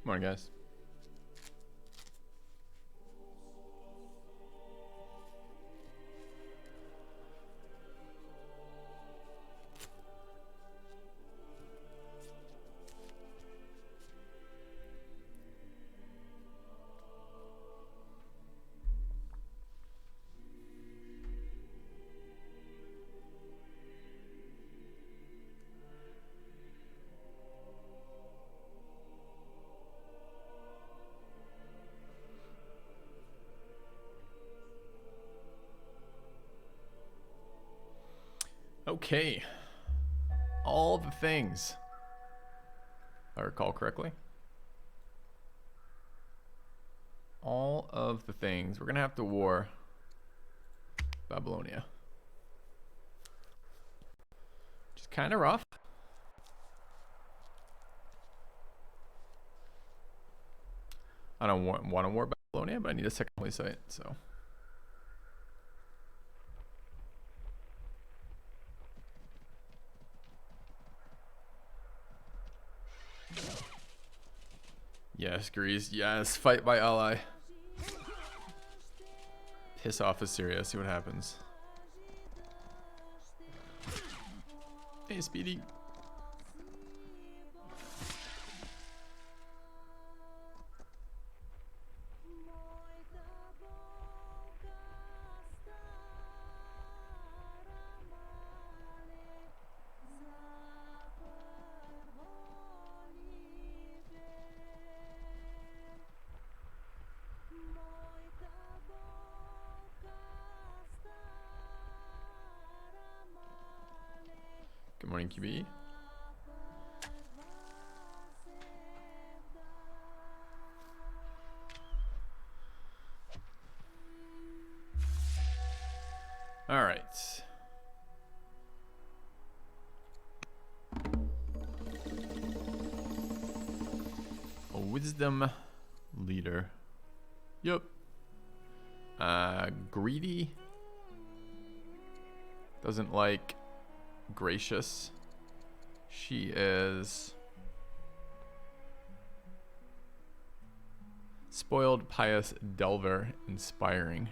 Morning, guys. Okay. All the things, if I recall correctly. All of the things. We're going to have to war Babylonia. Which is kind of rough. I don't want to war Babylonia, but I need a second holy site, so. Yes, Greece. Yes, fight by ally. Piss off Assyria. See what happens. Hey, Speedy. Good morning, QB. All right. A wisdom leader. Yep. Greedy. Doesn't like gracious. She is spoiled, pious, delver, inspiring.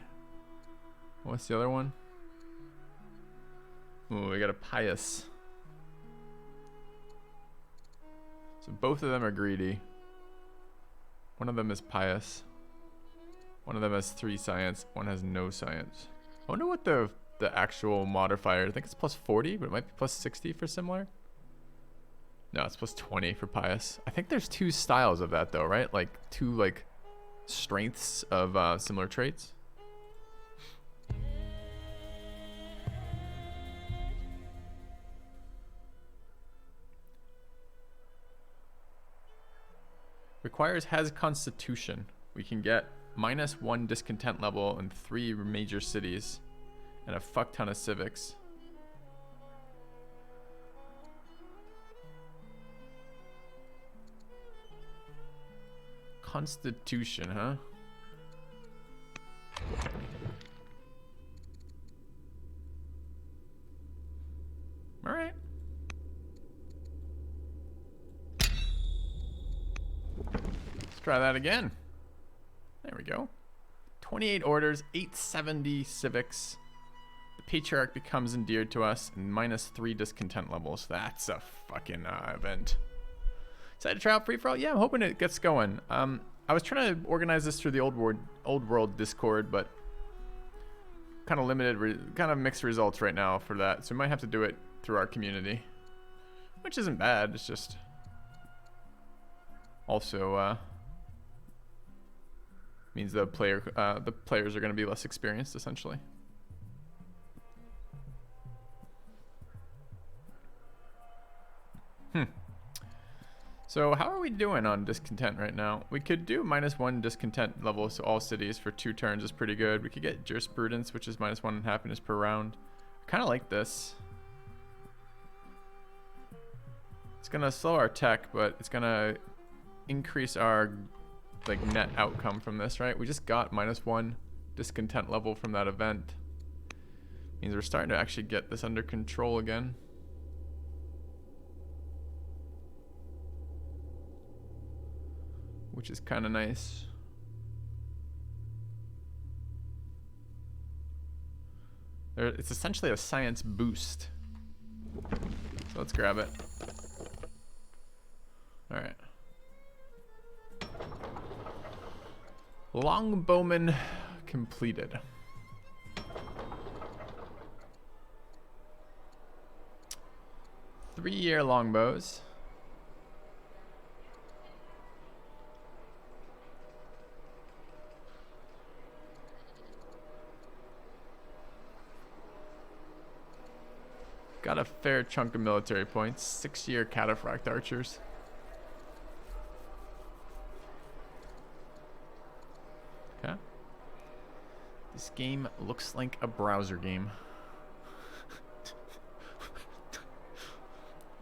What's the other one? Ooh, we got a pious. So both of them are greedy. One of them is pious. One of them has 3 science. One has no science. I wonder what the actual modifier. I think it's plus 40, but it might be plus 60 for similar. No, it's plus 20 for pious. I think there's 2 styles of that though, right? Like 2 like strengths of similar traits. Requires has constitution. We can get -1 discontent level in 3 major cities and a fuck ton of civics. Constitution, huh? All right. Let's try that again. There we go. 28 orders, 870 civics. The patriarch becomes endeared to us, and -3 discontent levels. That's a fucking event. Excited to try out free for all? Yeah, I'm hoping it gets going. I was trying to organize this through the old world Discord, but kind of limited, kind of mixed results right now for that. So we might have to do it through our community, which isn't bad. It's just also means the players are going to be less experienced, essentially. So how are we doing on discontent right now? We could do -1 discontent levels to all cities for 2 turns is pretty good. We could get jurisprudence, which is -1 happiness per round. I kind of like this. It's gonna slow our tech, but it's gonna increase our like net outcome from this, right? We just got -1 discontent level from that event. Means we're starting to actually get this under control again. which is kind of nice. It's essentially a science boost. So let's grab it. All right. Longbowman completed. Three-year longbows. Got a fair chunk of military points. 6-year cataphract archers. Okay. This game looks like a browser game.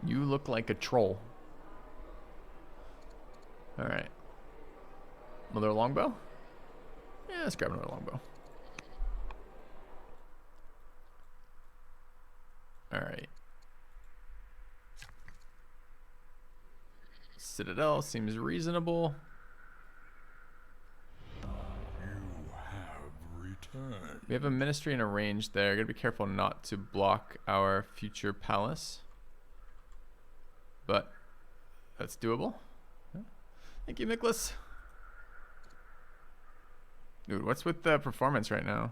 You look like a troll. Alright. Another longbow? Yeah, let's grab another longbow. Alright. Citadel seems reasonable. You have returned. We have a ministry and a range there. Gotta be careful not to block our future palace. But that's doable. Yeah. Thank you, Nicholas. Dude, what's with the performance right now?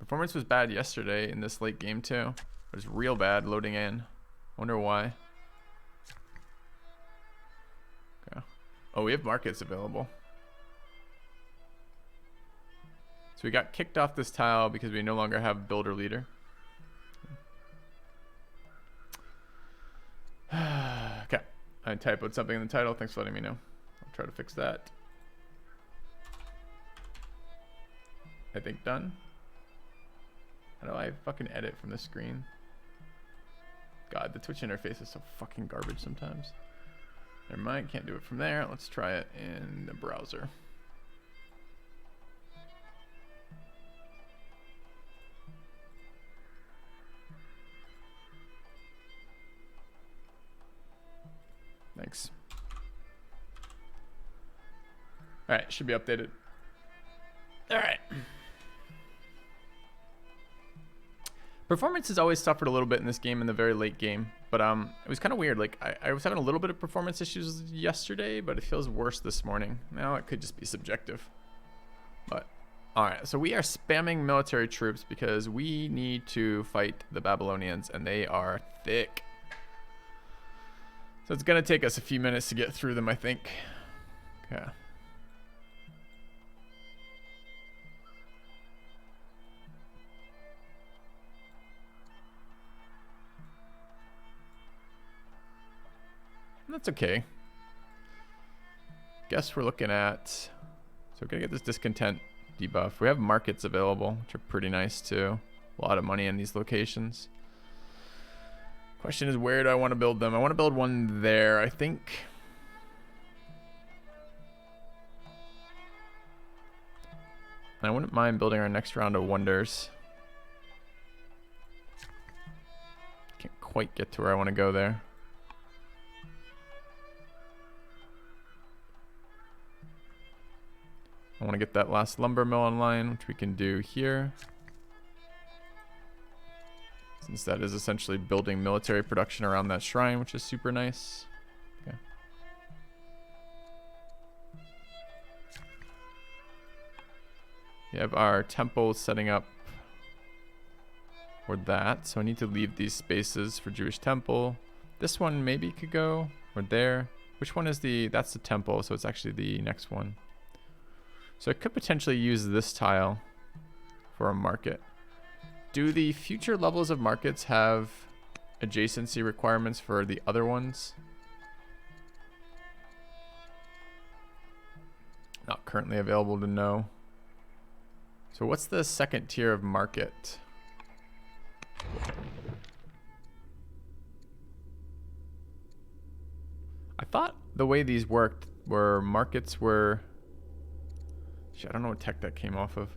Performance was bad yesterday in this late game too. It was real bad loading in. Wonder why. Okay. Oh, we have markets available. So we got kicked off this tile because we no longer have builder leader. Okay. I typoed something in the title. Thanks for letting me know. I'll try to fix that. I think done. How do I fucking edit from the screen? God, the Twitch interface is so fucking garbage sometimes. Never mind, can't do it from there. Let's try it in the browser. Thanks. All right, should be updated. All right. Performance has always suffered a little bit in this game in the very late game, but it was kind of weird. Like I was having a little bit of performance issues yesterday, but it feels worse this morning. Now it could just be subjective. But all right, so we are spamming military troops because we need to fight the Babylonians, and they are thick. So it's gonna take us a few minutes to get through them, I think. Okay. That's okay. Guess we're looking at, so we're gonna get this discontent debuff. We have markets available, which are pretty nice too. A lot of money in these locations. Question is, where do I want to build them? I want to build one there, I think. And I wouldn't mind building our next round of wonders. Can't quite get to where I want to go there. I want to get that last lumber mill online, which we can do here. Since that is essentially building military production around that shrine, which is super nice. Okay. We have our temple setting up for that. So I need to leave these spaces for Jewish temple. This one maybe could go, or there. Which one is the, that's the temple, so it's actually the next one. So I could potentially use this tile for a market. Do the future levels of markets have adjacency requirements for the other ones? Not currently available to know. So what's the second tier of market? I thought the way these worked were markets were... Shit, I don't know what tech that came off of.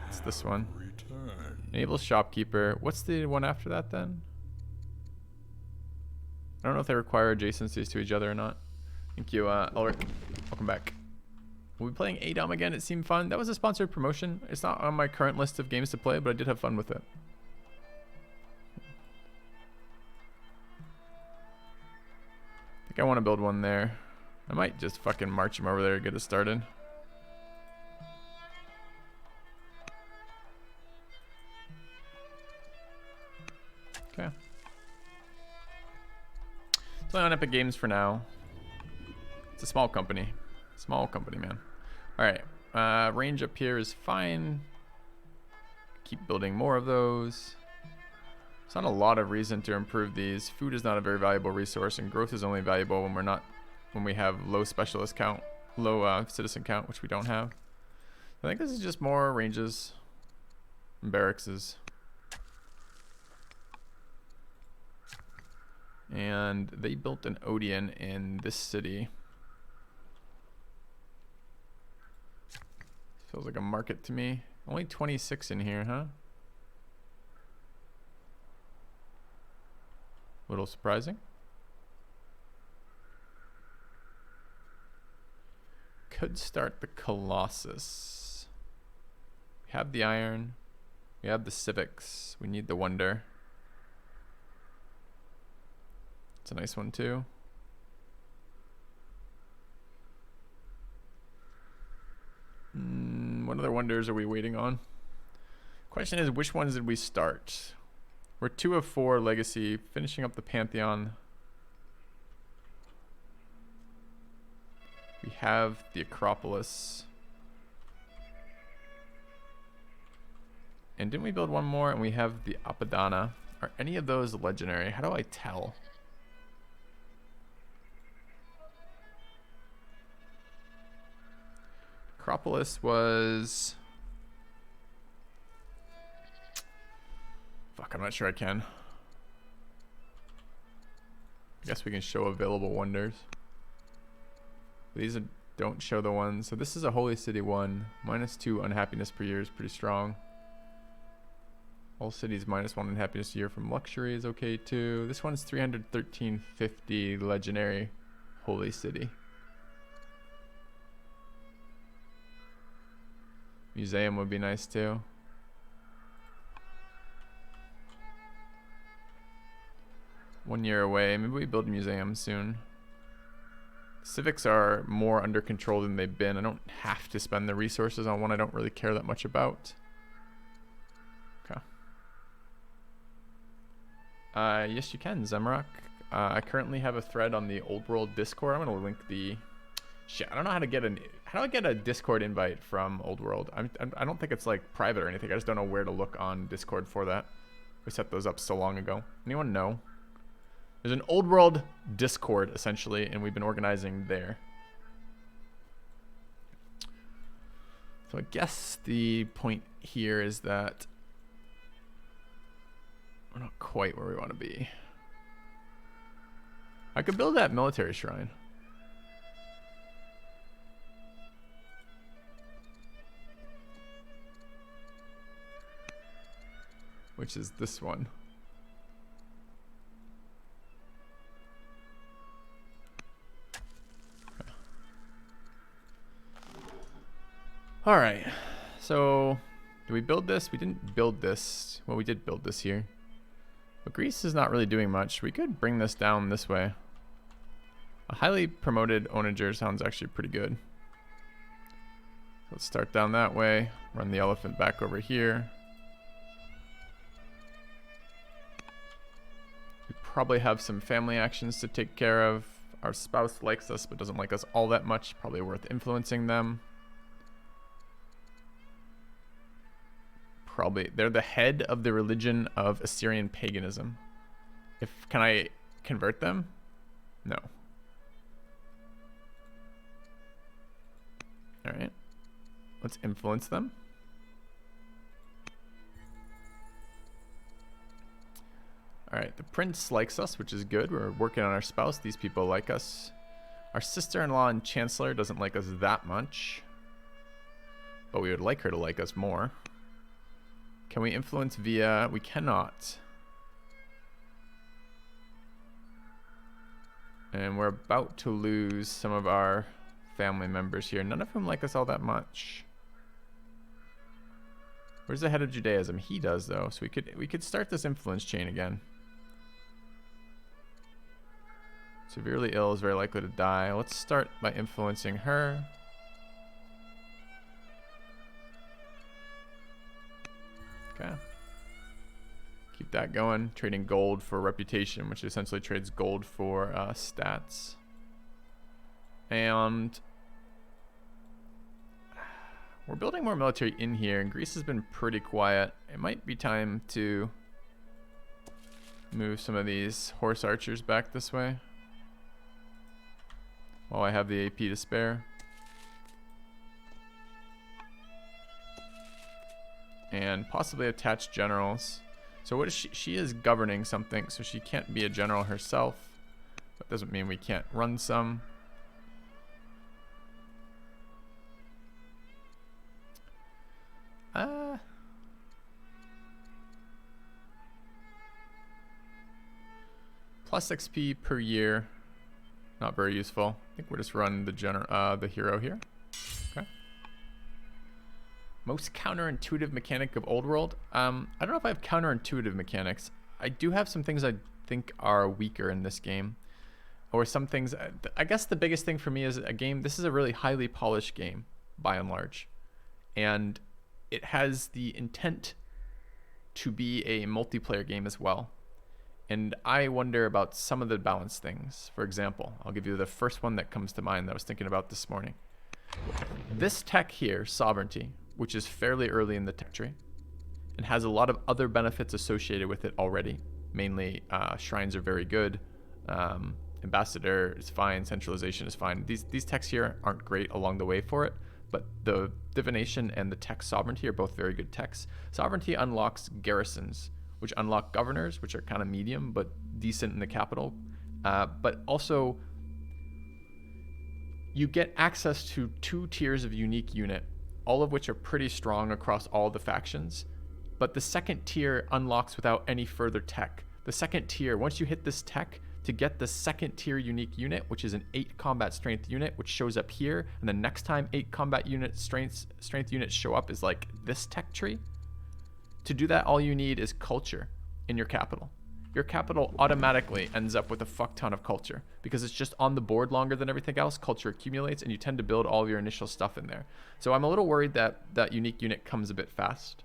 It's this one. Enable shopkeeper. What's the one after that then? I don't know if they require adjacencies to each other or not. Thank you, Ulrich. Welcome back. We'll be playing ADOM again. It seemed fun. That was a sponsored promotion. It's not on my current list of games to play, but I did have fun with it. I think I want to build one there. I might just fucking march him over there and get it started. Okay. It's only on Epic Games for now. It's a small company. Small company, man. Alright. Range up here is fine. Keep building more of those. There's not a lot of reason to improve these. Food is not a very valuable resource, and growth is only valuable when we have low specialist count, low citizen count, which we don't have. I think this is just more ranges and barrackses. And they built an Odeon in this city. Feels like a market to me. Only 26 in here, huh? A little surprising. Could start the Colossus. We have the iron. We have the civics. We need the wonder. It's a nice one too. What other wonders are we waiting on? Question is, which ones did we start? We're 2 of 4 legacy, finishing up the Pantheon. We have the Acropolis. And didn't we build one more? And we have the Apadana. Are any of those legendary? How do I tell? Acropolis was... Fuck, I'm not sure I can. I guess we can show available wonders. These don't show the ones. So this is a Holy City one. -2 unhappiness per year is pretty strong. All cities -1 unhappiness a year from luxury is okay too. This one's 313.50 legendary Holy City. Museum would be nice too. One year away. Maybe we build a museum soon. Civics are more under control than they've been. I don't have to spend the resources on one I don't really care that much about. Okay. Yes, you can, Zemrock. I currently have a thread on the Old World Discord. I'm gonna link the... Shit, I don't know how to get how do I get a Discord invite from Old World? I don't think it's like private or anything. I just don't know where to look on Discord for that. We set those up so long ago. Anyone know? There's an Old World Discord essentially, and we've been organizing there. So I guess the point here is that we're not quite where we want to be. I could build that military shrine. Which is this one. Okay. All right. So, did we build this? We didn't build this. Well, we did build this here. But Greece is not really doing much. We could bring this down this way. A highly promoted onager sounds actually pretty good. Let's start down that way. Run the elephant back over here. We probably have some family actions to take care of. Our spouse likes us but doesn't like us all that much. Probably worth influencing them. Probably. They're the head of the religion of Assyrian paganism. Can I convert them? No. Alright. Let's influence them. Alright, the prince likes us, which is good. We're working on our spouse. These people like us. Our sister-in-law and chancellor doesn't like us that much. But we would like her to like us more. Can we influence via... We cannot. And we're about to lose some of our family members here, none of whom like us all that much. Where's the head of Judaism? He does, though, so we could start this influence chain again. Severely ill is very likely to die. Let's start by influencing her. Okay. Keep that going. Trading gold for reputation, which essentially trades gold for stats. And we're building more military in here, and Greece has been pretty quiet. It might be time to move some of these horse archers back this way while I have the AP to spare. And possibly attach generals. So what is she? She is governing something, so she can't be a general herself. That doesn't mean we can't run some. Plus XP per year. Not very useful. I think we'll just run the hero here. Okay. Most counterintuitive mechanic of Old World. I don't know if I have counterintuitive mechanics. I do have some things I think are weaker in this game. Or some things, I guess the biggest thing for me is this is a really highly polished game, by and large. And it has the intent to be a multiplayer game as well. And I wonder about some of the balance things. For example, I'll give you the first one that comes to mind that I was thinking about this morning. This tech here, sovereignty, which is fairly early in the tech tree, and has a lot of other benefits associated with it already. Mainly, shrines are very good. Ambassador is fine. Centralization is fine. These techs here aren't great along the way for it, but the divination and the tech sovereignty are both very good techs. Sovereignty unlocks garrisons, which unlock governors, which are kind of medium but decent in the capital. But also, you get access to 2 tiers of unique unit, all of which are pretty strong across all the factions. But the second tier unlocks without any further tech. The second tier, once you hit this tech, to get the second tier unique unit, which is an 8 combat strength unit, which shows up here, and the next time 8 combat unit strength units show up is like this tech tree. To do that, all you need is culture in your capital. Your capital automatically ends up with a fuck ton of culture because it's just on the board longer than everything else. Culture accumulates, and you tend to build all of your initial stuff in there. So I'm a little worried that that unique unit comes a bit fast.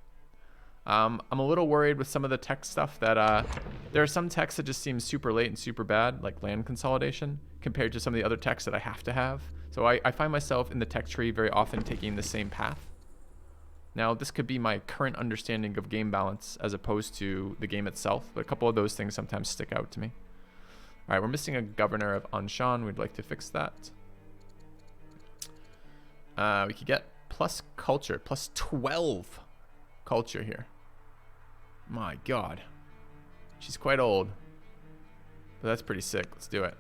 I'm a little worried with some of the tech stuff that there are some techs that just seem super late and super bad, like land consolidation, compared to some of the other techs that I have to have. So I find myself in the tech tree very often taking the same path. Now, this could be my current understanding of game balance as opposed to the game itself, but a couple of those things sometimes stick out to me. All right, we're missing a governor of Anshan. We'd like to fix that. We could get plus culture, plus 12 culture here. My God. She's quite old, but that's pretty sick. Let's do it.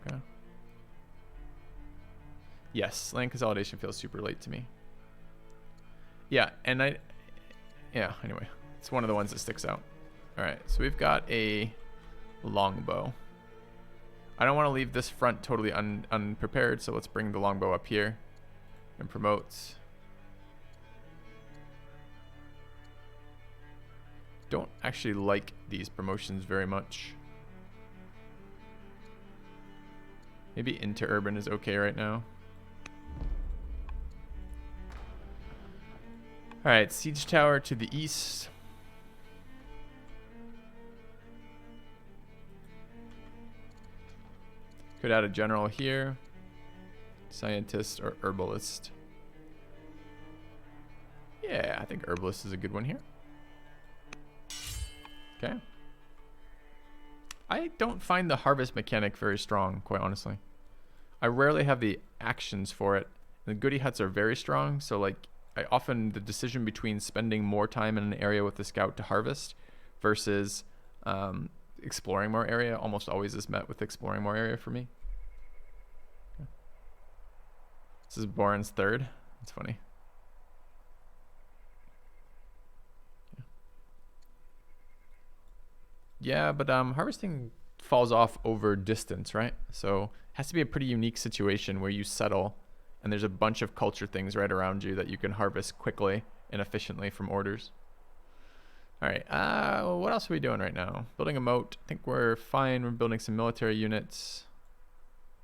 Okay. Yes, land consolidation feels super late to me. Yeah, and anyway, it's one of the ones that sticks out. All right, so we've got a longbow. I don't want to leave this front totally unprepared, so let's bring the longbow up here and promote. Don't actually like these promotions very much. Maybe interurban is okay right now. All right, siege tower to the east. Could add a general here. Scientist or herbalist. Yeah, I think herbalist is a good one here. Okay. I don't find the harvest mechanic very strong, quite honestly. I rarely have the actions for it. And the goody huts are very strong, so like the decision between spending more time in an area with the scout to harvest versus exploring more area almost always is met with exploring more area for me. Okay. This is Boren's third. That's funny. Yeah, but harvesting falls off over distance, right? So it has to be a pretty unique situation where you settle and there's a bunch of culture things right around you that you can harvest quickly and efficiently from orders. All right, what else are we doing right now? Building a moat. I think we're fine. We're building some military units.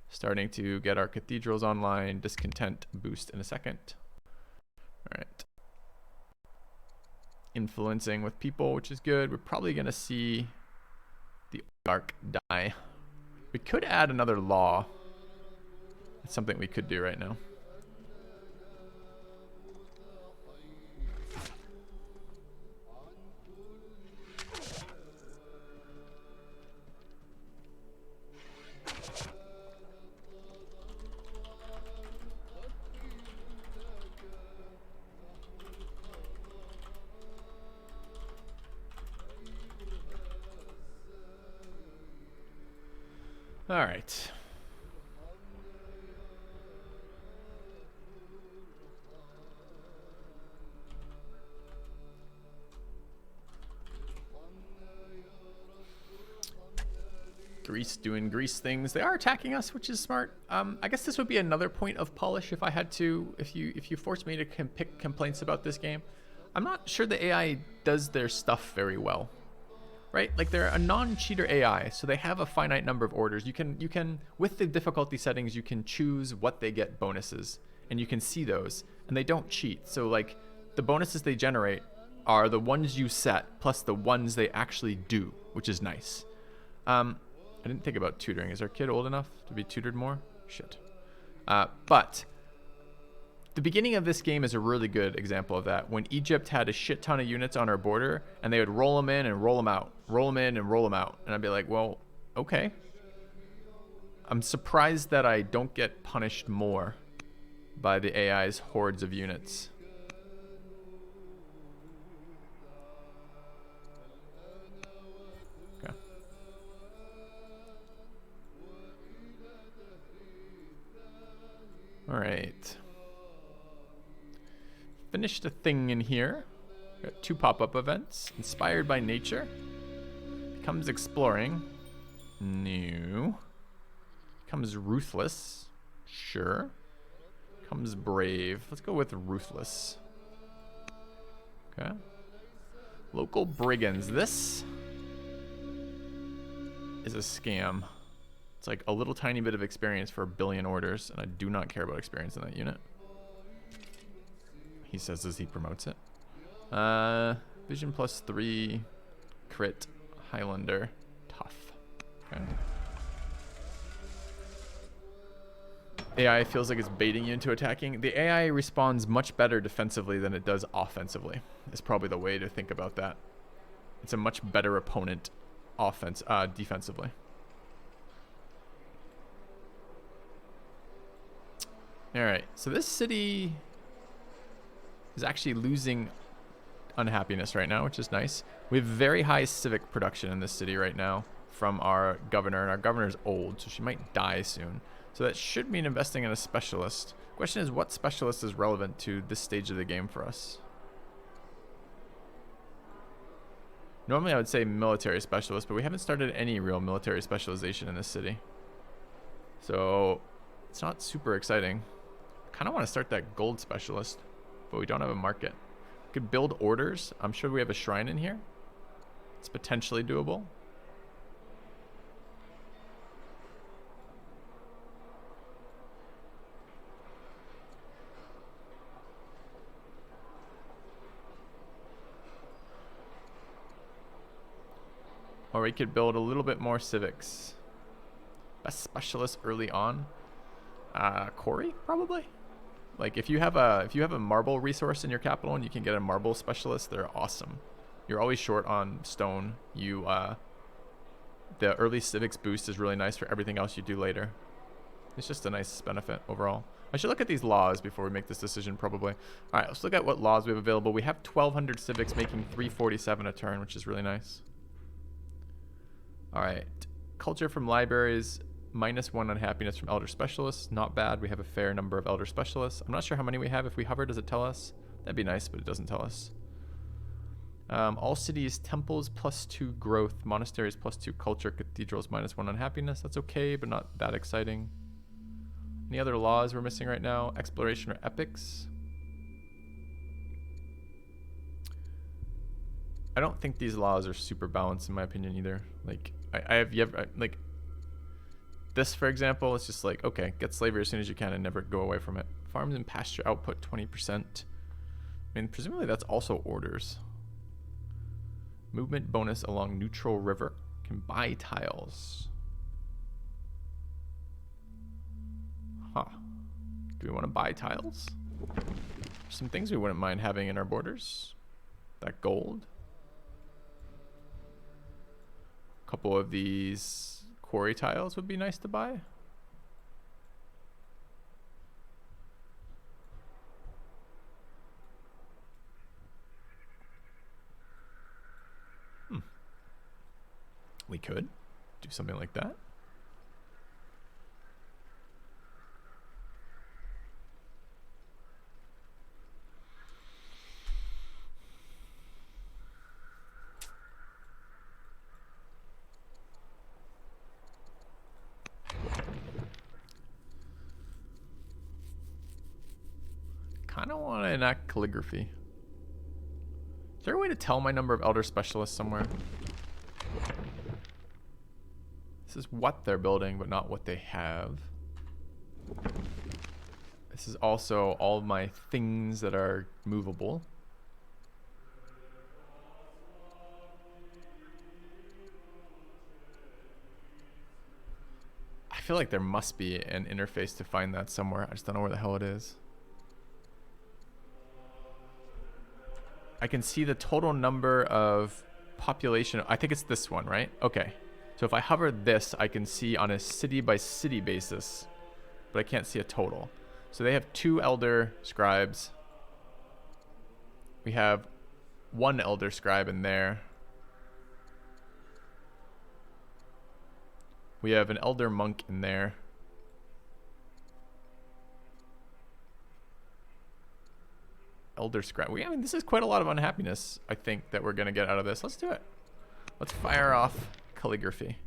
Starting to get our cathedrals online. Discontent boost in a second. All right. Influencing with people, which is good. We're probably going to see the oligarch die. We could add another law. It's something we could do right now. All right. Greece doing Greece things. They are attacking us, which is smart. I guess this would be another point of polish if I had to, if you force me to pick complaints about this game. I'm not sure the AI does their stuff very well. Right? Like they're a non-cheater AI, so they have a finite number of orders. You can with the difficulty settings, you can choose what they get bonuses, and you can see those, and they don't cheat. So like the bonuses they generate are the ones you set plus the ones they actually do, which is nice. I didn't think about tutoring. Is our kid old enough to be tutored more? Shit. But the beginning of this game is a really good example of that. When Egypt had a shit ton of units on our border, and they would roll them in and roll them out, roll them in and roll them out. And I'd be like, well, okay. I'm surprised that I don't get punished more by the AI's hordes of units. Okay. All right. Finished a thing in here. Got 2 pop-up events. Inspired by nature. Becomes exploring. New. Becomes ruthless. Sure. Becomes brave. Let's go with ruthless. Okay. Local brigands. This is a scam. It's like a little tiny bit of experience for 1 billion orders, and I do not care about experience in that unit. He says as he promotes it. Vision +3, crit, Highlander, tough. Okay. AI feels like it's baiting you into attacking. The AI responds much better defensively than it does offensively. Is probably the way to think about that. It's a much better opponent defensively. All right, so this city is actually losing unhappiness right now, which is nice. We have very high civic production in this city right now from our governor, and our governor's old, so she might die soon. So that should mean investing in a specialist. Question is, what specialist is relevant to this stage of the game for us? Normally I would say military specialist, but we haven't started any real military specialization in this city. So it's not super exciting. I kind of want to start that gold specialist, but we don't have a market. We could build orders. I'm sure we have a shrine in here. It's potentially doable. Or we could build a little bit more civics. Best specialist early on. Corey, probably. Like if you have a marble resource in your capital and you can get a marble specialist, they're awesome. You're always short on stone. The early civics boost is really nice for everything else you do later. It's just a nice benefit overall. I should look at these laws before we make this decision probably. All right, let's look at what laws we have available. We have 1,200 civics making 347 a turn, which is really nice. All right, culture from libraries. -1 on happiness from elder specialists. Not bad. We have a fair number of elder specialists. I'm not sure how many we have. If we hover, does it tell us? That'd be nice, but it doesn't tell us. All cities, temples +2 growth, monasteries +2 culture, cathedrals -1 unhappiness. That's okay, but not that exciting. Any other laws we're missing right now? Exploration or epics? I don't think these laws are super balanced in my opinion either. Like, like this, for example, it's just like, okay, get slavery as soon as you can and never go away from it. Farms and pasture output 20%. I mean, presumably that's also orders. Movement bonus along neutral river. Can buy tiles. Huh. Do we want to buy tiles? Some things we wouldn't mind having in our borders. That gold. A couple of these quarry tiles would be nice to buy. We could do something like that. Kind of want to enact calligraphy. Is there a way to tell my number of elder specialists somewhere? This is what they're building, but not what they have. This is also all of my things that are movable. I feel like there must be an interface to find that somewhere. I just don't know where the hell it is. I can see the total number of population. I think it's this one, right? Okay. So if I hover this, I can see on a city by city basis, but I can't see a total. So they have 2 elder scribes. We have 1 elder scribe in there. We have an elder monk in there. Elder scribe. I mean, this is quite a lot of unhappiness, I think, that we're going to get out of this. Let's do it. Let's fire off calligraphy.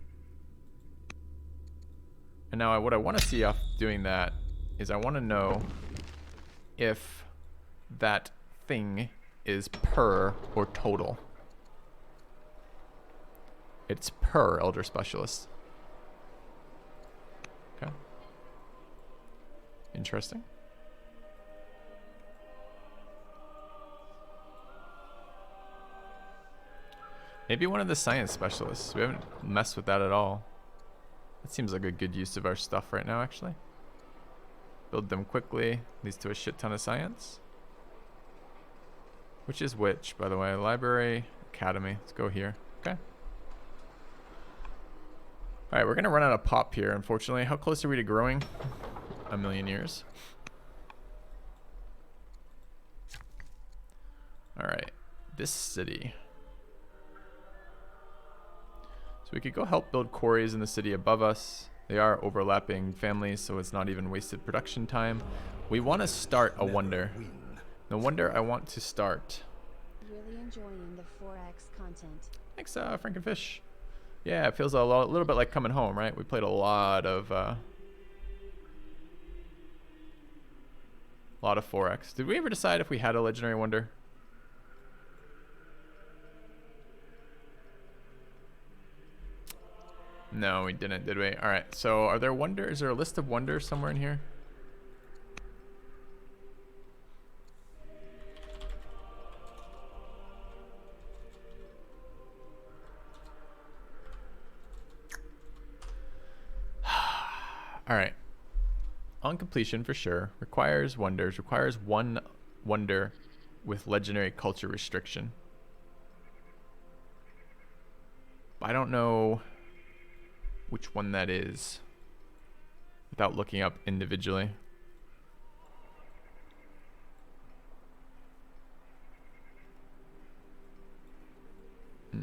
And now what I want to see off doing that is I want to know if that thing is per or total. It's per elder specialist. Okay. Interesting. Maybe one of the science specialists. We haven't messed with that at all. That seems like a good use of our stuff right now, actually. Build them quickly. Leads to a shit ton of science. Which is which, by the way? Library, academy. Let's go here. Okay. Alright, we're going to run out of pop here, unfortunately. How close are we to growing? A million years. Alright. This city. So we could go help build quarries in the city above us. They are overlapping families, so it's not even wasted production time. We want to start a wonder. The wonder I want to start. Really enjoying the 4X content. Thanks, Frankenfish. Yeah, it feels a little bit like coming home, right? We played a lot of 4X. Did we ever decide if we had a legendary wonder? No, we didn't, did we? All right. So, are there wonders? Is there a list of wonders somewhere in here? All right. On completion, for sure. Requires wonders. Requires 1 wonder with legendary culture restriction. I don't know which one that is without looking up individually. Do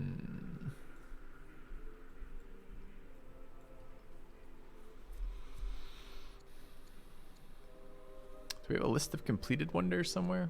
we have a list of completed wonders somewhere?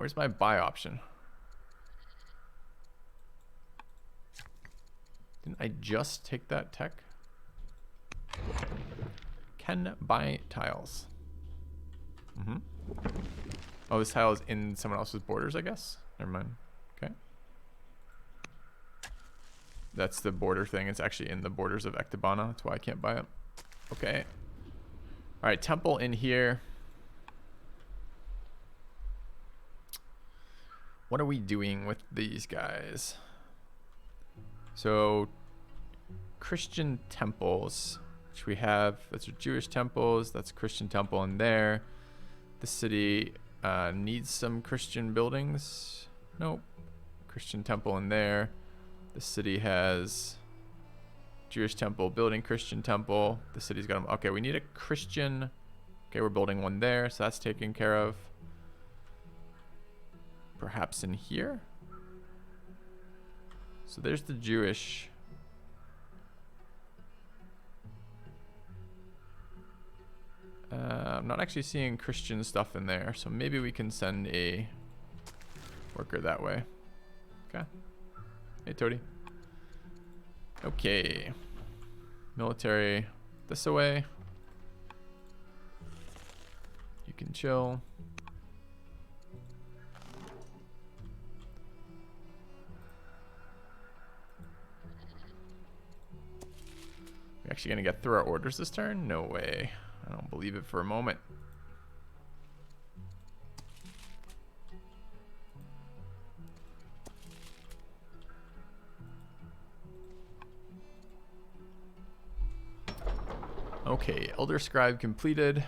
Where's my buy option? Didn't I just take that tech? Can buy tiles. Oh, this tile is in someone else's borders, I guess. Never mind. Okay. That's the border thing. It's actually in the borders of Ectobana. That's why I can't buy it. Okay. All right, temple in here. What are we doing with these guys? So, Christian temples, which we have. That's Jewish temples. That's a Christian temple in there. The city needs some Christian buildings. Nope. Christian temple in there. The city has Jewish temple, building Christian temple. The city's got them. Okay, we need a Christian. Okay, we're building one there, so that's taken care of. Perhaps in here? So there's the Jewish. I'm not actually seeing Christian stuff in there, so maybe we can send a worker that way. Okay. Hey, Toady. Okay. Military this away. You can chill. We're actually gonna get through our orders this turn? No way. I don't believe it for a moment. Okay, Elder Scribe completed.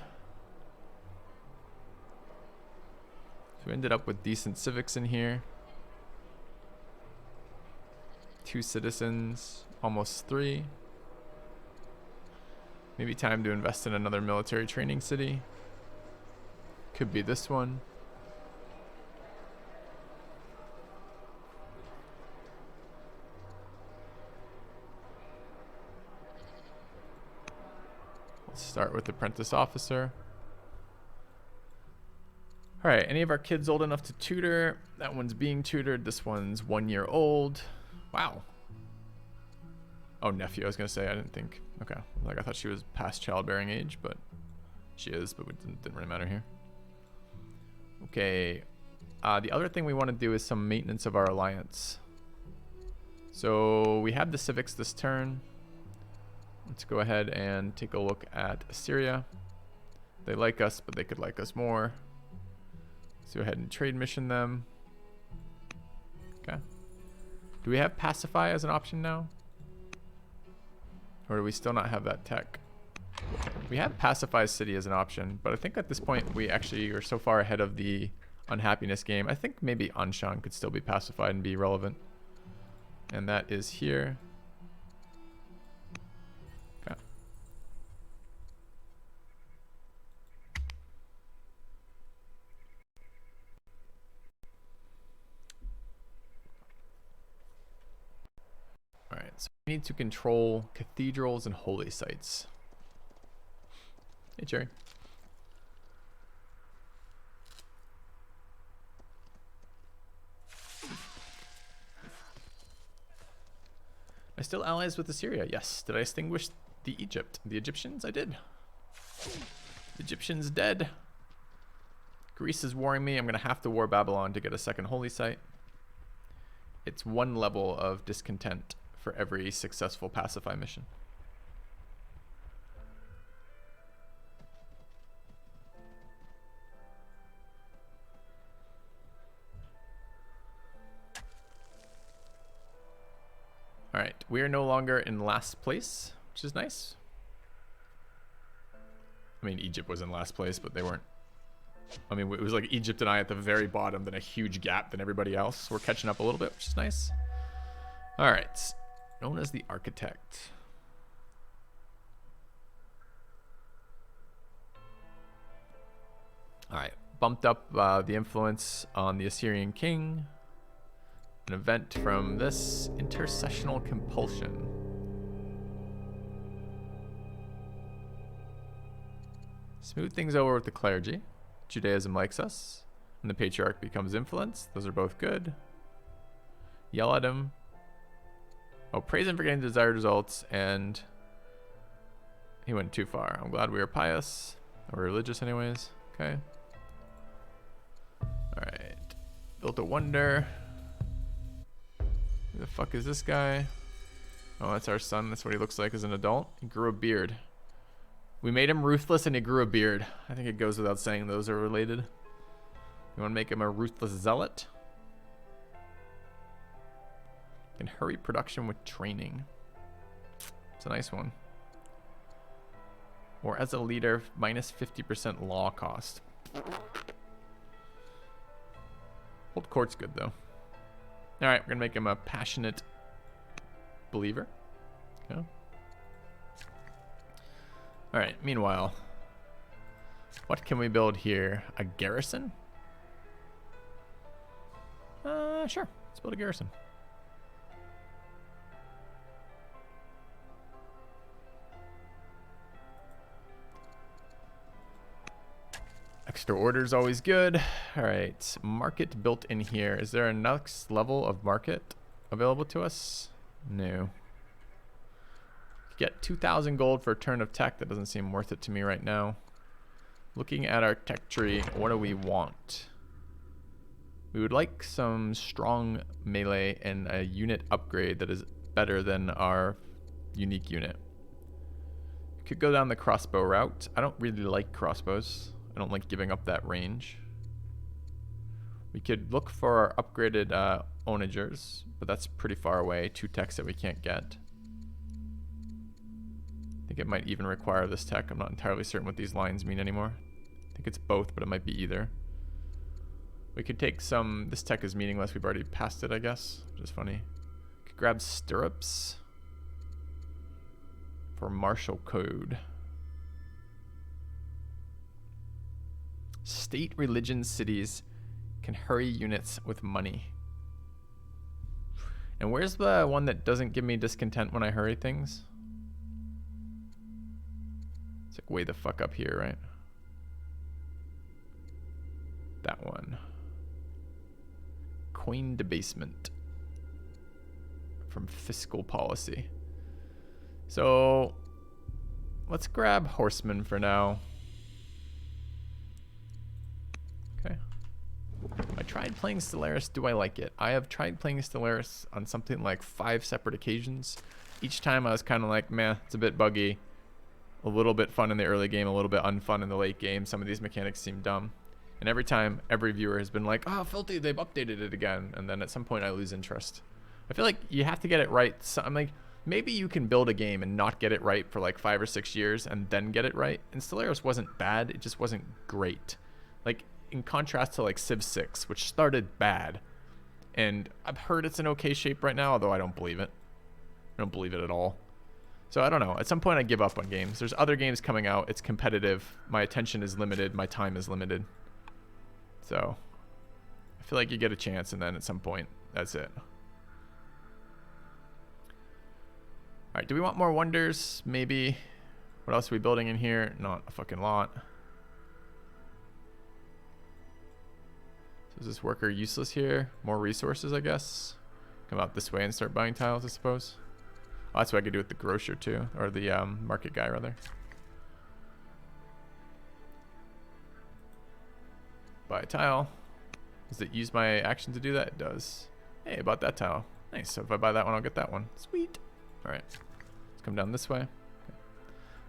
So we ended up with decent civics in here. 2 citizens, almost 3. Maybe time to invest in another military training city. Could be this one. Let's start with apprentice officer. All right, any of our kids old enough to tutor? That one's being tutored. This one's 1 year old. Wow. Oh, nephew. I was gonna say I didn't think. Okay, like I thought she was past childbearing age, but she is. But it didn't really matter here. Okay. The other thing we want to do is some maintenance of our alliance. So we have the civics this turn. Let's go ahead and take a look at Assyria. They like us, but they could like us more. Let's go ahead and trade mission them. Okay. Do we have pacify as an option now? Or do we still not have that tech? We have pacify city as an option, but I think at this point we actually are so far ahead of the unhappiness game. I think maybe Anshan could still be pacified and be relevant. And that is here. Okay. Alright, so we need to control cathedrals and holy sites. Hey, Jerry. Am I still allies with Assyria? Yes. Did I extinguish the Egyptians? I did. The Egyptians dead. Greece is warring me. I'm going to have to war Babylon to get a second holy site. It's 1 level of discontent for every successful pacify mission. Alright, we are no longer in last place, which is nice. I mean, Egypt was in last place, but they weren't. I mean, it was like Egypt and I at the very bottom, then a huge gap than everybody else. We're catching up a little bit, which is nice. Alright, known as the Architect. Alright, bumped up the influence on the Assyrian king. An event from this intercessional compulsion. Smooth things over with the clergy. Judaism likes us. And the patriarch becomes influence. Those are both good. Yell at him. Oh, praise him for getting desired results, and he went too far. I'm glad we were pious. Or religious anyways. Okay. Alright. Built a wonder. Who the fuck is this guy? Oh, that's our son. That's what he looks like as an adult. He grew a beard. We made him ruthless and he grew a beard. I think it goes without saying those are related. You want to make him a ruthless zealot? Can hurry production with training. It's a nice one. Or as a leader, minus 50% law cost. Old court's good though. Alright, we're gonna make him a passionate believer. Okay. Alright, meanwhile, what can we build here? A garrison? Sure. Let's build a garrison. Extra orders always good. All right, market built in here. Is there a next level of market available to us? No. Get 2,000 gold for a turn of tech. That doesn't seem worth it to me right now. Looking at our tech tree, what do we want? We would like some strong melee and a unit upgrade that is better than our unique unit. Could go down the crossbow route. I don't really like crossbows. I don't like giving up that range. We could look for our upgraded onagers, but that's pretty far away. 2 techs that we can't get. I think it might even require this tech. I'm not entirely certain what these lines mean anymore. I think it's both, but it might be either. We could take some... This tech is meaningless. We've already passed it, I guess. Which is funny. Could grab stirrups for martial code. State, religion, cities can hurry units with money. And where's the one that doesn't give me discontent when I hurry things? It's like way the fuck up here, right? That one. Coin debasement from fiscal policy. So let's grab horsemen for now. Okay. I tried playing Stellaris. Do I like it? I have tried playing Stellaris on something like 5 separate occasions. Each time I was kind of like, meh, it's a bit buggy. A little bit fun in the early game, a little bit unfun in the late game. Some of these mechanics seem dumb. And every time, every viewer has been like, oh, filthy, they've updated it again. And then at some point I lose interest. I feel like you have to get it right. So I'm like, maybe you can build a game and not get it right for like 5 or 6 years and then get it right. And Stellaris wasn't bad, it just wasn't great. Like, in contrast to like Civ 6, which started bad. And I've heard it's in okay shape right now, although I don't believe it. I don't believe it at all. So I don't know. At some point I give up on games. There's other games coming out. It's competitive. My attention is limited. My time is limited. So I feel like you get a chance and then at some point, that's it. All right, do we want more wonders? Maybe. What else are we building in here? Not a fucking lot. So is this worker useless here? More resources, I guess. Come out this way and start buying tiles, I suppose. Oh, that's what I could do with the grocer too, or the market guy rather. Buy a tile. Does it use my action to do that? It does. Hey, I bought that tile. Nice. So if I buy that one, I'll get that one. Sweet. All right. Let's come down this way. Okay.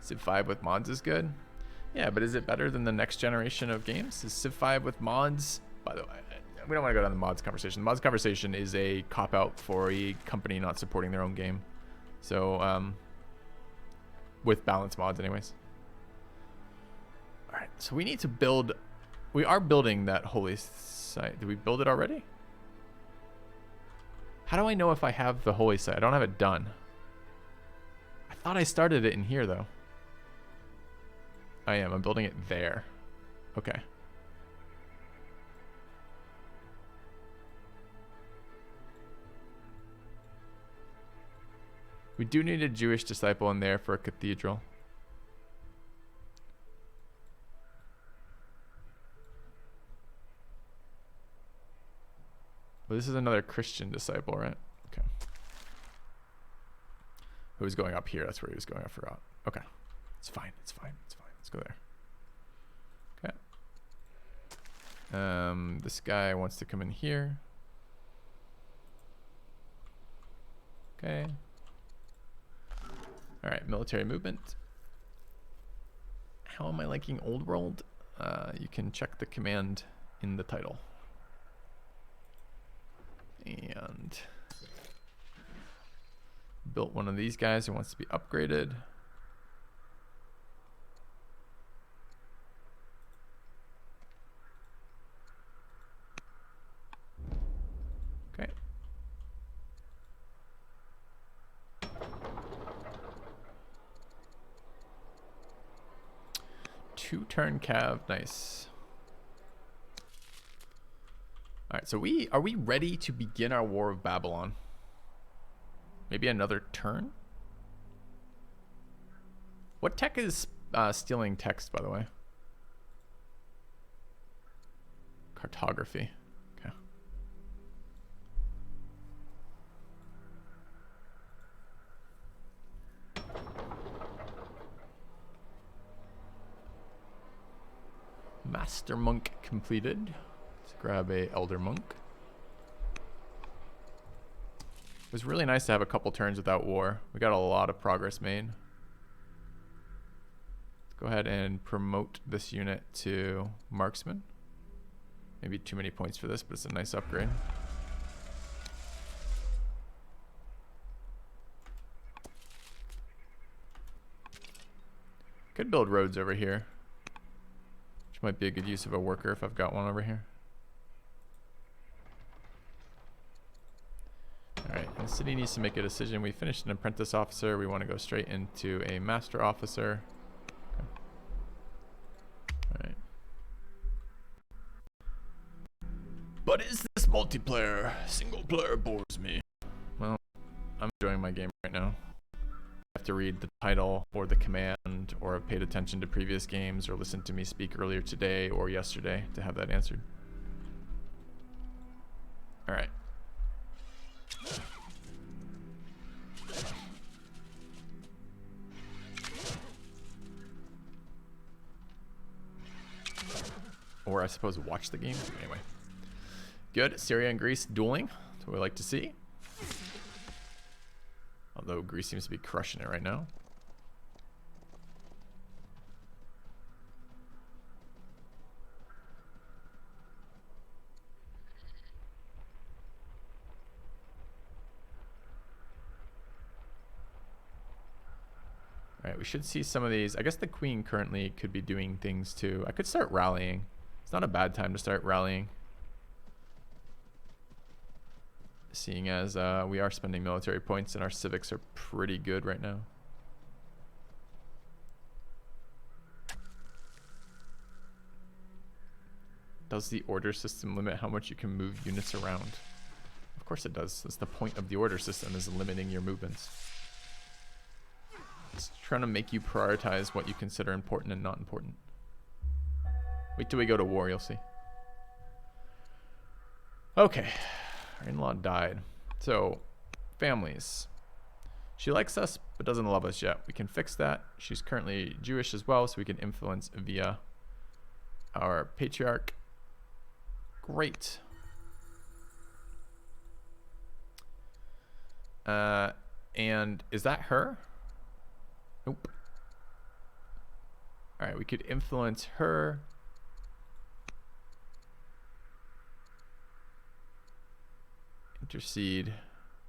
Civ 5 with mods is good. Yeah, but is it better than the next generation of games? Is Civ 5 with mods? By the way, we don't want to go down the mods conversation. The mods conversation is a cop-out for a company not supporting their own game. So, with balance mods anyways. All right, so we need to build, we are building that holy site. Did we build it already? How do I know if I have the holy site? I don't have it done. I thought I started it in here though. I am, I'm building it there. Okay. We do need a Jewish disciple in there for a cathedral. this is another Christian disciple, right? Okay. Who was going up here? That's where he was going. I forgot. Okay. It's fine. It's fine. It's fine. Let's go there. Okay. This guy wants to come in here. Okay. All right. Military movement. How am I liking Old World? You can check the command in the title. And built one of these guys who wants to be upgraded. Okay. Two-turn cav, nice. All right, so are we ready to begin our War of Babylon? Maybe another turn? What tech is stealing text, by the way? Cartography. Okay. Master Monk completed. Let's grab a Elder Monk. It was really nice to have a couple turns without war. We got a lot of progress made. Let's go ahead and promote this unit to Marksman. Maybe too many points for this, but it's a nice upgrade. Could build roads over here, which might be a good use of a worker if I've got one over here. Alright, and the city needs to make a decision. We finished an apprentice officer. We want to go straight into a master officer. Okay. Alright. But is this multiplayer? Single player bores me. Well, I'm enjoying my game right now. I have to read the title or the command or have paid attention to previous games or listened to me speak earlier today or yesterday to have that answered. Alright. Or I suppose watch the game. Anyway. Good. Syria and Greece dueling. That's what we like to see. Although Greece seems to be crushing it right now. Alright, we should see some of these. I guess the queen currently could be doing things too. I could start rallying. It's not a bad time to start rallying. Seeing as we are spending military points and our civics are pretty good right now. Does the order system limit how much you can move units around? Of course it does. That's the point of the order system, is limiting your movements. It's trying to make you prioritize what you consider important and not important. Wait till we go to war, you'll see. Okay. Our in-law died. So, families. She likes us, but doesn't love us yet. We can fix that. She's currently Jewish as well, so we can influence via our patriarch. Great. And is that her? Nope. All right, we could influence her. Intercede.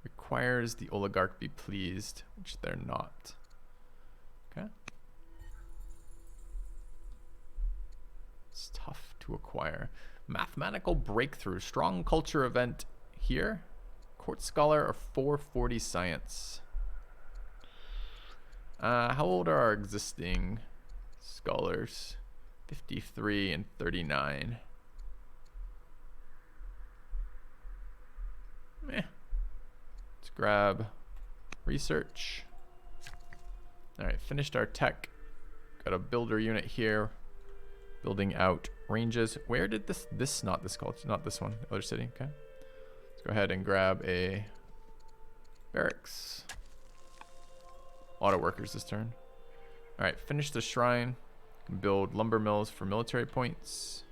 Requires the oligarch be pleased, which they're not. Okay. It's tough to acquire. Mathematical breakthrough. Strong culture event here. Court scholar or 440 science. How old are our existing scholars? 53 and 39. Let's grab research. All right, finished our tech. Got a builder unit here, building out ranges. Where did this not this culture, not this one, other city. Okay, let's Go ahead and grab a barracks. A lot of workers this turn. All right, finish the shrine. Build lumber mills for military points.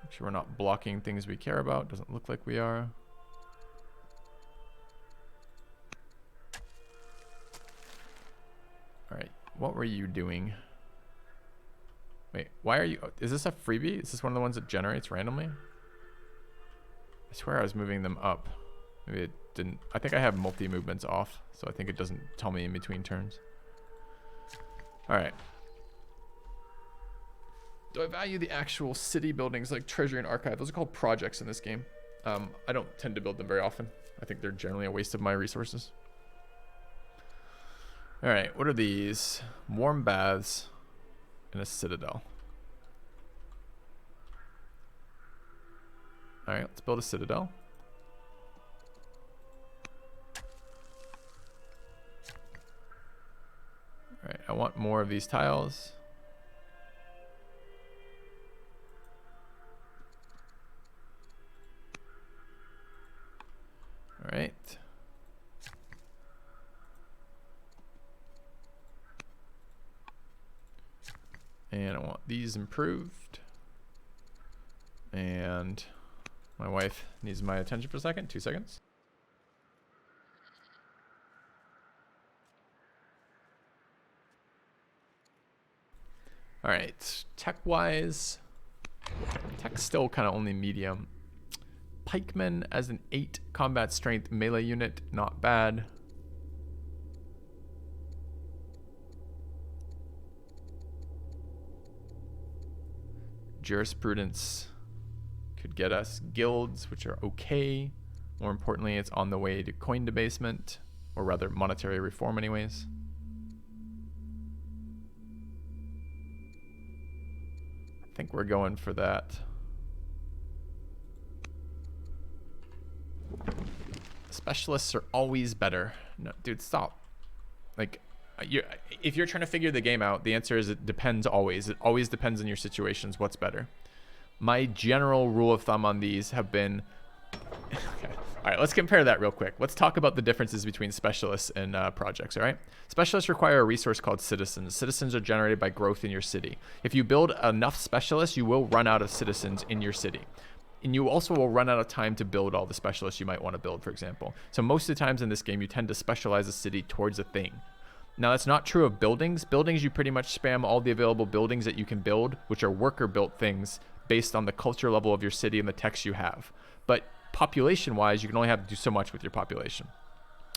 Make sure we're not blocking things we care about. Doesn't look like we are. All right, what were you doing? Wait, why are you... Is this a freebie? Is this one of the ones that generates randomly? I swear I was moving them up. Maybe it didn't. I think I have multi-movements off, so I think it doesn't tell me in between turns. All right. Do I value the actual city buildings like treasury and archive? Those are called projects in this game. I don't tend to build them very often. I think they're generally a waste of my resources. All right, what are these? Warm baths and a citadel. All right, let's build a citadel. All right, I want more of these tiles. All right. And I want these improved. And my wife needs my attention for a second. 2 seconds. All right, tech-wise, tech's still kind of only medium. Pikemen as an 8 combat strength melee unit, not bad. Jurisprudence could get us guilds, which are okay. More importantly, it's on the way to coin debasement, or rather monetary reform anyways. I think we're going for that. Specialists are always better. No, dude, stop. Like, if you're trying to figure the game out, the answer is it depends always. It always depends on your situations what's better. My general rule of thumb on these have been... Okay. All right, let's compare that real quick. Let's talk about the differences between specialists and projects, all right? Specialists require a resource called citizens. Citizens are generated by growth in your city. If you build enough specialists, you will run out of citizens in your city. And you also will run out of time to build all the specialists you might want to build, for example. So most of the times in this game, you tend to specialize a city towards a thing. Now, that's not true of buildings. Buildings, you pretty much spam all the available buildings that you can build, which are worker-built things based on the culture level of your city and the text you have. But population-wise, you can only have to do so much with your population.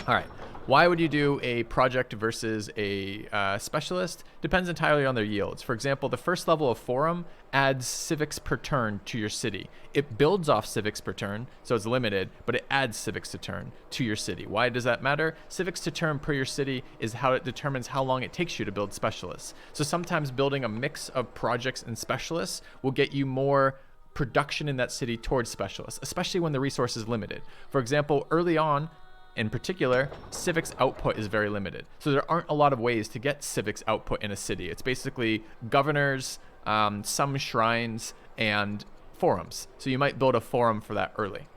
All right, why would you do a project versus a specialist? Depends entirely on their yields. For example, the first level of forum adds civics per turn to your city. It builds off civics per turn, so it's limited, but it adds civics to turn to your city. Why does that matter? Civics to turn per your city is how it determines how long it takes you to build specialists. So sometimes building a mix of projects and specialists will get you more production in that city towards specialists, especially when the resource is limited. For example, early on, in particular, civics output is very limited. So there aren't a lot of ways to get civics output in a city. It's basically governors, some shrines, and forums. So you might build a forum for that early.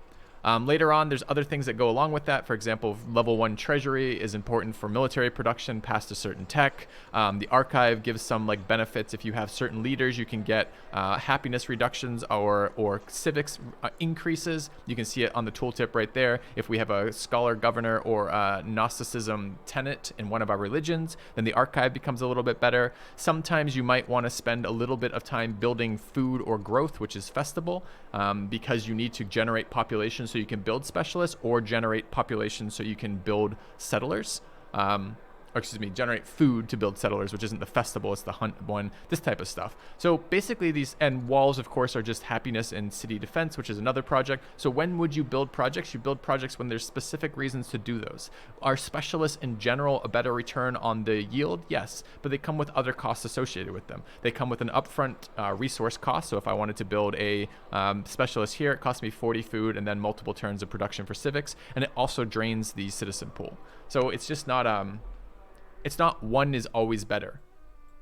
Later on, there's other things that go along with that. For example, level 1 treasury is important for military production past a certain tech. The archive gives some like benefits. If you have certain leaders, you can get happiness reductions or civics increases. You can see it on the tooltip right there. If we have a scholar governor or Gnosticism tenet in one of our religions, then the archive becomes a little bit better. Sometimes you might want to spend a little bit of time building food or growth, which is festival, because you need to generate population so you can build specialists, or generate population so you can build settlers. Or excuse me, generate food to build settlers, which isn't the festival, it's the hunt one, this type of stuff. So basically these, and walls of course are just happiness and city defense, which is another project. So when would you build projects? You build projects when there's specific reasons to do those. Are specialists in general a better return on the yield? Yes, but they come with other costs associated with them. They come with an upfront resource cost. So if I wanted to build a specialist here, it costs me 40 food and then multiple turns of production for civics, and it also drains the citizen pool. So it's just not it's not one is always better.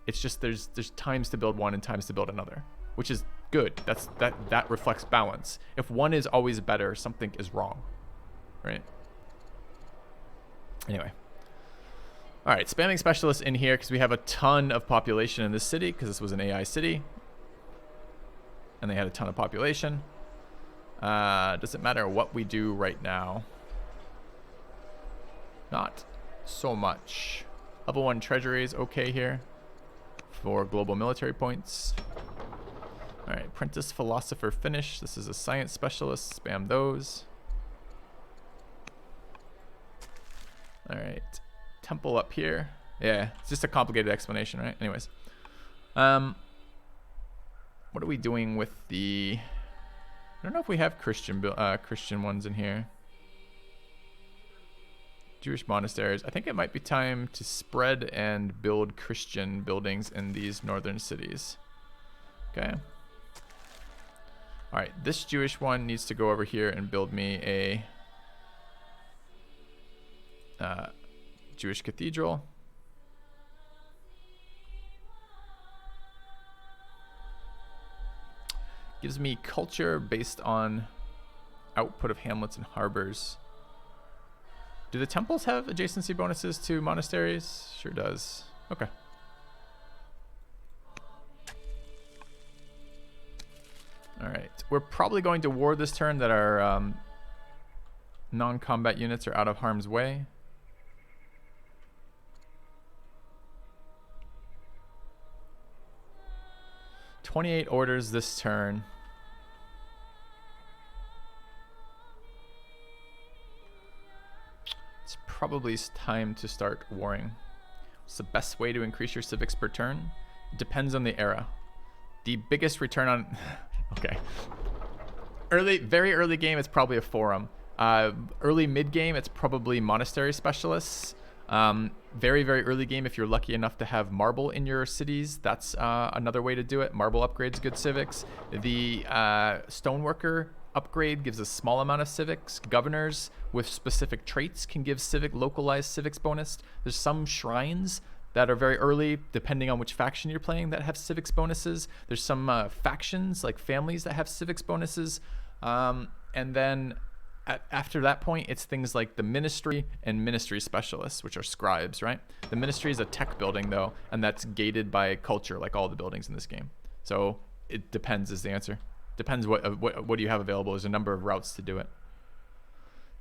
It's just there's times to build one and times to build another, which is good. That reflects balance. If one is always better, something is wrong, right? Anyway. All right, spamming specialists in here because we have a ton of population in this city because this was an AI city. And they had a ton of population. Does it matter what we do right now? Not so much. Level 1 treasury is okay here for global military points. All right, apprentice philosopher finish. This is a science specialist. Spam those. All right, temple up here. Yeah, it's just a complicated explanation, right? Anyways, what are we doing with the? I don't know if we have Christian ones in here. Jewish monasteries. I think it might be time to spread and build Christian buildings in these northern cities. Okay. All right, this Jewish one needs to go over here and build me a Jewish cathedral. Gives me culture based on output of hamlets and harbors. Do the temples have adjacency bonuses to monasteries? Sure does. Okay. All right. We're probably going to war this turn that our non-combat units are out of harm's way. $28 orders this turn. It's probably time to start warring. What's the best way to increase your civics per turn? It depends on the era. The biggest return on... okay. Very early game, it's probably a forum. Early mid game, it's probably monastery specialists. Very, very early game, if you're lucky enough to have marble in your cities, that's another way to do it. Marble upgrades good civics. The stoneworker upgrade gives a small amount of civics. Governors with specific traits can give localized civics bonus. There's some shrines that are very early, depending on which faction you're playing, that have civics bonuses. There's some factions, like families, that have civics bonuses. And then after that point, it's things like the ministry and ministry specialists, which are scribes, right? The ministry is a tech building, though, and that's gated by culture, like all the buildings in this game. So it depends is the answer. Depends what do you have available. There's a number of routes to do it.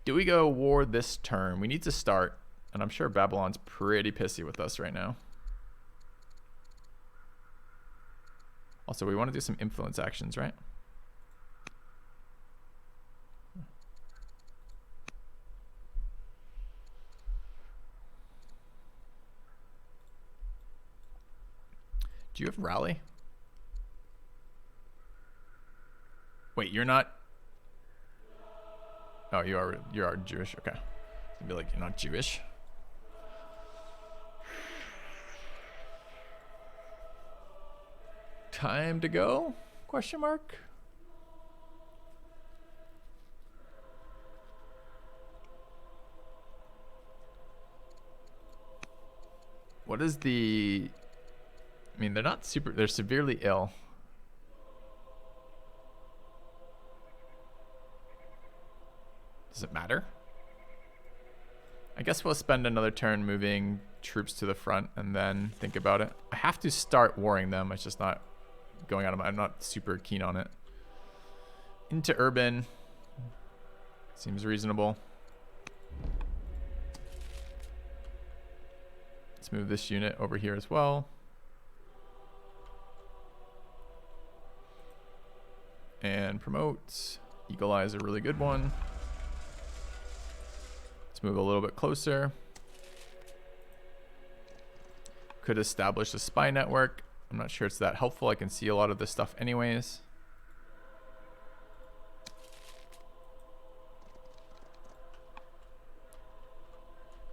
Do we go war this turn? We need to start, and I'm sure Babylon's pretty pissy with us right now. Also, we want to do some influence actions, right? Do you have rally? Wait, you're not. Oh, you are Jewish. Okay, you'd be like, you're not Jewish. Time to go? Question mark. What is the? I mean, they're severely ill. Does it matter? I guess we'll spend another turn moving troops to the front and then think about it. I have to start warring them. It's just not going out of I'm not super keen on it. Into urban. Seems reasonable. Let's move this unit over here as well. And promote. Eagle Eye is a really good one. Let's move a little bit closer. Could establish a spy network. I'm not sure it's that helpful. I can see a lot of this stuff anyways.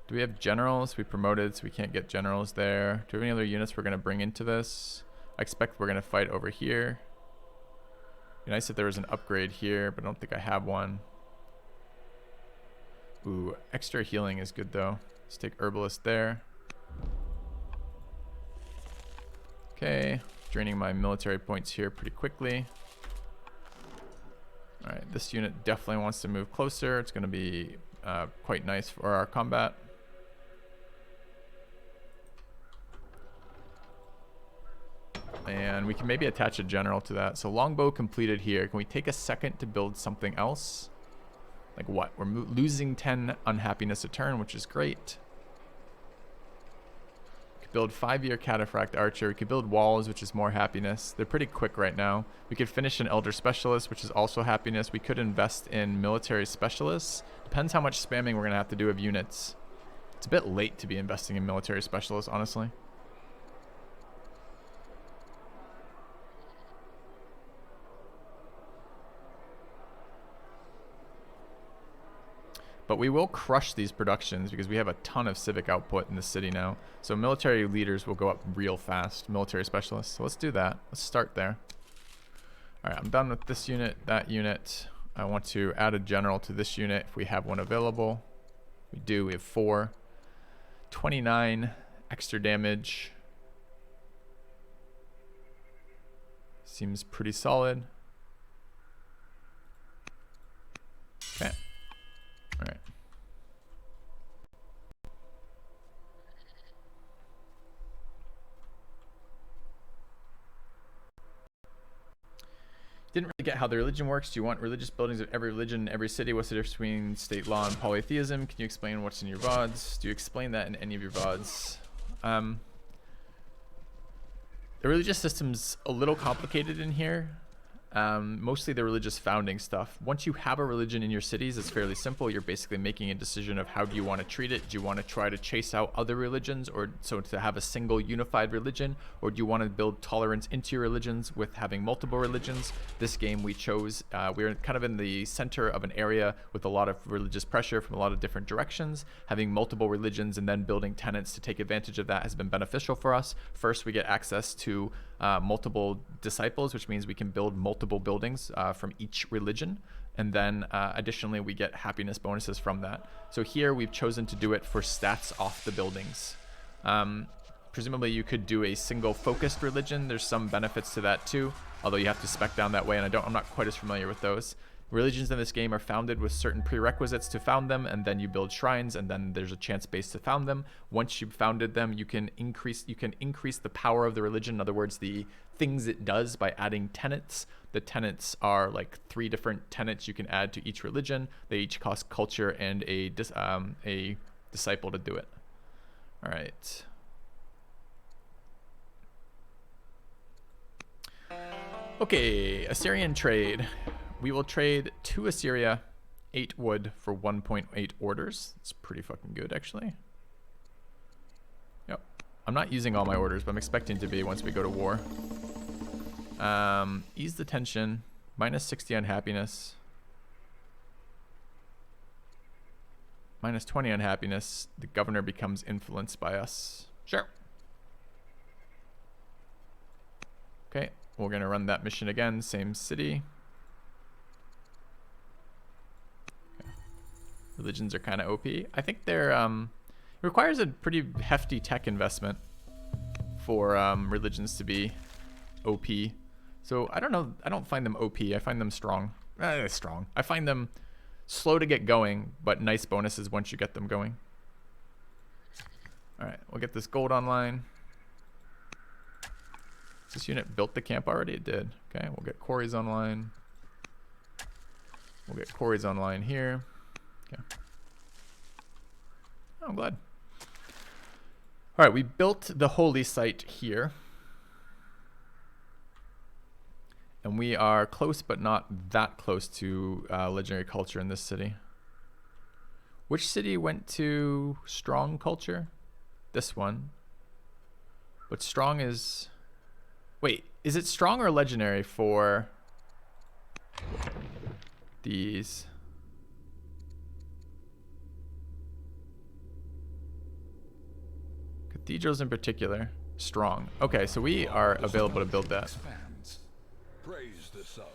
Do we have generals? We promoted, so we can't get generals there. Do we have any other units we're going to bring into this? I expect we're going to fight over here. Be nice if there was an upgrade here, but I don't think I have one. Ooh, extra healing is good though. Let's take herbalist there. Okay, draining my military points here pretty quickly. All right, this unit definitely wants to move closer. It's going to be quite nice for our combat. And we can maybe attach a general to that. So longbow completed here. Can we take a second to build something else? Like what? We're losing 10 unhappiness a turn, which is great. We could build 5-year cataphract archer. We could build walls, which is more happiness. They're pretty quick right now. We could finish an elder specialist, which is also happiness. We could invest in military specialists. Depends how much spamming we're going to have to do of units. It's a bit late to be investing in military specialists, honestly. But we will crush these productions because we have a ton of civic output in the city now. So military leaders will go up real fast, military specialists. So let's do that. Let's start there. All right, I'm done with this unit, that unit. I want to add a general to this unit if we have one available. We do, we have 4. 29 extra damage. Seems pretty solid. Okay. All right. Didn't really get how the religion works. Do you want religious buildings of every religion in every city? What's the difference between state law and polytheism? Can you explain what's in your VODs? Do you explain that in any of your VODs? The religious system's a little complicated in here. Mostly the religious founding stuff. Once you have a religion in your cities, it's fairly simple. You're basically making a decision of how do you want to treat it. Do you want to try to chase out other religions, or so to have a single unified religion, or do you want to build tolerance into your religions with having multiple religions? This game we chose, we're kind of in the center of an area with a lot of religious pressure from a lot of different directions. Having multiple religions and then building tenants to take advantage of that has been beneficial for us. First, we get access to multiple disciples, which means we can build multiple buildings from each religion, and then additionally we get happiness bonuses from that. So here we've chosen to do it for stats off the buildings. Presumably you could do a single focused religion. There's some benefits to that too, although you have to spec down that way, and I'm not quite as familiar with those. Religions in this game are founded with certain prerequisites to found them, and then you build shrines, and then there's a chance base to found them. Once you've founded them, you can increase the power of the religion. In other words, the things it does by adding tenets. The tenets are like 3 different tenets you can add to each religion. They each cost culture and a disciple to do it. All right. Okay, Assyrian trade. We will trade to Assyria 8 wood for 1.8 orders. It's pretty fucking good, actually. Yep. I'm not using all my orders, but I'm expecting to be once we go to war. Ease the tension. Minus 60 on happiness. Minus 20 on happiness. The governor becomes influenced by us. Sure. Okay, we're going to run that mission again. Same city. Religions are kind of OP. I think they're it requires a pretty hefty tech investment for religions to be OP. So I don't know. I don't find them OP. I find them strong. Strong. I find them slow to get going, but nice bonuses once you get them going. All right, we'll get this gold online. Has this unit built the camp already? It did. Okay, we'll get quarries online. We'll get quarries online here. Okay. Oh, I'm glad. All right, we built the holy site here. And we are close, but not that close to legendary culture in this city. Which city went to strong culture? This one. But strong is... Wait, is it strong or legendary for these? Cathedrals in particular, strong. Okay, so we are available to build that. Praise the sub.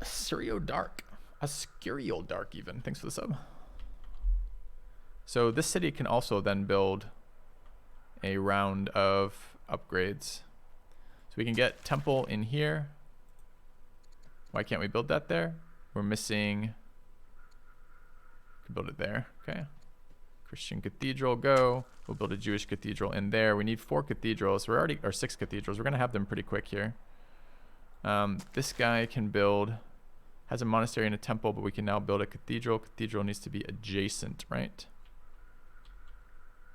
Assyrio Dark. Assyrial Dark even. Thanks for the sub. So this city can also then build a round of upgrades. So we can get temple in here. Why can't we build that there? We're missing. Can build it there. Okay. Christian cathedral, go. We'll build a Jewish cathedral in there. We need 4 cathedrals. We're already, or 6 cathedrals. We're gonna have them pretty quick here. This guy can build, has a monastery and a temple, but we can now build a cathedral. Cathedral needs to be adjacent, right?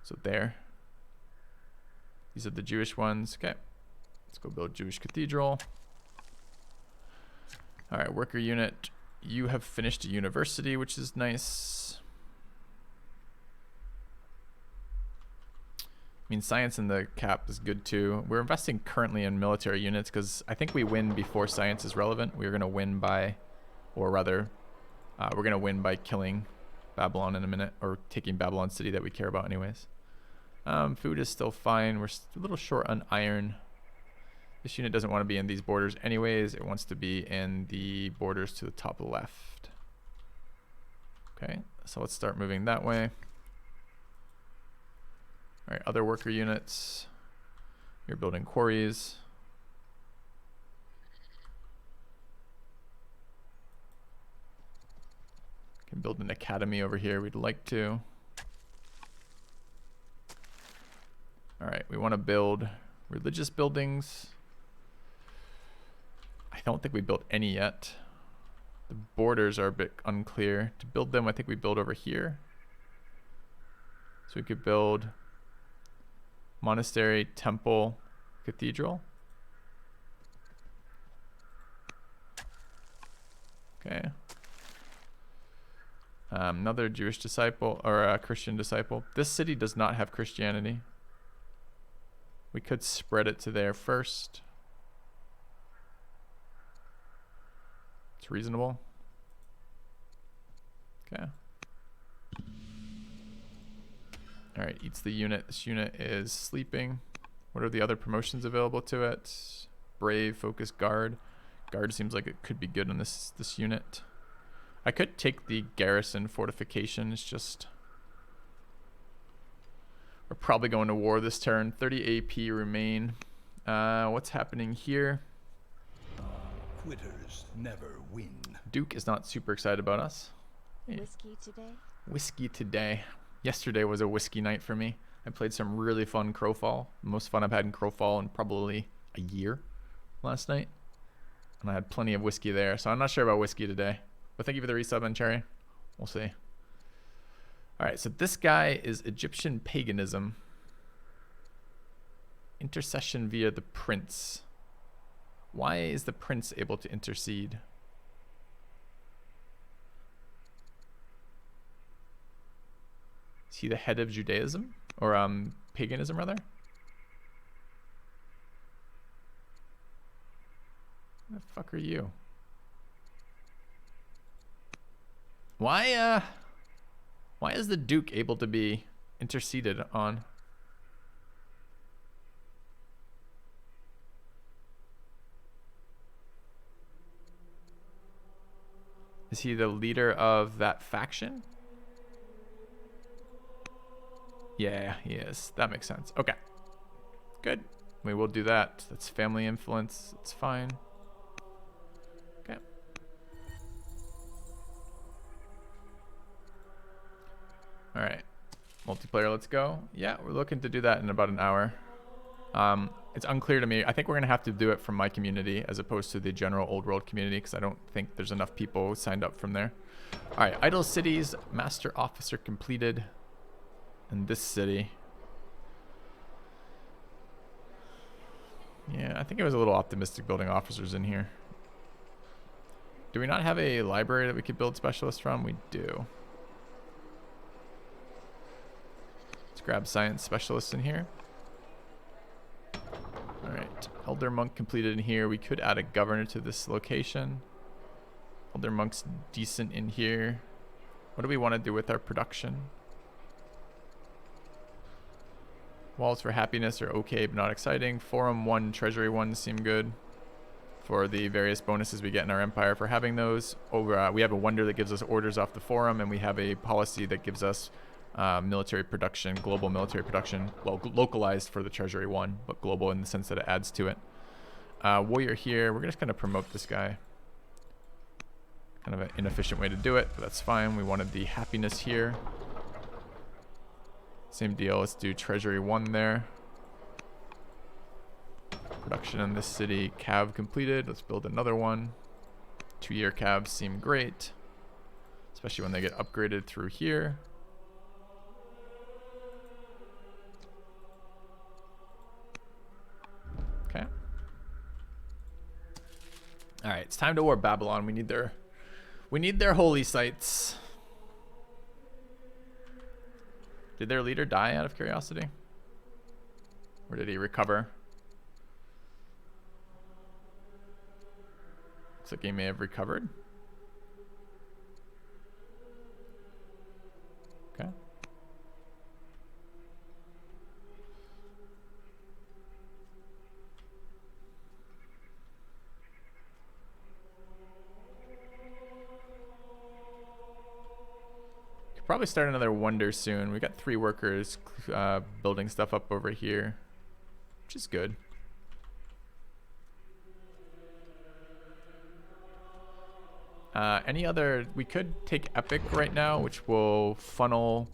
So there. These are the Jewish ones. Okay. Let's go build Jewish cathedral. All right, worker unit. You have finished a university, which is nice. I mean, science in the cap is good too. We're investing currently in military units because I think we win before science is relevant. We're going to win by, or rather, we're going to win by killing Babylon in a minute, or taking Babylon City that we care about anyways. Food is still fine. We're a little short on iron. This unit doesn't want to be in these borders anyways. It wants to be in the borders to the top left. Okay, so let's start moving that way. All right, other worker units. You're building quarries. Can build an academy over here. We'd like to. All right, we want to build religious buildings. I don't think we built any yet. The borders are a bit unclear. To build them, I think we build over here. So we could build monastery, temple, cathedral. Okay. Another Jewish disciple, or a Christian disciple. This city does not have Christianity. We could spread it to there first. It's reasonable. Okay. All right, eats the unit. This unit is sleeping. What are the other promotions available to it? Brave, focus, guard. Guard seems like it could be good on this unit. I could take the garrison fortification. It's just, we're probably going to war this turn. 30 AP remain. What's happening here? Quitters never win. Duke is not super excited about us. Whiskey today? Whiskey today. Yesterday was a whiskey night for me. I played some really fun Crowfall. The most fun I've had in Crowfall in probably a year last night. And I had plenty of whiskey there. So I'm not sure about whiskey today. But thank you for the resub and Cherry. We'll see. All right, so this guy is Egyptian paganism. Intercession via the prince. Why is the prince able to intercede? Is he the head of Judaism? Or paganism, rather? Who the fuck are you? Why is the Duke able to be interceded on? Is he the leader of that faction? Yeah, he is. That makes sense. Okay. Good. We will do that. That's family influence. It's fine. Okay. Alright. Multiplayer, let's go. Yeah, we're looking to do that in about an hour. It's unclear to me. I think we're going to have to do it from my community as opposed to the general old world community because I don't think there's enough people signed up from there. Alright, idle cities. Master officer completed. In this city. Yeah, I think I was a little optimistic building officers in here. Do we not have a library that we could build specialists from? We do. Let's grab science specialists in here. Alright, Elder Monk completed in here. We could add a governor to this location. Elder Monk's decent in here. What do we want to do with our production? Walls for happiness are okay, but not exciting. Forum 1, Treasury 1 seem good for the various bonuses we get in our empire for having those. We have a wonder that gives us orders off the forum, and we have a policy that gives us military production, global military production. Well, localized for the Treasury 1, but global in the sense that it adds to it. Warrior here, we're just going to promote this guy. Kind of an inefficient way to do it, but that's fine. We wanted the happiness here. Same deal, let's do Treasury 1 there. Production in this city, cav completed. Let's build another one. 2-year cabs seem great, especially when they get upgraded through here. Okay. All right, it's time to war Babylon. We need their holy sites. Did their leader die out of curiosity? Or did he recover? Looks like he may have recovered. Okay. Could probably start another wonder soon. We got 3 workers building stuff up over here, which is good. Any other, we could take epic right now, which will funnel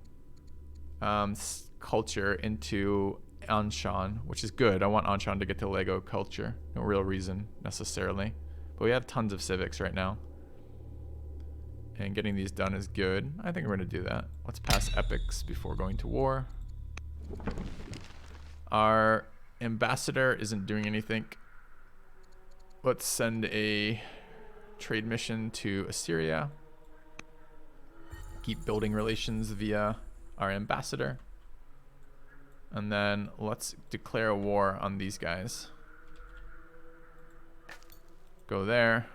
culture into Anshan, which is good. I want Anshan to get to Lego culture. No real reason necessarily, but we have tons of civics right now, and getting these done is good. I think we're gonna do that. Let's pass epics before going to war. Our ambassador isn't doing anything. Let's send a trade mission to Assyria. Keep building relations via our ambassador. And then let's declare a war on these guys. Go there.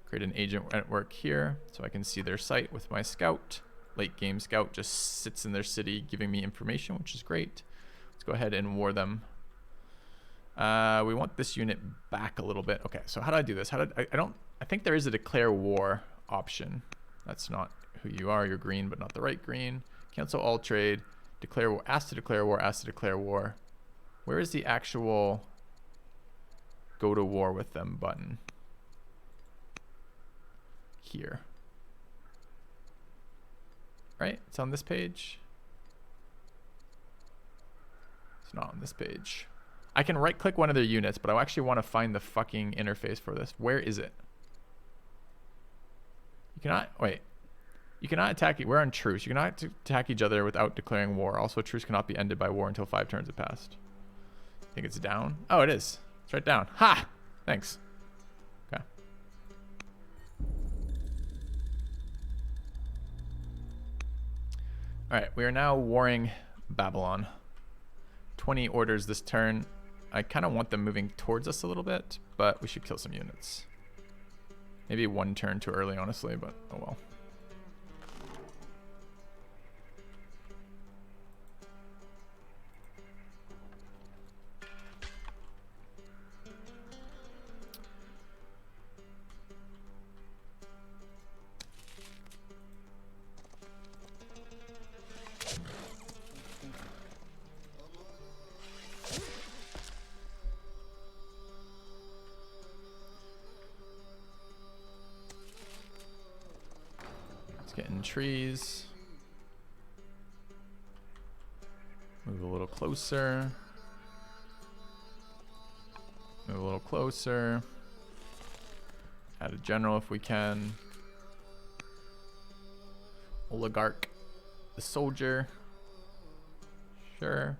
Create an agent network here so I can see their site with my scout. Late game scout just sits in their city giving me information, which is great. Let's go ahead and war them. We want this unit back a little bit. Okay, so how do I do this? I think there is a declare war option. That's not who you are. You're green, but not the right green. Cancel all trade. Declare war. Ask to declare war. Ask to declare war. Where is the actual go to war with them button? Here. Right? It's on this page. It's not on this page. I can right click one of their units, but I actually want to find the fucking interface for this. Where is it? You cannot, wait. You cannot attack, we're on truce. You cannot attack each other without declaring war. Also, truce cannot be ended by war until 5 turns have passed. I think it's down. Oh, it is. It's right down. Ha! Thanks. Okay. All right, we are now warring Babylon. 20 orders this turn. I kind of want them moving towards us a little bit, but we should kill some units. Maybe 1 turn too early, honestly, but oh well. Getting trees. Move a little closer. Move a little closer. Add a general if we can. Oligarch. The soldier. Sure.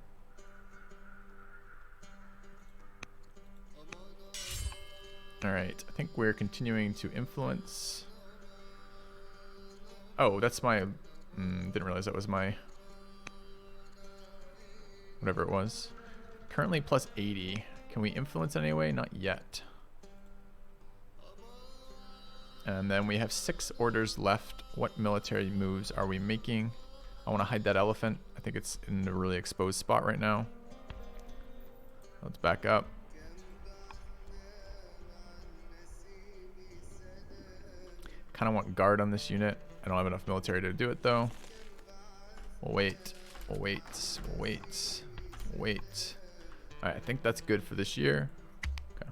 Alright, I think we're continuing to influence. Oh, that's my... didn't realize that was my... whatever it was. Currently plus 80. Can we influence in any way? Not yet. And then we have 6 orders left. What military moves are we making? I want to hide that elephant. I think it's in a really exposed spot right now. Let's back up. Kind of want guard on this unit. I don't have enough military to do it though. We'll wait. We'll wait. We'll wait. We'll wait. All right, I think that's good for this year. Okay.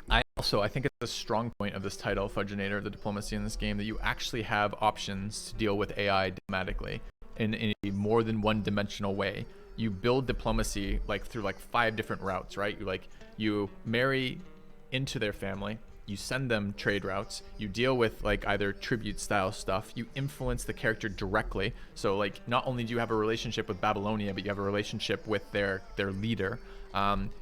I think it's a strong point of this title, Fudginator, the diplomacy in this game, that you actually have options to deal with AI diplomatically in a more than one-dimensional way. You build diplomacy like through like 5 different routes, right? You marry into their family, you send them trade routes, you deal with like either tribute style stuff, you influence the character directly. So like not only do you have a relationship with Babylonia, but you have a relationship with their leader.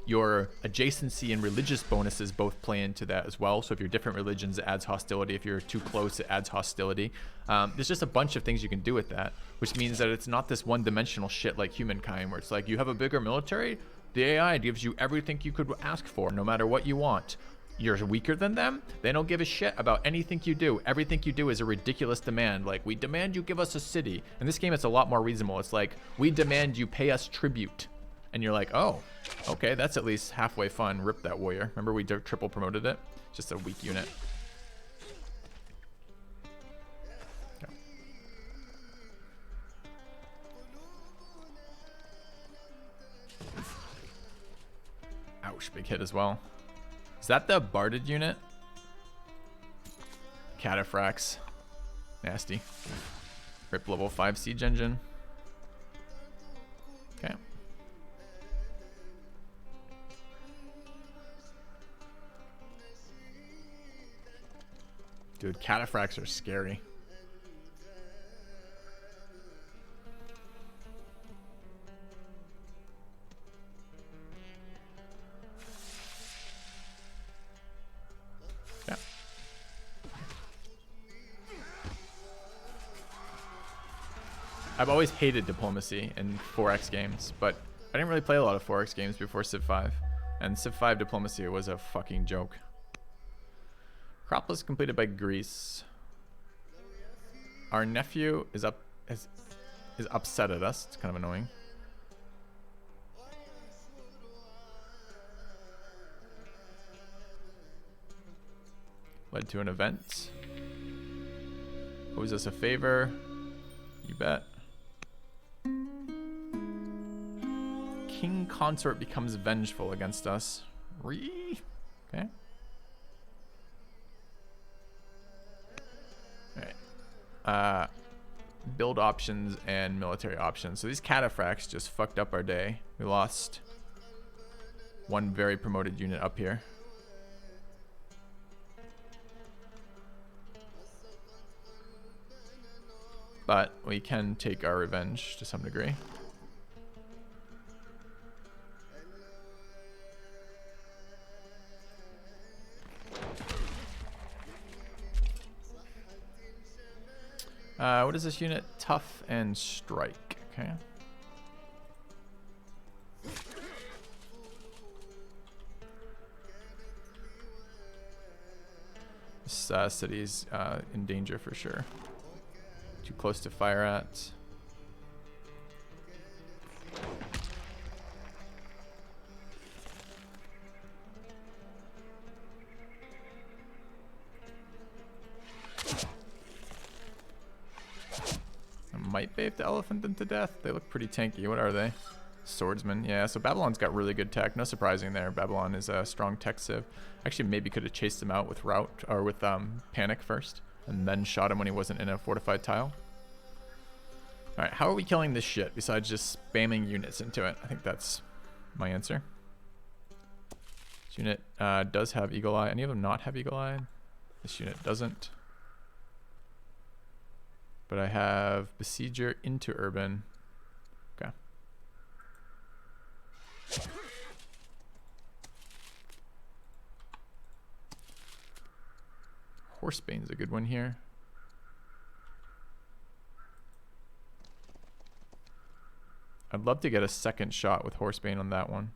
Your adjacency and religious bonuses both play into that as well. So if you're different religions, it adds hostility. If you're too close, it adds hostility. There's just a bunch of things you can do with that, which means that it's not this one-dimensional shit like humankind, where it's like you have a bigger military, the AI gives you everything you could ask for, no matter what you want. You're weaker than them, they don't give a shit about anything you do. Everything you do is a ridiculous demand. Like, we demand you give us a city. In this game, it's a lot more reasonable. It's like, we demand you pay us tribute. And you're like, oh, okay, that's at least halfway fun. Rip that warrior. Remember we triple promoted it? Just a weak unit. Okay. Ouch, big hit as well. Is that the Barded unit? Cataphracts. Nasty. Rip level 5 siege engine. Okay. Dude, cataphracts are scary. Yeah. I've always hated diplomacy in 4X games, but I didn't really play a lot of 4X games before Civ 5. And Civ 5 diplomacy was a fucking joke. Acropolis completed by Greece. Our nephew is upset at us. It's kind of annoying. Led to an event. Owes us a favor. You bet. King consort becomes vengeful against us. Okay. Alright. Build options and military options. So these cataphracts just fucked up our day. We lost one very promoted unit up here. But we can take our revenge to some degree. What is this unit? Tough and strike. Okay. This city's in danger for sure. Too close to fire at. Might bait the elephant into death. They look pretty tanky. What are they? Swordsman. Yeah, so Babylon's got really good tech. No surprising there. Babylon is a strong tech civ. Actually, maybe could have chased him out with rout or with panic first, and then shot him when he wasn't in a fortified tile. All right, how are we killing this shit besides just spamming units into it? I think that's my answer. This unit does have Eagle Eye. Any of them not have Eagle Eye? This unit doesn't. But I have Besieger into Urban. Okay. Horsebane's a good one here. I'd love to get a second shot with Horsebane on that one.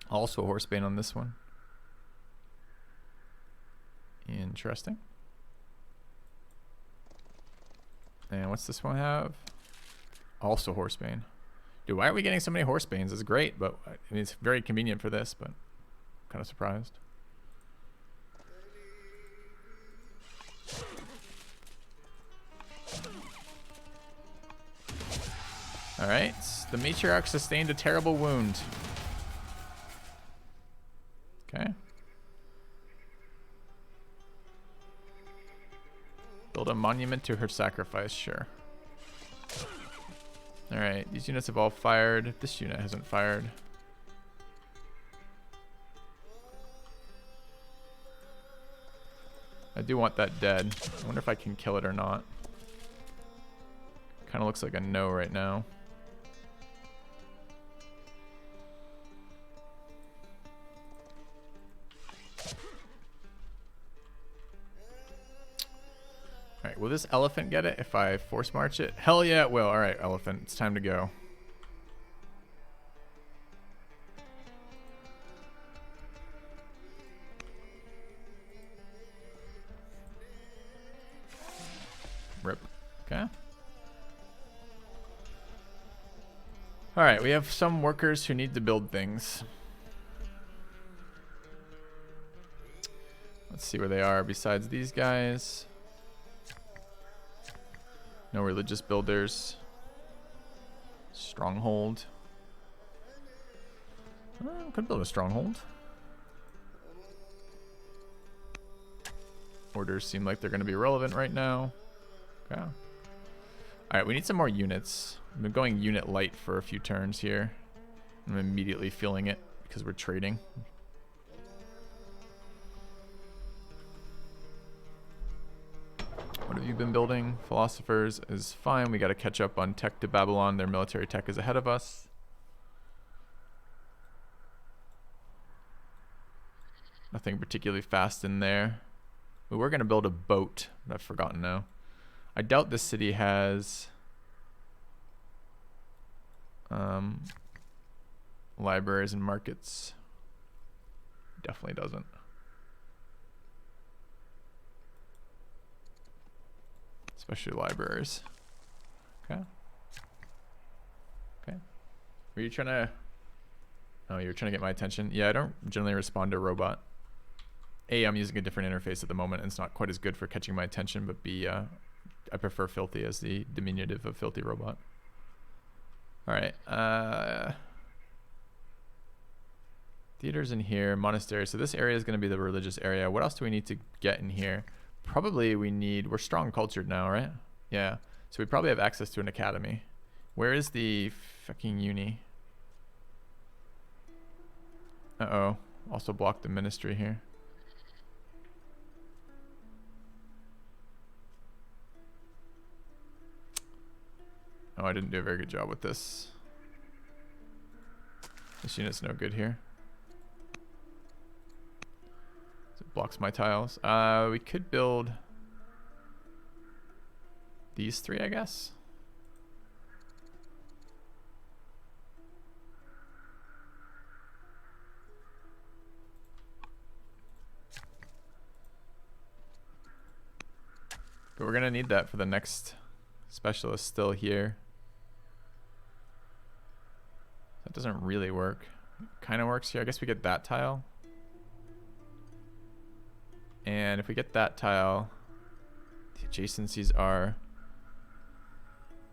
Also Horsebane on this one. Interesting. And what's this one have? Also Horsebane. Dude, why are we getting so many horse banes? It's great, but I mean, it's very convenient for this, but I'm kind of surprised. All right, the matriarch sustained a terrible wound. Okay. Build a monument to her sacrifice, sure. Alright, these units have all fired. This unit hasn't fired. I do want that dead. I wonder if I can kill it or not. Kind of looks like a no right now. Alright, will this elephant get it if I force march it? Hell yeah, it will. Alright, elephant, it's time to go. Rip. Okay. Alright, we have some workers who need to build things. Let's see where they are besides these guys. No religious builders. Stronghold. Could build a stronghold. Orders seem like they're going to be relevant right now. Okay. Alright, we need some more units. I've been going unit light for a few turns here. I'm immediately feeling it because we're trading. What have you been building? Philosophers is fine. We got to catch up on tech to Babylon. Their military tech is ahead of us. Nothing particularly fast in there. We were going to build a boat, but I've forgotten now. I doubt this city has libraries and markets. Definitely doesn't. Especially libraries. Okay. Okay. Were you trying to... Oh, you were trying to get my attention? Yeah, I don't generally respond to robot. A, I'm using a different interface at the moment, and it's not quite as good for catching my attention, but B, I prefer filthy as the diminutive of filthy robot. Alright. Theaters in here, monastery. So this area is going to be the religious area. What else do we need to get in here? Probably we're strong cultured now, right? Yeah. So we probably have access to an academy. Where is the fucking uni? Uh-oh. Also blocked the ministry here. Oh, I didn't do a very good job with this. This unit's no good here. It blocks my tiles. We could build these three, I guess. But we're gonna need that for the next specialist still here. That doesn't really work. Kind of works here. I guess we get that tile. And if we get that tile, the adjacencies are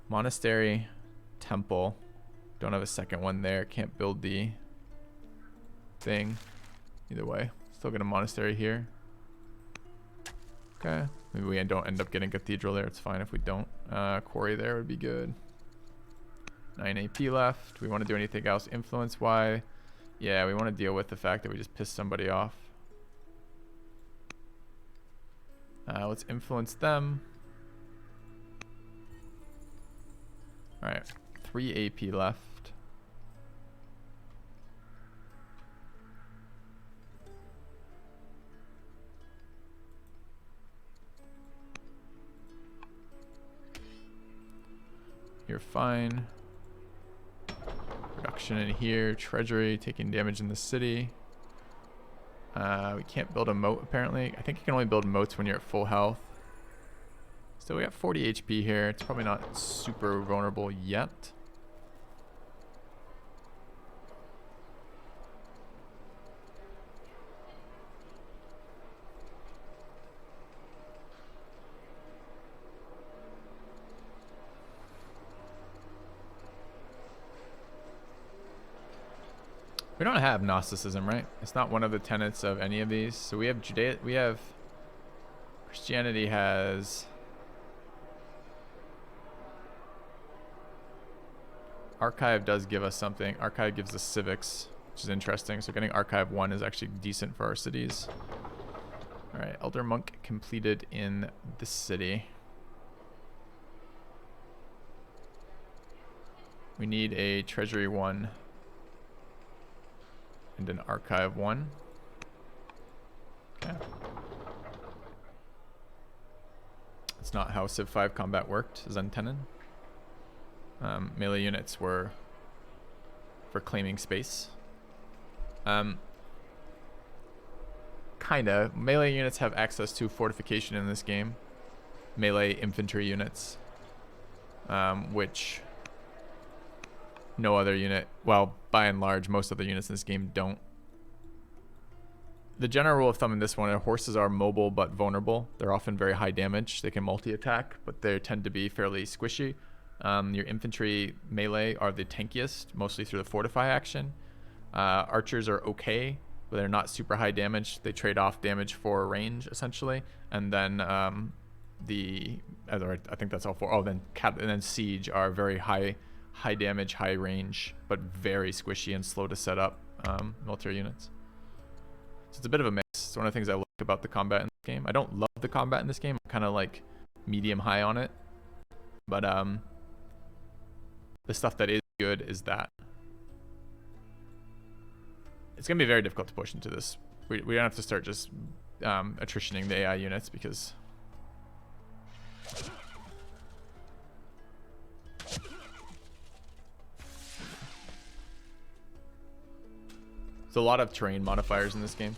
monastery, temple. Don't have a second one there. Can't build the thing. Either way, still get a monastery here. Okay. Maybe we don't end up getting cathedral there. It's fine if we don't. Quarry there would be good. 9 AP left. We want to do anything else influence why? Yeah, we want to deal with the fact that we just pissed somebody off. Let's influence them. Alright, 3 AP left. You're fine. Production in here, treasury, taking damage in the city. We can't build a moat apparently. I think you can only build moats when you're at full health. Still, we got 40 HP here. It's probably not super vulnerable yet. We don't have Gnosticism, right? It's not one of the tenets of any of these. So we have Christianity has Archive does give us something. Archive gives us civics, which is interesting. So getting Archive 1 is actually decent for our cities. All right, Elder Monk completed in this city. We need a Treasury 1 and an Archive 1. Okay. It's not how Civ 5 combat worked, Zentenin. Melee units were for claiming space. Kinda. Melee units have access to fortification in this game. Melee infantry units. Which no other unit, well, by and large, most other units in this game don't. The general rule of thumb in this one, horses are mobile but vulnerable. They're often very high damage. They can multi-attack, but they tend to be fairly squishy. Your infantry melee are the tankiest, mostly through the fortify action. Archers are okay, but they're not super high damage. They trade off damage for range, essentially. And then I think that's all four. Oh, and then siege are very high damage, high range, but very squishy and slow to set up military units. So it's a bit of a mix. It's one of the things I like about the combat in this game. I don't love the combat in this game. I'm kind of like medium high on it. But the stuff that is good is that it's going to be very difficult to push into this. We don't have to start just attritioning the AI units because there's a lot of terrain modifiers in this game.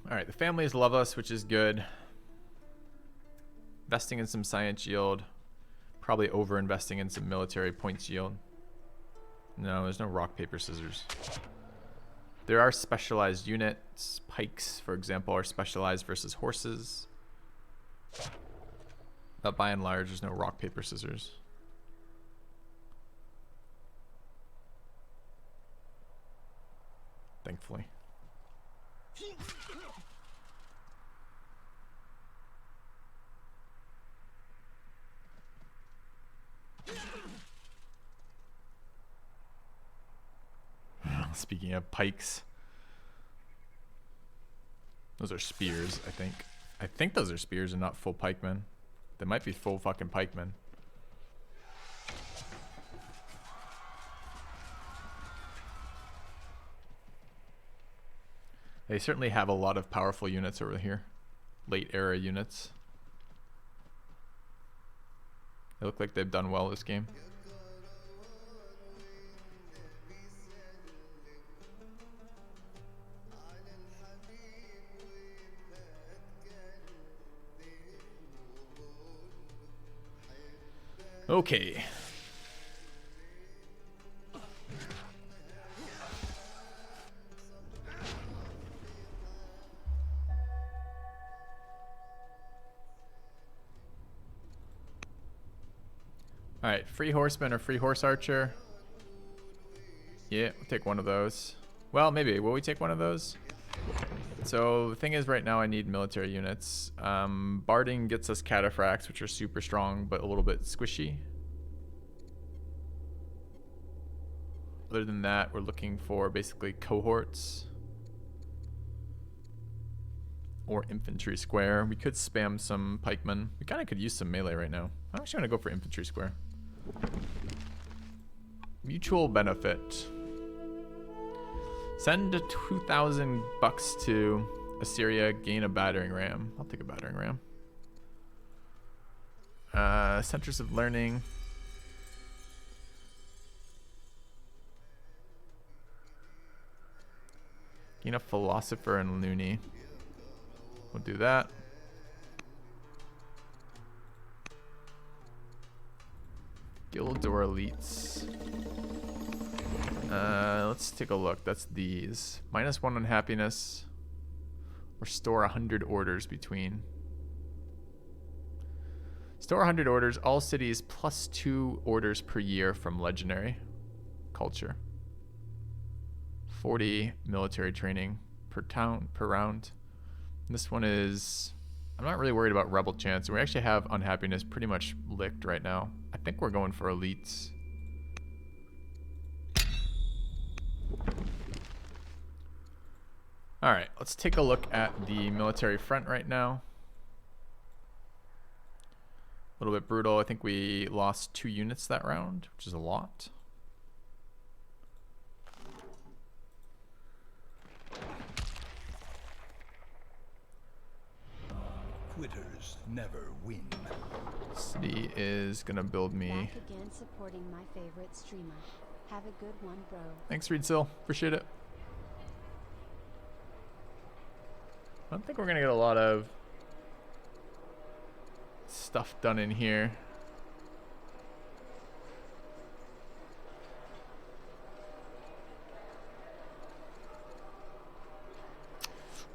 All right, the families love us, which is good. Investing in some science yield. Probably over investing in some military points yield. No, there's no rock, paper, scissors. There are specialized units. Pikes, for example, are specialized versus horses. But by and large, there's no rock, paper, scissors. Thankfully. Speaking of pikes, those are spears, I think. I think those are spears and not full pikemen. They might be full fucking pikemen. They certainly have a lot of powerful units over here. Late era units. They look like they've done well this game. Okay. All right, free horseman or free horse archer. Yeah, we'll take one of those. Well, maybe. Will we take one of those? So the thing is, right now I need military units. Barding gets us cataphracts, which are super strong, but a little bit squishy. Other than that, we're looking for basically cohorts. Or infantry square. We could spam some pikemen. We kind of could use some melee right now. I'm actually going to go for infantry square. Mutual benefit. Send 2,000 bucks to Assyria, gain a battering ram. I'll take a battering ram. Centers of learning. Gain a philosopher and loony. We'll do that. Guilds or elites? Let's take a look. That's these. -1 on happiness. Restore 100 orders between. Store 100 orders. All cities +2 orders per year from legendary culture. 40 military training per town per round. And this one is... I'm not really worried about rebel chance. We actually have unhappiness pretty much licked right now. I think we're going for elites. Alright, let's take a look at the military front right now. A little bit brutal. I think we lost 2 units that round, which is a lot. Quitters never win. City is gonna build me. Back again supporting my favorite streamer. Have a good one, bro. Thanks, Reedsill. Appreciate it. I don't think we're gonna get a lot of stuff done in here.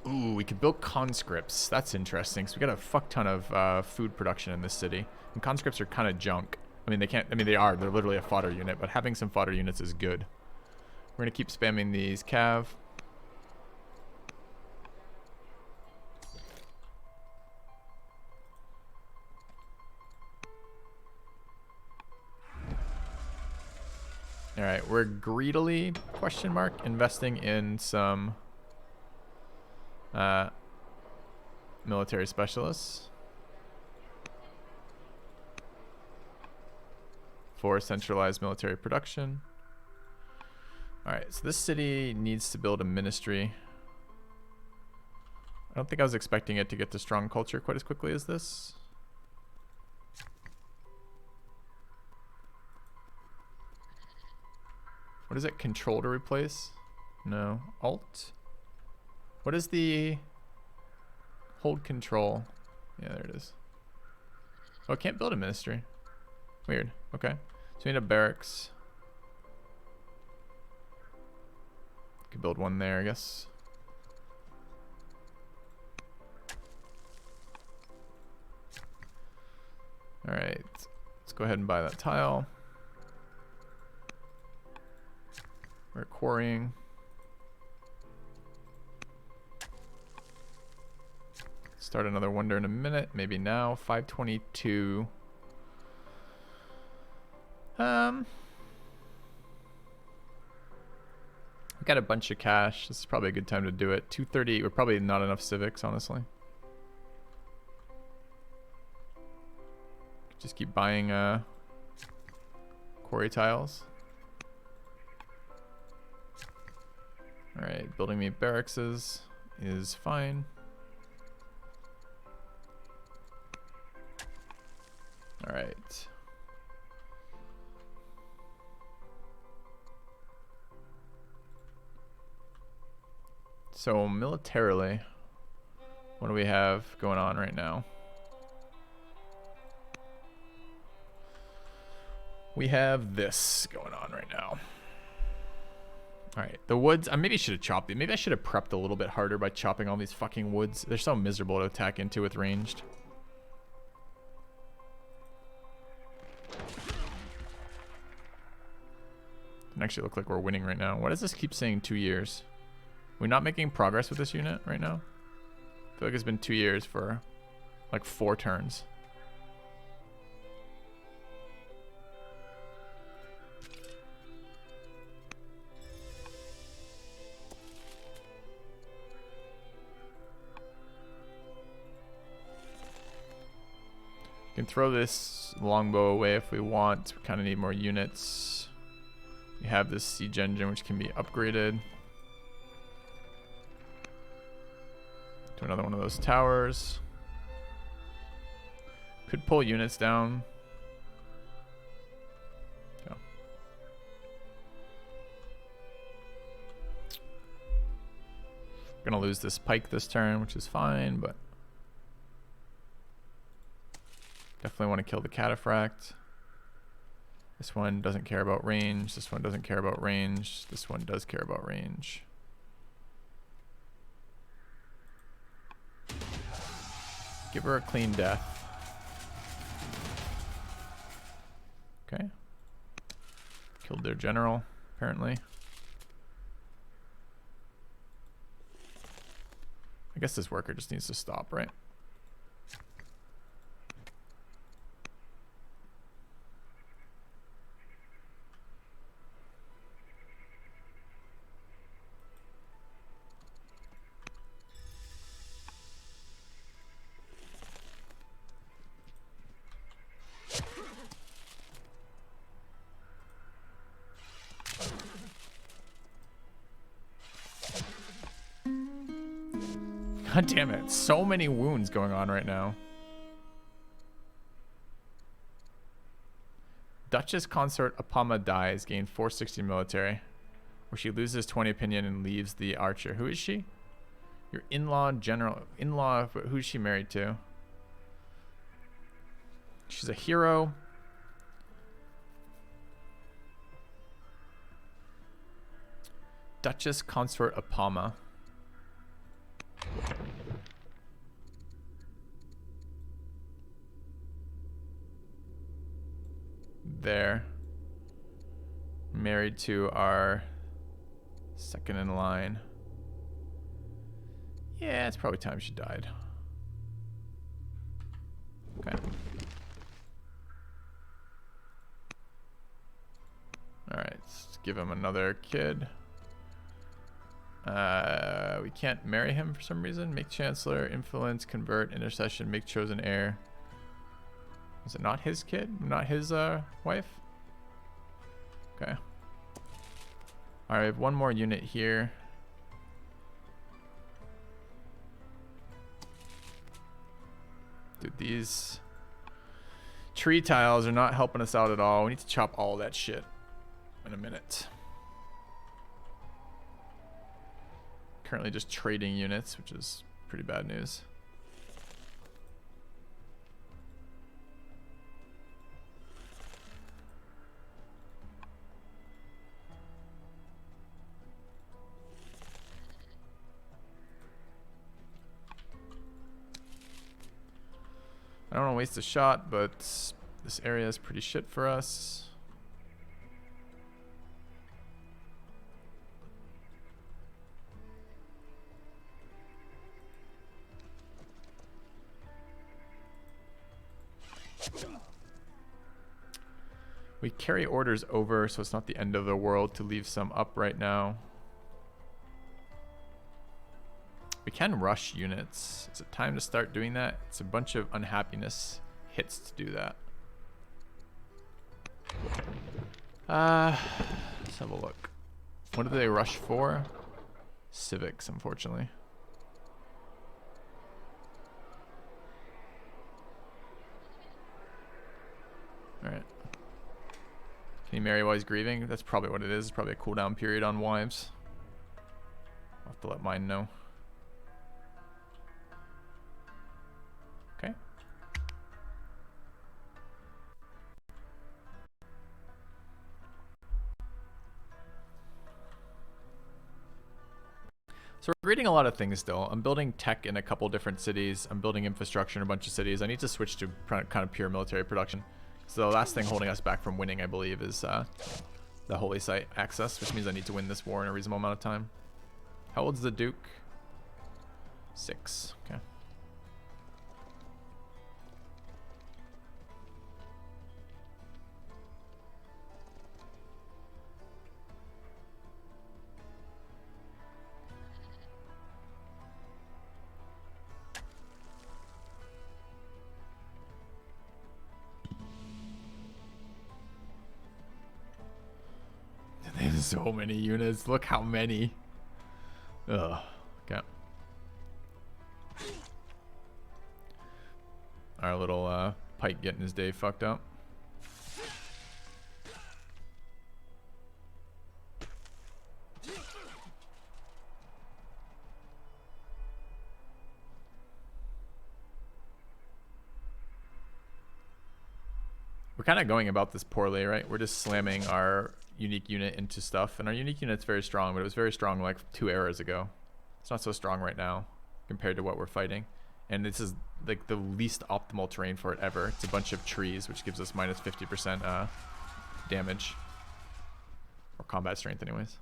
Ooh, we could build conscripts. That's interesting. So we got a fuck ton of food production in this city, and conscripts are kind of junk. I mean, they can't. I mean, they are. They're literally a fodder unit, but having some fodder units is good. We're gonna keep spamming these cav. All right, we're greedily investing in some military specialists for centralized military production. All right, so this city needs to build a ministry. I don't think I was expecting it to get to strong culture quite as quickly as this. What is it? Control to replace? No. Alt? What is the... Hold control. Yeah, there it is. Oh, I can't build a ministry. Weird. Okay. So we need a barracks. Could build one there, I guess. Alright. Let's go ahead and buy that tile. We're quarrying. Start another wonder in a minute. Maybe now. 522. We got a bunch of cash. This is probably a good time to do it. 230. We're probably not enough civics, honestly. Just keep buying quarry tiles. Alright, building me barracks is fine. Alright. So militarily, what do we have going on right now? We have this going on right now. Alright, the woods, I maybe should have chopped it. Maybe I should have prepped a little bit harder by chopping all these fucking woods. They're so miserable to attack into with ranged. Doesn't actually look like we're winning right now. Why does this keep saying 2 years? We're not making progress with this unit right now? I feel like it's been 2 years for like 4 turns. We can throw this longbow away if we want. We kind of need more units. We have this siege engine which can be upgraded to another one of those towers. Could pull units down. Go. Gonna lose this pike this turn, which is fine, but definitely want to kill the cataphract. This one doesn't care about range. This one doesn't care about range. This one does care about range. Give her a clean death. Okay. Killed their general, apparently. I guess this worker just needs to stop, right? God damn it. So many wounds going on right now. Duchess Consort Apama dies. Gain 460 military. Where she loses 20 opinion and leaves the archer. Who is she? Your in-law general. In-law. Who's she married to? She's a hero. Duchess Consort Apama. There. Married to our second in line. Yeah, it's probably time she died. Okay. Alright, let's give him another kid. We can't marry him for some reason. Make chancellor, influence, convert, intercession, make chosen heir. Is it not his kid? Not his wife? Okay. Alright, I have one more unit here. Dude, these tree tiles are not helping us out at all. We need to chop all that shit in a minute. Currently just trading units, which is pretty bad news. I don't want to waste a shot, but this area is pretty shit for us. We carry orders over, so it's not the end of the world to leave some up right now. We can rush units. Is it time to start doing that? It's a bunch of unhappiness hits to do that. Let's have a look. What do they rush for? Civics, unfortunately. Alright. Can he marry while he's grieving? That's probably what it is. It's probably a cooldown period on wives. I'll have to let mine know. Okay. So we're grading a lot of things still. I'm building tech in a couple different cities. I'm building infrastructure in a bunch of cities. I need to switch to kind of pure military production. So the last thing holding us back from winning, I believe, is the Holy Site access, which means I need to win this war in a reasonable amount of time. How old's the Duke? 6. Okay. There's so many units. Look how many. Ugh. Okay. Our little Pike getting his day fucked up. We're kind of going about this poorly, right? We're just slamming our unique unit into stuff, and our unique unit's very strong, but it was very strong like 2 eras ago. It's not so strong right now compared to what we're fighting. And this is like the least optimal terrain for it ever. It's a bunch of trees, which gives us minus 50% damage. Or combat strength anyways.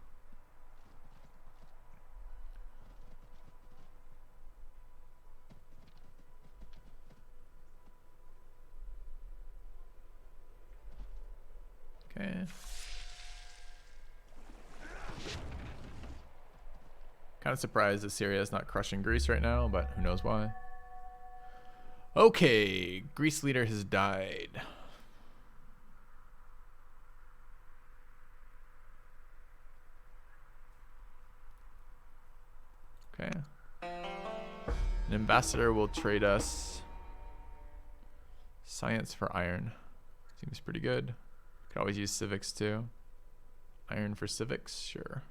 Okay. Kind of surprised that Syria is not crushing Greece right now, but who knows why. Okay, Greece leader has died. Okay. An ambassador will trade us science for iron. Seems pretty good. Could always use civics too. Iron for civics, sure.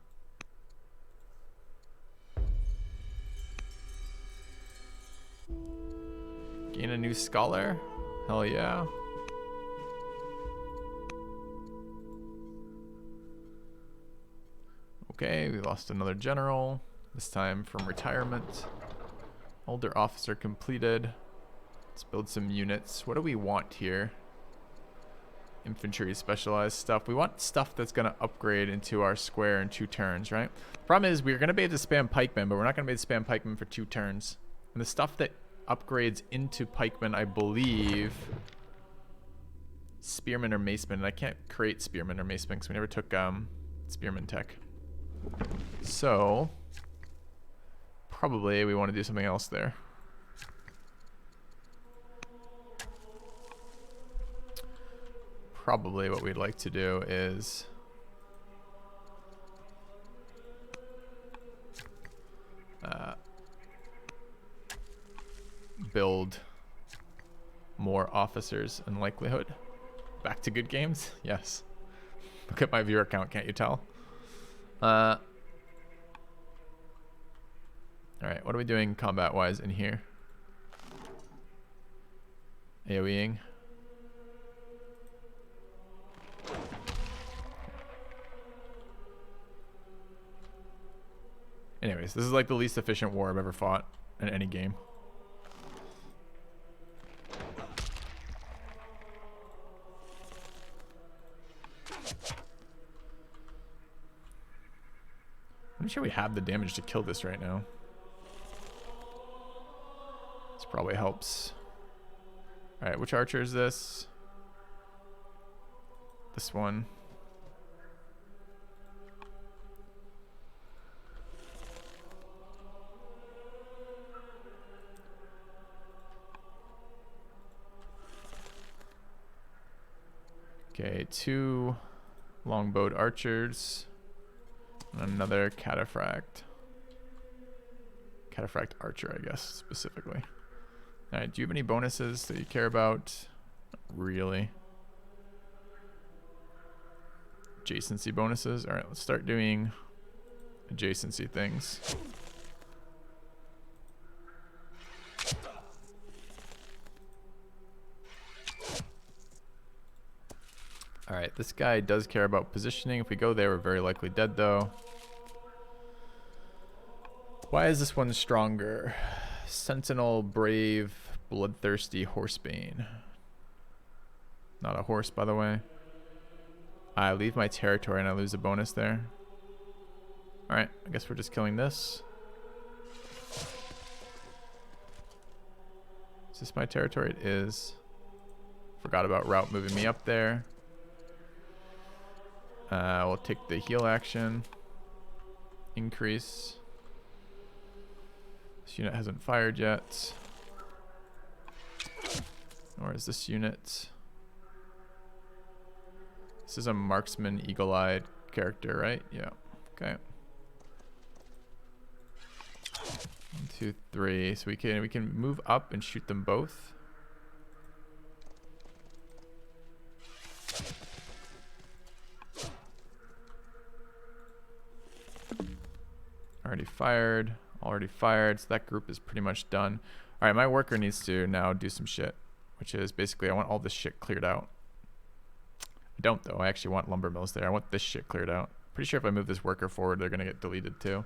Gain a new scholar? Hell yeah. Okay, we lost another general. This time from retirement. Older officer completed. Let's build some units. What do we want here? Infantry specialized stuff. We want stuff that's going to upgrade into our square in 2 turns, right? Problem is we're going to be able to spam pikemen, but we're not going to be able to spam pikemen for 2 turns. And the stuff that upgrades into pikemen, I believe, spearmen or macemen. And I can't create spearmen or macemen because we never took spearmen tech. So probably we want to do something else there. Probably what we'd like to do is build more officers in likelihood. Back to good games? Yes. Look at my viewer count, can't you tell? Alright, what are we doing combat-wise in here? AoEing. Anyways, this is like the least efficient war I've ever fought in any game. I'm sure we have the damage to kill this right now. This probably helps. Alright, which archer is this? This one. Okay, 2 longbowed archers. And another cataphract. Cataphract archer, I guess, specifically. Alright, do you have any bonuses that you care about? Not really. Adjacency bonuses? Alright, let's start doing adjacency things. Alright, this guy does care about positioning. If we go there, we're very likely dead, though. Why is this one stronger? Sentinel, brave, bloodthirsty, horsebane. Not a horse, by the way. I leave my territory and I lose a bonus there. Alright, I guess we're just killing this. Is this my territory? It is. Forgot about route moving me up there. We'll take the heal action. Increase. This unit hasn't fired yet. Or is this unit? This is a marksman, eagle-eyed character, right? Yeah. Okay. 1, 2, 3. So we can move up and shoot them both. Already fired. Already fired. So that group is pretty much done. All right, my worker needs to now do some shit, which is basically I want all this shit cleared out. I don't though. I actually want lumber mills there. I want this shit cleared out. Pretty sure if I move this worker forward, they're gonna get deleted too.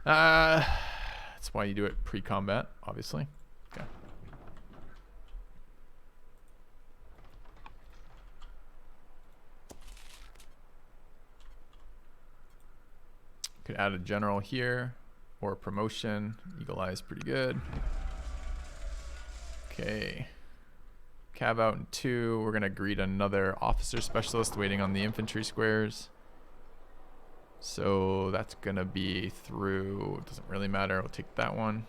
That's why you do it pre-combat, obviously. Okay. Could add a general here or a promotion. Eagle Eye is pretty good. Okay. Cav out in 2. We're gonna greet another officer specialist waiting on the infantry squares. So that's gonna be through, it doesn't really matter, we'll take that one.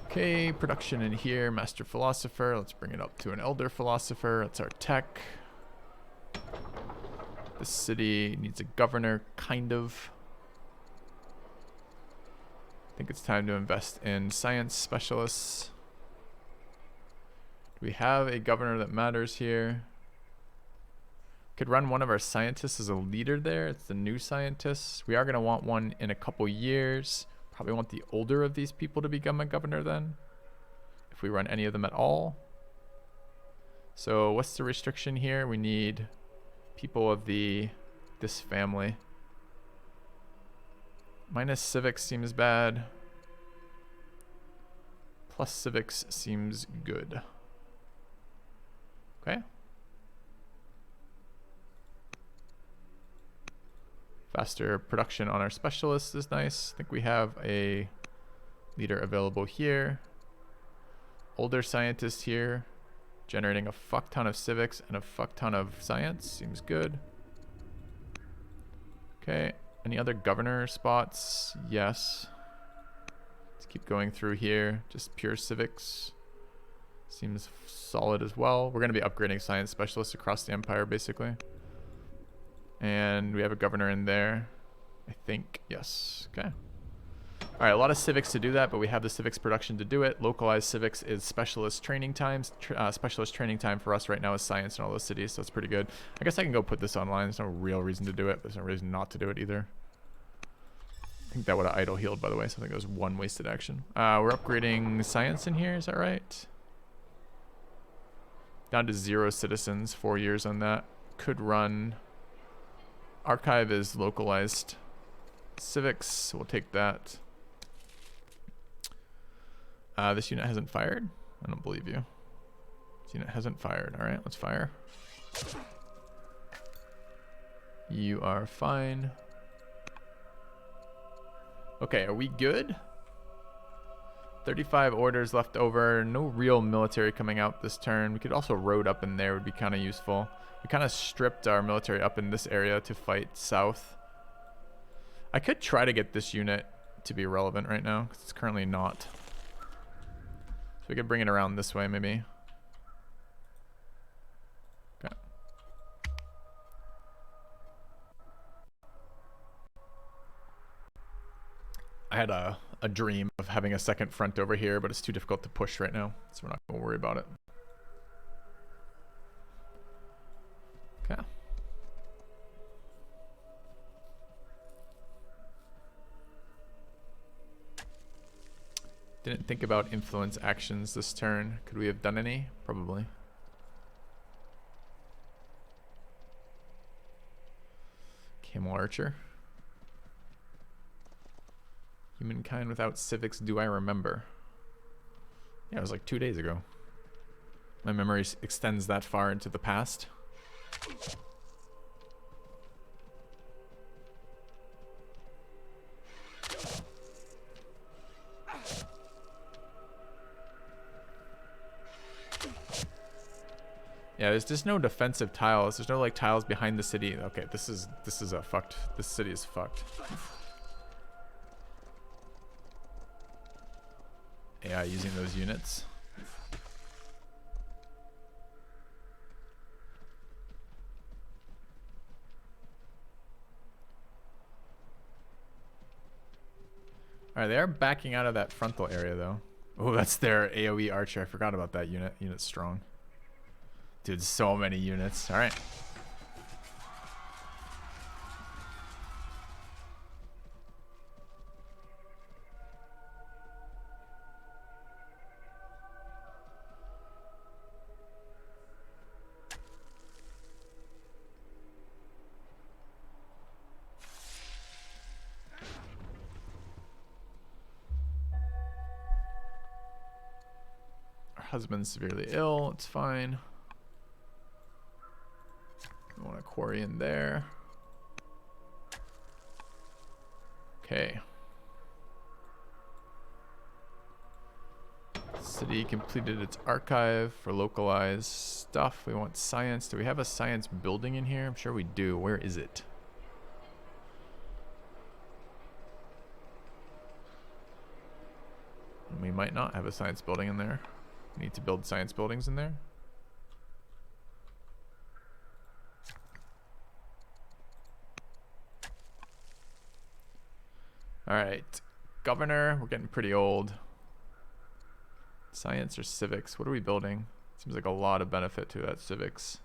Okay, production in here, master philosopher, let's bring it up to an elder philosopher, that's our tech. This city needs a governor, kind of. I think it's time to invest in science specialists. Do we have a governor that matters here? Could run one of our scientists as a leader there. It's the new scientists. We are going to want one in a couple years. Probably want the older of these people to become a governor then, if we run any of them at all. So what's the restriction here? We need people of this family. Minus civics seems bad. Plus civics seems good. Okay. Faster production on our specialists is nice. I think we have a leader available here. Older scientist here, generating a fuck ton of civics and a fuck ton of science. Seems good. Okay, any other governor spots? Yes. Let's keep going through here. Just pure civics. Seems solid as well. We're going to be upgrading science specialists across the empire, basically. And we have a governor in there, I think. Yes. Okay. All right, a lot of civics to do that, but we have the civics production to do it. Localized civics is specialist training times. Specialist training time for us right now is science in all those cities, so it's pretty good. I guess I can go put this online. There's no real reason to do it, but there's no reason not to do it either. I think that would have idle healed, by the way, so I think it was one wasted action. We're upgrading science in here, is that right? Down to 0 citizens, 4 years on that. Could run... Archive is localized. Civics, we'll take that. This unit hasn't fired? I don't believe you. This unit hasn't fired. Alright, let's fire. You are fine. Okay, are we good? 35 orders left over. No real military coming out this turn. We could also road up in there, would be kind of useful. We kind of stripped our military up in this area to fight south. I could try to get this unit to be relevant right now, because it's currently not. So we could bring it around this way, maybe. Okay. I had a dream of having a second front over here, but it's too difficult to push right now, so we're not going to worry about it. Okay. Didn't think about influence actions this turn. Could we have done any? Probably. Camel Archer. Humankind without civics, do I remember? Yeah, it was like 2 days ago. My memory extends that far into the past. Yeah, there's just no defensive tiles. There's no like tiles behind the city. Okay, this is a fucked. This city is fucked. Yeah, using those units. Alright, they are backing out of that frontal area though. Oh, that's their AoE archer. I forgot about that unit. Unit's strong. Dude, so many units. Alright. husband's severely ill. It's fine. I want a quarry in there. Okay. City completed its archive for localized stuff. We want science. Do we have a science building in here? I'm sure we do. Where is it? We might not have a science building in there. We need to build science buildings in there. Alright. Governor, we're getting pretty old. Science or civics? What are we building? Seems like a lot of benefit to that civics.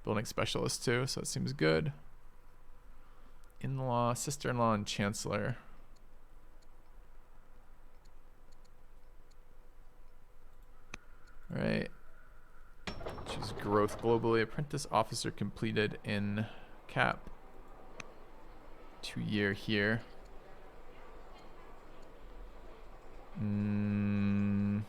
Building specialist too, so it seems good. In-law, sister-in-law, and chancellor. Alright. Choose growth globally. Apprentice officer completed in cap. 2-year here. Do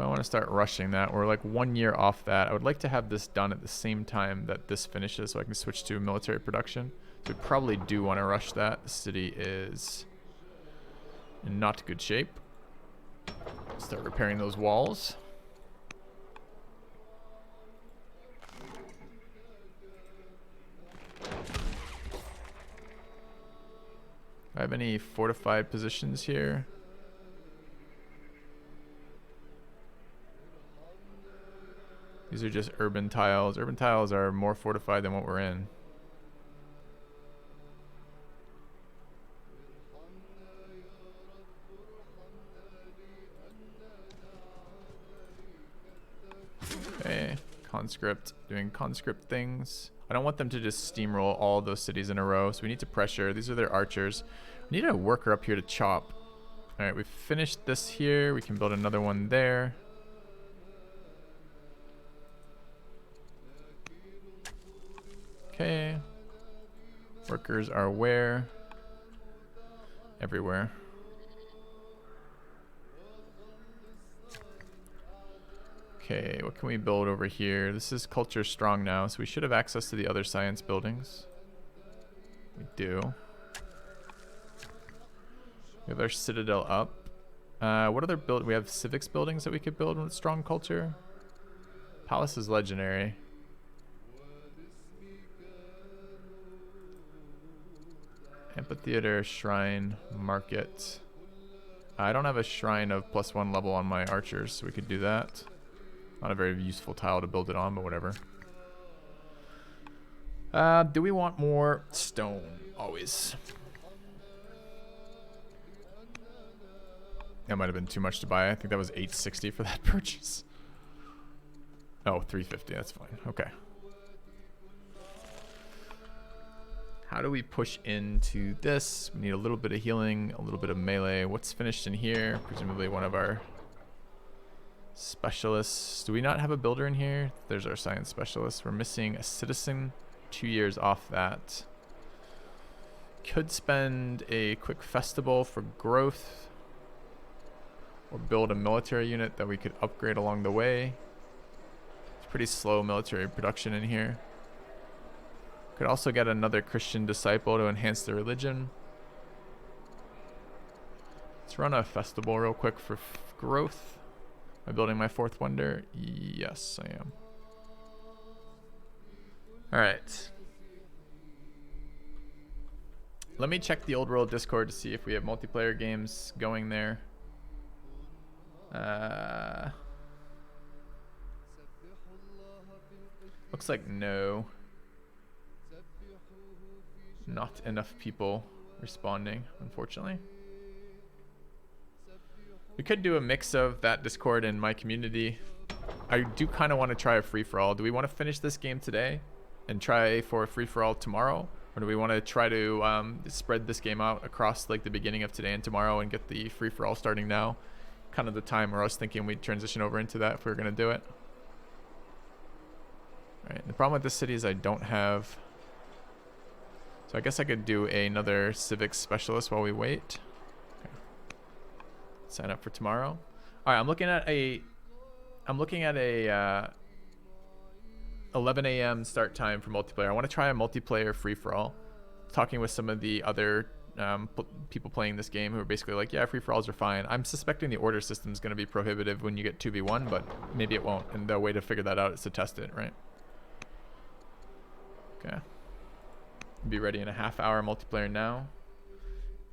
I want to start rushing that? We're like 1 year off that. I would like to have this done at the same time that this finishes so I can switch to military production. So we probably do want to rush that. The city is in not good shape. Start repairing those walls. Do I have any fortified positions here? These are just urban tiles. Urban tiles are more fortified than what we're in. Okay, conscript, doing conscript things. I don't want them to just steamroll all those cities in a row, so we need to pressure. These are their archers. We need a worker up here to chop. All right, we've finished this here. We can build another one there. Okay. Workers are where? Everywhere. Okay, what can we build over here? This is culture strong now, so we should have access to the other science buildings. We do. We have our citadel up. What other build? We have civics buildings that we could build with strong culture. Palace is legendary. Amphitheater, shrine, market. I don't have a shrine of +1 level on my archers, so we could do that. Not a very useful tile to build it on, but whatever. Do we want more stone? Always. That might have been too much to buy. I think that was $860 for that purchase. Oh, $350. That's fine. Okay. How do we push into this? We need a little bit of healing, a little bit of melee. What's finished in here? Presumably one of our specialists. Do we not have a builder in here? There's our science specialist. We're missing a citizen. 2 years off that. Could spend a quick festival for growth. Or build a military unit that we could upgrade along the way. It's pretty slow military production in here. Could also get another Christian disciple to enhance the religion. Let's run a festival real quick for growth. Am I building my 4th wonder? Yes, I am. Alright. Let me check the Old World Discord to see if we have multiplayer games going there. Looks like no. Not enough people responding, unfortunately. We could do a mix of that Discord and my community. I do kind of want to try a free-for-all. Do we want to finish this game today and try for a free-for-all tomorrow? Or do we want to try to spread this game out across like the beginning of today and tomorrow and get the free-for-all starting now? Kind of the time where I was thinking we'd transition over into that if we were going to do it. Alright, the problem with this city is I don't have... So I guess I could do another civics specialist while we wait. Okay. Sign up for tomorrow. All right, I'm looking at a 11 a.m. start time for multiplayer. I want to try a multiplayer free-for-all. Talking with some of the other people playing this game who are basically like, yeah, free-for-alls are fine. I'm suspecting the order system is going to be prohibitive when you get 2v1, but maybe it won't. And the way to figure that out is to test it, right? Okay. Be ready in a half-hour multiplayer now.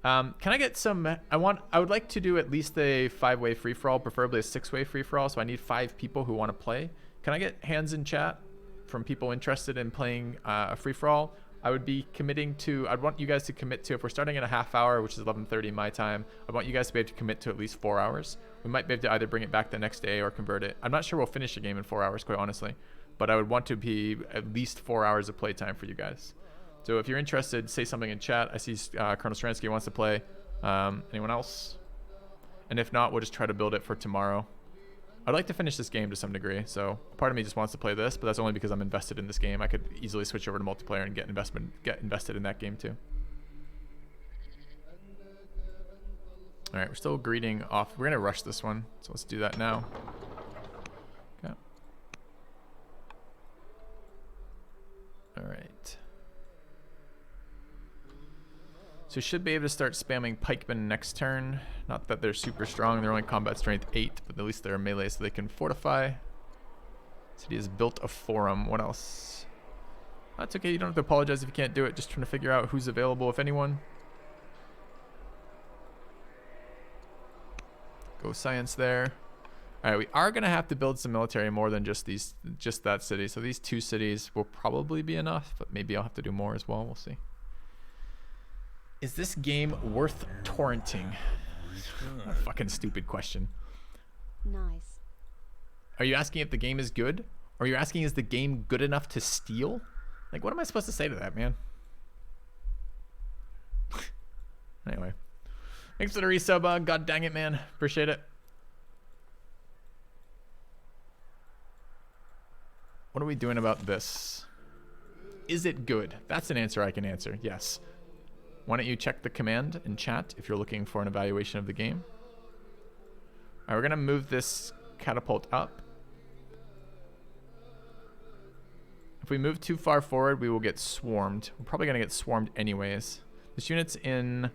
Can I get some? I would like to do at least a 5-way free-for-all, preferably a 6-way free-for-all. So I need 5 people who want to play. Can I get hands in chat from people interested in playing a free-for-all? I would be committing to. I'd want you guys to commit to, if we're starting at a half hour, which is 11:30 my time, I want you guys to be able to commit to at least 4 hours. We might be able to either bring it back the next day or convert it. I'm not sure we'll finish the game in 4 hours, quite honestly, but I would want to be at least 4 hours of playtime for you guys. So if you're interested, say something in chat. I see Colonel Stransky wants to play. Anyone else? And if not, we'll just try to build it for tomorrow. I'd like to finish this game to some degree, so part of me just wants to play this, but that's only because I'm invested in this game. I could easily switch over to multiplayer and get invested in that game too. All right, we're still greeting off. We're gonna rush this one, so let's do that now. Okay. All right. So should be able to start spamming pikemen next turn. Not that they're super strong, they're only combat strength 8, but at least they're melee so they can fortify. City has built a forum. What else? That's okay, you don't have to apologize if you can't do it. Just trying to figure out who's available, if anyone. Go science there. Alright, we are gonna have to build some military more than just that city. So these 2 cities will probably be enough, but maybe I'll have to do more as well. We'll see. Is this game worth torrenting? What a fucking stupid question. Nice. Are you asking if the game is good? Or are you asking, is the game good enough to steal? Like, what am I supposed to say to that, man? Anyway. Thanks for the resub, god dang it, man. Appreciate it. What are we doing about this? Is it good? That's an answer I can answer, yes. Why don't you check the command in chat if you're looking for an evaluation of the game. All right, we're gonna move this catapult up. If we move too far forward, we will get swarmed. We're probably gonna get swarmed anyways. This unit's in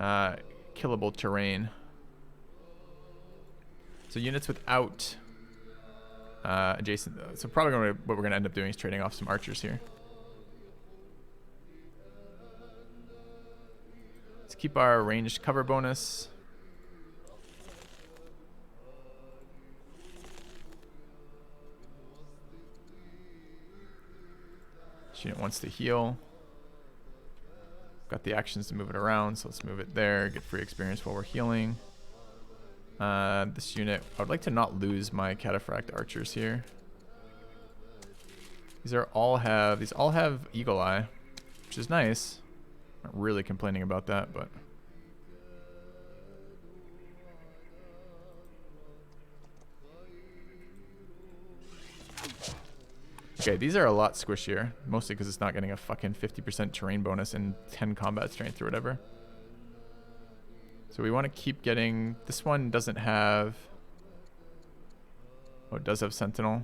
killable terrain. So units without adjacent, so probably what we're gonna end up doing is trading off some archers here. Let's keep our ranged cover bonus. This unit wants to heal. Got the actions to move it around, so let's move it there. Get free experience while we're healing. This unit, I would like to not lose my cataphract archers here. These all have Eagle Eye, which is nice. Not really complaining about that, but okay, these are a lot squishier, mostly because it's not getting a fucking 50% terrain bonus and 10 combat strength or whatever. So we want to keep getting, this one doesn't have, oh, it does have Sentinel.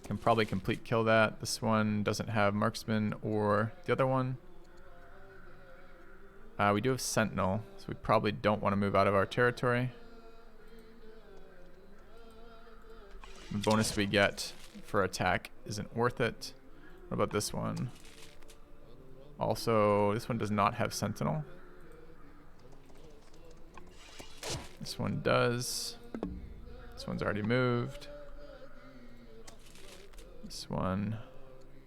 Can probably complete kill that. This one doesn't have marksman or the other one. We do have Sentinel, so we probably don't want to move out of our territory. The bonus we get for attack isn't worth it. What about this one? Also, this one does not have Sentinel. This one does. This one's already moved. This one,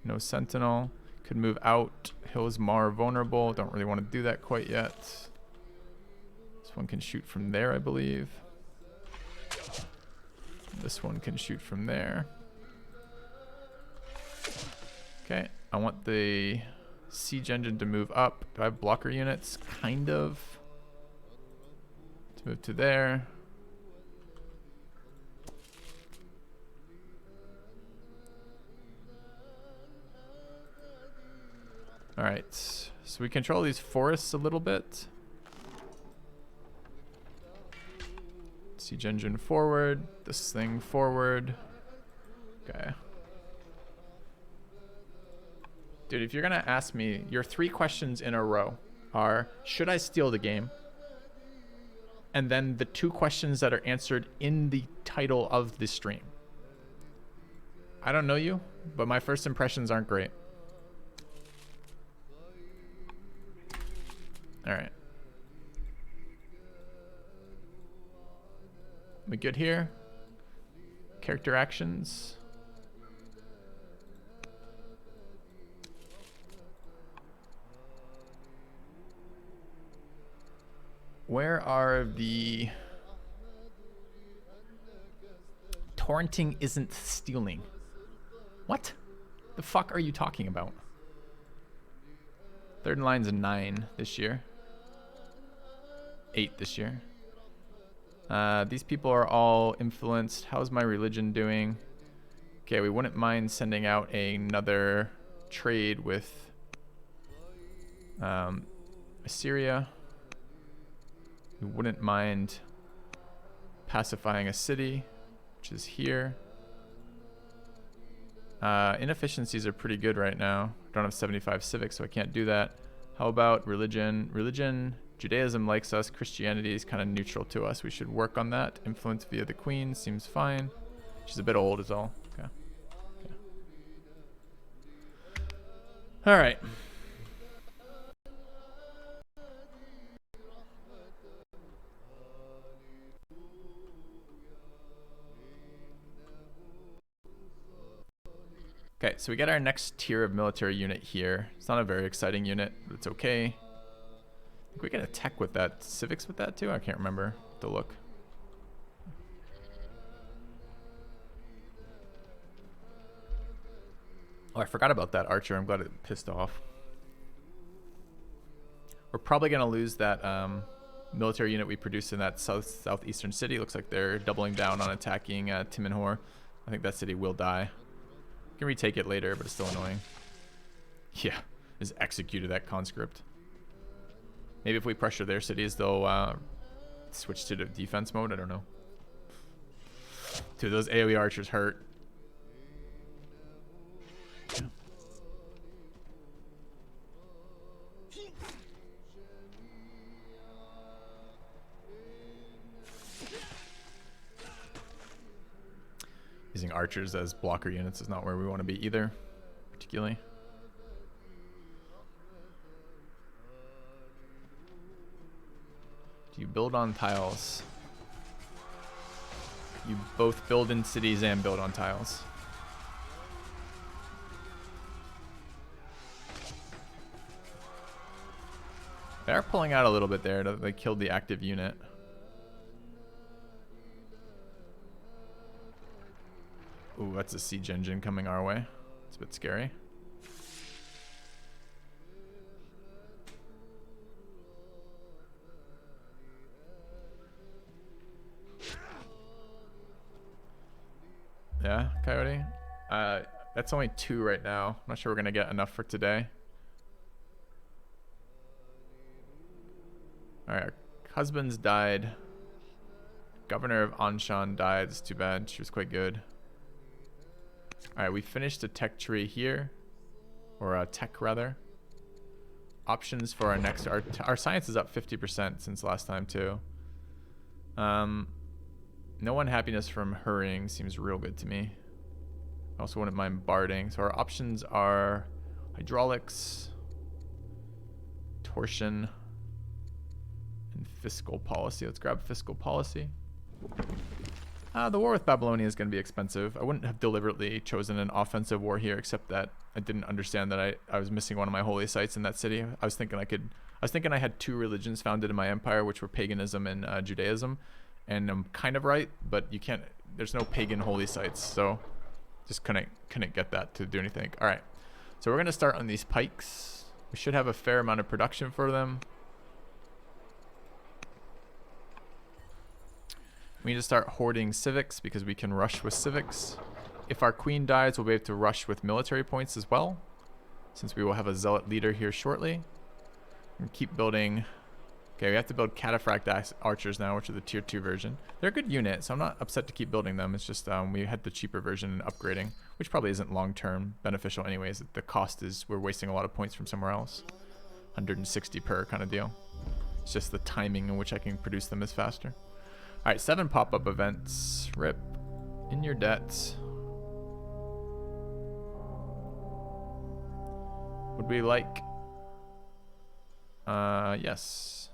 no Sentinel. Could move out. Hills Mar vulnerable. Don't really want to do that quite yet. This one can shoot from there, I believe. This one can shoot from there. Okay, I want the siege engine to move up. Do I have blocker units? Kind of. To move to there. Alright, so we control these forests a little bit. Siege engine forward, this thing forward. Okay. Dude, if you're gonna ask me, your 3 questions in a row are, should I steal the game? And then the 2 questions that are answered in the title of the stream. I don't know you, but my first impressions aren't great. Alright. We good here? Character actions. Where are the... Torrenting isn't stealing. What the fuck are you talking about? Third in line's a 9 this year. 8 this year. These people are all influenced. How's my religion doing? Okay, we wouldn't mind sending out another trade with Assyria. We wouldn't mind pacifying a city, which is here. Inefficiencies are pretty good right now. Don't have 75 civics, so I can't do that. How about religion? Religion, Judaism likes us. Christianity is kind of neutral to us. We should work on that. Influence via the queen seems fine. She's a bit old is all. Okay. All right. Okay, so we get our next tier of military unit here. It's not a very exciting unit, but it's okay. I think we get a tech with that. Civics with that too? I can't remember the look. Oh, I forgot about that archer. I'm glad it pissed off. We're probably going to lose that military unit we produced in that southeastern city. Looks like they're doubling down on attacking Timinhor. I think that city will die. Can retake it later, but it's still annoying. Yeah, just executed that conscript. Maybe if we pressure their cities, they'll switch to the defense mode. I don't know. Dude, those AoE archers hurt. Yeah. Using archers as blocker units is not where we want to be either, particularly. Do you build on tiles? You both build in cities and build on tiles. They are pulling out a little bit there. They killed the active unit. Ooh, that's a siege engine coming our way. It's a bit scary. Yeah, Coyote. That's only 2 right now. I'm not sure we're gonna get enough for today. Alright, our husband's died. Governor of Anshan died. It's too bad. She was quite good. Alright, we finished a tech tree here. Or a tech, rather. Options for our next... Our science is up 50% since last time, too. No unhappiness from hurrying seems real good to me. I also wouldn't mind barding. So our options are hydraulics, torsion, and fiscal policy. Let's grab fiscal policy. The war with Babylonia is going to be expensive. I wouldn't have deliberately chosen an offensive war here, except that I didn't understand that I was missing one of my holy sites in that city. I was thinking I had 2 religions founded in my empire, which were paganism and Judaism. And I'm kind of right, but you can't, there's no pagan holy sites, so just couldn't get that to do anything. All right, so we're gonna start on these pikes. We should have a fair amount of production for them. We need to start hoarding civics because we can rush with civics. If our queen dies, we'll be able to rush with military points as well. since we will have a zealot leader here shortly. And keep building. Okay, we have to build cataphract archers now, which are the tier 2 version. They're a good unit, so I'm not upset to keep building them. It's just we had the cheaper version and upgrading, which probably isn't long-term beneficial anyways. The cost is we're wasting a lot of points from somewhere else. 160 per kind of deal. It's just the timing in which I can produce them is faster. All right, 7 pop-up events. Rip. In your debt. Would we like... yes.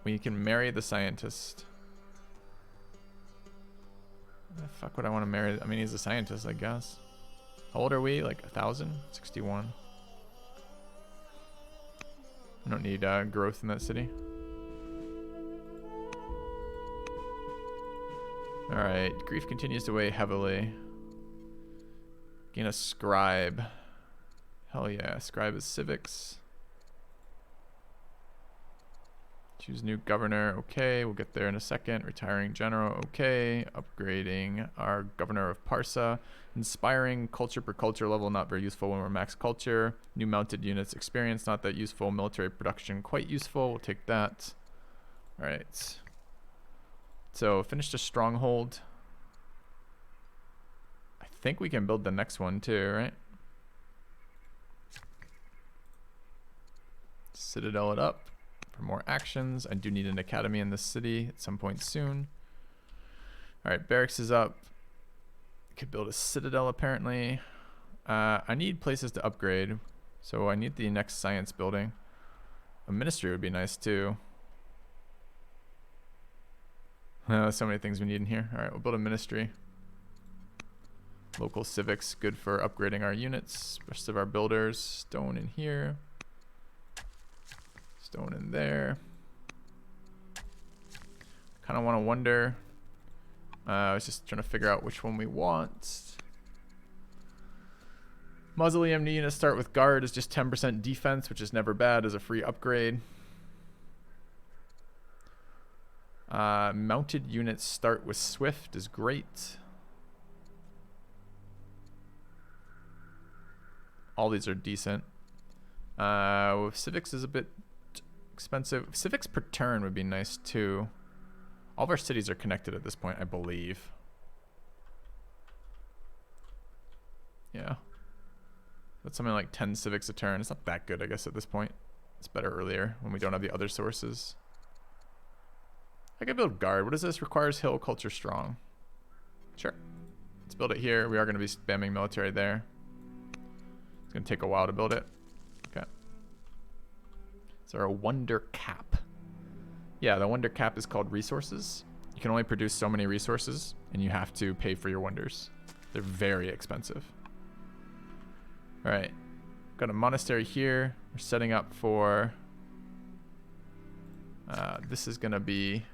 We can marry the scientist. The fuck would I want to marry? I mean, he's a scientist, I guess. How old are we? Like 1,000? 61. I don't need growth in that city. Alright, grief continues to weigh heavily. Gain a scribe. Hell yeah, scribe is civics. Choose new governor, okay, we'll get there in a second. Retiring general, okay. Upgrading our governor of Parsa. Inspiring culture per culture level, not very useful when we're max culture. New mounted units experience, not that useful. Military production, quite useful, we'll take that. Alright. So, finished a stronghold. I think we can build the next one too, right? Citadel it up. For more actions. I do need an academy in this city at some point soon. Alright, barracks is up. Could build a citadel apparently. I need places to upgrade. So I need the next science building. A ministry would be nice too. So many things we need in here. Alright, we'll build a ministry. Local civics, good for upgrading our units. Rest of our builders. Stone in here. Stone in there. Kind of want to wonder. I was just trying to figure out which one we want. Mausoleum new units start with guard is just 10% defense, which is never bad as a free upgrade. Mounted units start with swift is great. All these are decent. Civics is a bit expensive. Civics per turn would be nice too. All of our cities are connected at this point, I believe. Yeah. That's something like 10 civics a turn. It's not that good, I guess, at this point. It's better earlier when we don't have the other sources. I could build guard. What is this? Requires hill culture strong. Sure. Let's build it here. We are going to be spamming military there. It's going to take a while to build it. Okay. Is there a wonder cap? Yeah, the wonder cap is called resources. You can only produce so many resources, and you have to pay for your wonders. They're very expensive. All right. Got a monastery here. We're setting up for... this is going to be...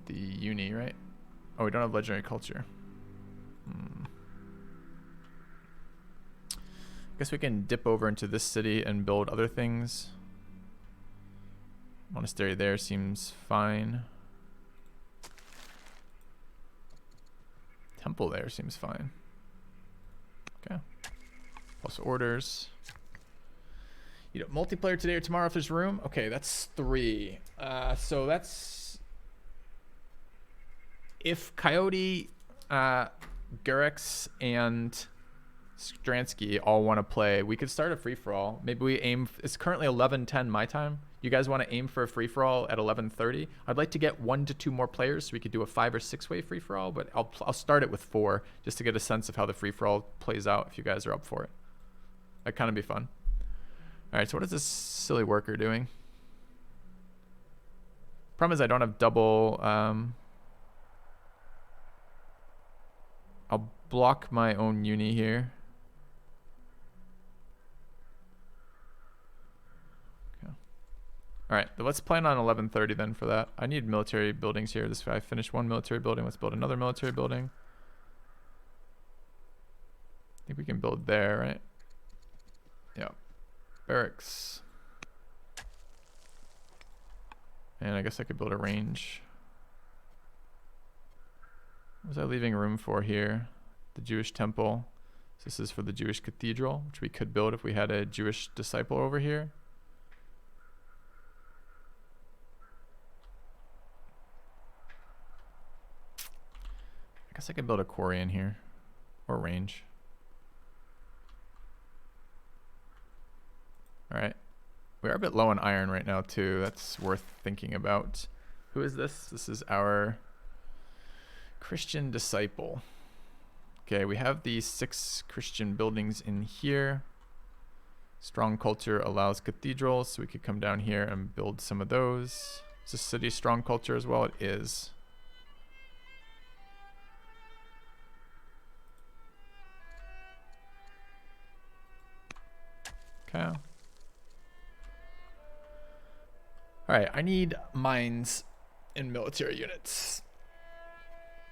the uni, right? Oh, we don't have legendary culture. Guess we can dip over into this city and build other things. Monastery there seems fine. Temple there seems fine. Okay. Plus orders. You know, multiplayer today or tomorrow if there's room. Okay, that's 3. So that's... If Coyote, Gurex, and Stransky all want to play, we could start a free-for-all. Maybe we aim... It's currently 11:10 my time. You guys want to aim for a free-for-all at 11:30? I'd like to get 1 to 2 more players so we could do a 5 or 6-way free-for-all, but I'll start it with 4 just to get a sense of how the free-for-all plays out if you guys are up for it. That'd kind of be fun. All right, so what is this silly worker doing? Problem is I don't have double... I'll block my own uni here. Okay. All right, let's plan on 11:30 then for that. I need military buildings here. This guy finished 1 military building. Let's build another military building. I think we can build there, right? Yeah. Barracks. And I guess I could build a range. What was I leaving room for here? The Jewish temple. So this is for the Jewish cathedral, which we could build if we had a Jewish disciple over here. I guess I could build a quarry in here, or range. All right. We are a bit low on iron right now too. That's worth thinking about. Who is this? This is our Christian disciple. Okay, we have these 6 Christian buildings in here. Strong culture allows cathedrals, so we could come down here and build some of those. Is this city strong culture as well? It is. Okay. Alright, I need mines in military units.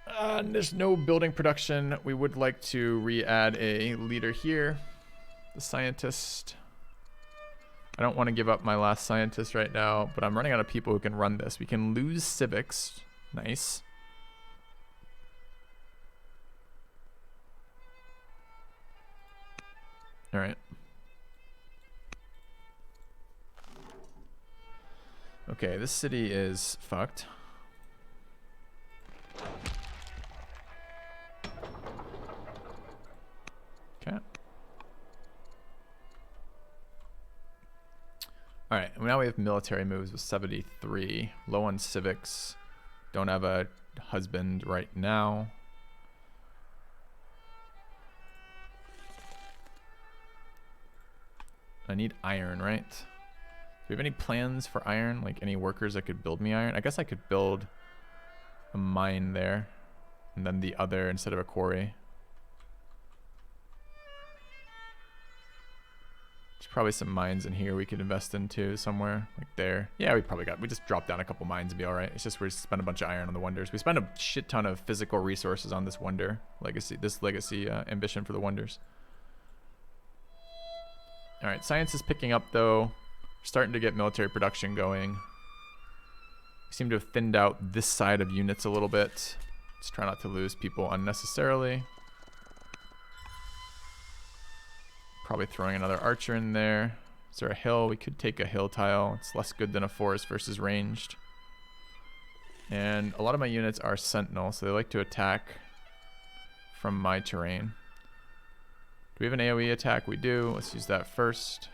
And there's no building production. We would like to re-add a leader here. The scientist. I don't want to give up my last scientist right now, but I'm running out of people who can run this. We can lose civics. Nice. Alright. Okay, this city is fucked. Okay. Alright, now we have military moves with 73. Low on civics. Don't have a husband right now. I need iron, right? Do we have any plans for iron? Like any workers that could build me iron? I guess I could build a mine there. And then the other instead of a quarry. There's probably some mines in here we could invest into somewhere. Like there. Yeah, we just dropped down a couple mines and be alright. It's just we spend a bunch of iron on the wonders. We spend a shit ton of physical resources on this wonder legacy. This legacy ambition for the wonders. Alright, science is picking up though. Starting to get military production going. We seem to have thinned out this side of units a little bit. Let's try not to lose people unnecessarily. Probably throwing another archer in there. Is there a hill? We could take a hill tile. It's less good than a forest versus ranged. And a lot of my units are sentinel, so they like to attack from my terrain. Do we have an AoE attack? We do. Let's use that first.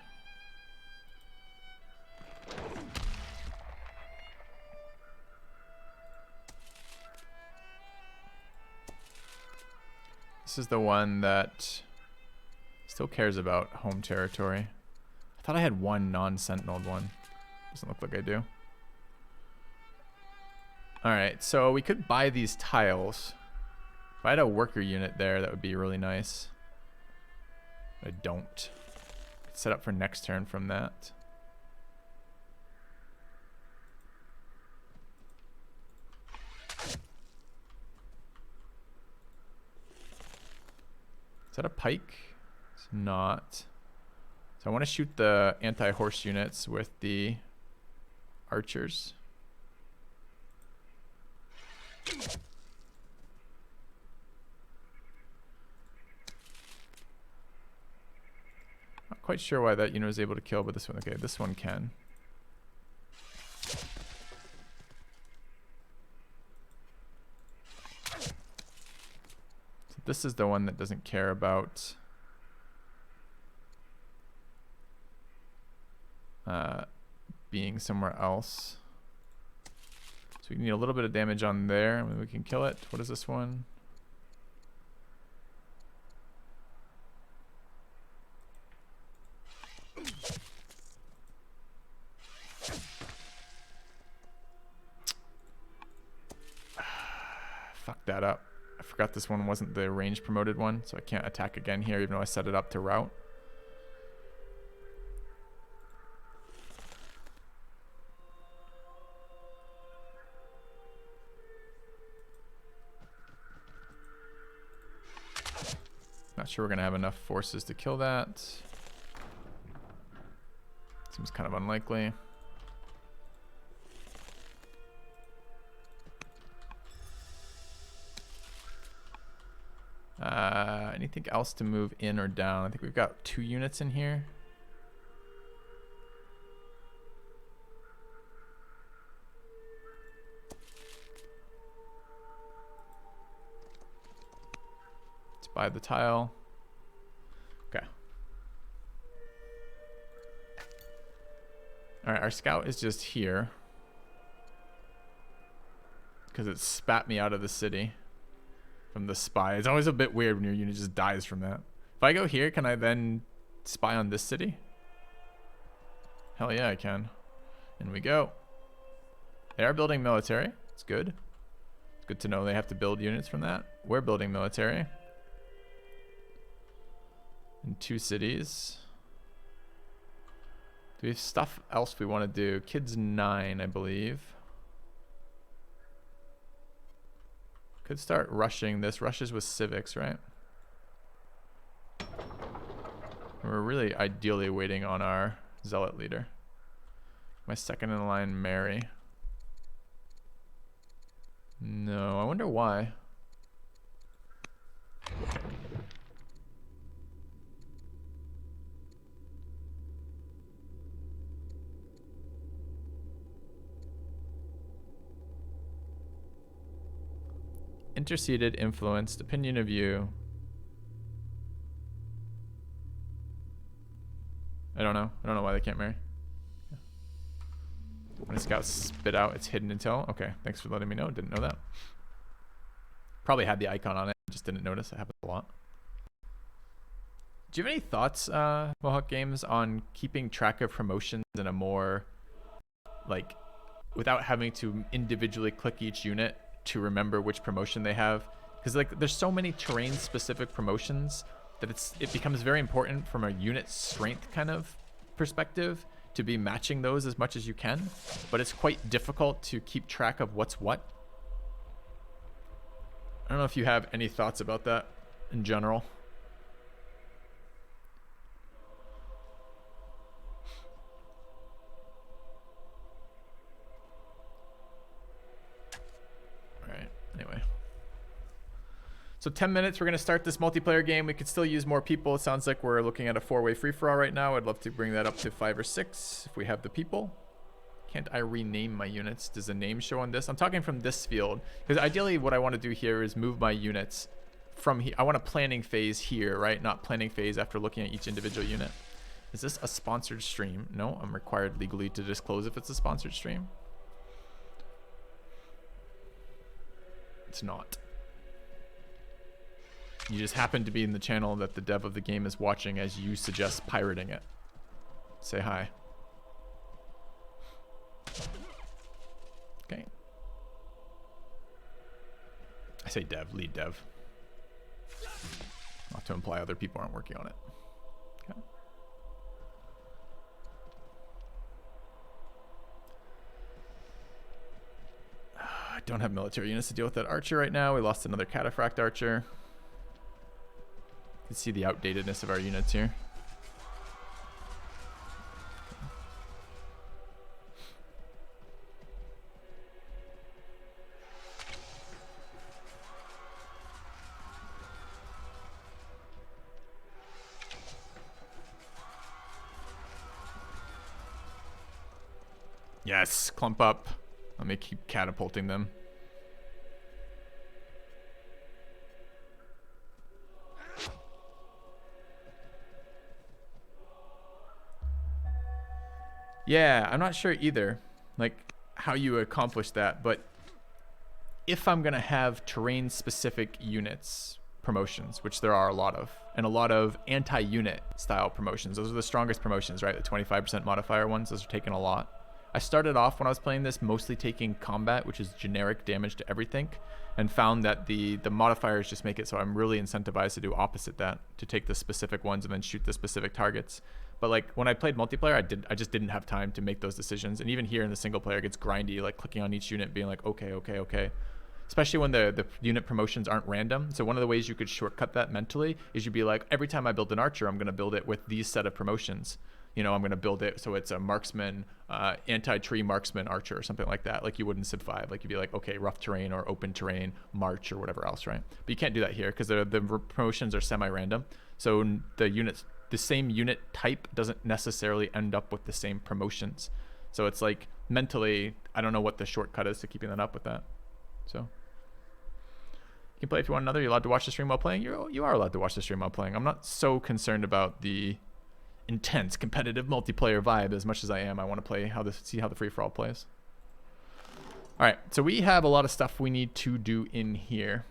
This is the one that still cares about home territory. I thought I had one non-sentineled one. Doesn't look like I do. Alright, so we could buy these tiles. If I had a worker unit there, that would be really nice. I don't. Could set up for next turn from that. Is that a pike? It's not. So I want to shoot the anti-horse units with the archers. Not quite sure why that unit was able to kill, but this one, okay, this one can. This is the one that doesn't care about being somewhere else. So we need a little bit of damage on there. I mean, we can kill it. What is this one? Fuck that up. I forgot this one wasn't the range promoted one, so I can't attack again here even though I set it up to route. Not sure we're going to have enough forces to kill that. Seems kind of unlikely. Anything else to move in or down? I think we've got 2 units in here. Let's buy the tile. Okay. All right, our scout is just here because it spat me out of the city from the spy. It's always a bit weird when your unit just dies from that. If I go here, can I then spy on this city? Hell yeah, I can. In we go. They are building military. It's good. It's good to know they have to build units from that. We're building military in 2 cities. Do we have stuff else we want to do? Kids 9, I believe. Could start rushing this. Rushes with civics, right? We're really ideally waiting on our zealot leader. My second in line, Mary. No, I wonder why. Interceded, influenced, opinion of you. I don't know. I don't know why they can't marry. Yeah. When a scout spit out its hidden intel. Okay, thanks for letting me know. Didn't know that. Probably had the icon on it. Just didn't notice. It happens a lot. Do you have any thoughts, Mohawk Games, on keeping track of promotions in a more, like, without having to individually click each unit to remember which promotion they have? Because like there's so many terrain specific promotions that it becomes very important from a unit strength kind of perspective to be matching those as much as you can, but it's quite difficult to keep track of what's what. I don't know if you have any thoughts about that in general. Anyway, so 10 minutes, we're going to start this multiplayer game. We could still use more people. It sounds like we're looking at a 4-way free-for-all right now. I'd love to bring that up to 5 or 6 if we have the people. Can't I rename my units? Does a name show on this? I'm talking from this field because ideally what I want to do here is move my units from here. I want a planning phase here, right? Not planning phase after looking at each individual unit. Is this a sponsored stream? No, I'm required legally to disclose if it's a sponsored stream. It's not. You just happen to be in the channel that the dev of the game is watching as you suggest pirating it. Say hi. Okay. I say dev, lead dev. Not to imply other people aren't working on it. Okay. I don't have military units to deal with that archer right now. We lost another cataphract archer. You can see the outdatedness of our units here. Yes, clump up. Let me keep catapulting them. Yeah, I'm not sure either, like how you accomplish that, but if I'm gonna have terrain specific units promotions, which there are a lot of, and a lot of anti-unit style promotions, those are the strongest promotions, right? The 25% modifier ones, those are taking a lot. I started off when I was playing this mostly taking combat, which is generic damage to everything, and found that the modifiers just make it so I'm really incentivized to do opposite that, to take the specific ones and then shoot the specific targets. But like when I played multiplayer, I just didn't have time to make those decisions. And even here in the single player, it gets grindy, like clicking on each unit, being like, okay. Especially when the unit promotions aren't random. So one of the ways you could shortcut that mentally is you'd be like, every time I build an archer, I'm going to build it with these set of promotions. you know, I'm going to build it so it's a marksman, anti-tree marksman archer or something like that, like you would in Civ 5. Like you'd be like, okay, rough terrain or open terrain, march or whatever else, right? But you can't do that here because the promotions are semi-random. So the same unit type doesn't necessarily end up with the same promotions. So it's like mentally, I don't know what the shortcut is to keeping that up with that. So you can play if you want another. You're allowed to watch the stream while playing. You are allowed to watch the stream while playing. I'm not so concerned about the intense competitive multiplayer vibe as much as I am. I want to play see how the free-for-all plays. All right, so we have a lot of stuff we need to do in here.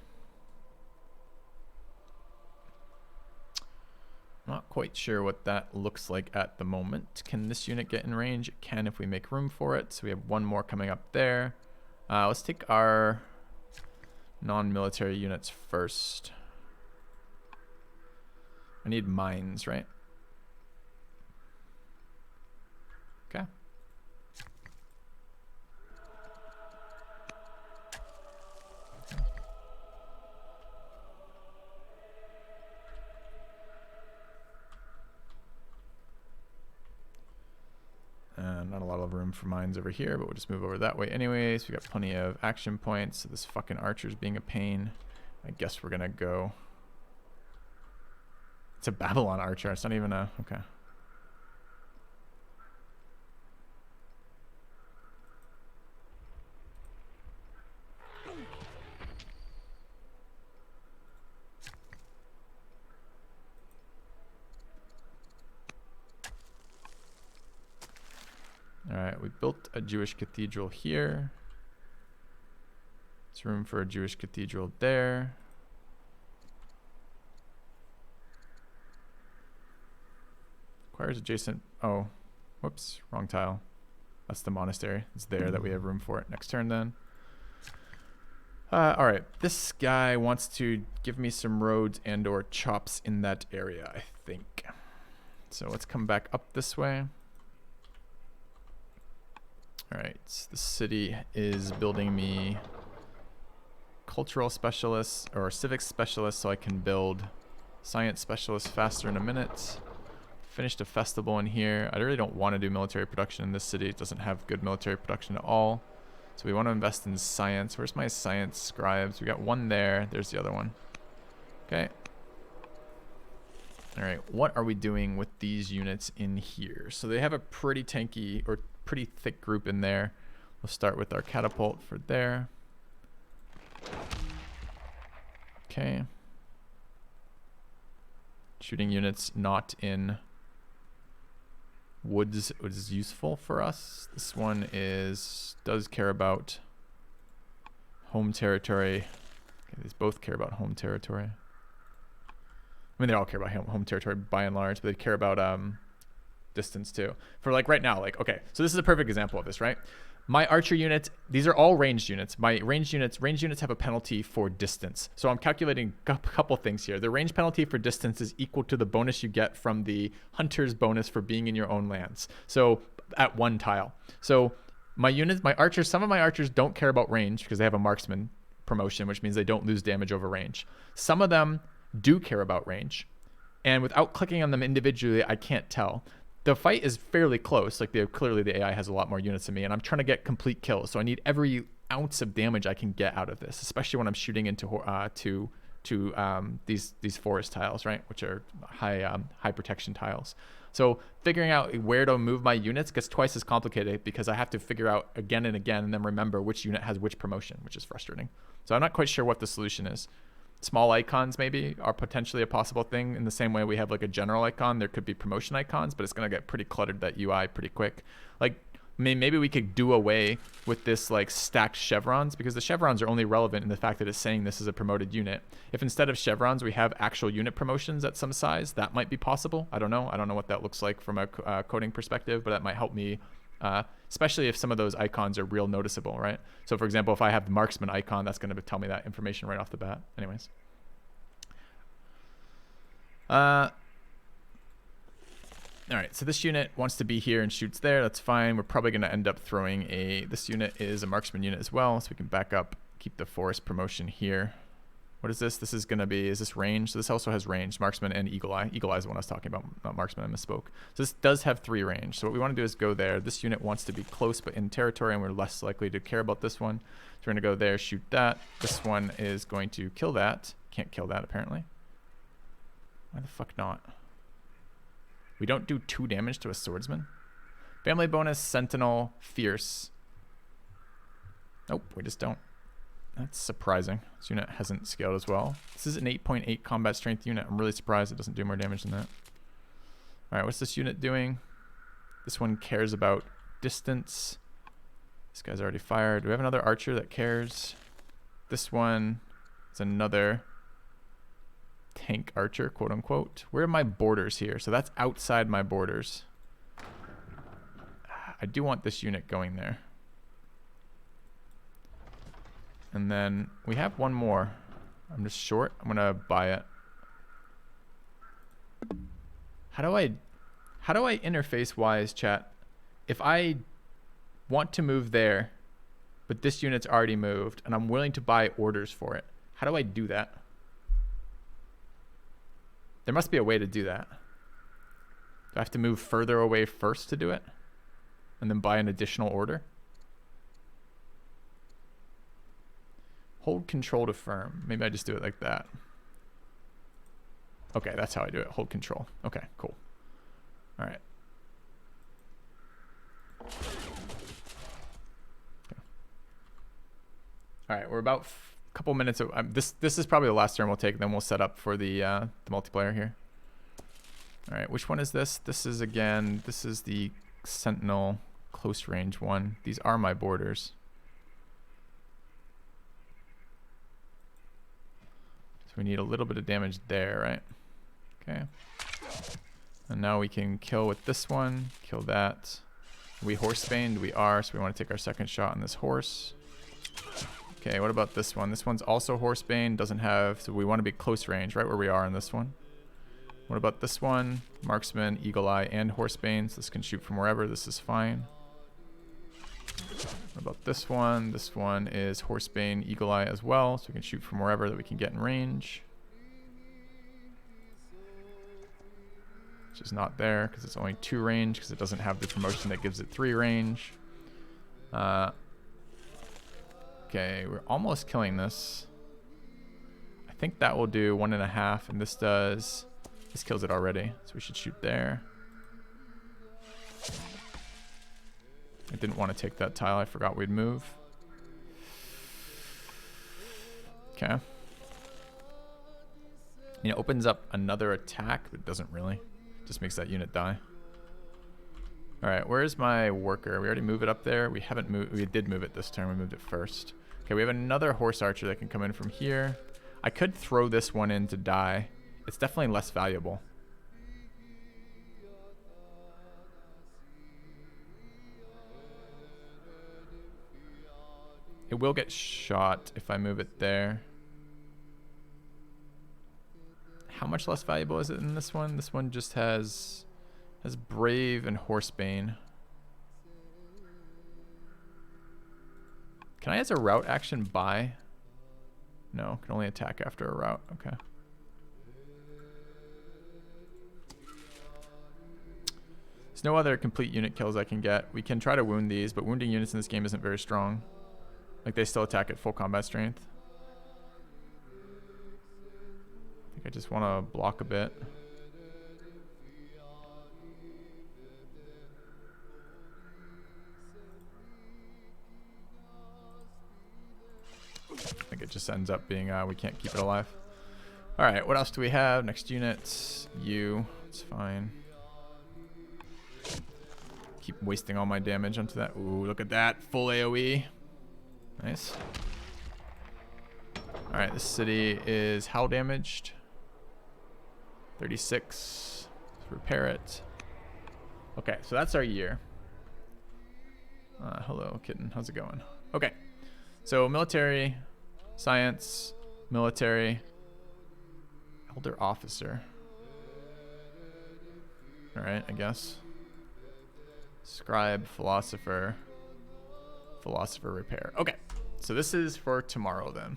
Not quite sure what that looks like at the moment. Can this unit get in range? It can if we make room for it. So we have one more coming up there. Let's take our non-military units first. I need mines, right? Okay. Not a lot of room for mines over here, but we'll just move over that way anyways. We got plenty of action points. So this fucking archer's being a pain. I guess we're gonna go. It's a Babylon archer. It's not even a... Okay. Alright, we built a Jewish cathedral here. There's room for a Jewish cathedral there. Requires adjacent... Oh, whoops, wrong tile. That's the monastery. It's there that we have room for it. Next turn then. Alright, this guy wants to give me some roads and or chops in that area, I think. So let's come back up this way. Alright, the city is building me cultural specialists or civic specialists so I can build science specialists faster in a minute. Finished a festival in here. I really don't want to do military production in this city. It doesn't have good military production at all. So we want to invest in science. Where's my science scribes? We got one there. There's the other one. Okay. Alright, what are we doing with these units in here? So they have a pretty tanky or pretty thick group in there. We'll start with our catapult for there. Okay. Shooting units not in woods is useful for us. This one does care about home territory. Okay, these both care about home territory. I mean, they all care about home territory by and large, but they care about distance too. For like right now, like, okay, so this is a perfect example of this, right? My archer units, these are all ranged units. My ranged units have a penalty for distance. So I'm calculating a couple things here. The range penalty for distance is equal to the bonus you get from the hunter's bonus for being in your own lands. So at one tile. So my units, some of my archers don't care about range because they have a marksman promotion, which means they don't lose damage over range. Some of them do care about range. And without clicking on them individually, I can't tell. The fight is fairly close. Like clearly the AI has a lot more units than me, and I'm trying to get complete kills. So I need every ounce of damage I can get out of this, especially when I'm shooting into these forest tiles, right, which are high protection tiles. So figuring out where to move my units gets twice as complicated because I have to figure out again and again and then remember which unit has which promotion, which is frustrating. So I'm not quite sure what the solution is. Small icons maybe are potentially a possible thing. In the same way we have like a general icon, there could be promotion icons, but it's going to get pretty cluttered, that UI, pretty quick. Like, I mean, maybe we could do away with this like stacked chevrons, because the chevrons are only relevant in the fact that it's saying this is a promoted unit. If instead of chevrons we have actual unit promotions at some size, that might be possible. I don't know what that looks like from a coding perspective, but that might help me, especially if some of those icons are real noticeable, right? So for example, if I have the marksman icon, that's going to tell me that information right off the bat. Anyways. All right, so this unit wants to be here and shoots there. That's fine. We're probably going to end up throwing this unit is a marksman unit as well, so we can back up, keep the forest promotion here. What is this? This is going to be, is this range? So this also has range, marksman and eagle eye. Eagle eye is the one I was talking about, not marksman, I misspoke. So this does have 3 range. So what we want to do is go there. This unit wants to be close but in territory, and we're less likely to care about this one. So we're going to go there, shoot that. This one is going to kill that. Can't kill that, apparently. Why the fuck not? We don't do 2 damage to a swordsman. Family bonus, sentinel, fierce. Nope, we just don't. That's surprising. This unit hasn't scaled as well. This is an 8.8 combat strength unit. I'm really surprised it doesn't do more damage than that. Alright, what's this unit doing? This one cares about distance. This guy's already fired. Do we have another archer that cares? This one is another tank archer, quote unquote. Where are my borders here? So that's outside my borders. I do want this unit going there. And then we have one more. I'm just short. I'm gonna buy it. How do I interface wise, chat? If I want to move there, but this unit's already moved, and I'm willing to buy orders for it, how do I do that? There must be a way to do that. Do I have to move further away first to do it? And then buy an additional order? Hold control to firm. Maybe I just do it like that. Okay, that's how I do it. Hold control. Okay, cool. All right. Okay. All right, we're about a couple minutes. This is probably the last turn we'll take. Then we'll set up for the multiplayer here. All right, which one is this? This is the sentinel close range one. These are my borders. So we need a little bit of damage there, right? Okay. And now we can kill with this one, kill that. Are we horsebaned? We are, so we want to take our second shot on this horse. Okay, what about this one? This one's also horsebaned, doesn't have, so we want to be close range, right where we are on this one. What about this one? Marksman, eagle eye, and horsebane, so this can shoot from wherever, this is fine. What about this one? This one is horsebane, eagle eye as well, so we can shoot from wherever that we can get in range. Which is not there because it's only 2 range because it doesn't have the promotion that gives it 3 range. Okay, we're almost killing this. I think that will do 1.5, and this kills it already, so we should shoot there. I didn't want to take that tile. I forgot we'd move. Okay. It opens up another attack, but it doesn't really. Just makes that unit die. All right, where's my worker? We already move it up there. We haven't moved. We did move it this turn. We moved it first. Okay, we have another horse archer that can come in from here. I could throw this one in to die. It's definitely less valuable. It will get shot if I move it there. How much less valuable is it in this one? This one just has brave and horsebane. Can I, as a route action, buy? No, can only attack after a route. Okay. There's no other complete unit kills I can get. We can try to wound these, but wounding units in this game isn't very strong. Like, they still attack at full combat strength. I think I just want to block a bit. I think it just ends up being we can't keep it alive. Alright, what else do we have? Next unit. You. It's fine. Keep wasting all my damage onto that. Ooh, look at that. Full AoE. Nice. Alright, this city is how damaged? 36. Let's repair it. Okay, so that's our year. Hello, kitten. How's it going? Okay. So military, science, military, elder officer. Alright, I guess. Scribe, philosopher, philosopher repair. Okay, so this is for tomorrow then.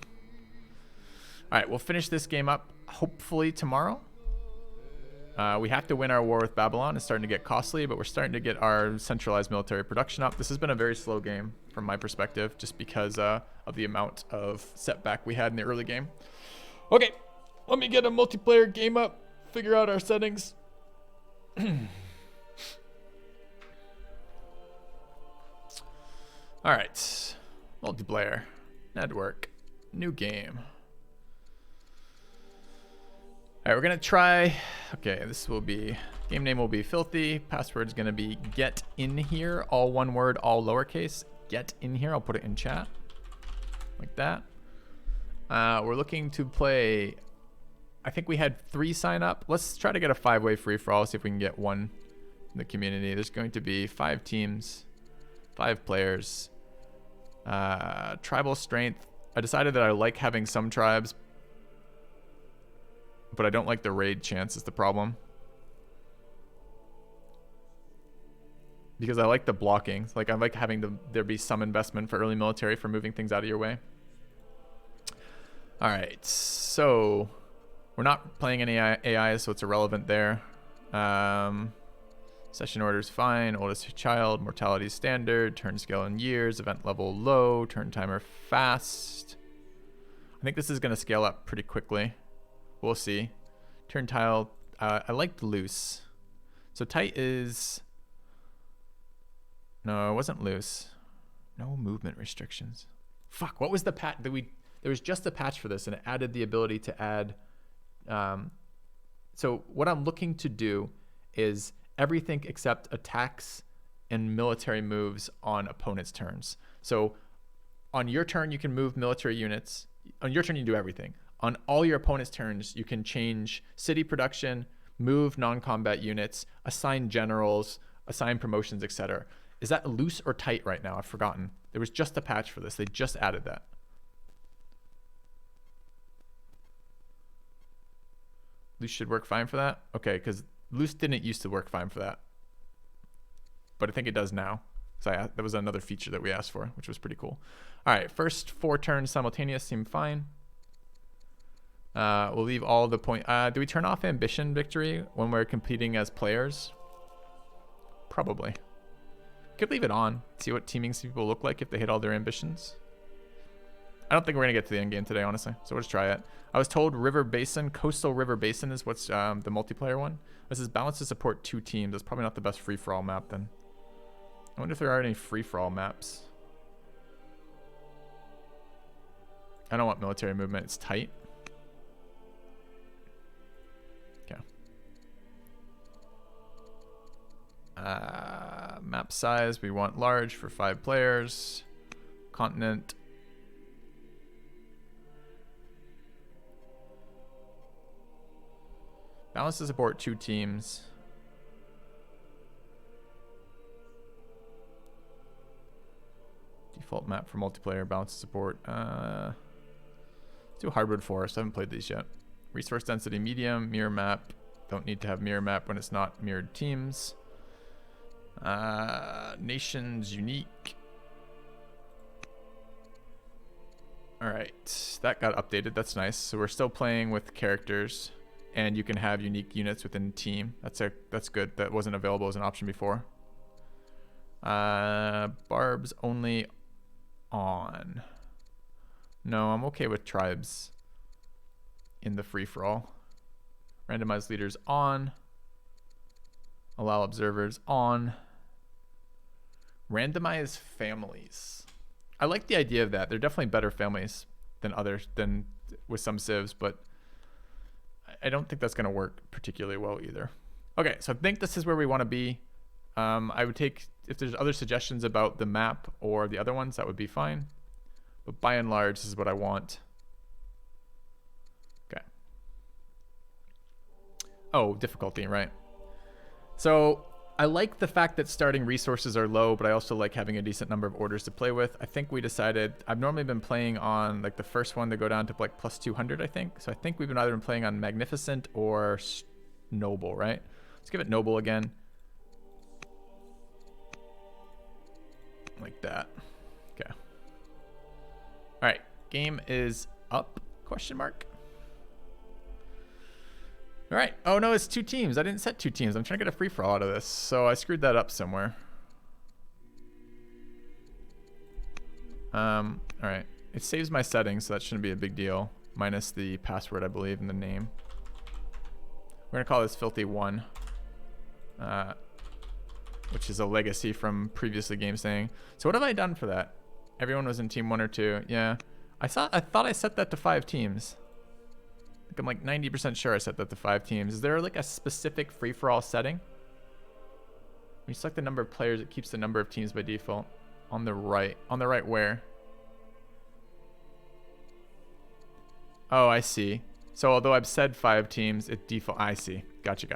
All right, we'll finish this game up hopefully tomorrow. We have to win our war with Babylon. It's starting to get costly, but we're starting to get our centralized military production up. This has been a very slow game from my perspective, just because of the amount of setback we had in the early game. Okay, let me get a multiplayer game up, figure out our settings. All right, multiplayer, network, new game. All right, we're gonna try. Okay, this will be, game name will be Filthy. Password's gonna be get in here, all one word, all lowercase. Get in here. I'll put it in chat, like that. We're looking to play. I think we had 3 sign up. Let's try to get a 5-way free for all. See if we can get one in the community. There's going to be 5 teams, 5 players. Tribal strength. I decided that I like having some tribes, but I don't like the raid chance is the problem. Because I like the blocking. Like I like having there be some investment for early military for moving things out of your way. All right, so we're not playing any AI, so it's irrelevant there. Session order's fine. Oldest child, mortality standard, turn scale in years, event level low, turn timer fast. I think this is gonna scale up pretty quickly. We'll see. Turn tile, I liked loose. So tight is, no, it wasn't loose. No movement restrictions. Fuck, what was the patch that there was just a patch for this and it added the ability to add, so what I'm looking to do is everything except attacks and military moves on opponent's turns. So on your turn, you can move military units. On your turn, you do everything. On all your opponent's turns, you can change city production, move non-combat units, assign generals, assign promotions, etc. Is that loose or tight right now? I've forgotten. There was just a patch for this. They just added that. Loose should work fine for that? Okay, because loose didn't used to work fine for that. But I think it does now. So that was another feature that we asked for, which was pretty cool. All right, first 4 turns simultaneous seem fine. We'll leave all the point. Do we turn off ambition victory when we're competing as players? Probably. Could leave it on. See what teaming people look like if they hit all their ambitions. I don't think we're gonna get to the end game today, honestly. So we'll just try it. I was told River Basin, Coastal River Basin is what's the multiplayer one. This is balanced to support 2 teams. That's probably not the best free-for-all map then. I wonder if there are any free-for-all maps. I don't want military movement. It's tight. Okay. Map size, we want large for 5 players. Continent. Balance to support 2 teams. Default map for multiplayer, balance to support. Let's do Hardwood Forest. I haven't played these yet. Resource density medium, mirror map. Don't need to have mirror map when it's not mirrored teams. Nations unique. All right, that got updated. That's nice. So we're still playing with characters, and you can have unique units within team. That's good. That wasn't available as an option before. Barbs only on. No, I'm okay with tribes in the free-for-all. Randomized leaders on. Allow observers on. Randomize families. I like the idea of that. They're definitely better families than others, than with some civs, but I don't think that's going to work particularly well either. Okay, so I think this is where we want to be. I would take, if there's other suggestions about the map or the other ones, that would be fine. But by and large, this is what I want. Okay. Oh, difficulty, right. So I like the fact that starting resources are low, but I also like having a decent number of orders to play with. I think we decided, I've normally been playing on like the first one to go down to like plus 200, I think. So I think we've either been playing on Magnificent or Noble, right? Let's give it Noble again. Like that. Okay. All right, game is up, question mark. All right. Oh, no, it's 2 teams. I didn't set 2 teams. I'm trying to get a free-for-all out of this, so I screwed that up somewhere. All right. It saves my settings, so that shouldn't be a big deal. Minus the password, I believe, and the name. We're going to call this Filthy1. Which is a legacy from previously game saying. So what have I done for that? Everyone was in team 1 or 2. Yeah. I thought I set that to 5 teams. I'm like 90% sure I set that to 5 teams. Is there like a specific free-for-all setting? When you select the number of players, it keeps the number of teams by default. On the right. On the right where? Oh, I see. So although I've said 5 teams, it default. I see. Gotcha.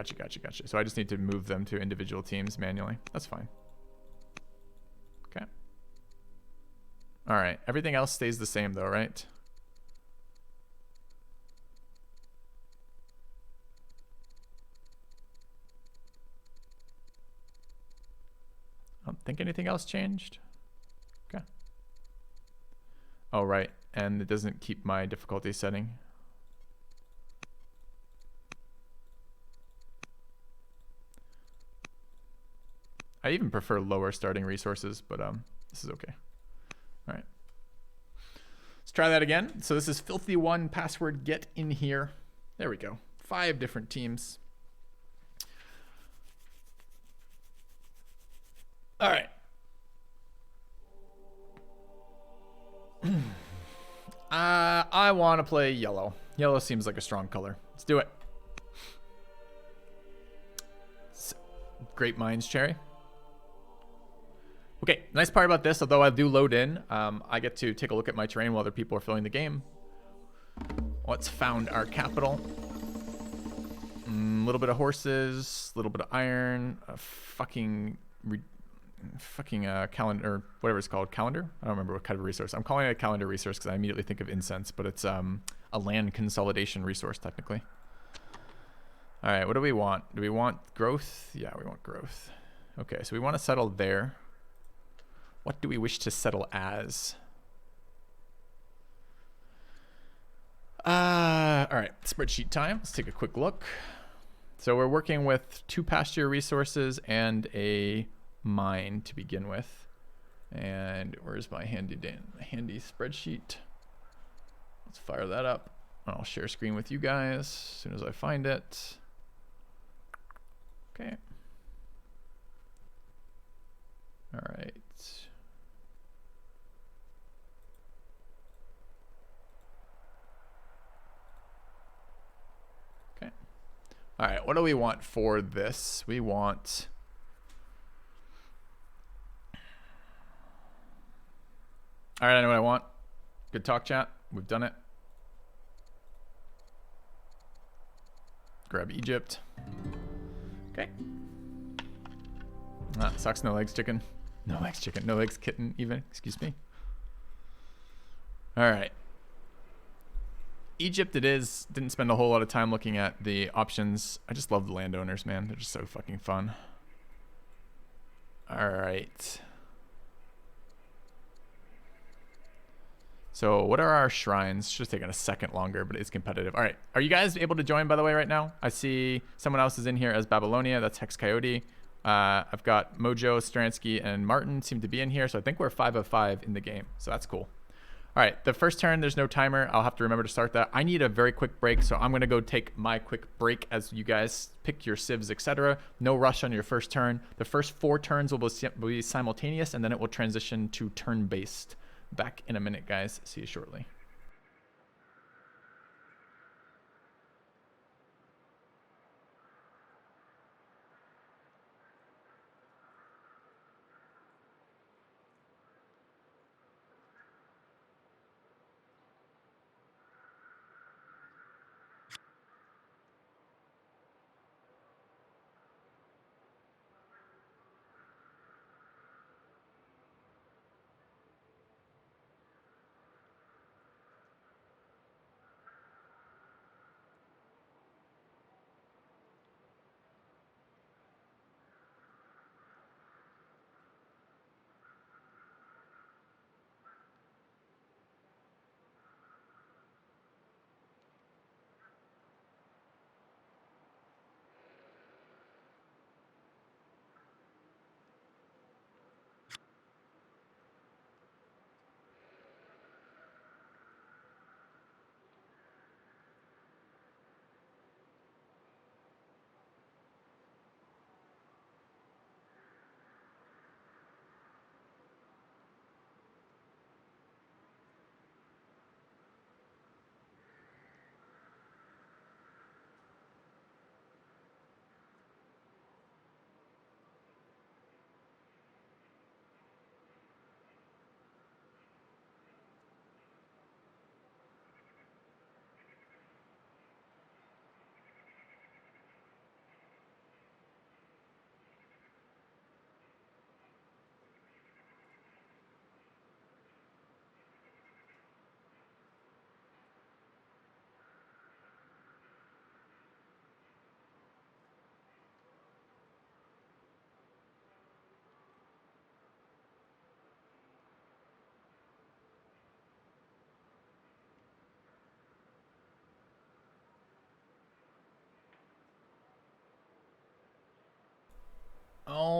So I just need to move them to individual teams manually. That's fine. Okay. All right. Everything else stays the same though, right? I don't think anything else changed. Okay. Oh, right. And it doesn't keep my difficulty setting. I even prefer lower starting resources, but this is okay. All right. Let's try that again. So this is Filthy1 password get in here. There we go. 5 different teams. All right. I want to play yellow. Yellow seems like a strong color. Let's do it. Great minds, Cherry. Okay, nice part about this, although I do load in, I get to take a look at my terrain while other people are filling the game. Let's found our capital. A little bit of horses, a little bit of iron, a fucking calendar, or whatever it's called, calendar? I don't remember what kind of resource. I'm calling it a calendar resource because I immediately think of incense, but it's a land consolidation resource technically. All right, what do we want? Do we want growth? Yeah, we want growth. Okay, so we want to settle there. What do we wish to settle as? All right, spreadsheet time. Let's take a quick look. So we're working with 2 pasture resources and a mine to begin with. And where's my handy spreadsheet? Let's fire that up. I'll share screen with you guys as soon as I find it. Okay. All right. Okay. All right, what do we want for this? We want... All right, I know what I want. Good talk, chat. We've done it. Grab Egypt. Okay. Sucks, no legs chicken. No legs chicken. No legs kitten even. Excuse me. All right. Egypt it is. Didn't spend a whole lot of time looking at the options. I just love the landowners, man. They're just so fucking fun. All right. So what are our shrines? Should have taken a second longer, but it's competitive. All right. Are you guys able to join, by the way, right now? I see someone else is in here as Babylonia. That's Hex Coyote. I've got Mojo, Stransky, and Martin seem to be in here. So I think we're 5 of 5 in the game. So that's cool. All right. The first turn, there's no timer. I'll have to remember to start that. I need a very quick break. So I'm going to go take my quick break as you guys pick your civs, etc. No rush on your first turn. The first 4 turns will be simultaneous, and then it will transition to turn-based. Back in a minute, guys. See you shortly.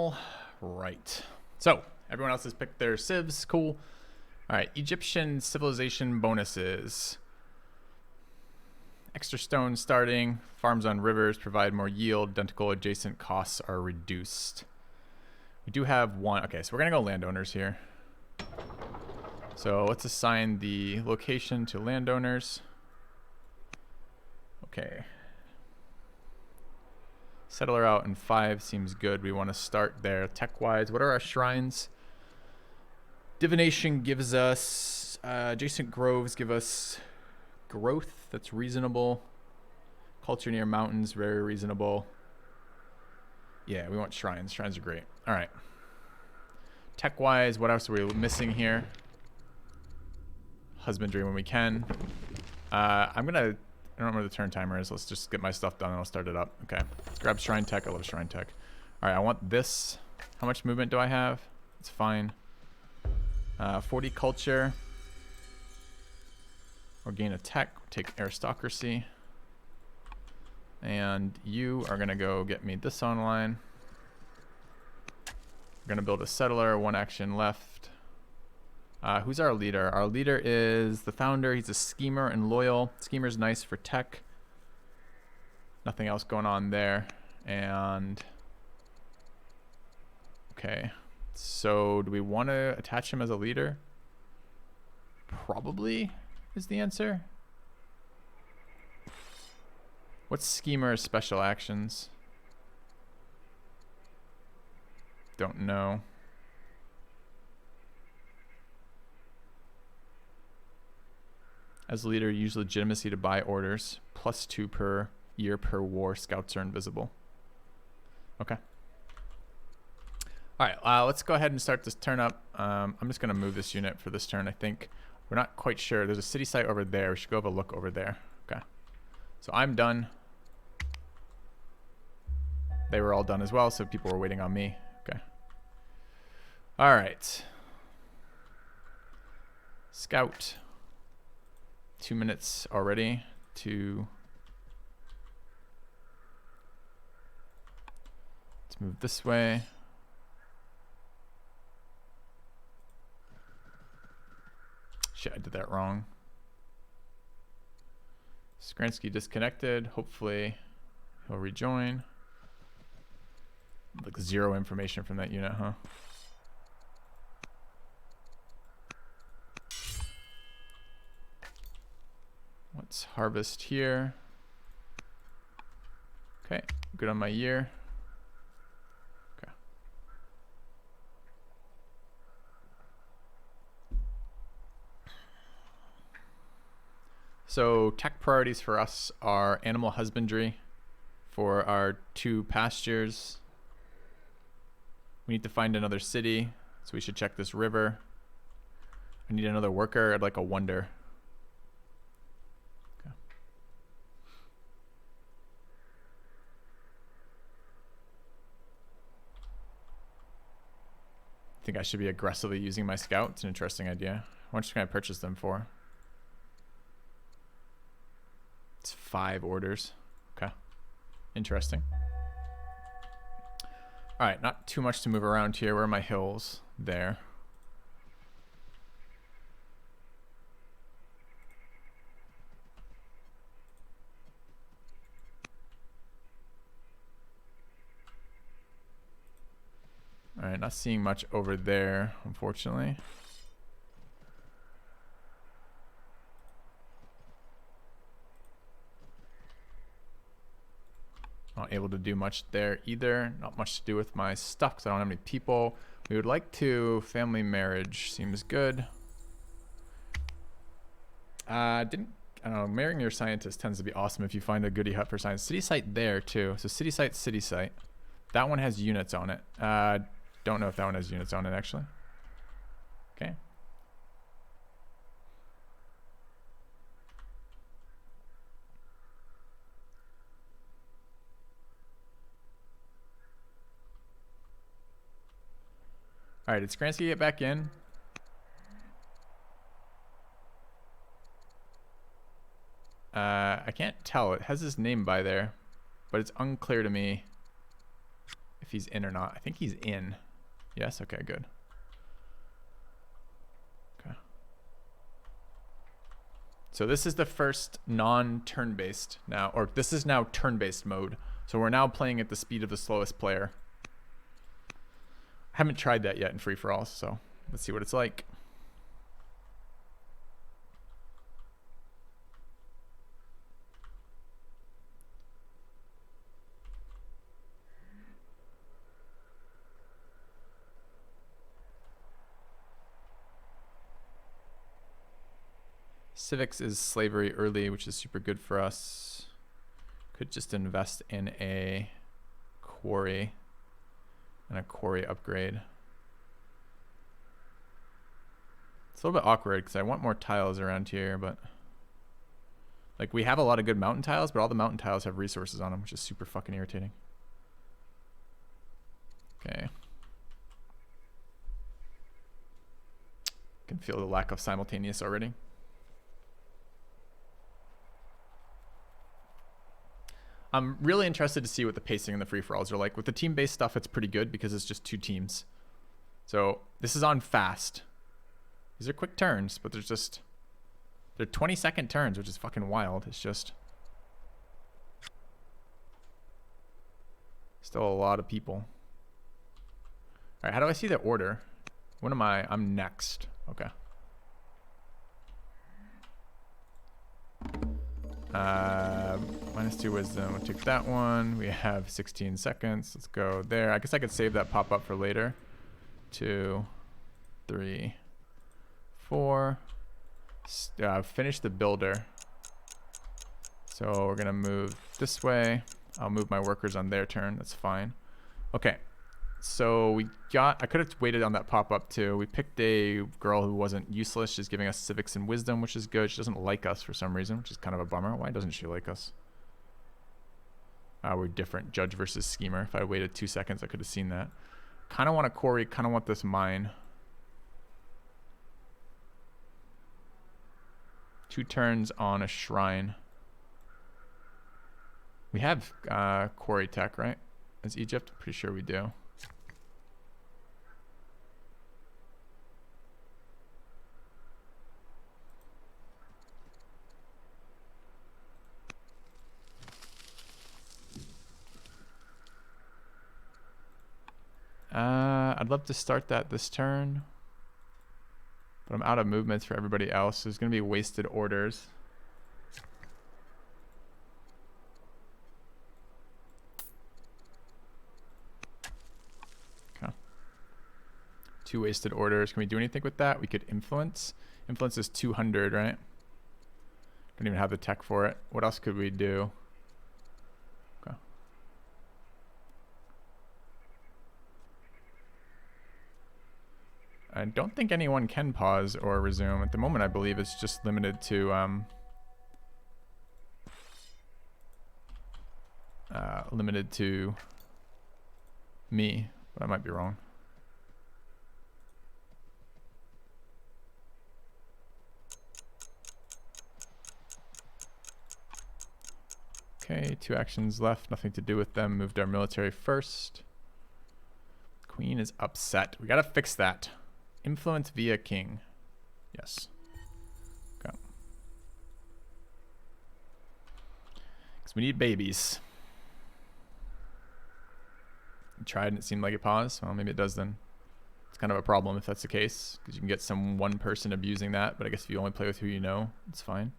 All right. So everyone else has picked their civs. Cool. All right. Egyptian civilization bonuses. Extra stone starting. Farms on rivers provide more yield. Identical adjacent costs are reduced. We do have one. Okay, so we're going to go landowners here. So let's assign the location to landowners. Okay. Settler out in 5 seems good. We want to start there. Tech-wise, what are our shrines? Divination gives us... adjacent groves give us growth. That's reasonable. Culture near mountains, very reasonable. Yeah, we want shrines. Shrines are great. All right. Tech-wise, what else are we missing here? Husbandry when we can. I'm going to... I don't know where the turn timer is. Let's just get my stuff done and I'll start it up. Okay. Let's grab Shrine Tech. I love Shrine Tech. All right, I want this. How much movement do I have? It's fine. 40 culture. Or gain a tech. Take aristocracy. And you are going to go get me this online. We're going to build a settler. 1 action left. Who's our leader? Our leader is the founder. He's a schemer and loyal. Schemer's nice for tech. Nothing else going on there. And okay. So do we want to attach him as a leader? Probably is the answer. What's schemer's special actions? Don't know. As a leader, use legitimacy to buy orders. +2 per year per war. Scouts are invisible. Okay. All right, let's go ahead and start this turn up. I'm just going to move this unit for this turn, I think. We're not quite sure. There's a city site over there. We should go have a look over there. Okay. So I'm done. They were all done as well, so people were waiting on me. Okay. All right. Scout. 2 minutes already to... Let's move this way. Shit, I did that wrong. Skransky disconnected. Hopefully he'll rejoin. Like 0 information from that unit, huh? Let's harvest here. Okay, good on my year. Okay. So tech priorities for us are animal husbandry for our 2 pastures. We need to find another city, so we should check this river. I need another worker. I'd like a wonder. Okay. I think I should be aggressively using my scout. It's an interesting idea. How much can I purchase them for? It's 5 orders. Okay. Interesting. All right, not too much to move around here. Where are my hills? There. All right, not seeing much over there, unfortunately. Not able to do much there either. Not much to do with my stuff because I don't have any people. We would like to family marriage. Seems good. I don't know. Marrying your scientist tends to be awesome if you find a goodie hut for science. City site there too. So city site, city site. That one has units on it. Don't know if that one has units on it actually. Okay. All right, did Skransky get back in? I can't tell. It has his name by there, but it's unclear to me if he's in or not. I think he's in. Yes, okay, good. Okay. So this is the first non-turn-based now, or this is now turn-based mode. So we're now playing at the speed of the slowest player. I haven't tried that yet in free-for-alls, so let's see what it's like. Civics is slavery early, which is super good for us. Could just invest in a quarry and a quarry upgrade. It's a little bit awkward because I want more tiles around here, but like we have a lot of good mountain tiles, but all the mountain tiles have resources on them, which is super fucking irritating. Okay. Can feel the lack of simultaneous already. I'm really interested to see what the pacing in the free-for-alls are like. With the team-based stuff, it's pretty good because it's just 2 teams. So this is on fast. These are quick turns, but they're 20-second turns, which is fucking wild. It's just still a lot of people. All right, how do I see the order? What am I? I'm next. Okay. -2 wisdom. We'll take that one. We have 16 seconds. Let's go there. I guess I could save that pop-up for later. 2, 3, 4. Finish the builder. So we're gonna move this way. I'll move my workers on their turn. That's fine. Okay. So I could have waited on that pop-up too. We picked a girl who wasn't useless. She's giving us civics and wisdom, which is good. She doesn't like us for some reason, which is kind of a bummer. Why doesn't she like us? We're different. Judge versus schemer. If I waited 2 seconds, I could have seen that. Kind of want a quarry. Kind of want this mine. 2 turns on a shrine. We have quarry tech, right? As Egypt? Pretty sure we do. I'd love to start that this turn, but I'm out of movements for everybody else. There's going to be wasted orders. Okay. 2 wasted orders. Can we do anything with that? We could influence. Influence is 200, right? Don't even have the tech for it. What else could we do? Okay. I don't think anyone can pause or resume. At the moment, I believe it's just limited to me, but I might be wrong. Okay, 2 actions left. Nothing to do with them. Moved our military first. Queen is upset. We gotta fix that. Influence via king. Yes. Okay. Because we need babies. I tried and it seemed like it paused. Well, maybe it does then. It's kind of a problem if that's the case, because you can get some one person abusing that, but I guess if you only play with who you know, it's fine.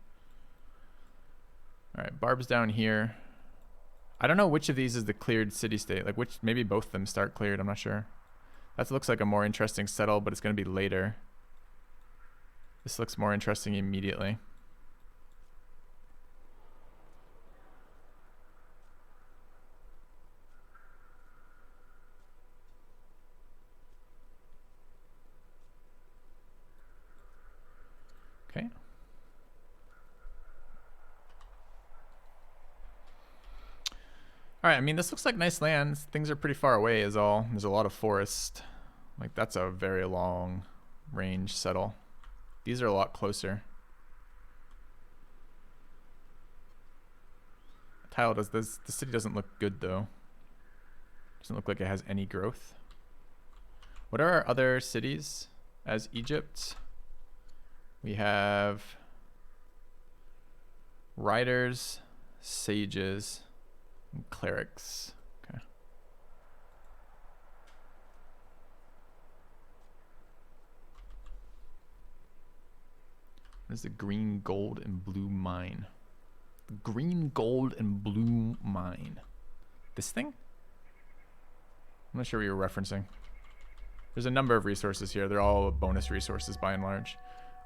All right, Barb's down here. I don't know which of these is the cleared city-state. Like which, maybe both of them start cleared. I'm not sure. That looks like a more interesting settle, but it's going to be later. This looks more interesting immediately. Okay. All right, I mean, this looks like nice land. Things are pretty far away is all. There's a lot of forest. Like, that's a very long range settle. These are a lot closer. Tile does this. The city doesn't look good, though. Doesn't look like it has any growth. What are our other cities as Egypt? We have riders, sages, and clerics. Okay. What is the green, gold, and blue mine? The green, gold, and blue mine. This thing? I'm not sure what you're referencing. There's a number of resources here. They're all bonus resources by and large.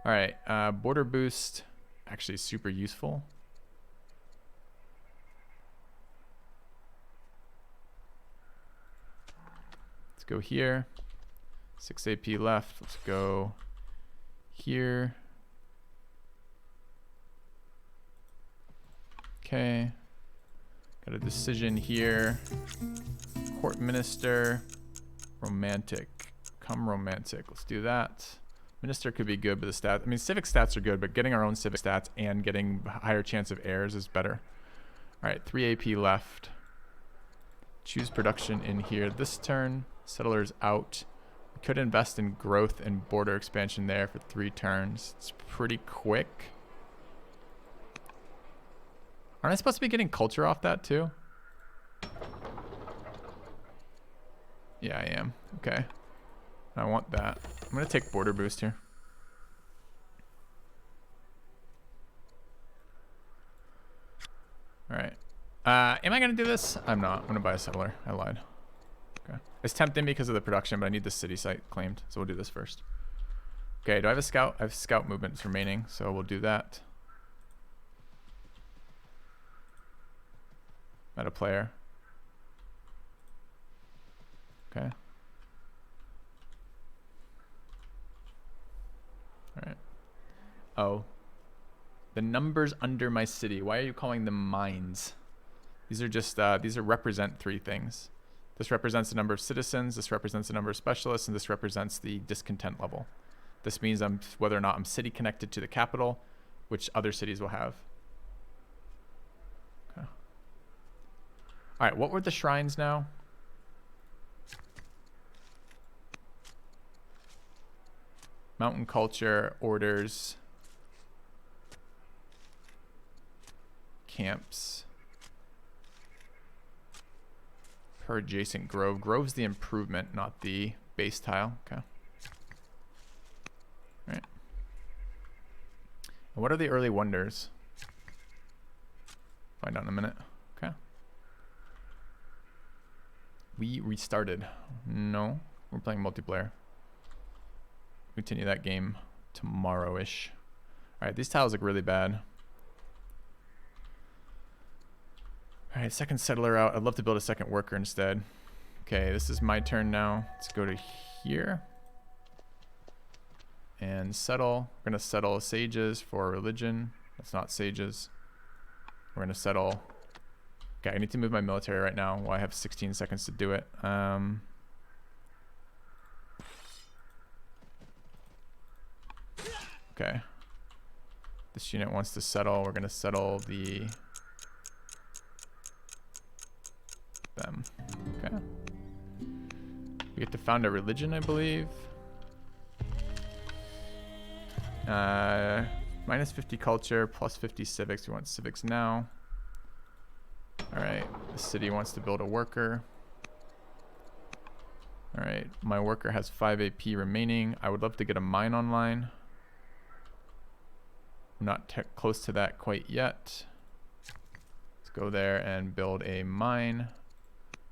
All right, border boost, actually super useful. Let's go here. 6 AP left. Let's go here. Okay. Got a decision here. Court minister. Romantic. Come romantic. Let's do that. Minister could be good, but the stats, I mean, civic stats are good, but getting our own civic stats and getting higher chance of heirs is better. All right, 3 AP left. Choose production in here this turn. Settlers out. We could invest in growth and border expansion there for 3 turns. It's pretty quick. Aren't I supposed to be getting culture off that too? Yeah, I am. Okay. I want that. I'm going to take border boost here. All right. Am I going to do this? I'm not. I'm going to buy a settler. I lied. Okay. It's tempting because of the production, but I need the city site claimed. So we'll do this first. Okay. Do I have a scout? I have scout movements remaining. So we'll do that. Meta player. Okay. All right. Oh. The numbers under my city. Why are you calling them mines? These are just, these are represent 3 things. This represents the number of citizens, this represents the number of specialists, and this represents the discontent level. This means whether or not I'm city connected to the capital, which other cities will have. Okay. All right, what were the shrines now? Mountain culture, orders, camps, per adjacent grove. Grove's the improvement, not the base tile. Okay. All right. And what are the early wonders? Find out in a minute. Okay. We restarted. No, we're playing multiplayer. Continue that game tomorrow-ish. All right, these tiles look really bad. All right, second settler out. I'd love to build a second worker instead. Okay, this is my turn now. Let's go to here and settle. We're gonna settle sages for religion. That's not sages. We're gonna settle. Okay, I need to move my military right now. Well, I have 16 seconds to do it. Okay. This unit wants to settle. We're gonna settle them. Okay. We get to found a religion, I believe. Minus 50 culture, plus 50 civics. We want civics now. All right. The city wants to build a worker. All right. My worker has 5 AP remaining. I would love to get a mine online. I'm not close to that quite yet. Let's go there and build a mine.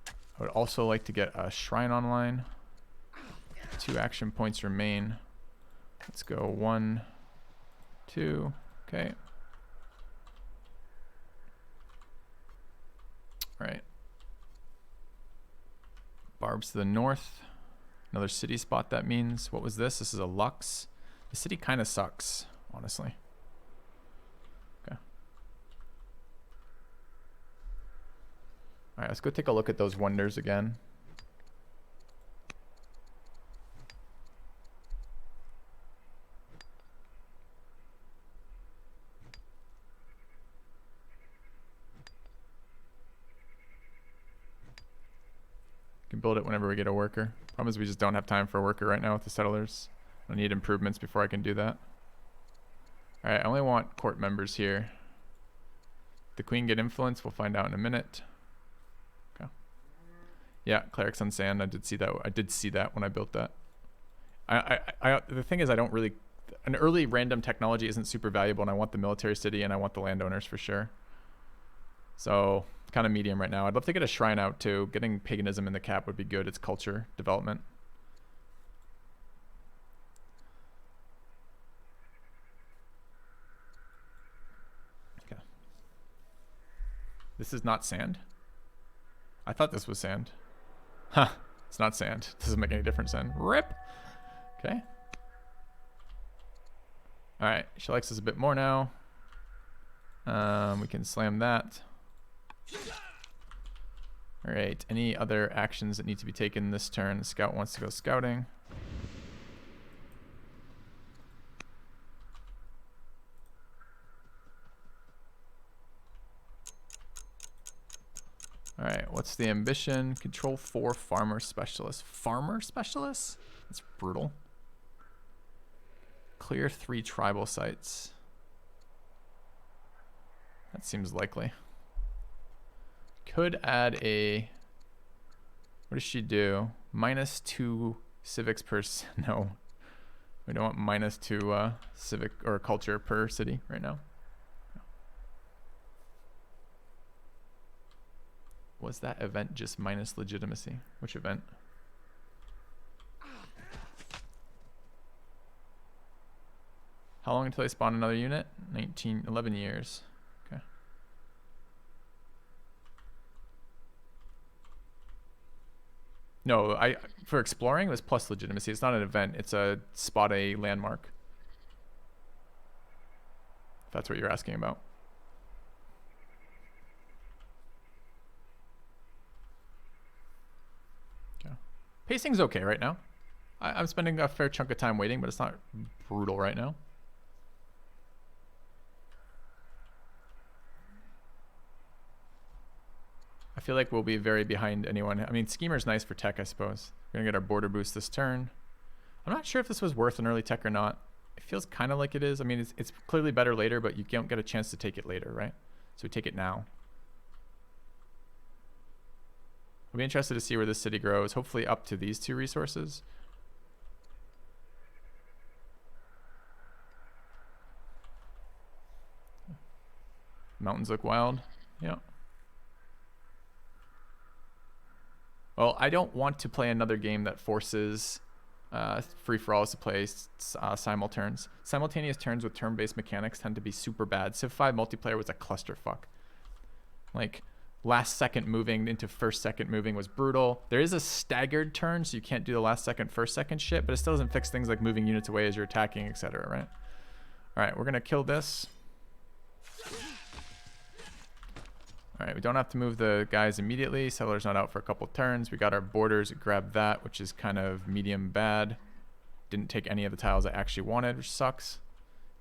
I would also like to get a shrine online. 2 action points remain. Let's go 1, 2. Okay. All right. Barbs to the north. Another city spot, that means. What was this? This is a Lux. The city kind of sucks, honestly. Okay. All right, let's go take a look at those wonders again. can build it whenever we get a worker. Problem is we just don't have time for a worker right now with the settlers. I need improvements before I can do that. Alright, I only want court members here. The queen get influence, we'll find out in a minute. Okay. Yeah, clerics on sand, I did see that when I built that. The thing is, I don't really... An early random technology isn't super valuable, and I want the military city and I want the landowners for sure. So, kind of medium right now. I'd love to get a shrine out too. Getting paganism in the cap would be good. It's culture development. Okay. This is not sand. I thought this was sand. Huh. It's not sand. Doesn't make any difference then. RIP. Okay. Alright. She likes us a bit more now. We can slam that. Alright. Any other actions that need to be taken this turn? The scout wants to go scouting. Alright, what's the ambition? Control 4 farmer specialists. Farmer specialists? That's brutal. Clear 3 tribal sites. That seems likely. Could add a... What does she do? -2 civics per... No. We don't want -2 civic or culture per city right now. Was that event just minus legitimacy? Which event? How long until I spawn another unit? 11 years. Okay. No, for exploring it was plus legitimacy. It's not an event. It's a spot a landmark. If that's what you're asking about. Okay. Pacing's okay right now. I'm spending a fair chunk of time waiting, but it's not brutal right now. I feel like we'll be very behind anyone. I mean, Schemer's nice for tech, I suppose. We're going to get our border boost this turn. I'm not sure if this was worth an early tech or not. It feels kind of like it is. I mean, it's clearly better later, but you don't get a chance to take it later, right? So we take it now. I'll be interested to see where this city grows. Hopefully up to these 2 resources. Mountains look wild. Yeah. Well, I don't want to play another game that forces free-for-alls to play simulturns. Simultaneous turns with turn-based mechanics tend to be super bad. Civ 5 multiplayer was a clusterfuck. Like, last second moving into first second moving was brutal. There is a staggered turn, so you can't do the last second, first second shit, but it still doesn't fix things like moving units away as you're attacking, etc., right? Alright, we're going to kill this. Alright, we don't have to move the guys immediately. Settler's not out for a couple turns. We got our borders, grabbed that, which is kind of medium bad. Didn't take any of the tiles I actually wanted, which sucks.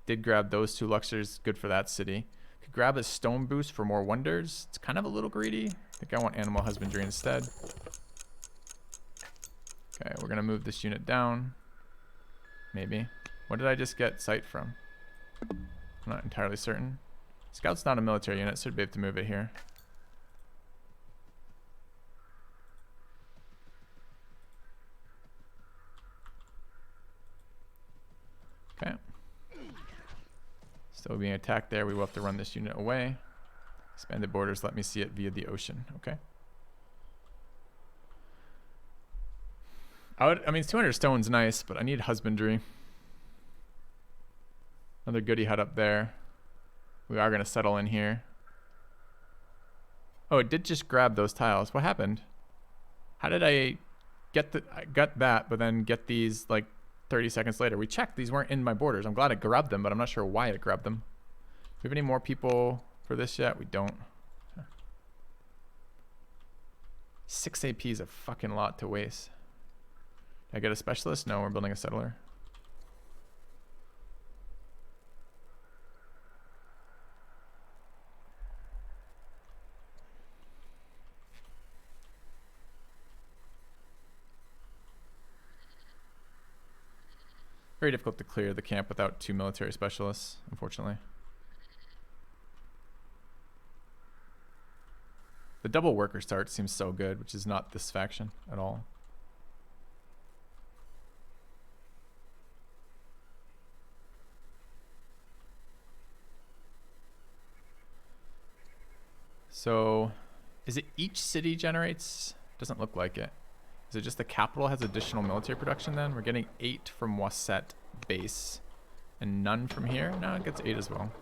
Did grab those 2 Luxors, good for that city. Could grab a stone boost for more wonders. It's kind of a little greedy. I think I want animal husbandry instead. Okay, we're gonna move this unit down. Maybe. What did I just get sight from? I'm not entirely certain. Scout's not a military unit, so I'd be able to move it here. Okay. Still being attacked there. We will have to run this unit away. Expanded borders, let me see it via the ocean. Okay. I mean, 200 stone's nice, but I need husbandry. Another goody hut up there. We are going to settle in here. Oh, it did just grab those tiles. What happened? How did I got that, but then get these like 30 seconds later? We checked. These weren't in my borders. I'm glad I grabbed them, but I'm not sure why it grabbed them. Do we have any more people for this yet? We don't. 6 AP is a fucking lot to waste. Did I get a specialist? No, we're building a settler. Very difficult to clear the camp without 2 military specialists, unfortunately. The double worker start seems so good, which is not this faction at all. So, is it each city generates? Doesn't look like it. Is it just the capital has additional military production then? We're getting 8 from Wasset base and none from here? No, it gets 8 as well.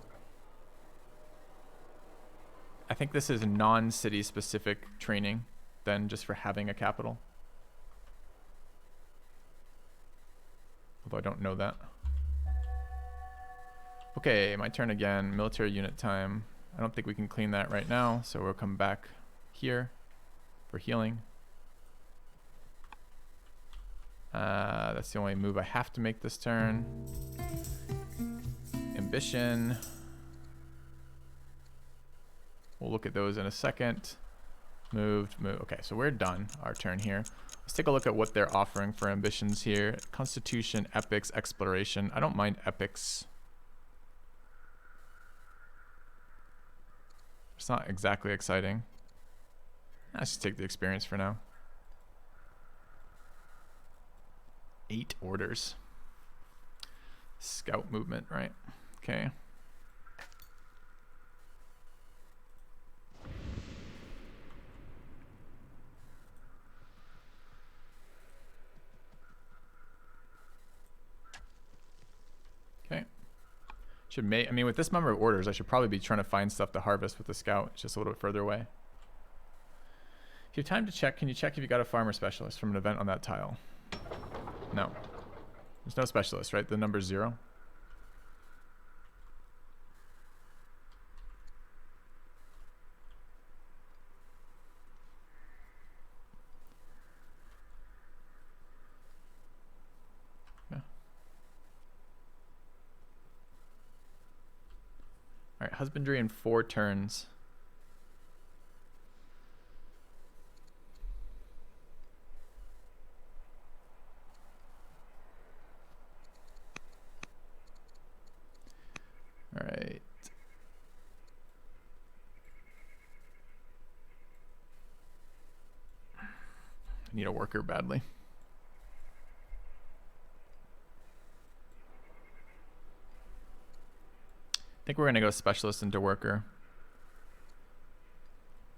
I think this is non-city specific training then just for having a capital. Although I don't know that. Okay, my turn again. Military unit time. I don't think we can clean that right now, so we'll come back here for healing. That's the only move I have to make this turn. Ambition. We'll look at those in a second. Moved, move. Okay, so we're done our turn here. Let's take a look at what they're offering for ambitions here. Constitution, epics, exploration. I don't mind epics. It's not exactly exciting. Let's just take the experience for now. 8 orders. Scout movement, right? Okay. Okay. Should I mean, with this number of orders, I should probably be trying to find stuff to harvest with the scout. It's just a little bit further away. If you have time to check, can you check if you got a farmer specialist from an event on that tile? No. There's no specialist, right? The number's 0. Yeah. Alright, husbandry in 4 turns. Alright. I need a worker badly. I think we're going to go specialist into worker.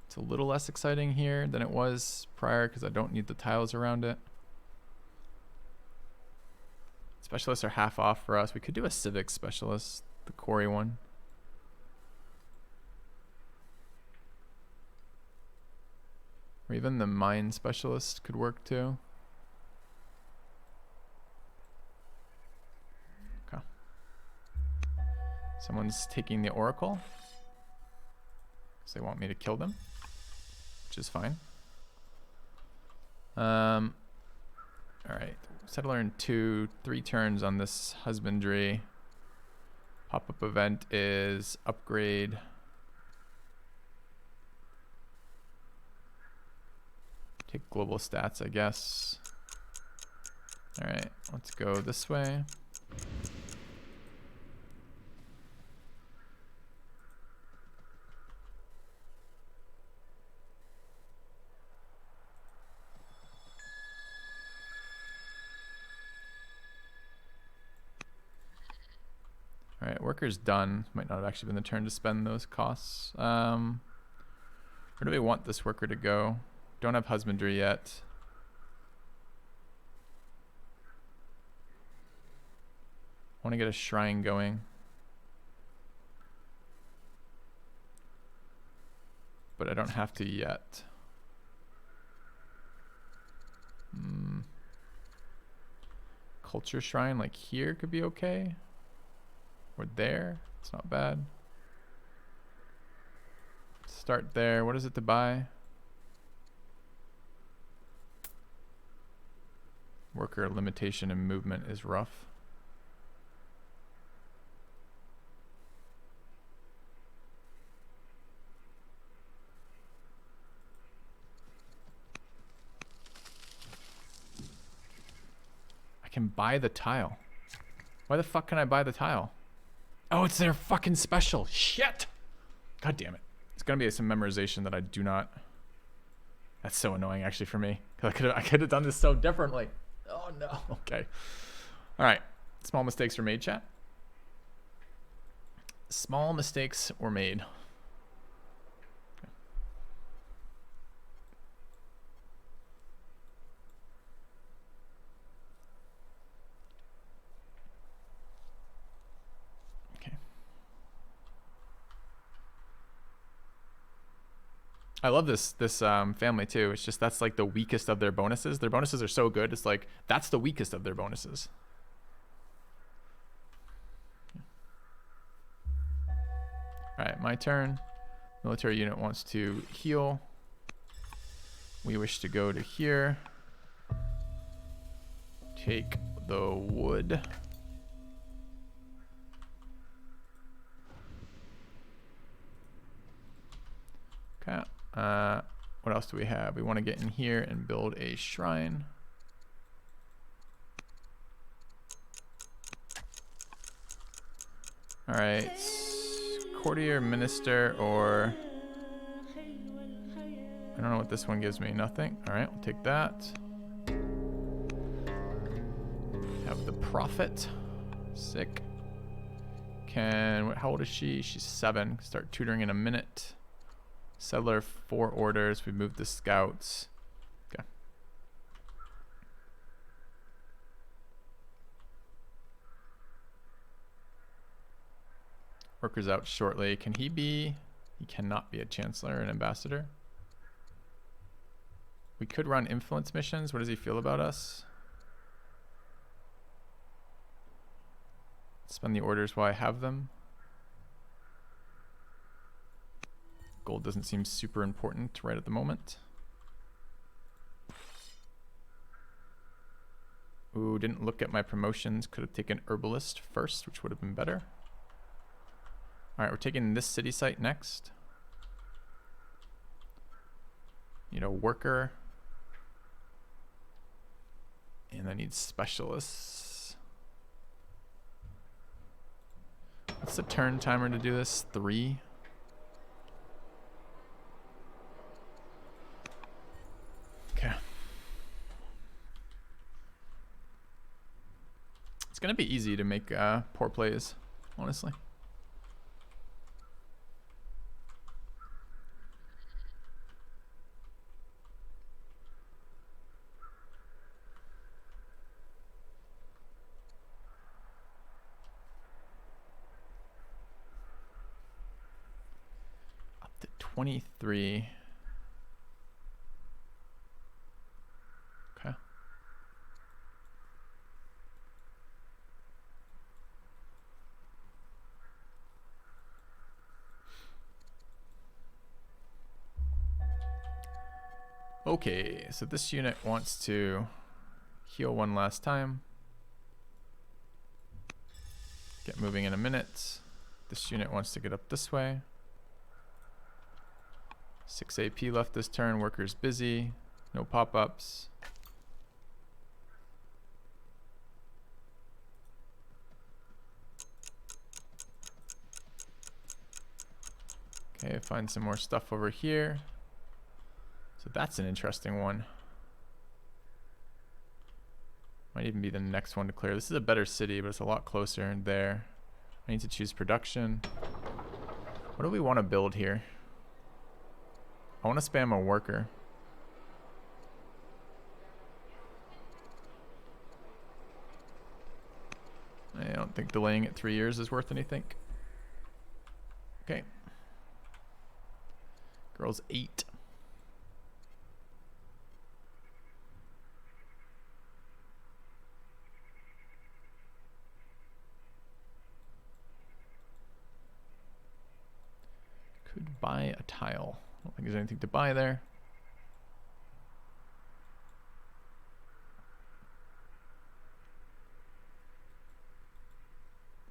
It's a little less exciting here than it was prior because I don't need the tiles around it. Specialists are half off for us. We could do a civic specialist, the quarry one. Or even the mine specialist could work too. Okay. Someone's taking the oracle. So they want me to kill them, which is fine. All right. Settler in 2, 3 turns on this husbandry. Pop-up event is upgrade. Take global stats, I guess. All right, let's go this way. All right, worker's done. Might not have actually been the turn to spend those costs. Where do we want this worker to go? Don't have husbandry yet. Want to get a shrine going. But I don't have to yet. Culture shrine like here could be okay. Or there, it's not bad. Start there. What is it to buy? Worker limitation and movement is rough. I can buy the tile. Why the fuck can I buy the tile? Oh, it's their fucking special. Shit. God damn it. It's gonna be some memorization that I do not. That's so annoying actually for me. Cause I could have done this so differently. Oh no. Okay. All right. Small mistakes were made, chat. Small mistakes were made. Okay. I love this family too. It's just that's like the weakest of their bonuses. Their bonuses are so good. It's like that's the weakest of their bonuses. All right, my turn. Military unit wants to heal. We wish to go to here. Take the wood. Okay. What else do we have? We want to get in here and build a shrine. All right. Courtier, minister, or I don't know what this one gives me. Nothing. All right, we'll take that. Have the prophet. Sick. How old is she? She's 7. Start tutoring in a minute. Settler, 4 orders. We moved the scouts. Okay. Workers out shortly. Can he be? He cannot be a chancellor or an ambassador. We could run influence missions. What does he feel about us? Spend the orders while I have them. Gold doesn't seem super important right at the moment. Ooh, didn't look at my promotions. Could have taken herbalist first, which would have been better. All right, we're taking this city site next. Need a worker. And I need specialists. What's the turn timer to do this? 3. Okay. It's gonna be easy to make poor plays, honestly. Up to 23. Okay. Okay, so this unit wants to heal one last time. Get moving in a minute. This unit wants to get up this way. 6 AP left this turn. Workers busy. No pop-ups. Okay, find some more stuff over here. So that's an interesting one. Might even be the next one to clear. This is a better city, but it's a lot closer and there. I need to choose production. What do we want to build here? I want to spam a worker. I don't think delaying it 3 years is worth anything. Okay. Girl's 8. Could buy a tile. I don't think there's anything to buy there.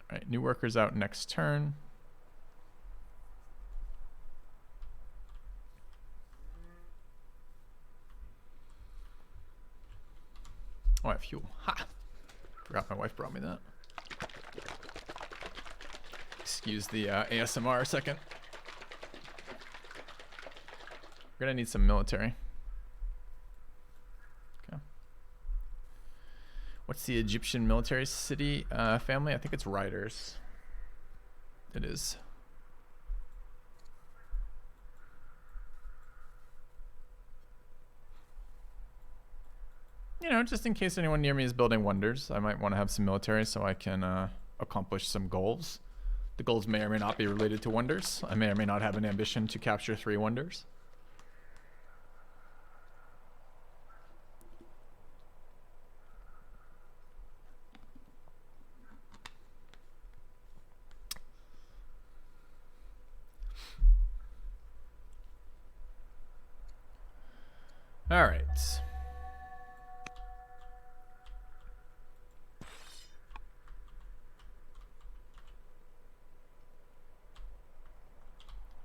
All right, new workers out next turn. Oh, I have fuel. Ha! Forgot my wife brought me that. Excuse the ASMR a second. We're gonna need some military. Okay. What's the Egyptian military city family? I think it's Riders. It is. You know, just in case anyone near me is building wonders, I might want to have some military so I can accomplish some goals. The goals may or may not be related to wonders. I may or may not have an ambition to capture 3 wonders. All right.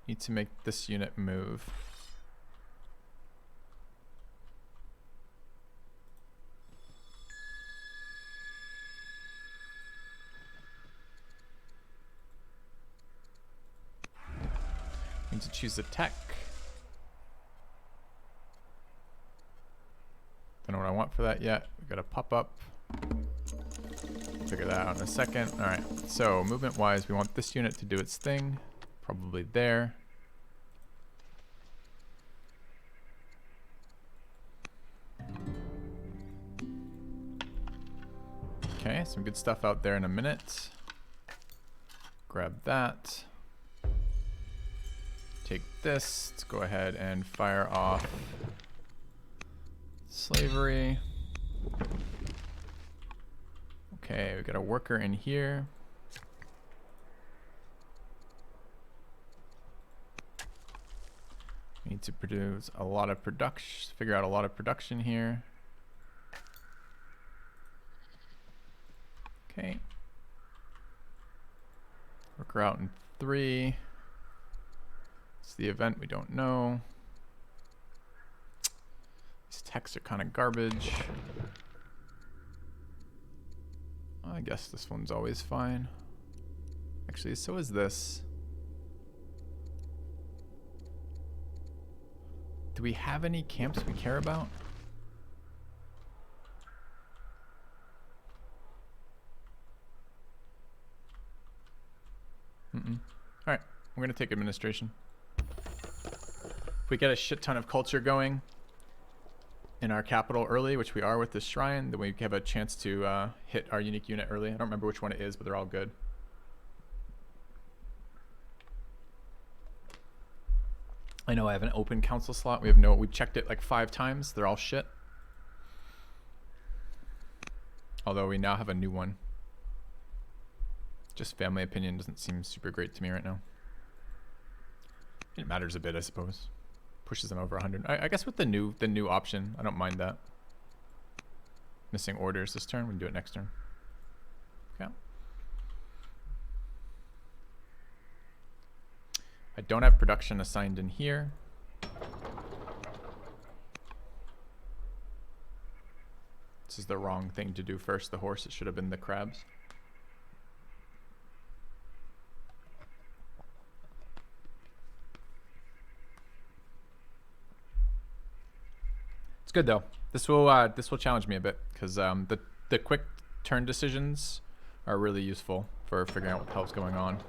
Need to make this unit move. Need to choose a tech. Don't know what I want for that yet. We got a pop up. Figure that out in a second. All right. So movement wise, we want this unit to do its thing. Probably there. Okay, some good stuff out there in a minute. Grab that. Take this. Let's go ahead and fire off slavery. Okay, we got a worker in here. We need to produce a lot of production, figure out a lot of production here. Okay. Worker out in 3. It's the event we don't know. These texts are kind of garbage. I guess this one's always fine. Actually, so is this. Do we have any camps we care about? Alright, we're gonna take administration. If we get a shit ton of culture going in our capital early, which we are with this shrine, then we have a chance to hit our unique unit early. I don't remember which one it is, but they're all good. I know I have an open council slot. We've checked it like 5 times. They're all shit. Although we now have a new one. Just family opinion doesn't seem super great to me right now. It matters a bit, I suppose. Pushes them over 100. I guess with the new option, I don't mind that. Missing orders this turn. We can do it next turn. Okay. I don't have production assigned in here. This is the wrong thing to do first, the horse. It should have been the crabs. It's good though. This will challenge me a bit because the quick turn decisions are really useful for figuring out what the hell's going on.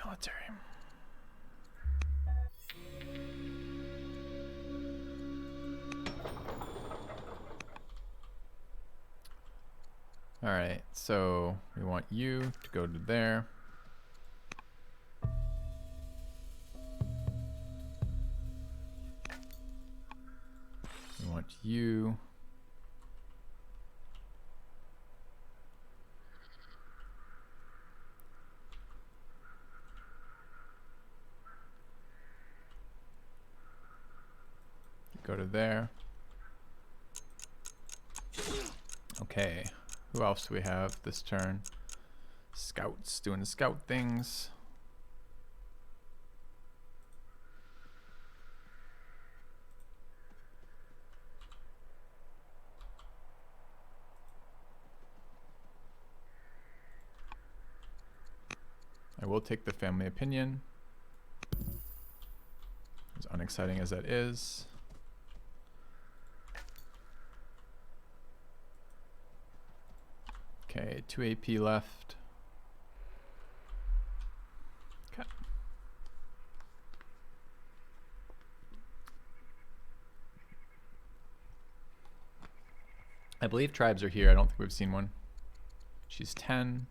Military. All right, so we want you to go to there. We want you. Go to there. Okay. Who else do we have this turn? Scouts doing scout things. I will take the family opinion, as unexciting as that is. Okay, 2 AP left. Okay. I believe tribes are here. I don't think we've seen one. She's 10.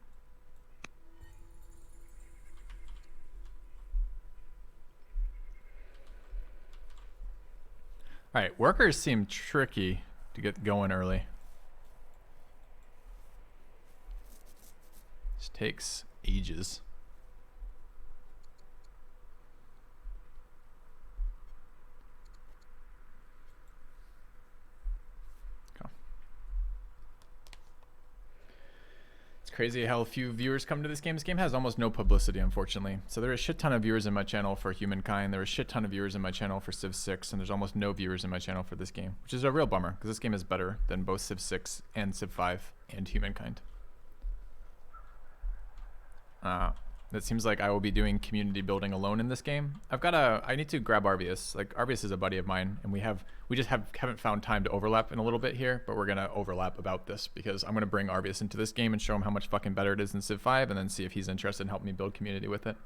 Alright, workers seem tricky to get going early. This takes ages. Okay. It's crazy how few viewers come to this game. This game has almost no publicity, unfortunately. So there are a shit ton of viewers in my channel for Humankind. There are a shit ton of viewers in my channel for Civ 6, and there's almost no viewers in my channel for this game, which is a real bummer, because this game is better than both Civ 6 and Civ 5 and Humankind. It seems like I will be doing community building alone in this game. I need to grab Arvius. Like, Arvius is a buddy of mine, and we just haven't found time to overlap in a little bit here, but we're gonna overlap about this because I'm gonna bring Arvius into this game and show him how much fucking better it is than Civ 5, and then see if he's interested in helping me build community with it.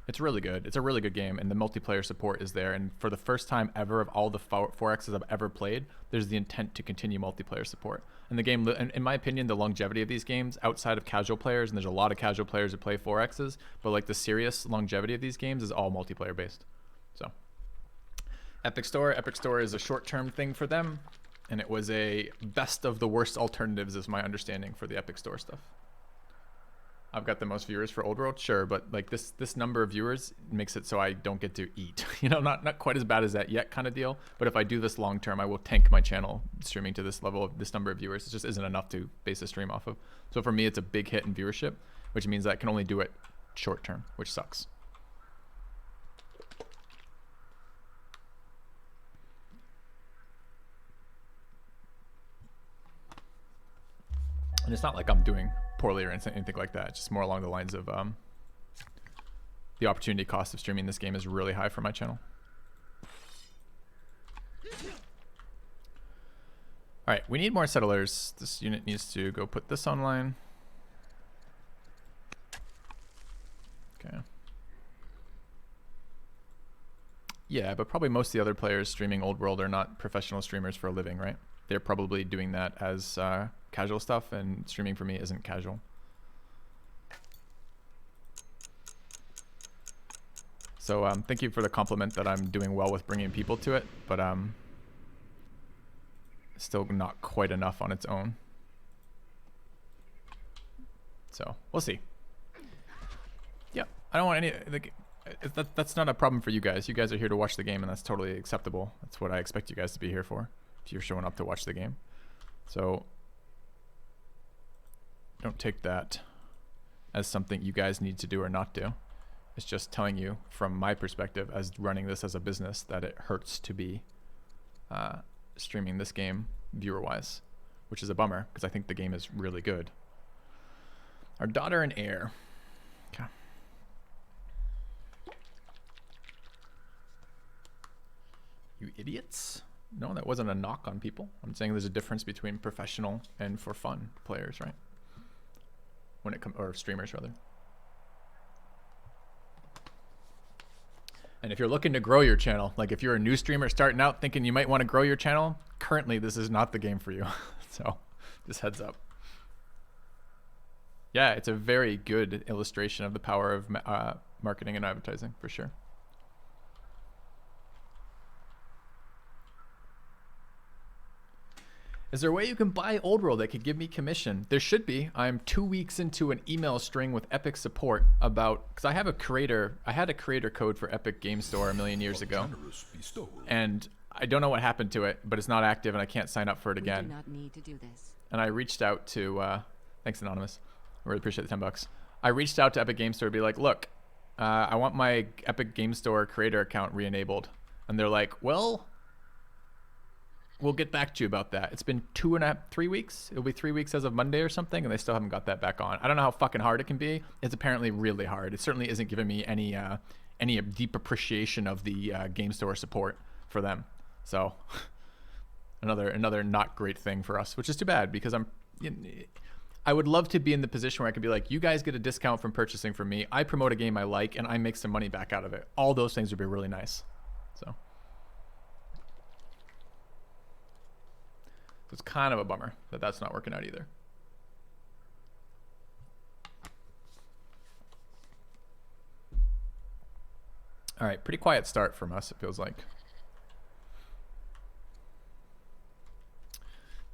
It's really good. It's a really good game, and the multiplayer support is there. And for the first time ever of all the 4Xs I've ever played, there's the intent to continue multiplayer support. And the game, in my opinion, the longevity of these games, outside of casual players, and there's a lot of casual players who play 4Xs, but like the serious longevity of these games is all multiplayer based. So, Epic Store is a short-term thing for them, and it was a best of the worst alternatives, is my understanding, for the Epic Store stuff. I've got the most viewers for Old World, sure, but like this number of viewers makes it so I don't get to eat. You know, not quite as bad as that yet kind of deal, but if I do this long term, I will tank my channel streaming to this level of this number of viewers. It just isn't enough to base a stream off of. So for me, it's a big hit in viewership, which means that I can only do it short term, which sucks. And it's not like I'm doing poorly or anything like that. It's just more along the lines of the opportunity cost of streaming this game is really high for my channel. All right, we need more settlers. This unit needs to go put this online. Okay. Yeah, but probably most of the other players streaming Old World are not professional streamers for a living, right? They're probably doing that as casual stuff, and streaming for me isn't casual. So thank you for the compliment that I'm doing well with bringing people to it, but still not quite enough on its own. So we'll see. Yeah, I don't want any. That's not a problem for you guys. You guys are here to watch the game, and that's totally acceptable. That's what I expect you guys to be here for, if you're showing up to watch the game. So don't take that as something you guys need to do or not do. It's just telling you from my perspective as running this as a business that it hurts to be streaming this game viewer-wise, which is a bummer because I think the game is really good. Our daughter and heir. Okay. You idiots. No, that wasn't a knock on people. I'm saying there's a difference between professional and for fun players, right? When it comes, or streamers rather. And if you're looking to grow your channel, like if you're a new streamer starting out thinking you might want to grow your channel, currently this is not the game for you. So just heads up. Yeah, it's a very good illustration of the power of marketing and advertising for sure. Is there a way you can buy Old World that could give me commission? There should be. I'm 2 weeks into an email string with Epic support about, because I had a creator code for Epic Game Store a million years ago. And I don't know what happened to it, but it's not active and I can't sign up for it again. We do not need to do this. And I reached out to, thanks Anonymous. I really appreciate the $10. I reached out to Epic Game Store to be like, look, I want my Epic Game Store creator account re-enabled. And they're like, well, we'll get back to you about that. It's been 3 weeks. It'll be 3 weeks as of Monday or something, and they still haven't got that back on. I don't know how fucking hard it can be. It's apparently really hard. It certainly isn't giving me any deep appreciation of the Game Store support for them. So another not great thing for us, which is too bad because I would love to be in the position where I could be like, you guys get a discount from purchasing from me. I promote a game I like, and I make some money back out of it. All those things would be really nice. So it's kind of a bummer that that's not working out either. All right, pretty quiet start from us, it feels like.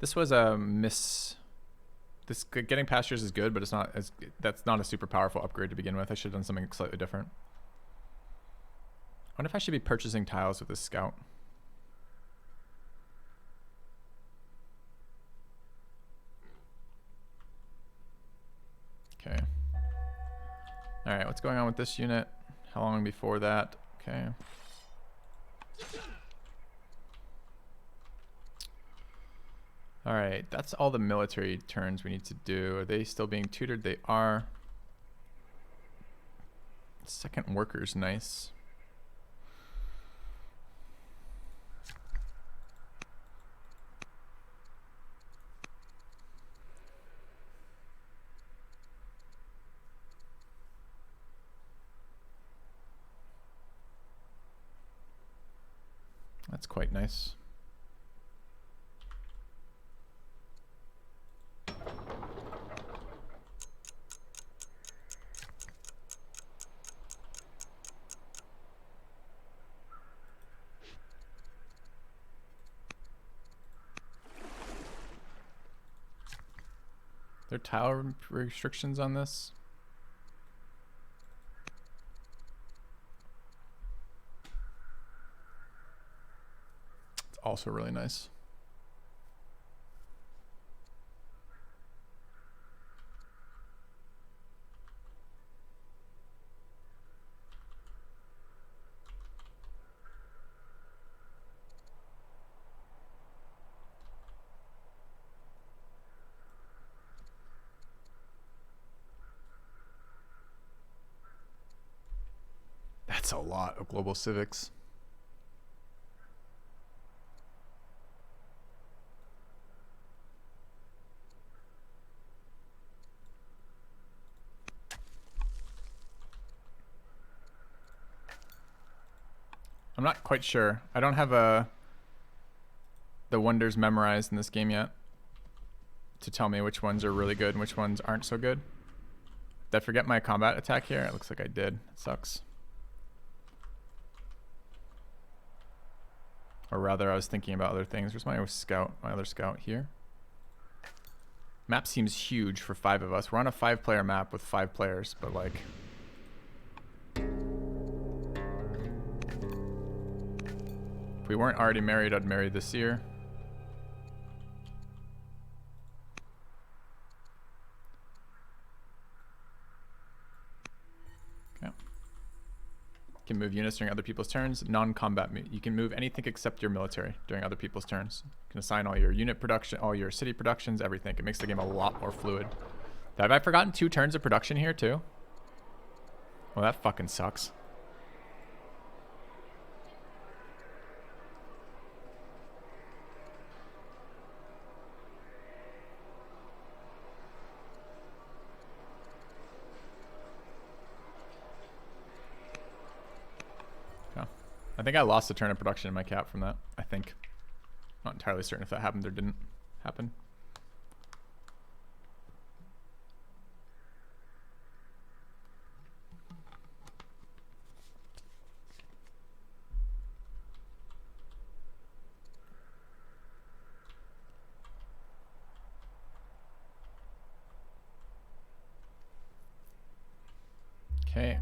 This was a miss. This getting pastures is good, but it's not as that's not a super powerful upgrade to begin with. I should have done something slightly different. I wonder if I should be purchasing tiles with this scout. Okay. All right, what's going on with this unit? How long before that? Okay. All right, that's all the military turns we need to do. Are they still being tutored? They are. Second worker's nice. That's quite nice. There tile restrictions on this? It's also really nice. That's a lot of global civics. I'm not quite sure. I don't have the wonders memorized in this game yet to tell me which ones are really good and which ones aren't so good. Did I forget my combat attack here? It looks like I did. It sucks. Or rather, I was thinking about other things. Where's my scout? My other scout here. Map seems huge for 5 of us. We're on a 5-player map with 5 players, but like... If we weren't already married, I'd marry this year. Can move units during other people's turns. Non-combat you can move anything except your military during other people's turns. You can assign all your unit production, all your city productions, everything. It makes the game a lot more fluid. Have I forgotten 2 turns of production here too? Well, that fucking sucks. I think I lost a turn of production in my cap from that. I think. Not entirely certain if that happened or didn't happen. Okay.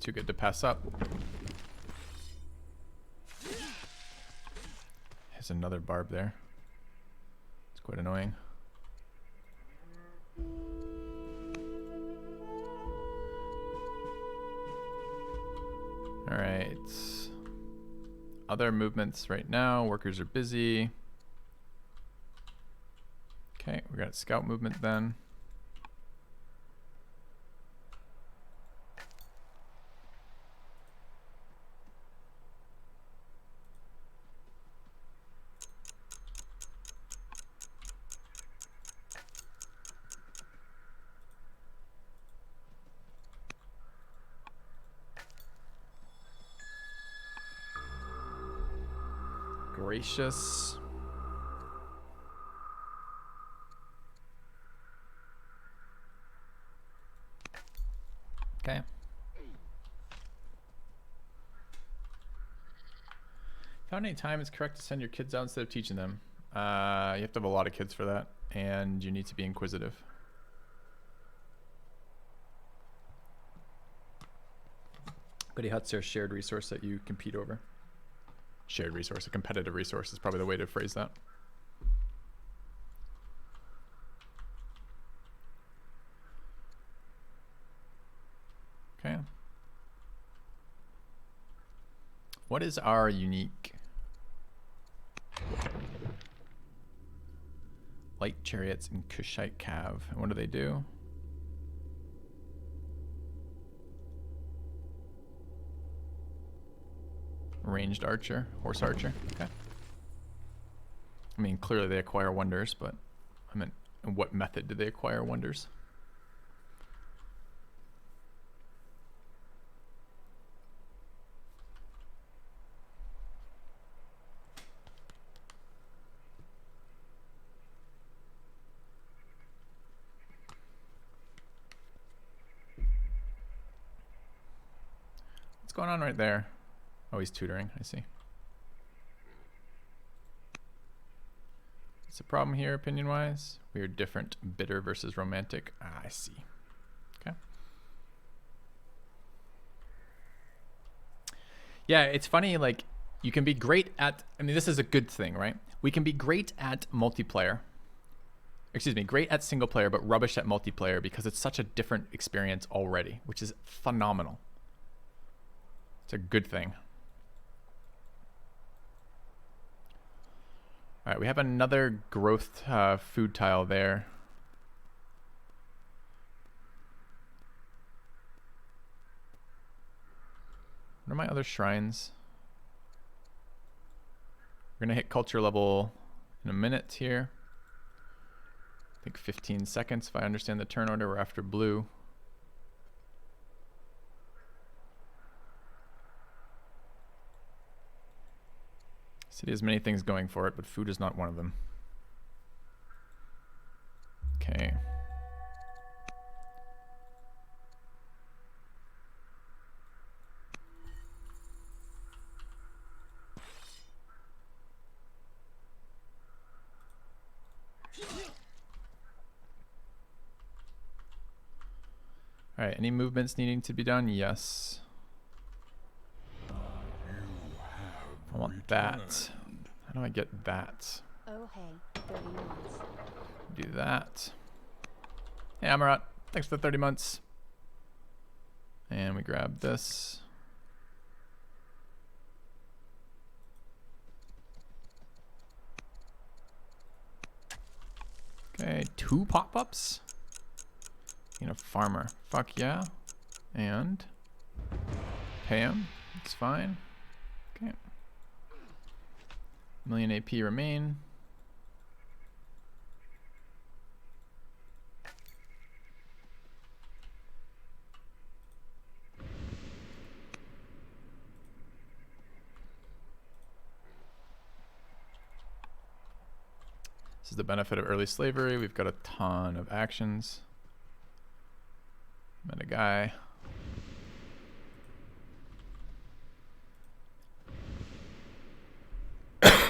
too good to pass up. There's another barb there. It's quite annoying. All right. Other movements right now. Workers are busy. Okay, we got scout movement then. Gracious. Okay. Found any time it's correct to send your kids out instead of teaching them? You have to have a lot of kids for that, and you need to be inquisitive. Buddy Huts are a shared resource that you compete over. Shared resource, a competitive resource is probably the way to phrase that. Okay. What is our unique? Light chariots and Kushite cav. And what do they do? Ranged archer, horse archer. Okay. I mean, clearly they acquire wonders, but I meant, in what method did they acquire wonders? What's going on right there? Oh, he's tutoring, I see. What's the problem here, opinion-wise? We are different, bitter versus romantic. Ah, I see. Okay. Yeah, it's funny, like, you can be great at, I mean, this is a good thing, right? We can be great at multiplayer. Excuse me, great at single player, but rubbish at multiplayer because it's such a different experience already, which is phenomenal. It's a good thing. All right, we have another growth food tile there. What are my other shrines? We're gonna hit culture level in a minute here. I think 15 seconds if I understand the turn order. We're after blue. City has many things going for it, but food is not one of them. Okay. All right, any movements needing to be done? Yes. I want that. How do I get that? Oh hey, 30 months. Do that. Hey, Amarat. Thanks for the 30 months. And we grab this. Okay, 2 pop-ups. And a farmer. Fuck yeah. And pay him. It's fine. Okay. Million AP remain. This is the benefit of early slavery. We've got a ton of actions. Met a guy.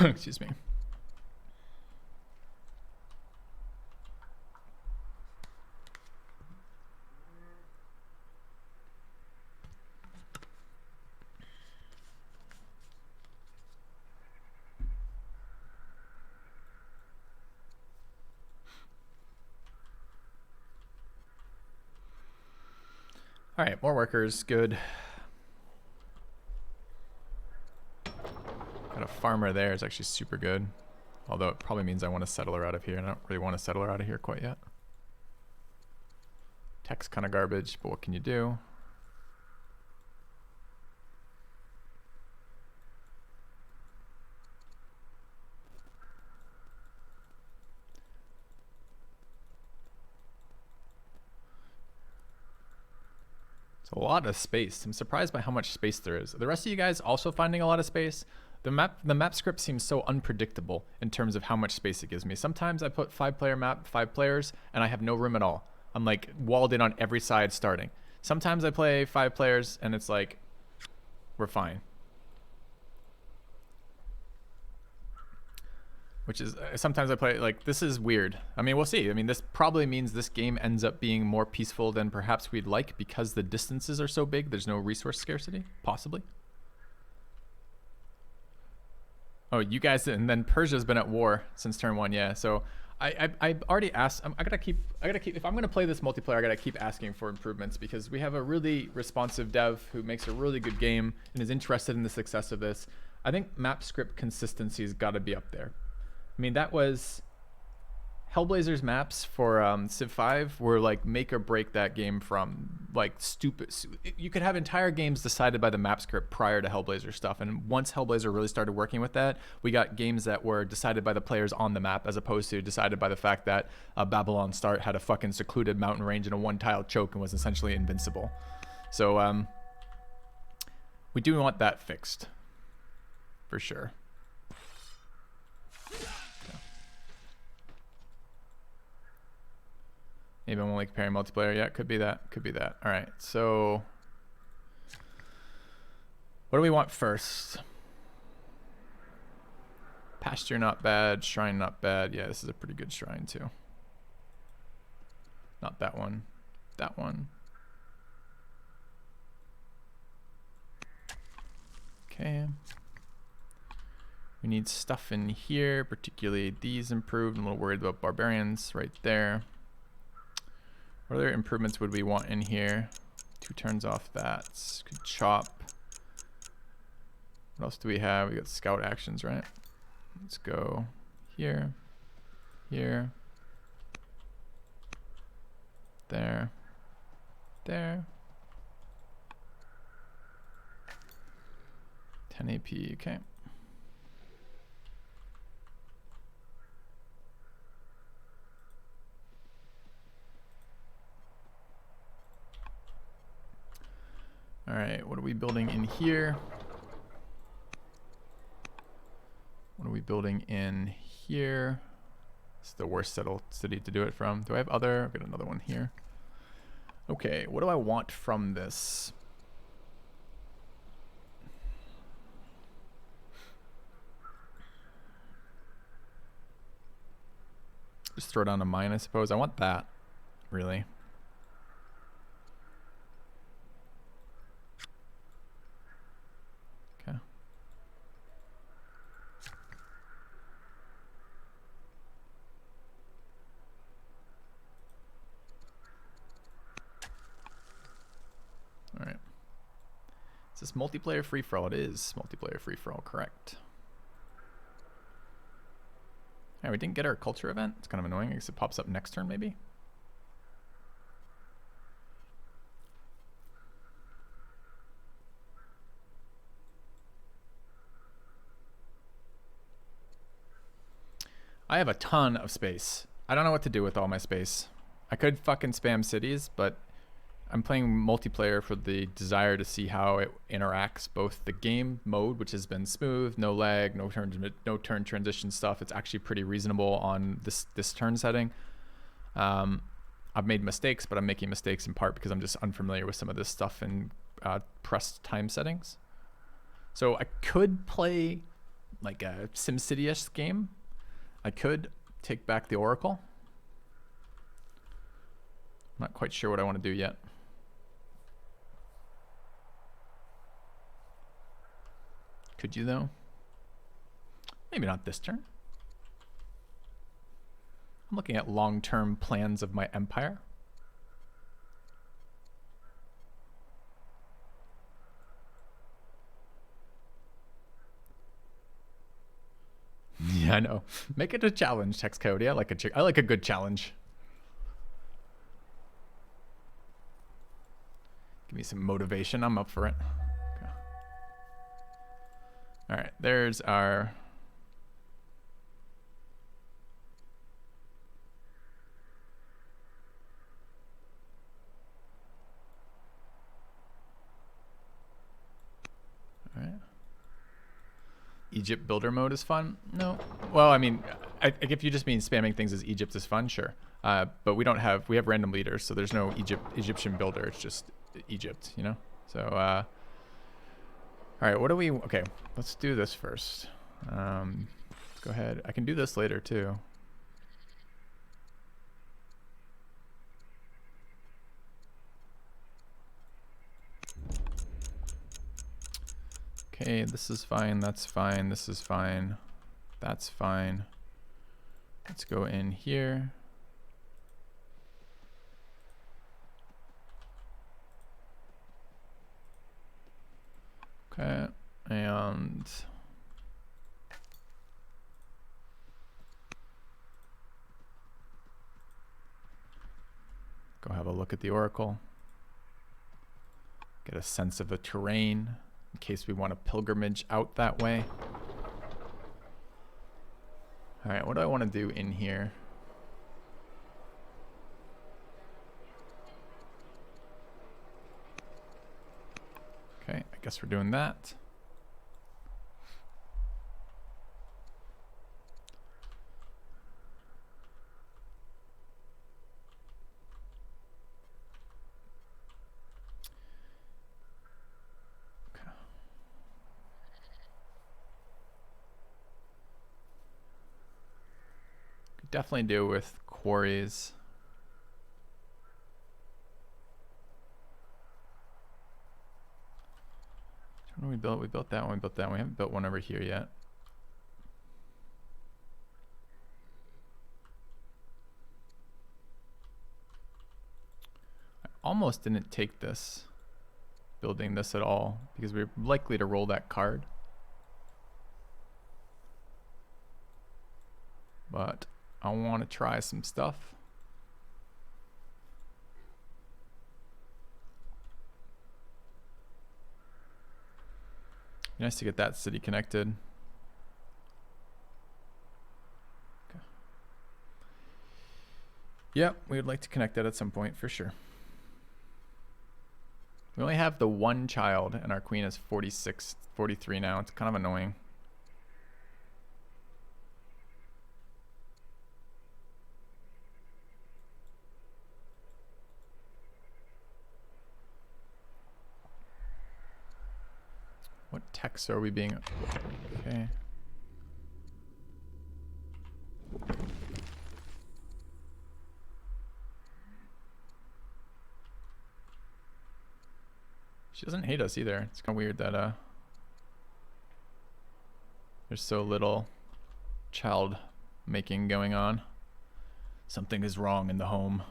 Excuse me. All right, more workers, good. Got a farmer there, is actually super good. Although it probably means I want a settler out of here, and I don't really want a settler out of here quite yet. Tech's kind of garbage, but what can you do? A lot of space. I'm surprised by how much space there is. The rest of you guys also finding a lot of space. The map script seems so unpredictable in terms of how much space it gives me. Sometimes I put 5-player map, 5 players, and I have no room at all. I'm like walled in on every side starting. Sometimes I play 5 players and it's like, we're fine. Which is, sometimes I play, like, this is weird. I mean, we'll see. I mean, this probably means this game ends up being more peaceful than perhaps we'd like because the distances are so big. There's no resource scarcity, possibly. Oh, you guys, and then Persia's been at war since turn 1, yeah. So I already asked, I gotta keep, if I'm gonna play this multiplayer, I gotta keep asking for improvements because we have a really responsive dev who makes a really good game and is interested in the success of this. I think map script consistency's gotta be up there. I mean, that was Hellblazer's maps for Civ 5 were like make or break that game from like stupid. You could have entire games decided by the map script prior to Hellblazer stuff. And once Hellblazer really started working with that, we got games that were decided by the players on the map as opposed to decided by the fact that Babylon Start had a fucking secluded mountain range and a 1-tile choke and was essentially invincible. So we do want that fixed for sure. Maybe I'm only comparing multiplayer. Yeah, could be that. Could be that. All right. So what do we want first? Pasture not bad. Shrine not bad. Yeah, this is a pretty good shrine too. Not that one. That one. Okay. We need stuff in here, particularly these improved. I'm a little worried about barbarians right there. What other improvements would we want in here? 2 turns off that. Could chop. What else do we have? We got scout actions, right? Let's go here, here, there, there. 10 AP, okay. All right, what are we building in here? What are we building in here? It's the worst settled city to do it from. Do I have other? I've got another one here. Okay, what do I want from this? Just throw down a mine, I suppose. I want that, really. Okay. All right. Is this multiplayer free-for-all? It is multiplayer free-for-all, correct. Yeah, we didn't get our culture event. It's kind of annoying. I guess it pops up next turn, maybe. I have a ton of space. I don't know what to do with all my space. I could fucking spam cities, but I'm playing multiplayer for the desire to see how it interacts, both the game mode, which has been smooth, no lag, no turn transition stuff. It's actually pretty reasonable on this turn setting. I've made mistakes, but I'm making mistakes in part because I'm just unfamiliar with some of this stuff in pressed time settings. So I could play like a SimCity-ish game. I could take back the Oracle. I'm not quite sure what I want to do yet. Could you though? Maybe not this turn. I'm looking at long-term plans of my empire. I know. Make it a challenge, Tex Coyote. I like a good challenge. Give me some motivation. I'm up for it. Okay. All right, there's our... All right. Egypt builder mode is fun? No. Well, I mean, if you just mean spamming things as Egypt is fun, sure. But we have random leaders, so there's no Egyptian builder. It's just Egypt, you know? So, all right, okay, let's do this first. Let's go ahead. I can do this later too. Okay, this is fine, that's fine, this is fine, that's fine. Let's go in here. Okay, and go have a look at the Oracle. Get a sense of the terrain in case we want to pilgrimage out that way. All right, what do I want to do in here? Okay, I guess we're doing that. Okay. Could definitely do with quarries. We built that one, we built that one. We haven't built one over here yet. I almost didn't take this, building this at all, because we're likely to roll that card. But I want to try some stuff. Nice to get that city connected. Okay. Yep, we would like to connect that at some point for sure. We only have the one child and our queen is 46, 43 now. It's kind of annoying. What texts are we being... Okay. She doesn't hate us either. It's kind of weird that there's so little child making going on. Something is wrong in the home.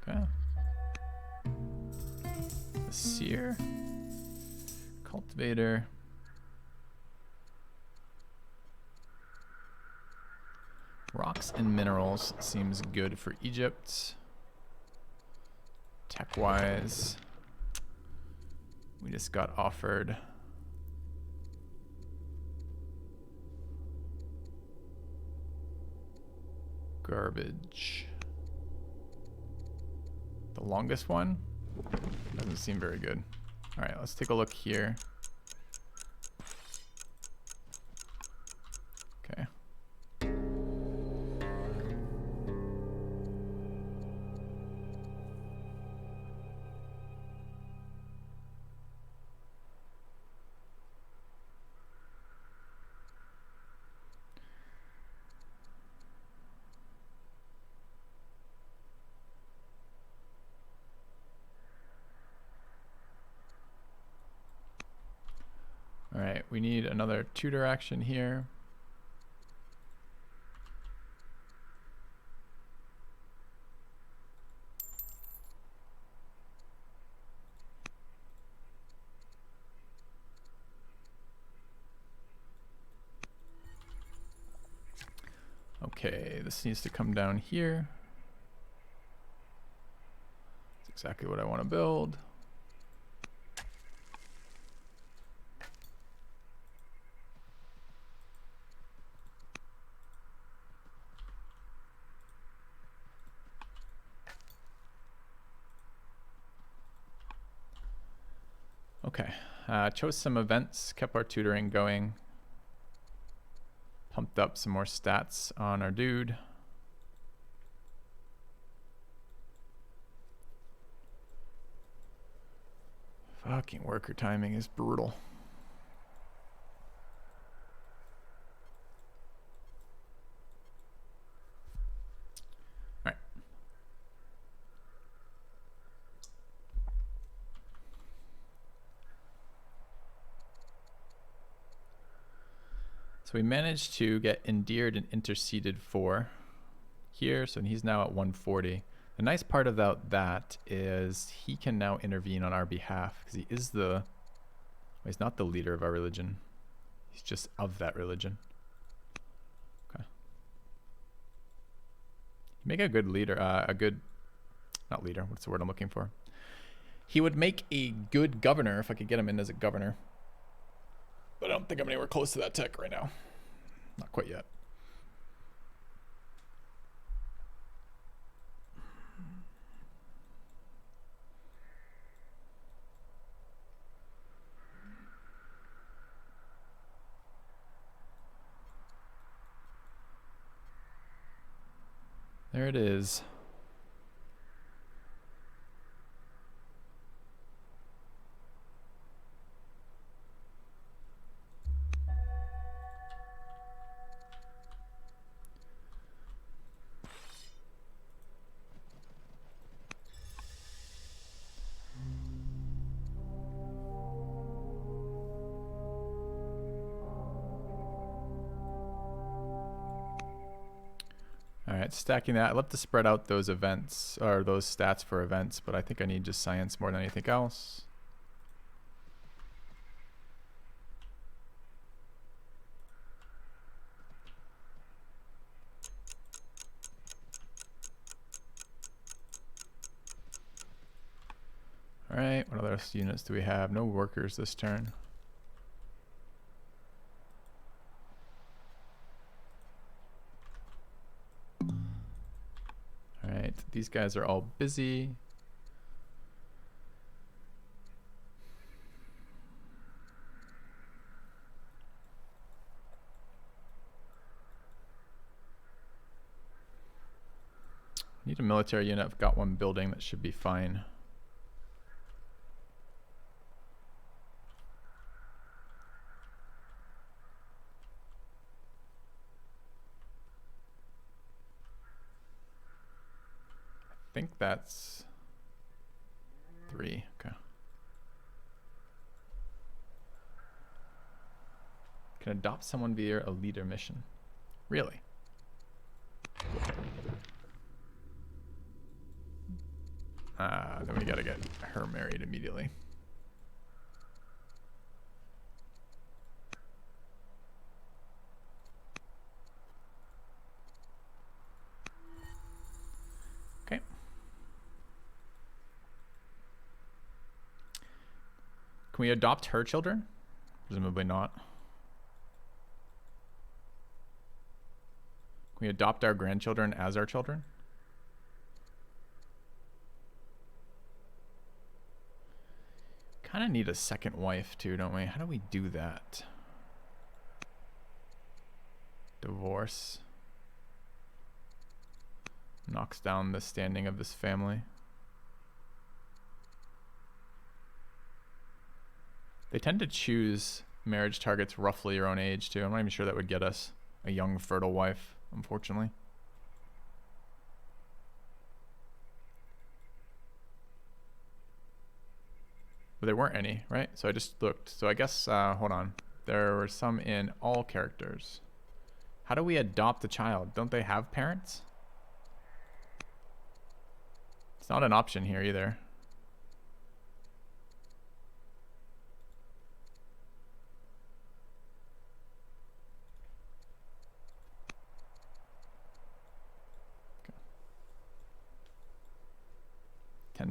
Okay. The seer, cultivator. Rocks and minerals seems good for Egypt. Tech-wise, we just got offered garbage. The longest one doesn't seem very good. All right, let's take a look here. Okay. All right, we need another tutor action here. Okay, this needs to come down here. That's exactly what I want to build. Okay, chose some events, kept our tutoring going. Pumped up some more stats on our dude. Fucking worker timing is brutal. All right. So we managed to get endeared and interceded for here. So he's now at 140. The nice part about that is he can now intervene on our behalf because he is the, well, he's not the leader of our religion. He's just of that religion. Okay. Make a good leader, not leader, what's the word I'm looking for? He would make a good governor if I could get him in as a governor. But I don't think I'm anywhere close to that tech right now. Not quite yet. There it is. All right, stacking that. I'd love to spread out those events or those stats for events, but I think I need just science more than anything else. All right, what other units do we have? No workers this turn. All right, these guys are all busy. Need a military unit. I've got one building that should be fine. I think that's 3. Okay. Can adopt someone via a leader mission. Really? Then we gotta get her married immediately. Okay. Can we adopt her children? Presumably not. Can we adopt our grandchildren as our children? Kind of need a second wife too, don't we? How do we do that? Divorce. Knocks down the standing of this family. They tend to choose marriage targets roughly your own age too. I'm not even sure that would get us a young, fertile wife, unfortunately. But there weren't any, right? So I just looked. So I guess, hold on. There were some in all characters. How do we adopt a child? Don't they have parents? It's not an option here either.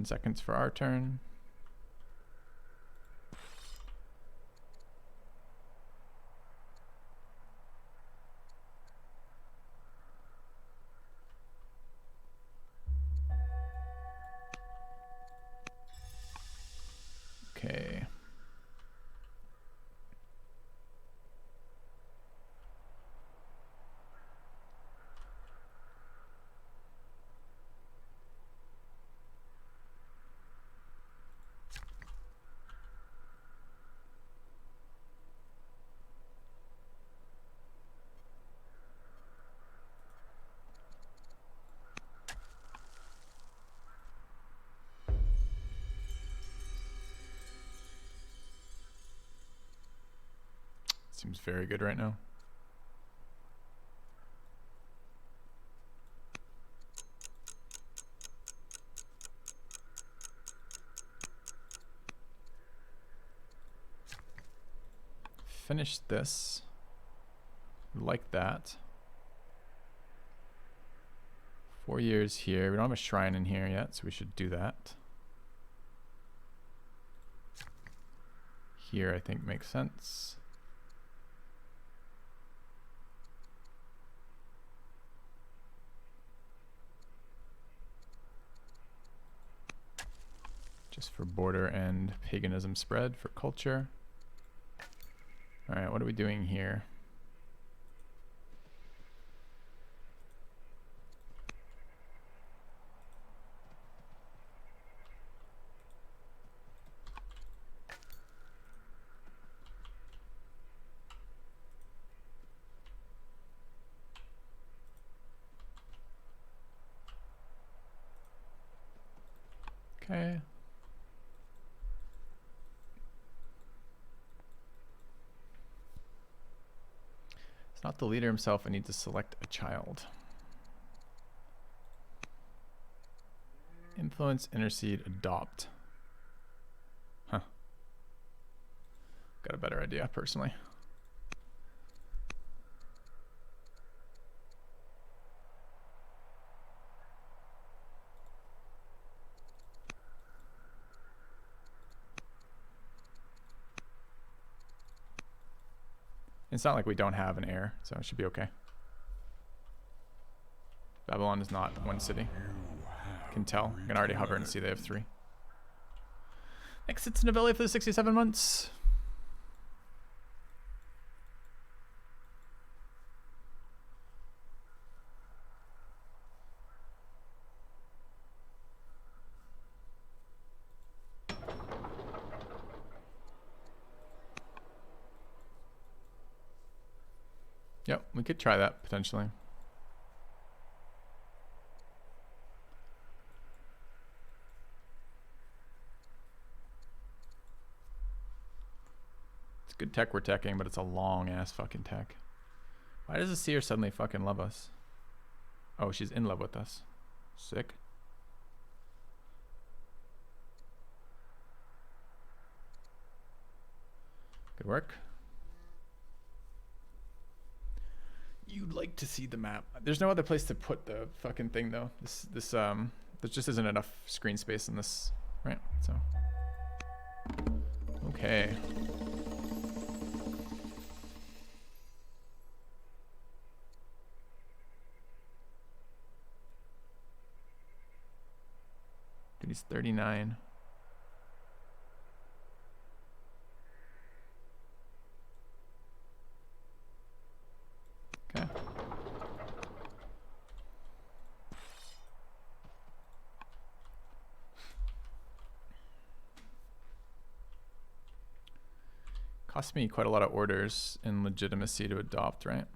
10 seconds for our turn. Okay. Seems very good right now. Finish this. Like that. 4 years here. We don't have a shrine in here yet, so we should do that. Here, I think, makes sense. Just for border and paganism spread for culture. All right, what are we doing here? Okay. It's not the leader himself. I need to select a child. Influence, intercede, adopt. Huh. Got a better idea, personally. It's not like we don't have an heir, so it should be okay. Babylon is not one city. Can tell. I can already hover and see they have 3. Next, it's Novelli for the 67 months. Yep, we could try that potentially. It's good tech we're teching, but it's a long ass fucking tech. Why does the seer suddenly fucking love us? Oh, she's in love with us. Sick. Good work. You'd like to see the map. There's no other place to put the fucking thing though. There just isn't enough screen space in this, right? So, okay. Dude, he's 39. Okay. Cost me quite a lot of orders in legitimacy to adopt, right?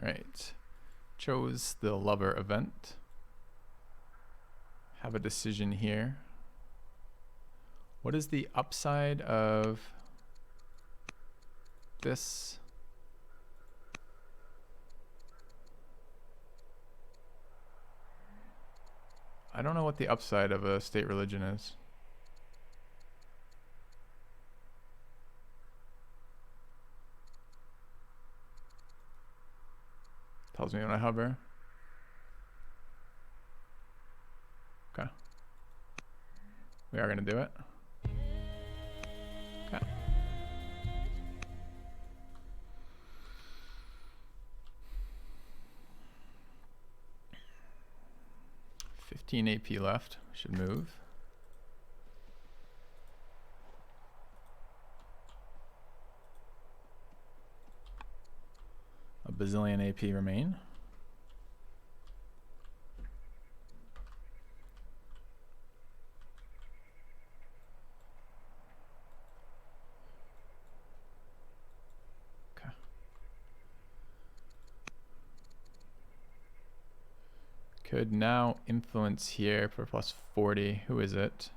All right, chose the lover event. have a decision here. What is the upside of this? I don't know what the upside of a state religion is. Tells me when I hover. Okay. We are going to do it. Okay. $15 AP left. Should move. A bazillion AP remain. Okay. Could now influence here for plus 40. Who is it?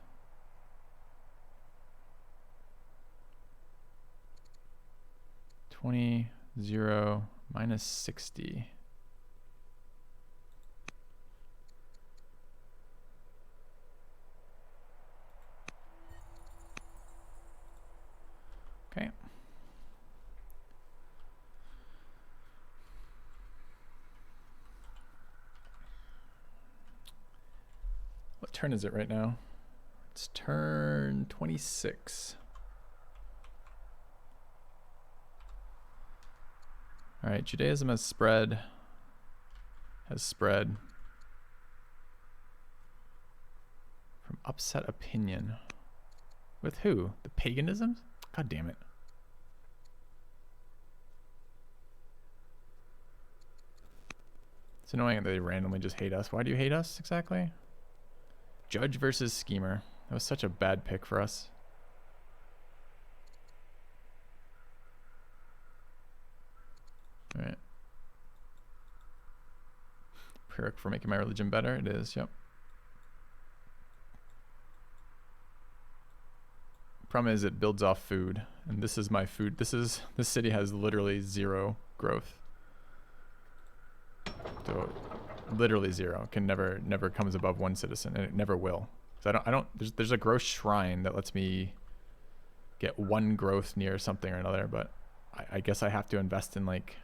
$20, 0, minus 60. Okay. What turn is it right now? It's turn 26. All right, Judaism has spread. From upset opinion. With who? The paganisms? God damn it. It's annoying that they randomly just hate us. Why do you hate us exactly? Judge versus schemer. That was such a bad pick for us. All right. Perk for making my religion better. It is, yep. Problem is it builds off food, and this is my food. This city has literally 0 growth. So literally 0. Can never comes above 1 citizen, and it never will. So I don't there's a growth shrine that lets me get 1 growth near something or another, but I guess I have to invest in, like,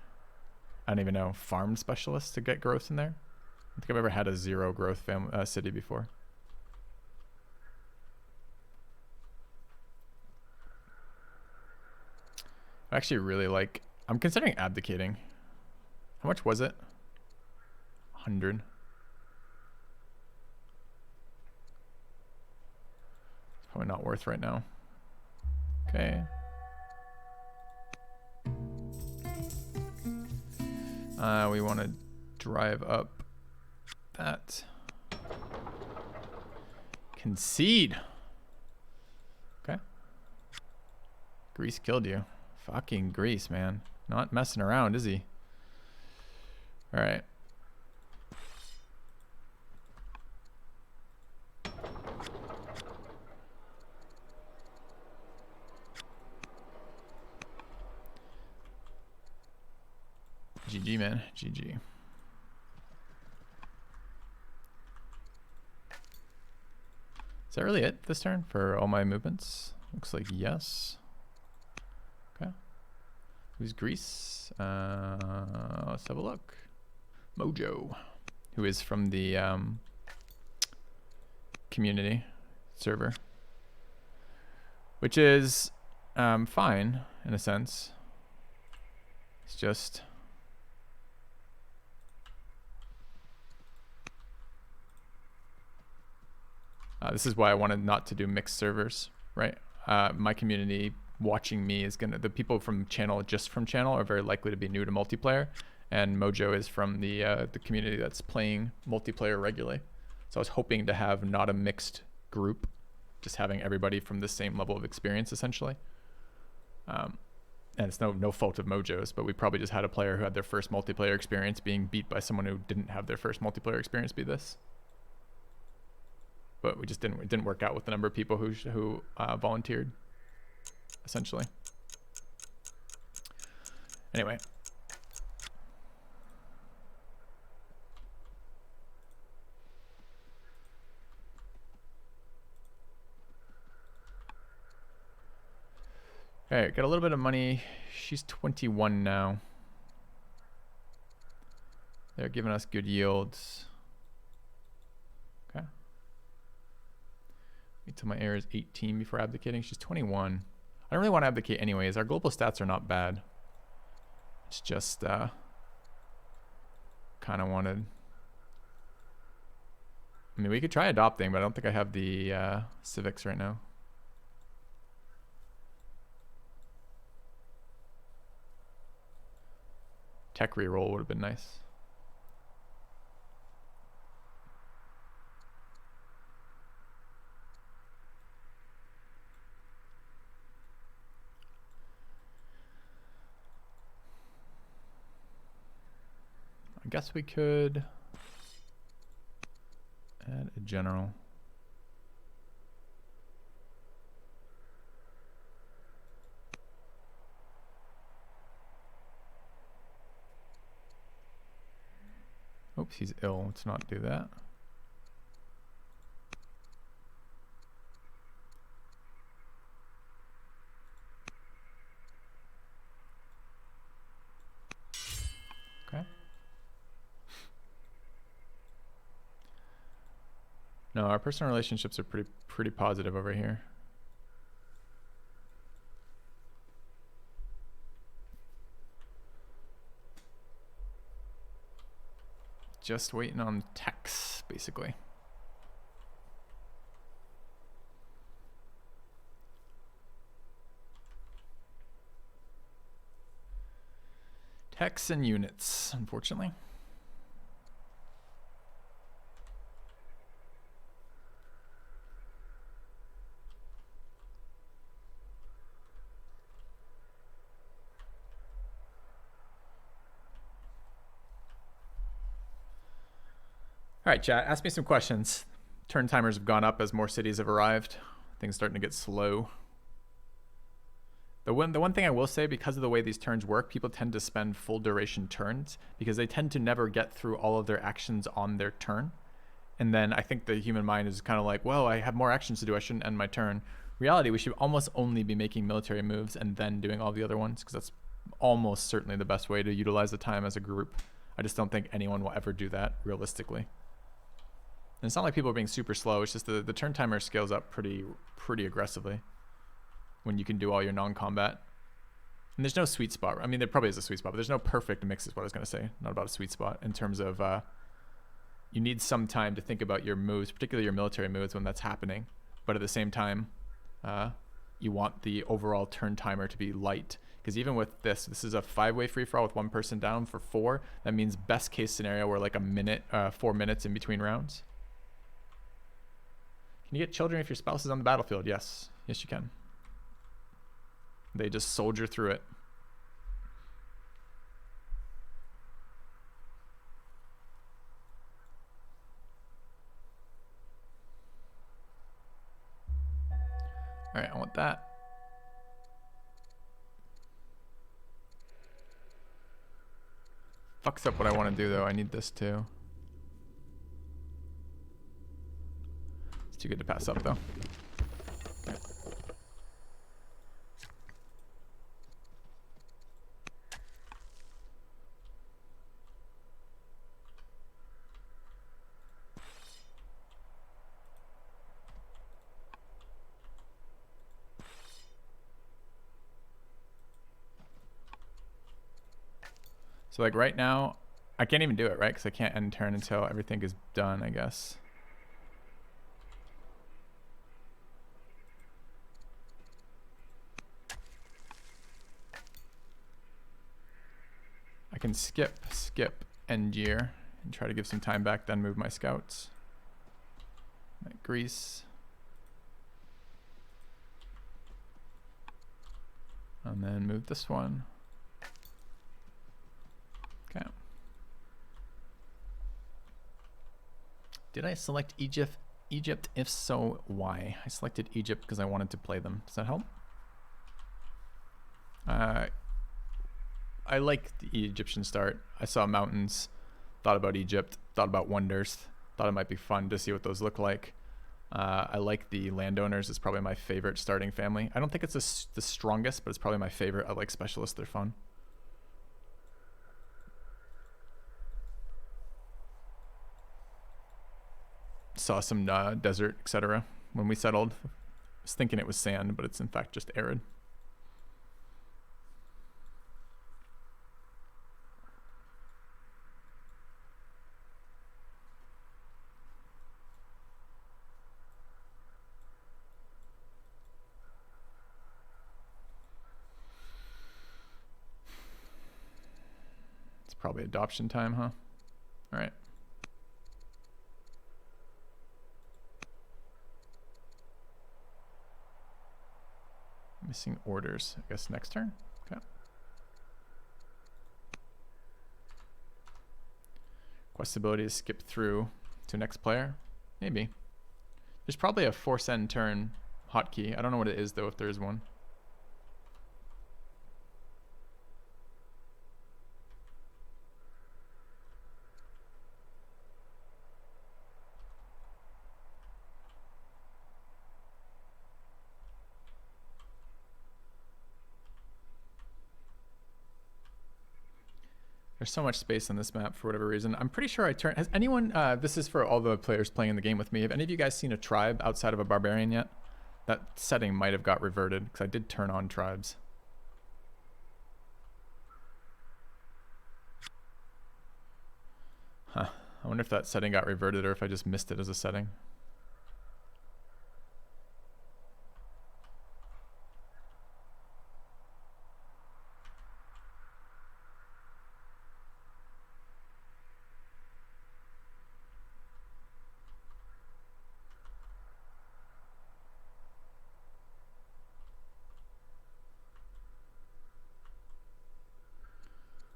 I don't even know, farm specialists to get growth in there. I don't think I've ever had a 0 growth city before. I actually really like, I'm considering abdicating. How much was it? 100. It's probably not worth right now. Okay. We want to drive up that. Concede. Okay. Greece killed you. Fucking Greece, man. Not messing around, is he? All right. GG, man. GG. Is that really it this turn for all my movements? Looks like yes. Okay. Who's Greece? Let's have a look. Mojo, who is from the community server, which is fine in a sense. It's just this is why I wanted not to do mixed servers, right? My community watching me is gonna, the people from channel, just from channel, are very likely to be new to multiplayer, and Mojo is from the community that's playing multiplayer regularly. So I was hoping to have not a mixed group, just having everybody from the same level of experience essentially. And it's no fault of Mojo's, but we probably just had a player who had their first multiplayer experience being beat by someone who didn't have their first multiplayer experience be this. but we just it didn't work out with the number of people who volunteered, essentially. Anyway. All right, got a little bit of money. She's 21 now. They're giving us good yields. Okay. Wait till my heir is 18 before abdicating. She's 21. I don't really want to abdicate anyways. Our global stats are not bad. It's just kind of wanted. I mean, we could try adopting, but I don't think I have the civics right now. Tech reroll would have been nice. I guess we could add a general. Oops, he's ill. Let's not do that. Okay. No, our personal relationships are pretty positive over here. Just waiting on techs, basically. Techs and units, unfortunately. All right, chat, ask me some questions. Turn timers have gone up as more cities have arrived. Things starting to get slow. The one thing I will say, because of the way these turns work, people tend to spend full duration turns because they tend to never get through all of their actions on their turn. And then I think the human mind is kind of like, well, I have more actions to do. I shouldn't end my turn. Reality, we should almost only be making military moves and then doing all the other ones, because that's almost certainly the best way to utilize the time as a group. I just don't think anyone will ever do that realistically. And it's not like people are being super slow. It's just the turn timer scales up pretty aggressively when you can do all your non-combat. And there's no sweet spot. I mean, there probably is a sweet spot, but there's no perfect mix is what I was going to say. Not about a sweet spot in terms of you need some time to think about your moves, particularly your military moves when that's happening. But at the same time, you want the overall turn timer to be light. Because even with this is a 5-way free-for-all with one person down for 4. That means best case scenario, we're like a minute, 4 minutes in between rounds. Can you get children if your spouse is on the battlefield? Yes. Yes, you can. They just soldier through it. All right, I want that. Fucks up what I want to do, though. I need this, too. Too good to pass up, though. Okay. So like right now, I can't even do it, right? Because I can't end turn until everything is done, I guess. I can skip end year and try to give some time back, then move my scouts. Like Greece. And then move this one. Okay. Did I select Egypt Egypt? If so, why? I selected Egypt because I wanted to play them. Does that help? I like the Egyptian start. I saw mountains, thought about Egypt, thought about wonders, thought it might be fun to see what those look like. I like the landowners. It's probably my favorite starting family. I don't think it's the strongest, but it's probably my favorite. I like specialists. They're fun. Saw some desert, etc. when we settled. I was thinking it was sand, but it's in fact just arid. It's probably adoption time, huh? All right. Missing orders. I guess next turn. Okay. Quest ability to skip through to next player. Maybe. There's probably a force end turn hotkey. I don't know what it is though, if there is one. There's so much space on this map for whatever reason. I'm pretty sure I turned... Has anyone... this is for all the players playing the game with me. Have any of you guys seen a tribe outside of a barbarian yet? That setting might have got reverted, because I did turn on tribes. Huh. I wonder if that setting got reverted or if I just missed it as a setting.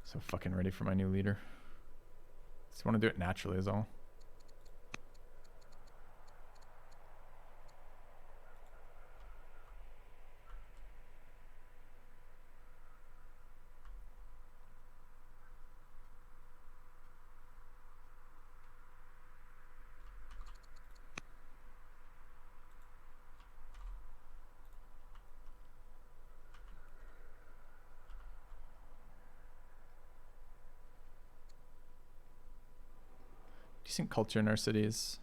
So fucking ready for my new leader. Just want to do it naturally is all. Decent culture in our cities,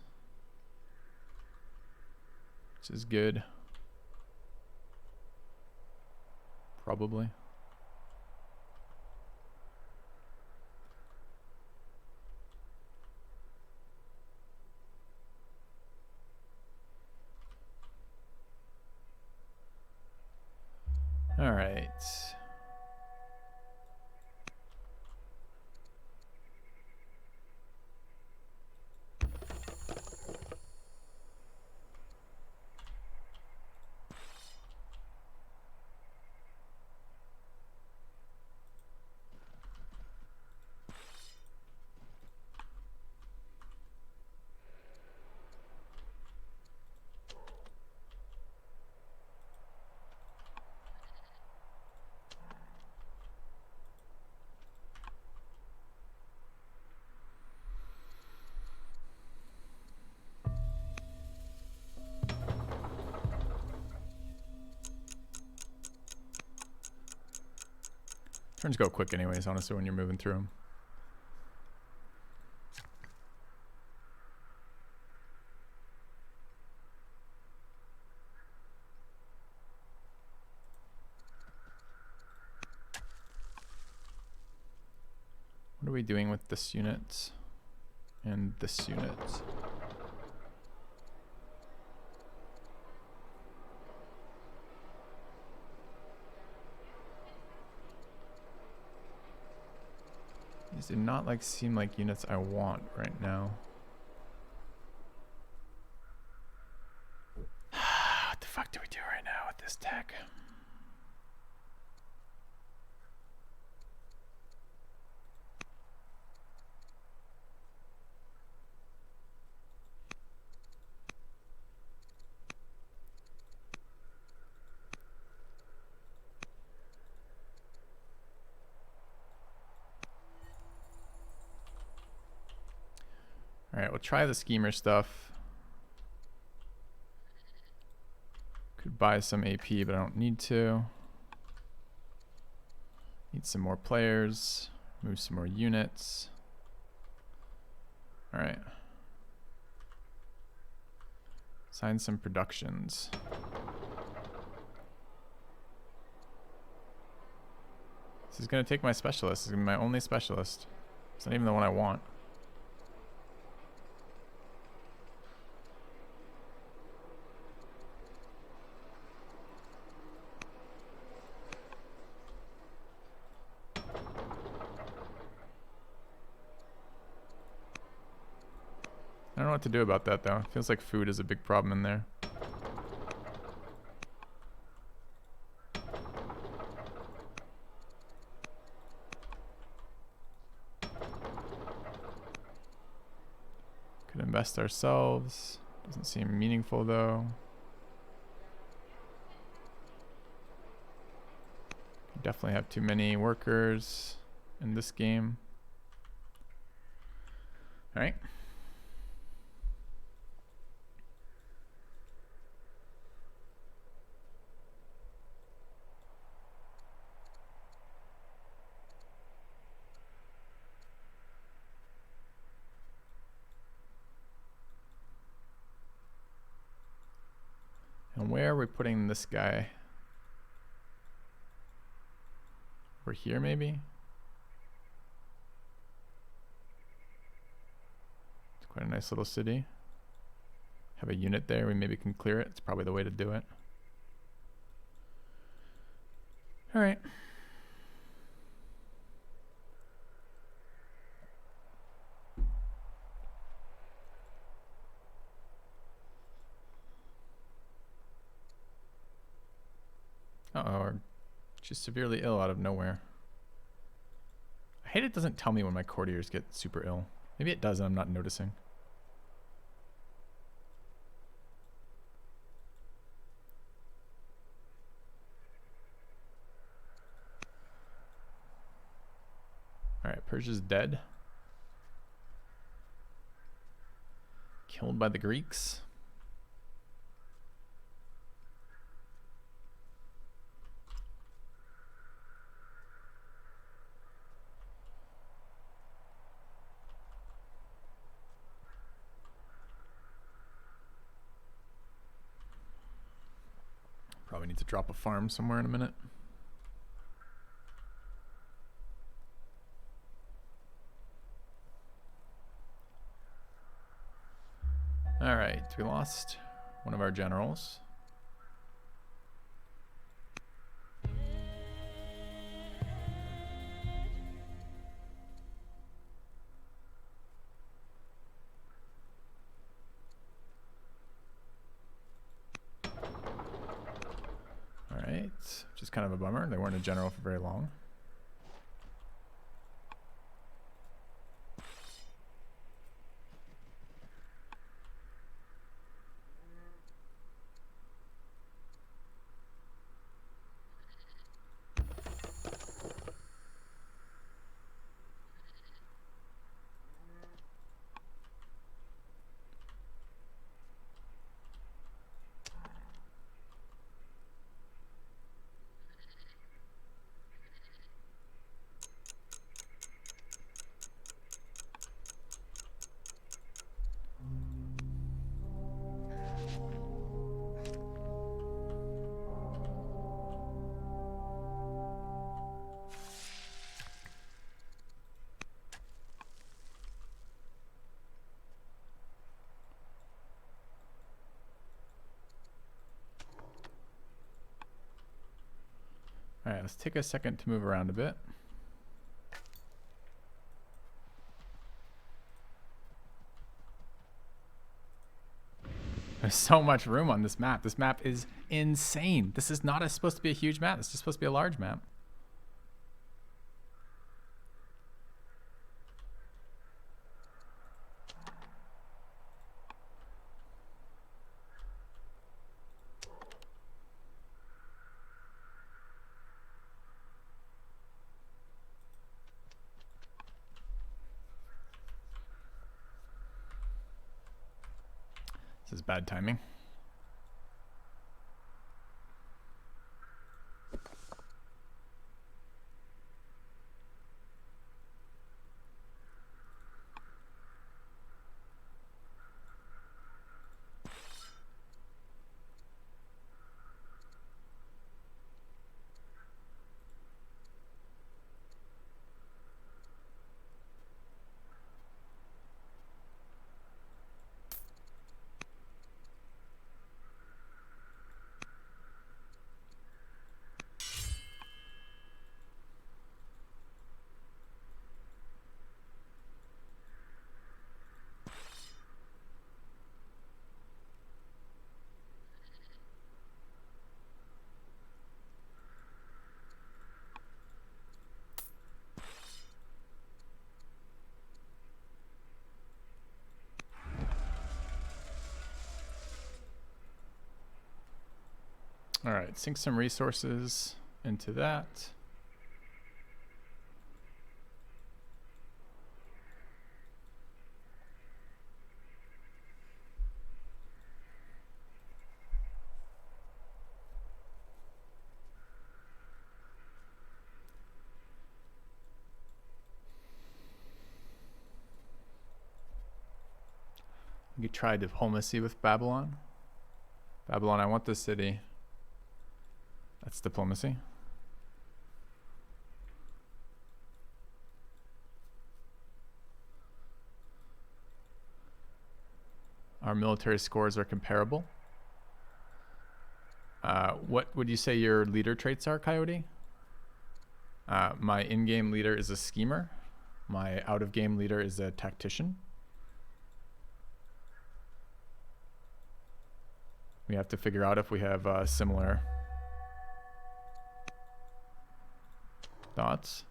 which is good. Probably. All right. Turns go quick anyways, honestly, when you're moving through them. What are we doing with this unit and this unit? These do not seem like units I want right now. What the fuck do we do right now with this tech? Alright, we'll try the schemer stuff. Could buy some AP, but I don't need to. Need some more players. Move some more units. Alright. Sign some productions. This is going to take my specialist. This is going to be my only specialist. It's not even the one I want. I don't know what to do about that though. It feels like food is a big problem in there. Could invest ourselves. Doesn't seem meaningful though. Definitely have too many workers in this game. All right. And where are we putting this guy? Over here, maybe? It's quite a nice little city. Have a unit there, we maybe can clear it. It's probably the way to do it. All right. Uh-oh, she's severely ill out of nowhere. I hate it doesn't tell me when my courtiers get super ill. Maybe it does and I'm not noticing. Alright, Persia's dead. Killed by the Greeks. Probably need to drop a farm somewhere in a minute. All right, we lost one of our generals. Alright, which is kind of a bummer. They weren't a general for very long. All right, let's take a second to move around a bit. There's so much room on this map. This map is insane. This is not supposed to be a huge map. This is supposed to be a large map. This is bad timing. All right, sink some resources into that. You could try diplomacy with Babylon. Babylon, I want this city. That's diplomacy. Our military scores are comparable. What would you say your leader traits are, Coyote? My in-game leader is a schemer. My out-of-game leader is a tactician. We have to figure out if we have similar thoughts.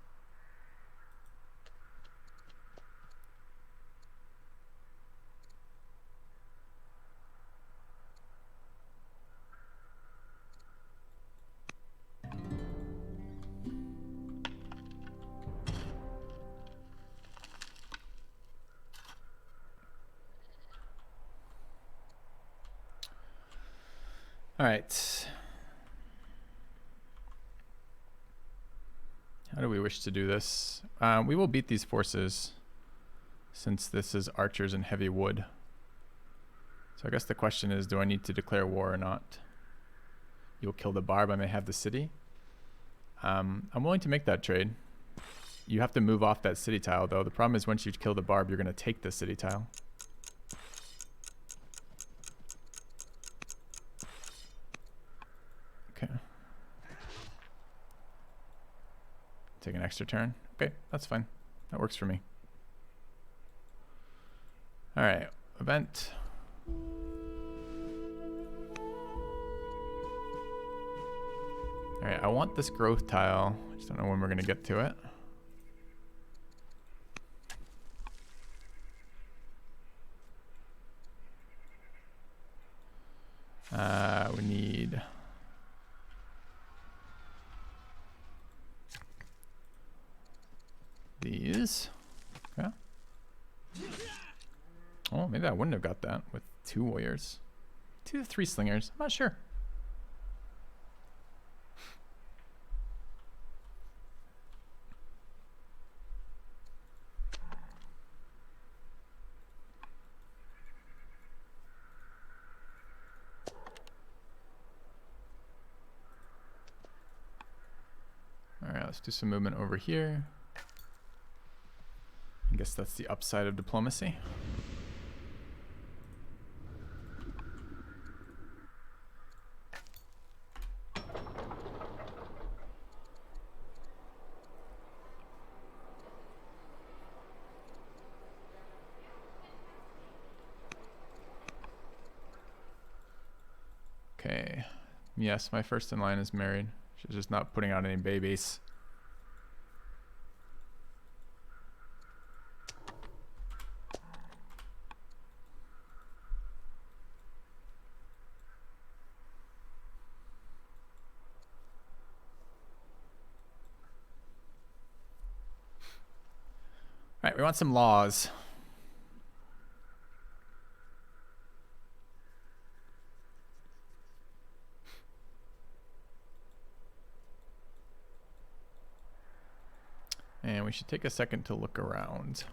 All right. How do we wish to do this? We will beat these forces since this is archers and heavy wood. So I guess the question is, do I need to declare war or not? You'll kill the barb, I may have the city. I'm willing to make that trade. You have to move off that city tile though. The problem is once you kill the barb, you're gonna take the city tile. Okay. Take an extra turn. Okay, that's fine. That works for me. All right, event. All right, I want this growth tile. I just don't know when we're gonna get to it. We need these. Okay. Oh, maybe I wouldn't have got that with 2 warriors. 2 to 3 slingers. I'm not sure. Alright, let's do some movement over here. I guess that's the upside of diplomacy. Okay. Yes, my first in line is married. She's just not putting out any babies. All right, we want some laws. And we should take a second to look around.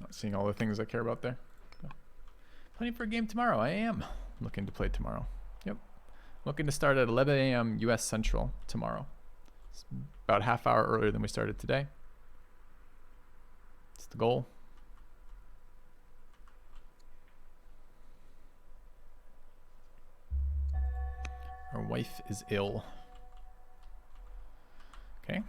Not seeing all the things I care about there. Planning for a game tomorrow. I am looking to play tomorrow. Yep. Looking to start at 11 a.m. US Central tomorrow. It's about a half hour earlier than we started today. It's the goal. Our wife is ill. Okay.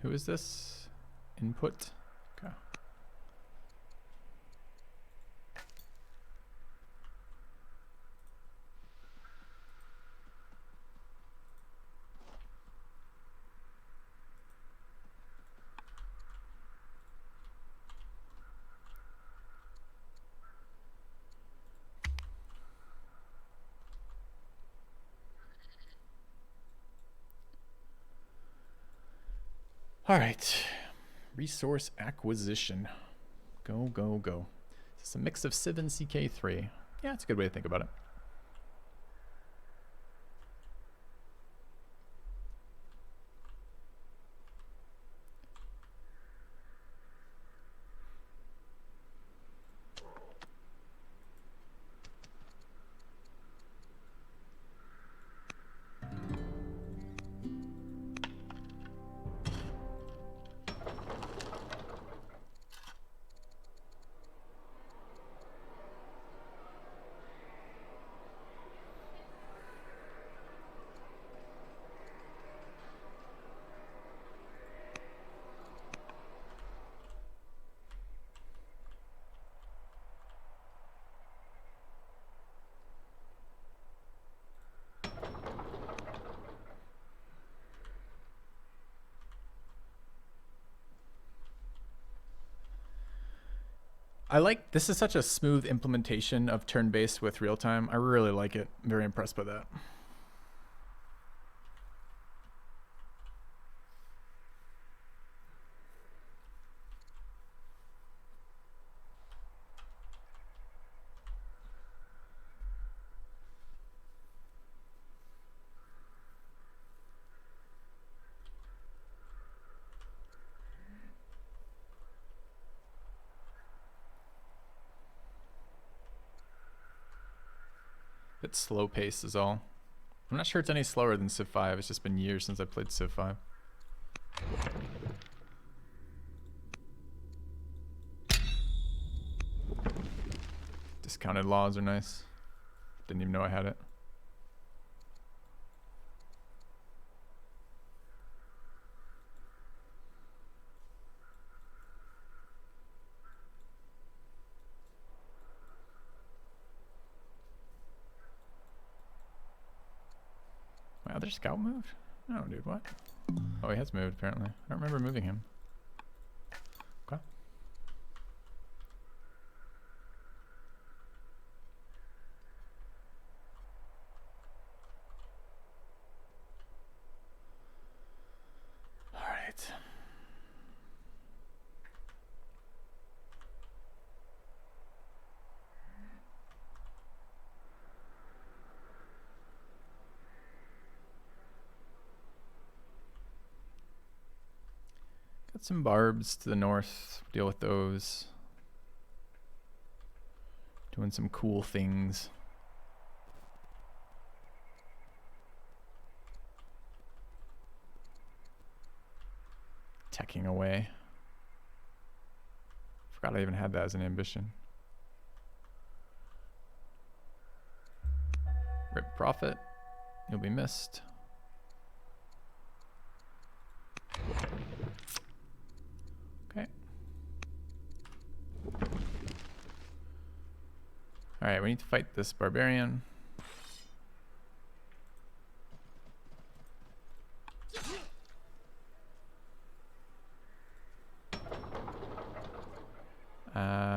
Who is this? Input. Okay. All right, resource acquisition. Go, go, go. It's a mix of Civ and CK3. Yeah, it's a good way to think about it. I like, this is such a smooth implementation of turn-based with real-time. I really like it. I'm very impressed by that. Bit slow pace is all. I'm not sure it's any slower than Civ 5. It's just been years since I played Civ 5. Discounted laws are nice. Didn't even know I had it. My other scout moved? No, dude, what? Oh, he has moved, apparently. I don't remember moving him. Okay. All right. Got some barbs to the north. Deal with those. Doing some cool things. Teching away Forgot I even had that as an ambition. Rip profit. You'll be missed. Okay. Alright, we need to fight this barbarian.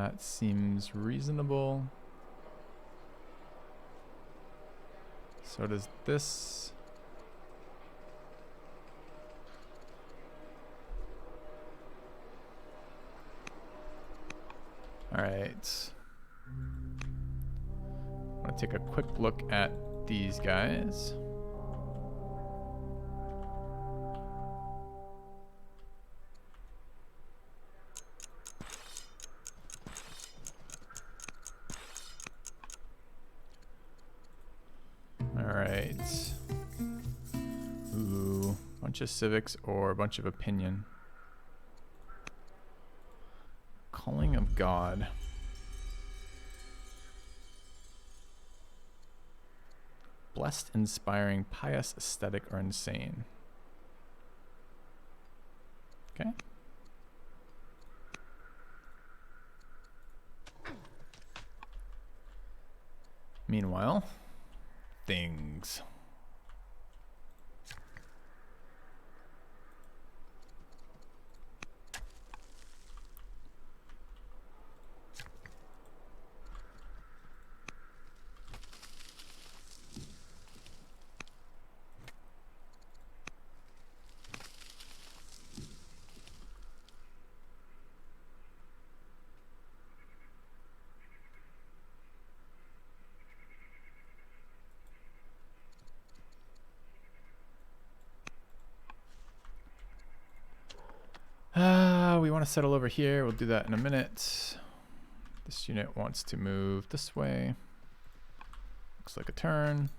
It seems reasonable. So does this. All right. I'm gonna take a quick look at these guys. Ooh, bunch of civics or a bunch of opinion. Calling of God. Blessed, inspiring, pious, aesthetic, or insane. Okay. Meanwhile, things. We want to settle over here. We'll do that in a minute. This unit wants to move this way. Looks like a turn.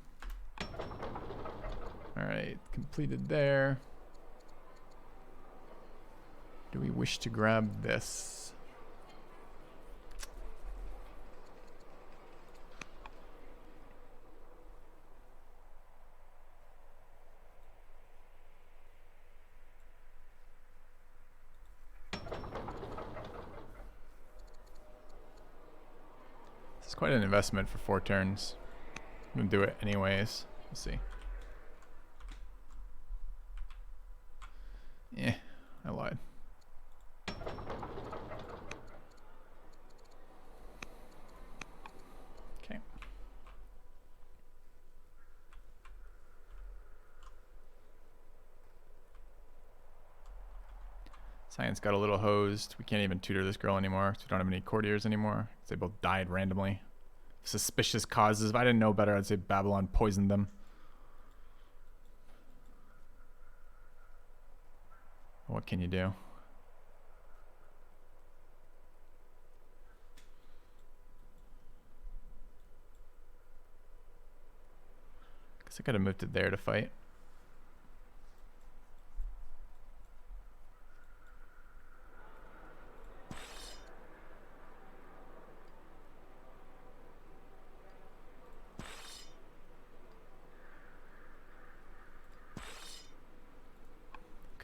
All right, completed there. Do we wish to grab this? It's quite an investment for 4 turns. I'm gonna do it anyways. We'll see. Yeah, I lied. Okay. Science got a little hosed. We can't even tutor this girl anymore because we don't have any courtiers anymore. They both died randomly. Suspicious causes. If I didn't know better, I'd say Babylon poisoned them. What can you do? Guess I could have moved it there to fight.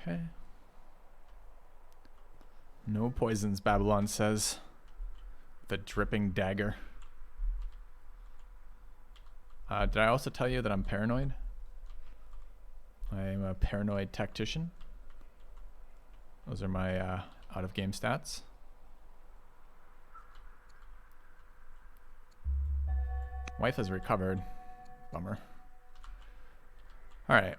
Okay. No poisons, Babylon says. The dripping dagger. Did I also tell you that I'm paranoid? I'm a paranoid tactician. Those are my out-of-game stats. Wife has recovered. Bummer. All right.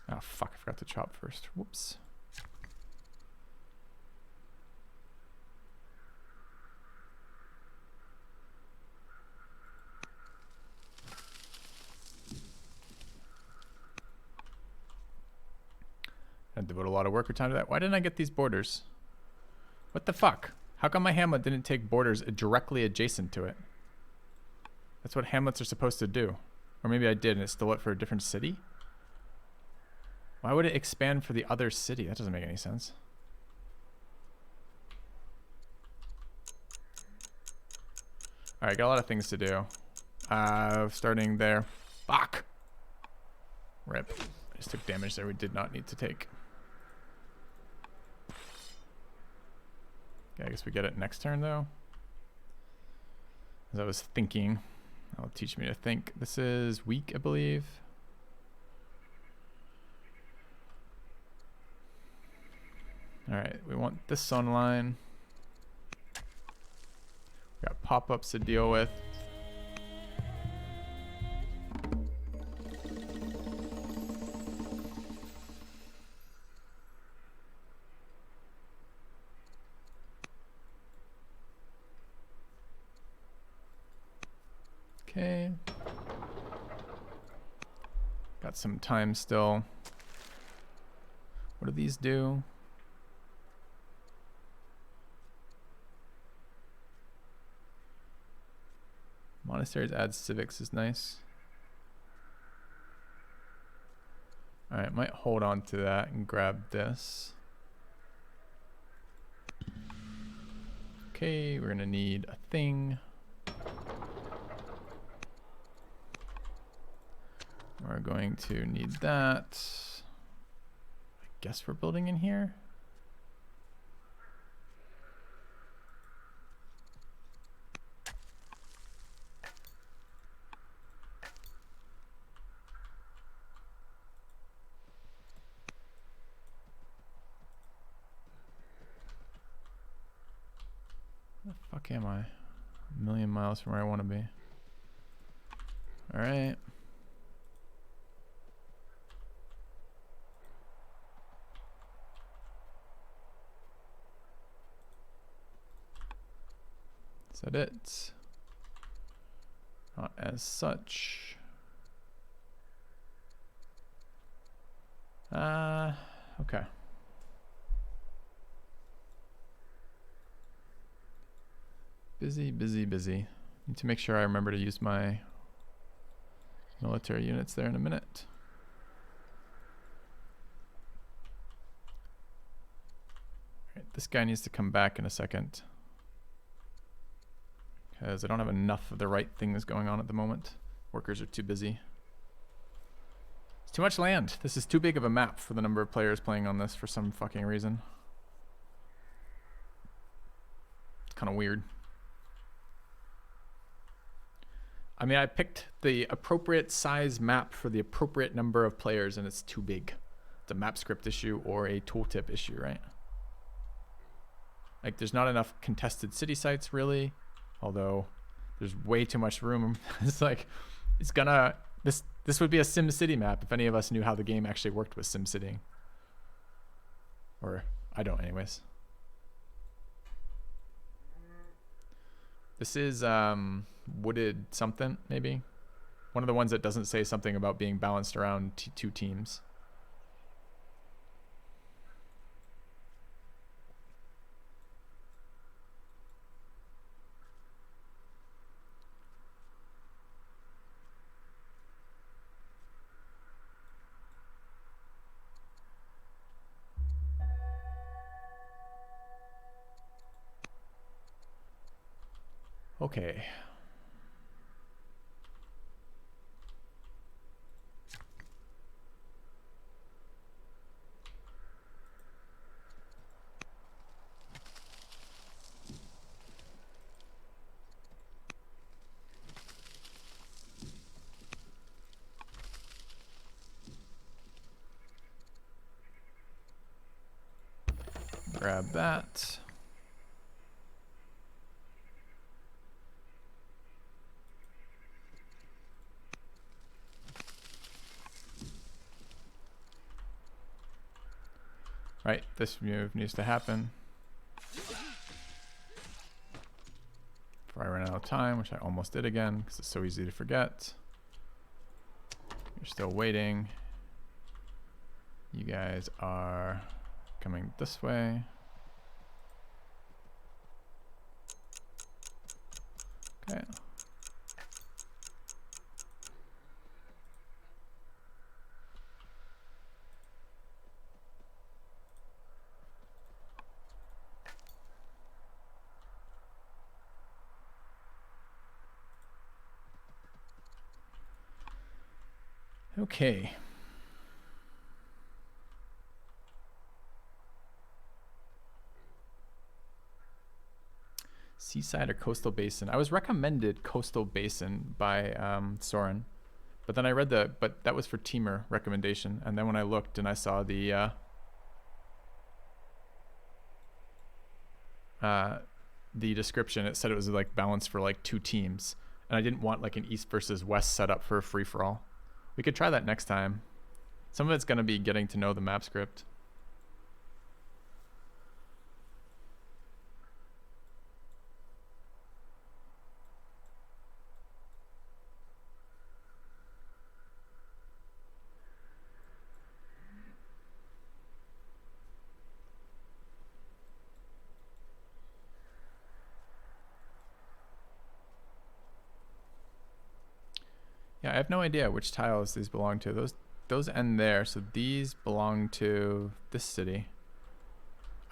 Oh, fuck, I forgot to chop first. Whoops. I had to devote a lot of work or time to that. Why didn't I get these borders? What the fuck? How come my hamlet didn't take borders directly adjacent to it? That's what hamlets are supposed to do. Or maybe I did and it stole it for a different city? Why would it expand for the other city? That doesn't make any sense. Alright, got a lot of things to do. Starting there. Fuck! Rip. I just took damage there we did not need to take. Okay, I guess we get it next turn though. As I was thinking. That'll teach me to think. This is weak, I believe. Alright, we want this sun line. We got pop-ups to deal with. Okay. Got some time still. What do these do? Monasteries add civics is nice. Alright, might hold on to that and grab this. Okay, we're gonna need a thing. We're going to need that. I guess we're building in here. Where the fuck am I? A million miles from where I want to be. All right. Is that it? Not as such. Okay. Busy, busy, busy. Need to make sure I remember to use my military units there in a minute. Alright, this guy needs to come back in a second. Because I don't have enough of the right things going on at the moment. Workers are too busy. It's too much land. This is too big of a map for the number of players playing on this for some fucking reason. It's kind of weird. I mean, I picked the appropriate size map for the appropriate number of players and it's too big. It's a map script issue or a tooltip issue, right? Like there's not enough contested city sites really. Although there's way too much room. It's like, it's gonna, this would be a SimCity map if any of us knew how the game actually worked with SimCity. Or, I don't anyways. This is wooded something, maybe. One of the ones that doesn't say something about being balanced around two teams. Okay. Grab that. Right, this move needs to happen before I run out of time, which I almost did again because it's so easy to forget. You're still waiting. You guys are coming this way. Okay. Okay. Seaside or coastal basin? I was recommended coastal basin by Soren, but then I read but that was for teamer recommendation, and then when I looked and I saw the description, it said it was like balanced for like 2 teams, and I didn't want like an east versus west setup for a free for all. We could try that next time. Some of it's going to be getting to know the map script. Yeah, I have no idea which tiles these belong to. Those end there, so these belong to this city.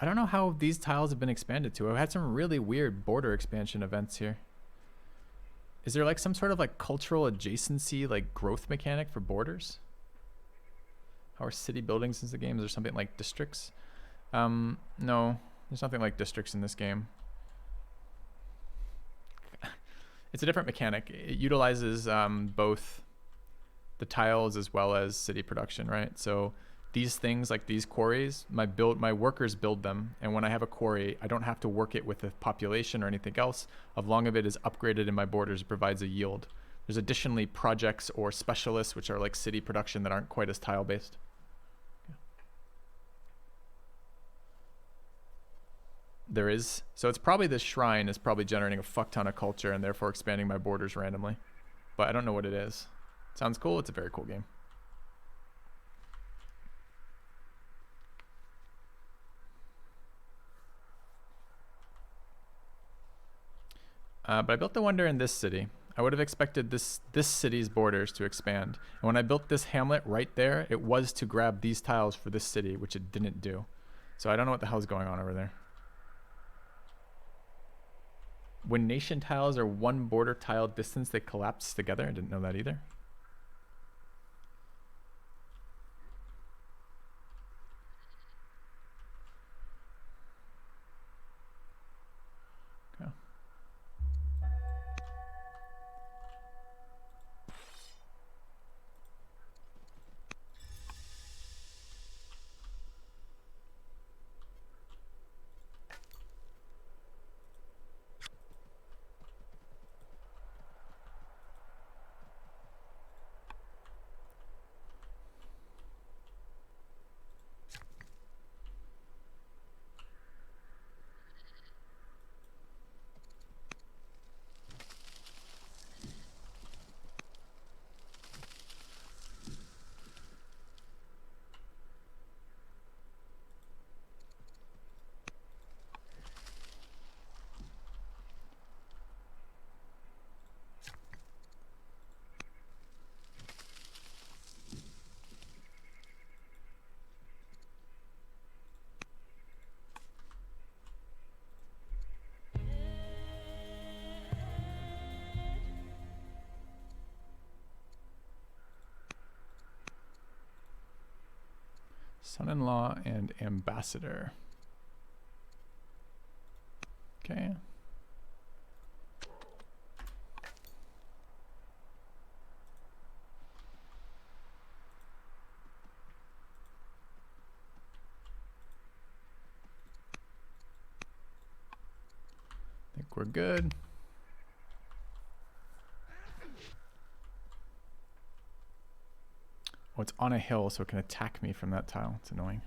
I don't know how these tiles have been expanded to. I've had some really weird border expansion events here. Is there like some sort of like cultural adjacency, like growth mechanic for borders? How are city buildings in the game? Is there something like districts? No, there's nothing like districts in this game. It's a different mechanic. It utilizes both the tiles as well as city production, right? So these things, like these quarries, my workers build them, and when I have a quarry, I don't have to work it with the population or anything else. As long as it is upgraded in my borders, it provides a yield. There's additionally projects or specialists, which are like city production that aren't quite as tile based. There is, so it's probably this shrine is probably generating a fuck ton of culture and therefore expanding my borders randomly, but I don't know what it is. Sounds cool. It's a very cool game. But I built the wonder in this city. I would have expected this city's borders to expand, and when I built this hamlet right there, it was to grab these tiles for this city, which it didn't do. So I don't know what the hell's going on over there. When nation tiles are one border tile distance, they collapse together. I didn't know that either. Okay. Son-in-law and ambassador. Okay. I think we're good. Oh, it's on a hill, so it can attack me from that tile. It's annoying.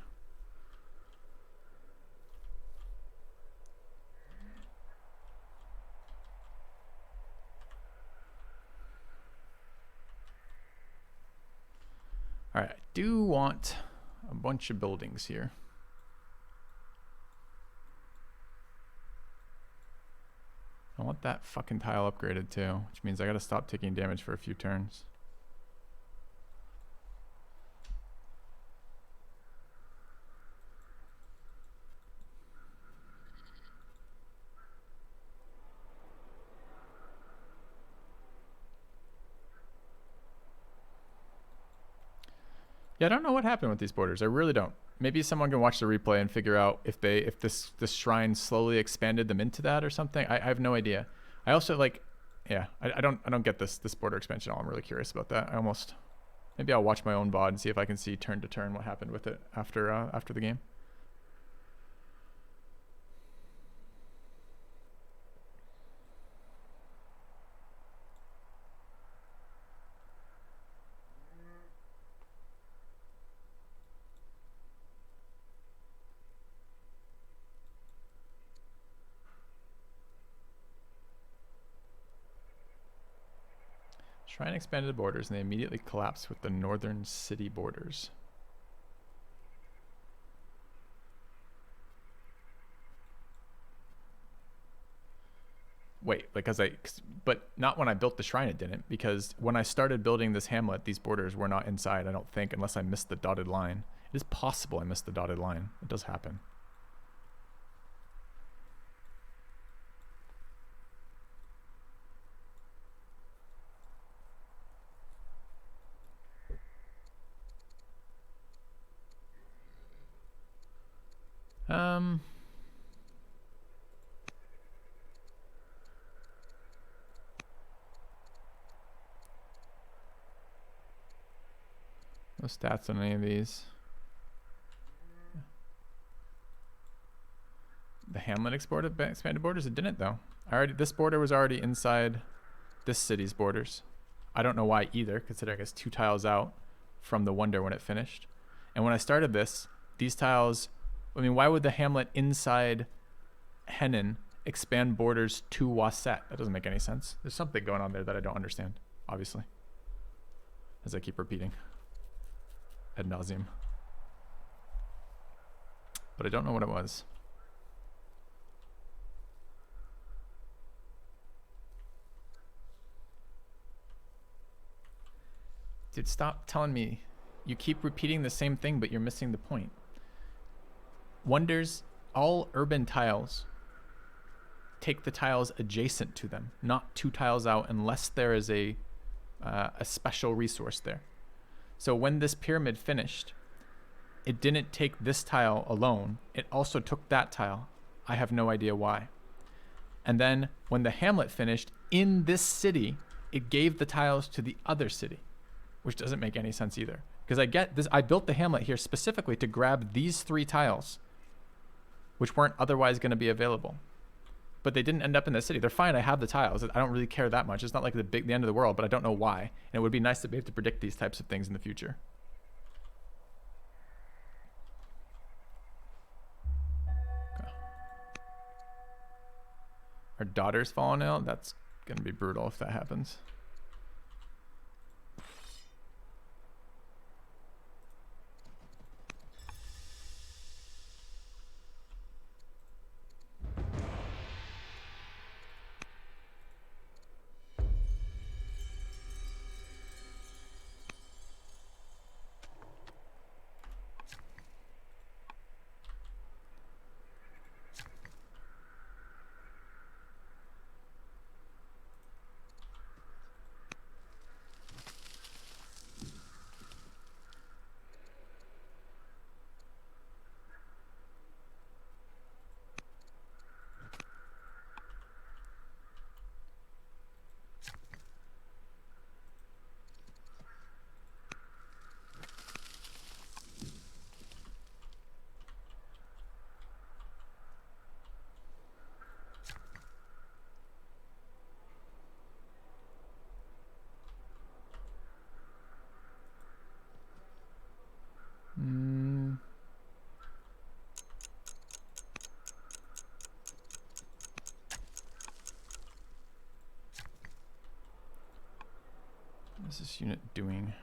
All right, I do want a bunch of buildings here. I want that fucking tile upgraded too, which means I gotta stop taking damage for a few turns. Yeah, I don't know what happened with these borders. I really don't. Maybe someone can watch the replay and figure out if this shrine slowly expanded them into that or something. I have no idea. I also like, yeah, I don't get this border expansion at all. I'm really curious about that. Maybe I'll watch my own VOD and see if I can see turn to turn what happened with it after the game. Shrine expanded the borders and they immediately collapsed with the northern city borders. Wait, but not when I built the shrine it didn't, because when I started building this hamlet, these borders were not inside, I don't think, unless I missed the dotted line. It is possible I missed the dotted line. It does happen. No stats on any of these. The hamlet expanded borders? It didn't though. This border was already inside this city's borders. I don't know why either, considering it's 2 tiles out from the wonder when it finished. And when I started this, these tiles, I mean, why would the hamlet inside Henan expand borders to Wasset? That doesn't make any sense. There's something going on there that I don't understand, obviously. As I keep repeating ad nauseum. But I don't know what it was. Dude, stop telling me. You keep repeating the same thing, but you're missing the point. Wonders, all urban tiles take the tiles adjacent to them, not 2 tiles out, unless there is a special resource there. So when this pyramid finished, it didn't take this tile alone. It also took that tile. I have no idea why. And then when the hamlet finished, in this city, it gave the tiles to the other city, which doesn't make any sense either. Because I get this, I built the hamlet here specifically to grab these 3 tiles, which weren't otherwise going to be available. But they didn't end up in the city. They're fine, I have the tiles. I don't really care that much. It's not like the end of the world, but I don't know why. And it would be nice to be able to predict these types of things in the future. Okay. Our daughter's falling out? That's going to be brutal if that happens. What is this unit doing?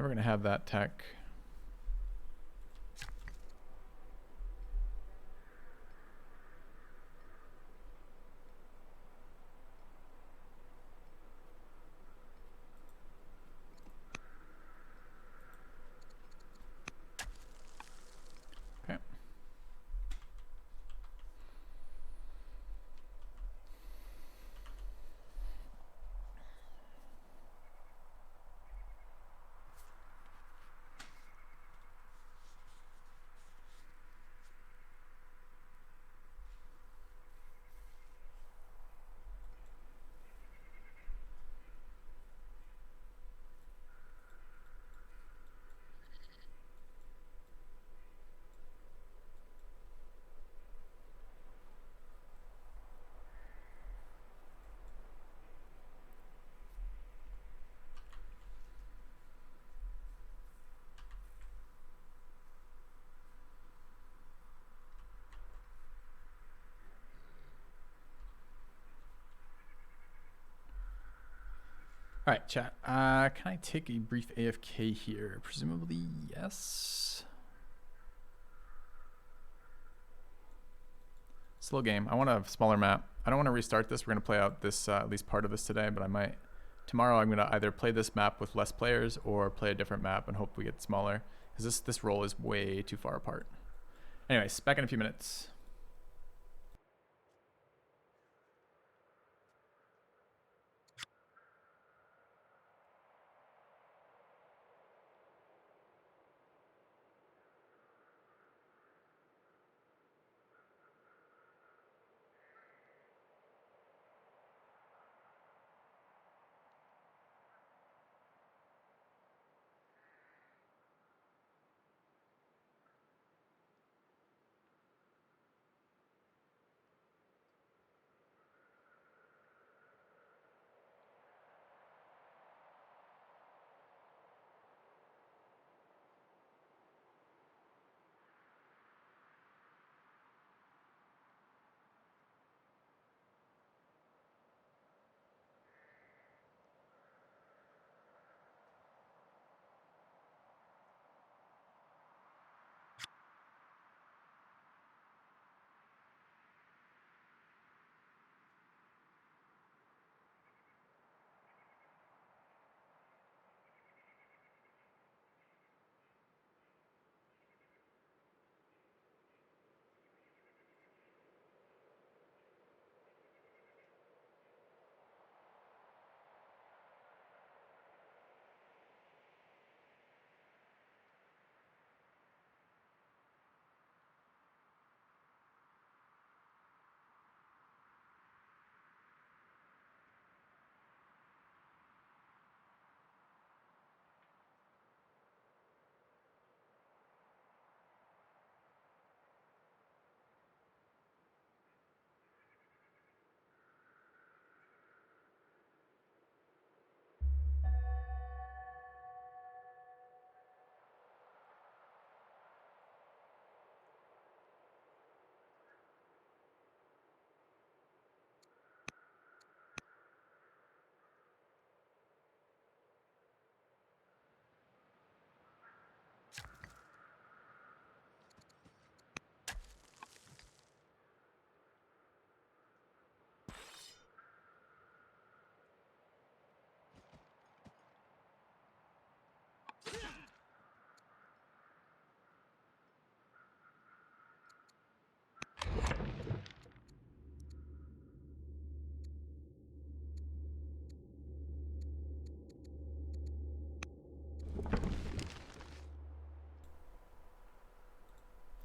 never gonna have that tech. Okay. All right, chat. Can I take a brief AFK here? Presumably, yes. Slow game. I want a smaller map. I don't want to restart this. We're going to play out this at least part of this today, but I might. Tomorrow I'm going to either play this map with less players or play a different map and hope we get smaller, because this roll is way too far apart. Anyways, back in a few minutes.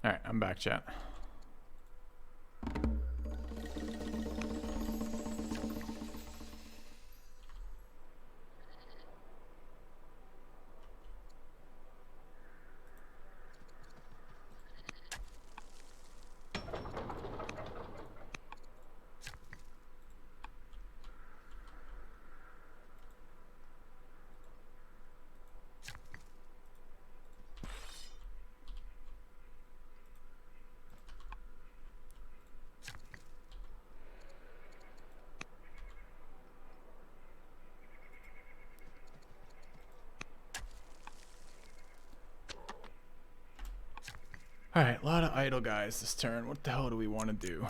All right, I'm back, chat. Alright, a lot of idle guys this turn. What the hell do we want to do?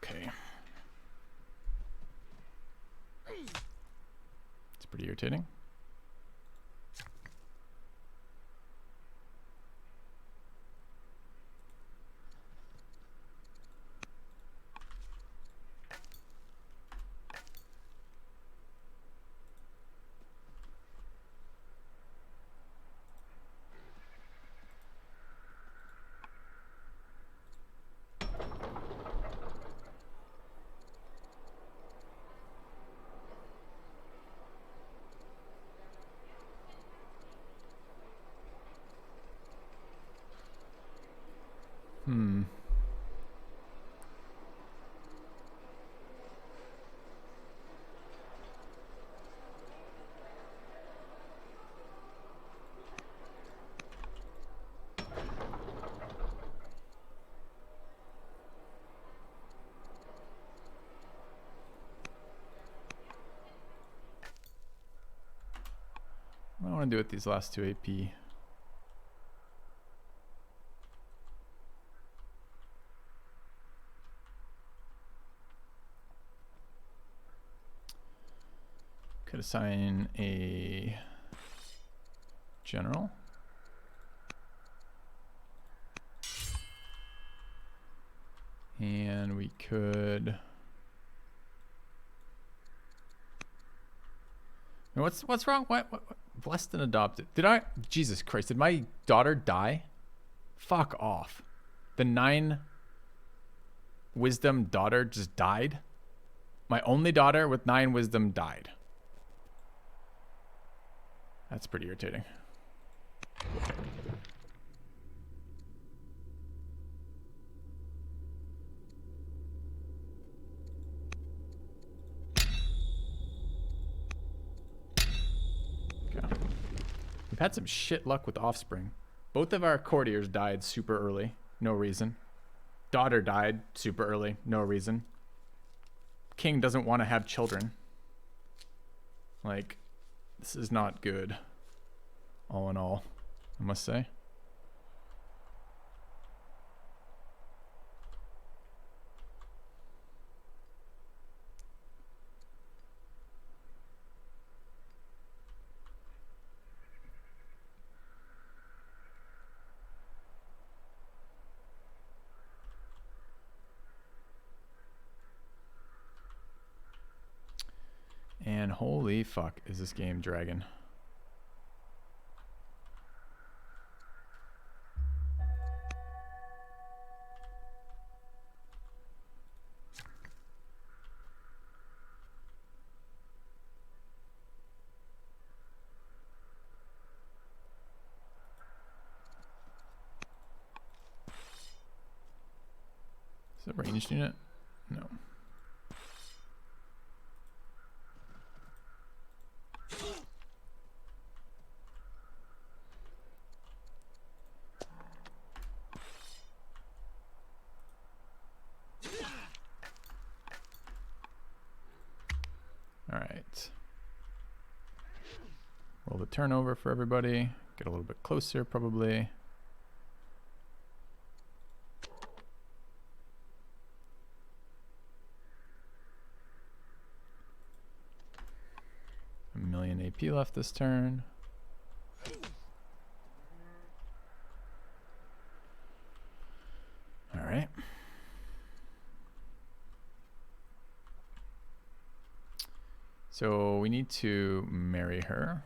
Okay. It's pretty irritating. What do I want to do with these last two AP? Could assign a general. And we could... What's wrong? What? Blessed and adopted. Did I? Jesus Christ! Did my daughter die? Fuck off. The 9 wisdom daughter just died. My only daughter with 9 wisdom died. That's pretty irritating. We've had some shit luck with offspring. Both of our courtiers died super early. No reason. Daughter died super early. No reason. King doesn't want to have children. Like, this is not good. All in all, I must say. And holy fuck, is this game dragging. Is it a ranged unit? No. All right. Roll the turnover for everybody. Get a little bit closer, probably. A million AP left this turn. All right. So we need to marry her.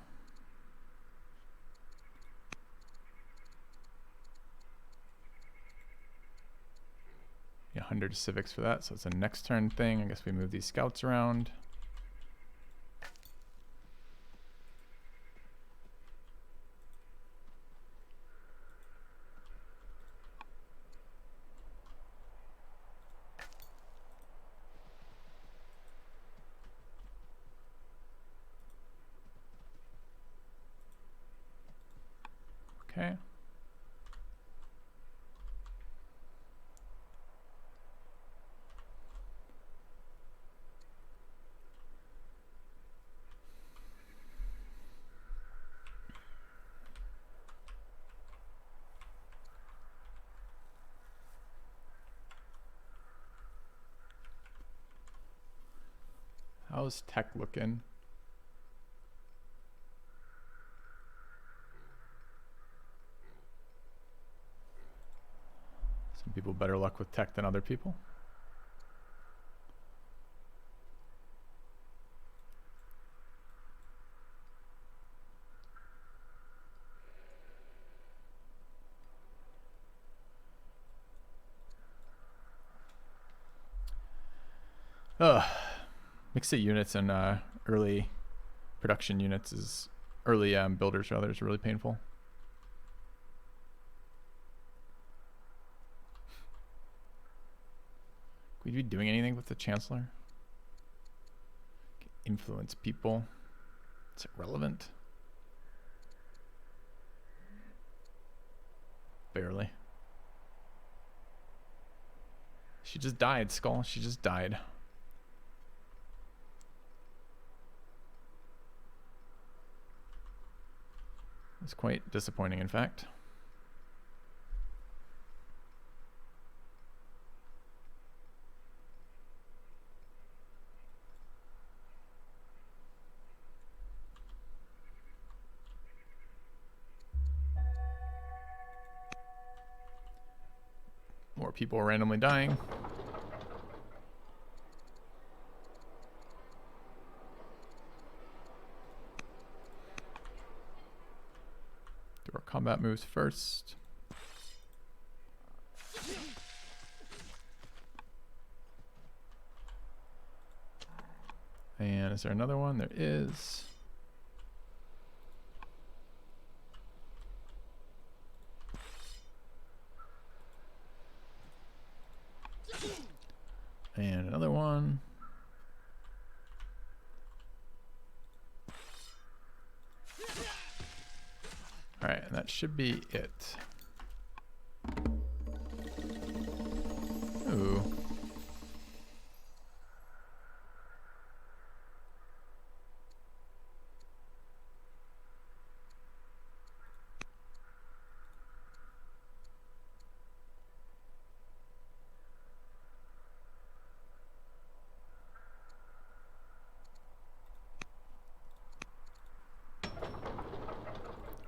Yeah, 100 civics for that, so it's a next turn thing. I guess we move these scouts around. Okay. How's tech looking? Some people better luck with tech than other people. Ugh. Mixed units and early production units is early builders rather is really painful. Could we be doing anything with the Chancellor? Influence people. Is it relevant? Barely. She just died, Skull. She just died. It's quite disappointing, in fact. More people randomly dying. Do our combat moves first. And is there another one? There is. And another one. All right, and that should be it. Ooh.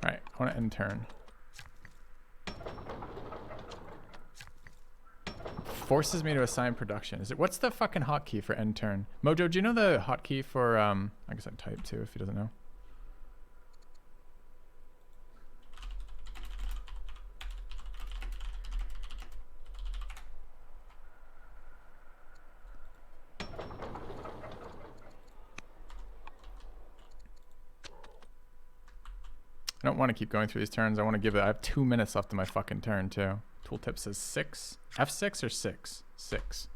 Alright, I want to end turn. Forces me to assign production. Is it what's the fucking hotkey for end turn? Mojo, do you know the hotkey for I guess I'd type too if he doesn't know. I don't want to keep going through these turns. I want to give it. I have 2 minutes left in my fucking turn too. Tooltip says 6. F6 or 6? 6.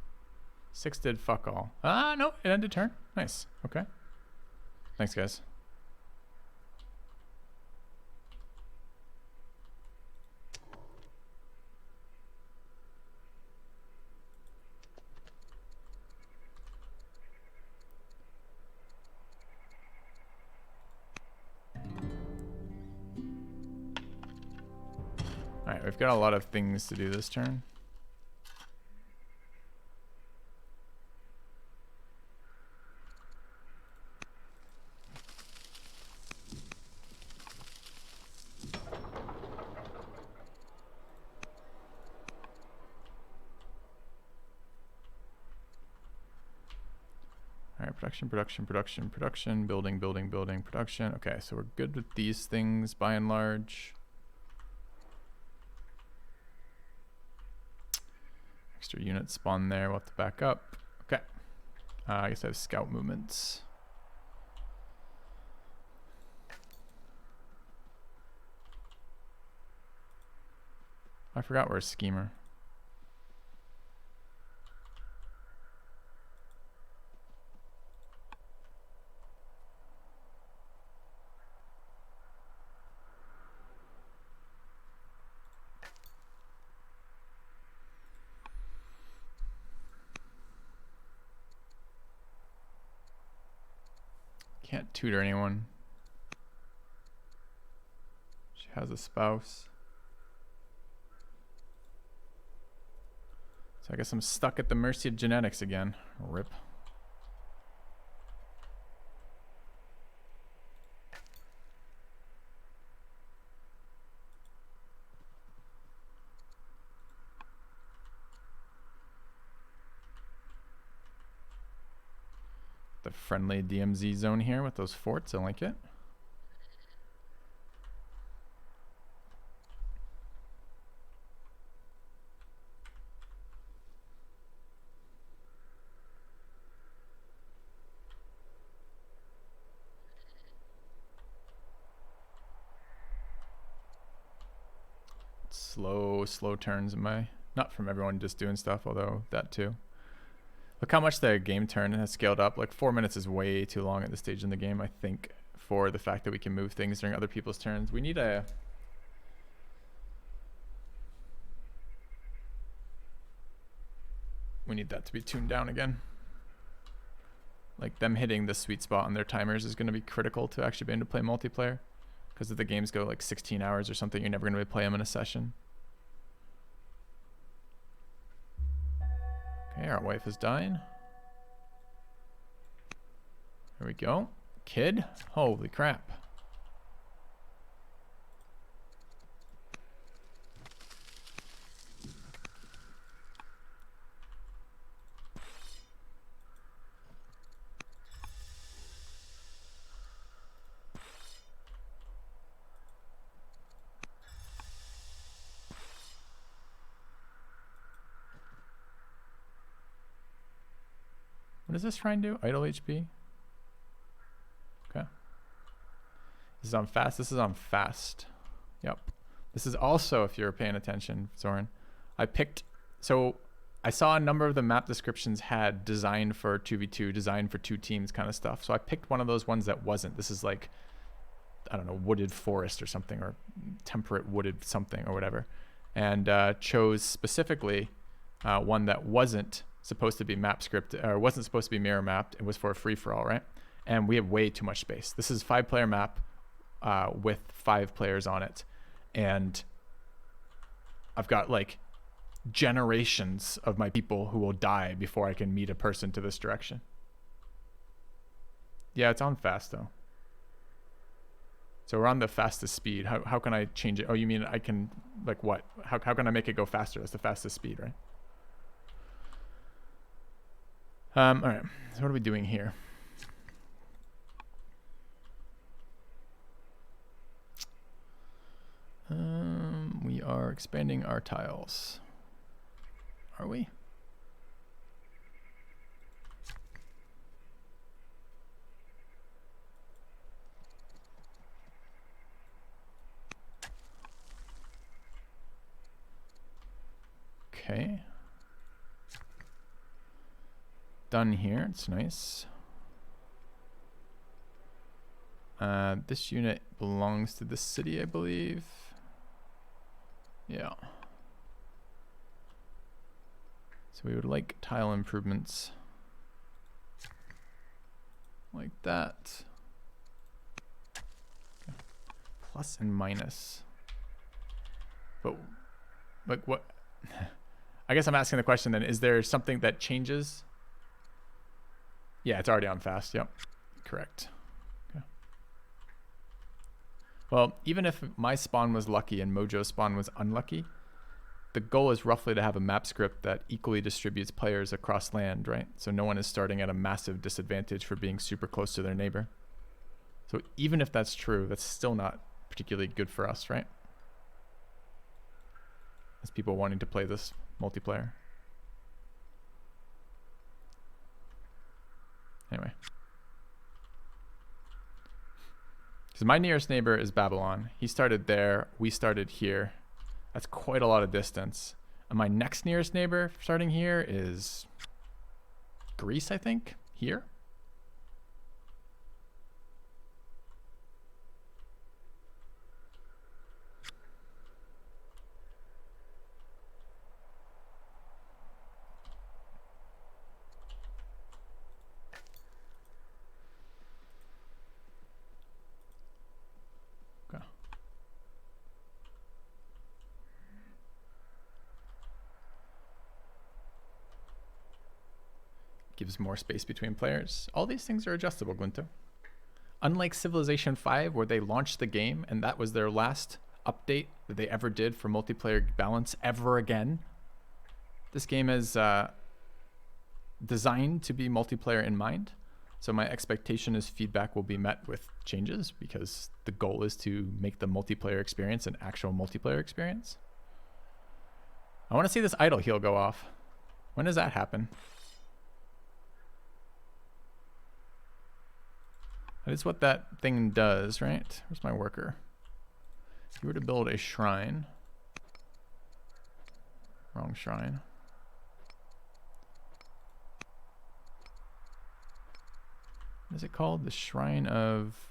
6 did fuck all. Ah, no, it ended turn. Nice. Okay. Thanks, guys. Alright, we've got a lot of things to do this turn. Alright, production, building, production. Okay, so we're good with these things by and large. Extra units spawn there, we'll have to back up. Okay. I guess I have scout movements. I forgot we're a schemer. Can't tutor anyone. She has a spouse. So I guess I'm stuck at the mercy of genetics again. RIP. The friendly DMZ zone here with those forts. I like it. Slow turns in my, not from everyone just doing stuff, although that too. Look how much the game turn has scaled up. Like 4 minutes is way too long at this stage in the game, I think, for the fact that we can move things during other people's turns. We need that to be tuned down again. Like them hitting the sweet spot on their timers is going to be critical to actually being able to play multiplayer. Because if the games go like 16 hours or something, you're never going to play them in a session. Okay, our wife is dying. There we go. Kid? Holy crap. What does this shrine do? Idle HP? Okay. This is on fast. This is on fast. Yep. This is also, if you're paying attention, Zoran, I picked, so I saw a number of the map descriptions had designed for 2v2, designed for 2 teams kind of stuff. So I picked one of those ones that wasn't. This is like, I don't know, wooded forest or something, or temperate wooded something or whatever. And chose specifically one that wasn't supposed to be map script, or wasn't supposed to be mirror mapped. It was for a free-for-all, right? And we have way too much space. This is a 5-player map with 5 players on it. And I've got like generations of my people who will die before I can meet a person to this direction. Yeah, it's on fast though. So we're on the fastest speed. How can I change it? Oh, you mean I can, like what? How can I make it go faster? That's the fastest speed, right? All right, so what are we doing here? We are expanding our tiles. Are we? Okay. Done here. It's nice. This unit belongs to the city, I believe. Yeah. So we would like tile improvements like that. Okay. Plus and minus. But like what? I guess I'm asking the question then, is there something that changes? Yeah, it's already on fast. Yep. Correct. Okay. Well, even if my spawn was lucky and Mojo's spawn was unlucky, the goal is roughly to have a map script that equally distributes players across land, right? So no one is starting at a massive disadvantage for being super close to their neighbor. So even if that's true, that's still not particularly good for us, right? As people wanting to play this multiplayer. Anyway. Because my nearest neighbor is Babylon. He started there. We started here. That's quite a lot of distance. And my next nearest neighbor starting here is Greece, I think. Here. Gives more space between players. All these things are adjustable, Glinto. Unlike Civilization 5, where they launched the game and that was their last update that they ever did for multiplayer balance ever again, this game is designed to be multiplayer in mind. So my expectation is feedback will be met with changes because the goal is to make the multiplayer experience an actual multiplayer experience. I want to see this idle heal go off. When does that happen? That is what that thing does, right? Where's my worker? If you were to build a shrine. Wrong shrine. What is it called? The Shrine of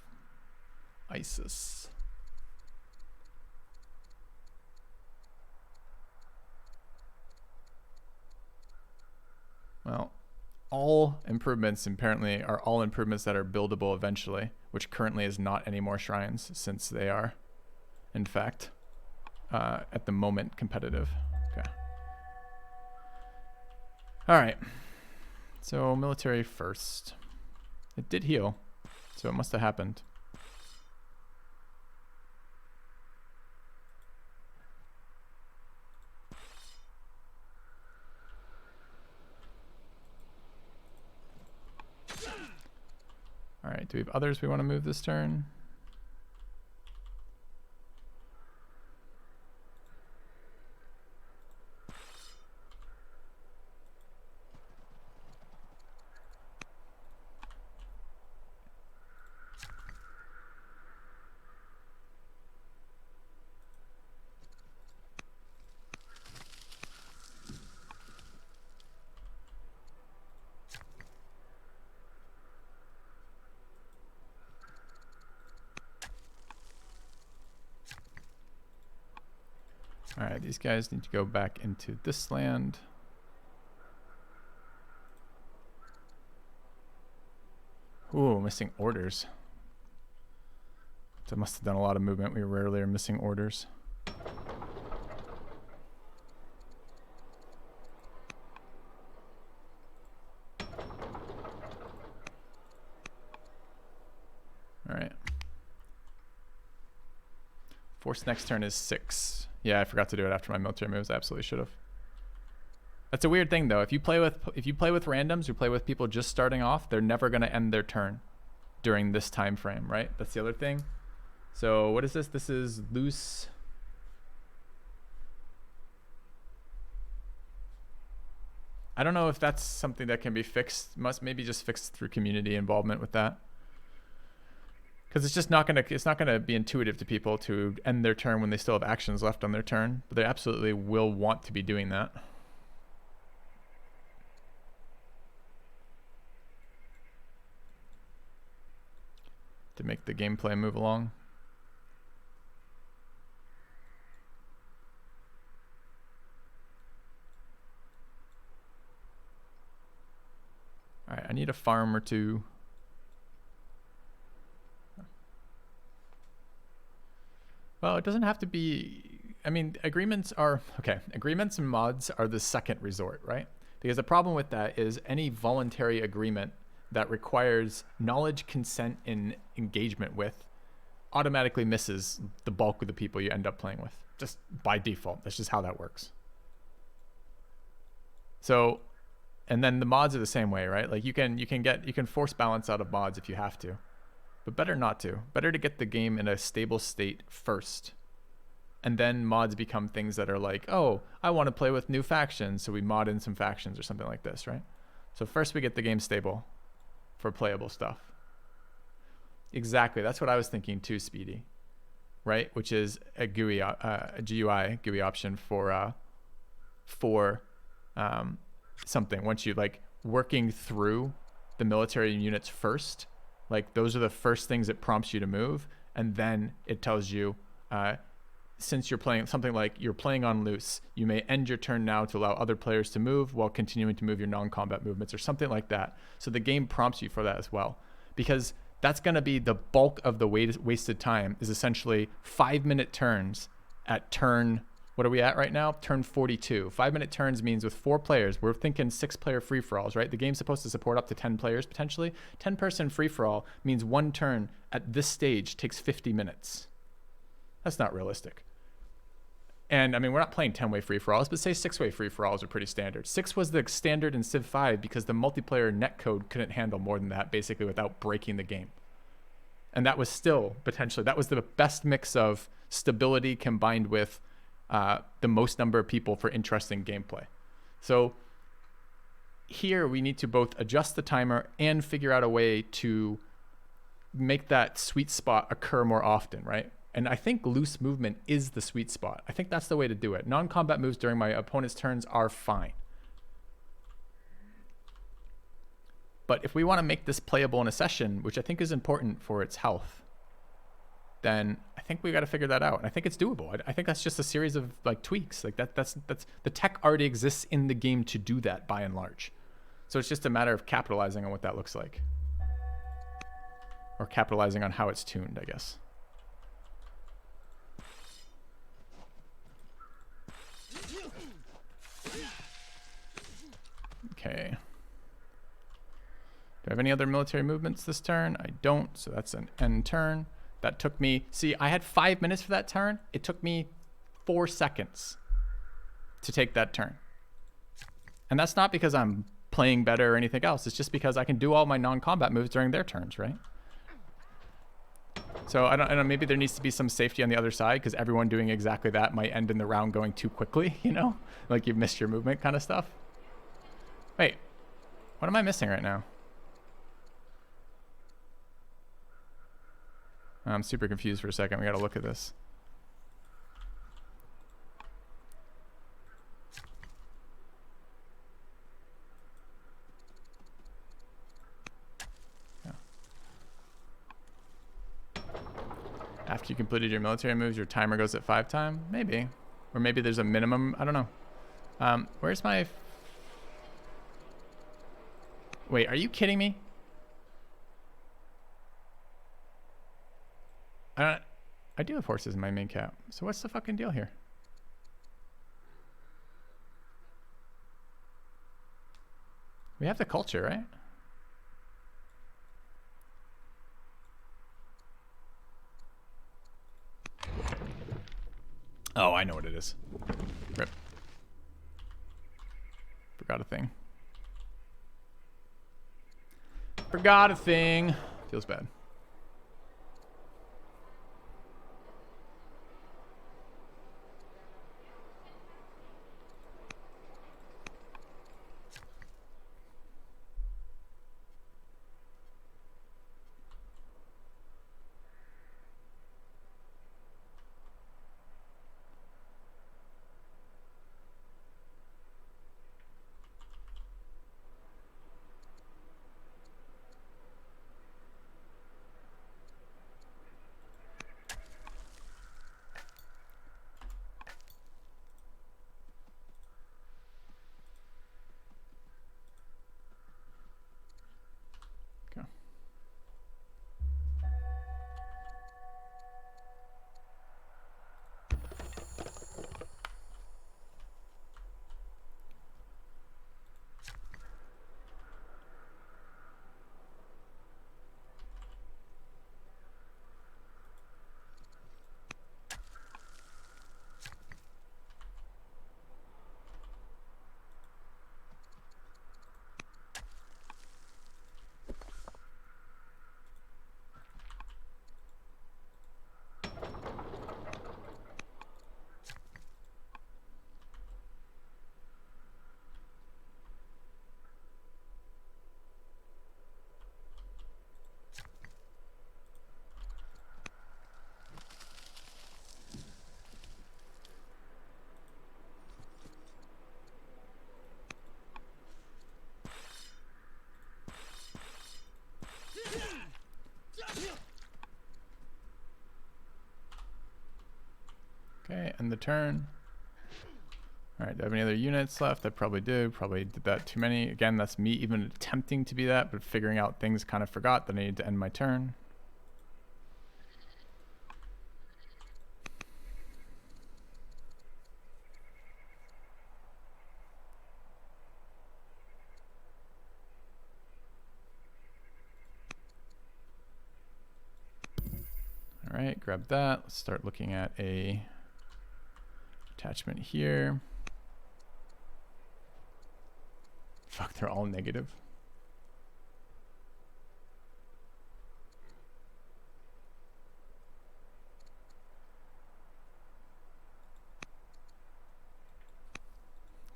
Isis. Well, all improvements apparently are all improvements that are buildable eventually, which currently is not any more shrines since they are, in fact, at the moment competitive. Okay. All right. So military first. It did heal, so it must have happened. All right, do we have others we want to move this turn? All right, these guys need to go back into this land. Ooh, missing orders. So must have done a lot of movement. We rarely are missing orders. All right. Force next turn is 6. Yeah, I forgot to do it after my military moves. I absolutely should have. That's a weird thing though. If you play with randoms who play with people just starting off, they're never going to end their turn during this time frame, right? That's the other thing. So what is this? This is loose. I don't know if that's something that can be fixed. Must maybe just fixed through community involvement with that. Because it's just not gonna be intuitive to people to end their turn when they still have actions left on their turn, but they absolutely will want to be doing that. To make the gameplay move along. All right, I need a farm or two. Well, it doesn't have to be, I mean, agreements and mods are the second resort, right? Because the problem with that is any voluntary agreement that requires knowledge, consent, and engagement with automatically misses the bulk of the people you end up playing with, just by default. That's just how that works. So, and then the mods are the same way, right? Like you can force balance out of mods if you have to. But better not to. Better to get the game in a stable state first. And then mods become things that are like, oh, I want to play with new factions, so we mod in some factions or something like this, right? So first we get the game stable for playable stuff. Exactly. That's what I was thinking too, Speedy. Right? Which is a GUI, a GUI option for something. Once you like working through the military units first, like those are the first things it prompts you to move, and then it tells you, since you're playing something like you're playing on loose, you may end your turn now to allow other players to move while continuing to move your non-combat movements or something like that. So the game prompts you for that as well, because that's going to be the bulk of the wasted time is essentially 5-minute turns at turn. What are we at right now? Turn 42. 5-minute turns means with 4 players, we're thinking 6-player free-for-alls, right? The game's supposed to support up to 10 players potentially. 10-person free-for-all means 1 turn at this stage takes 50 minutes. That's not realistic. And I mean, we're not playing 10-way free-for-alls, but say 6-way free-for-alls are pretty standard. 6 was the standard in Civ 5 because the multiplayer netcode couldn't handle more than that, basically, without breaking the game. And that was still, potentially, that was the best mix of stability combined with the most number of people for interesting gameplay. So here we need to both adjust the timer and figure out a way to make that sweet spot occur more often, right? And I think loose movement is the sweet spot. I think that's the way to do it. Non-combat moves during my opponent's turns are fine. But if we want to make this playable in a session, which I think is important for its health, then I think we got to figure that out. And I think it's doable. I think that's just a series of like tweaks. Like that's the tech already exists in the game to do that by and large. So it's just a matter of capitalizing on what that looks like. Or capitalizing on how it's tuned, I guess. Okay. Do I have any other military movements this turn? I don't, so that's an end turn. That took me, see, I had 5 minutes for that turn. It took me 4 seconds to take that turn. And that's not because I'm playing better or anything else. It's just because I can do all my non-combat moves during their turns, right? So I don't know, maybe there needs to be some safety on the other side because everyone doing exactly that might end in the round going too quickly, you know? Like you've missed your movement kind of stuff. Wait, what am I missing right now? I'm super confused for a second. We got to look at this. Yeah. After you completed your military moves, your timer goes at 5 times? Maybe. Or maybe there's a minimum. I don't know. Where's my... Wait, are you kidding me? I do have horses in my main cap. So what's the fucking deal here? We have the culture, right? Oh, I know what it is. Rip. Forgot a thing. Forgot a thing. Feels bad. Okay, end the turn. All right, do I have any other units left? I probably do. Probably did that too many. Again, that's me even attempting to be that, but figuring out things kind of forgot that I need to end my turn. All right, grab that. Let's start looking at a Attachment here. Fuck, they're all negative.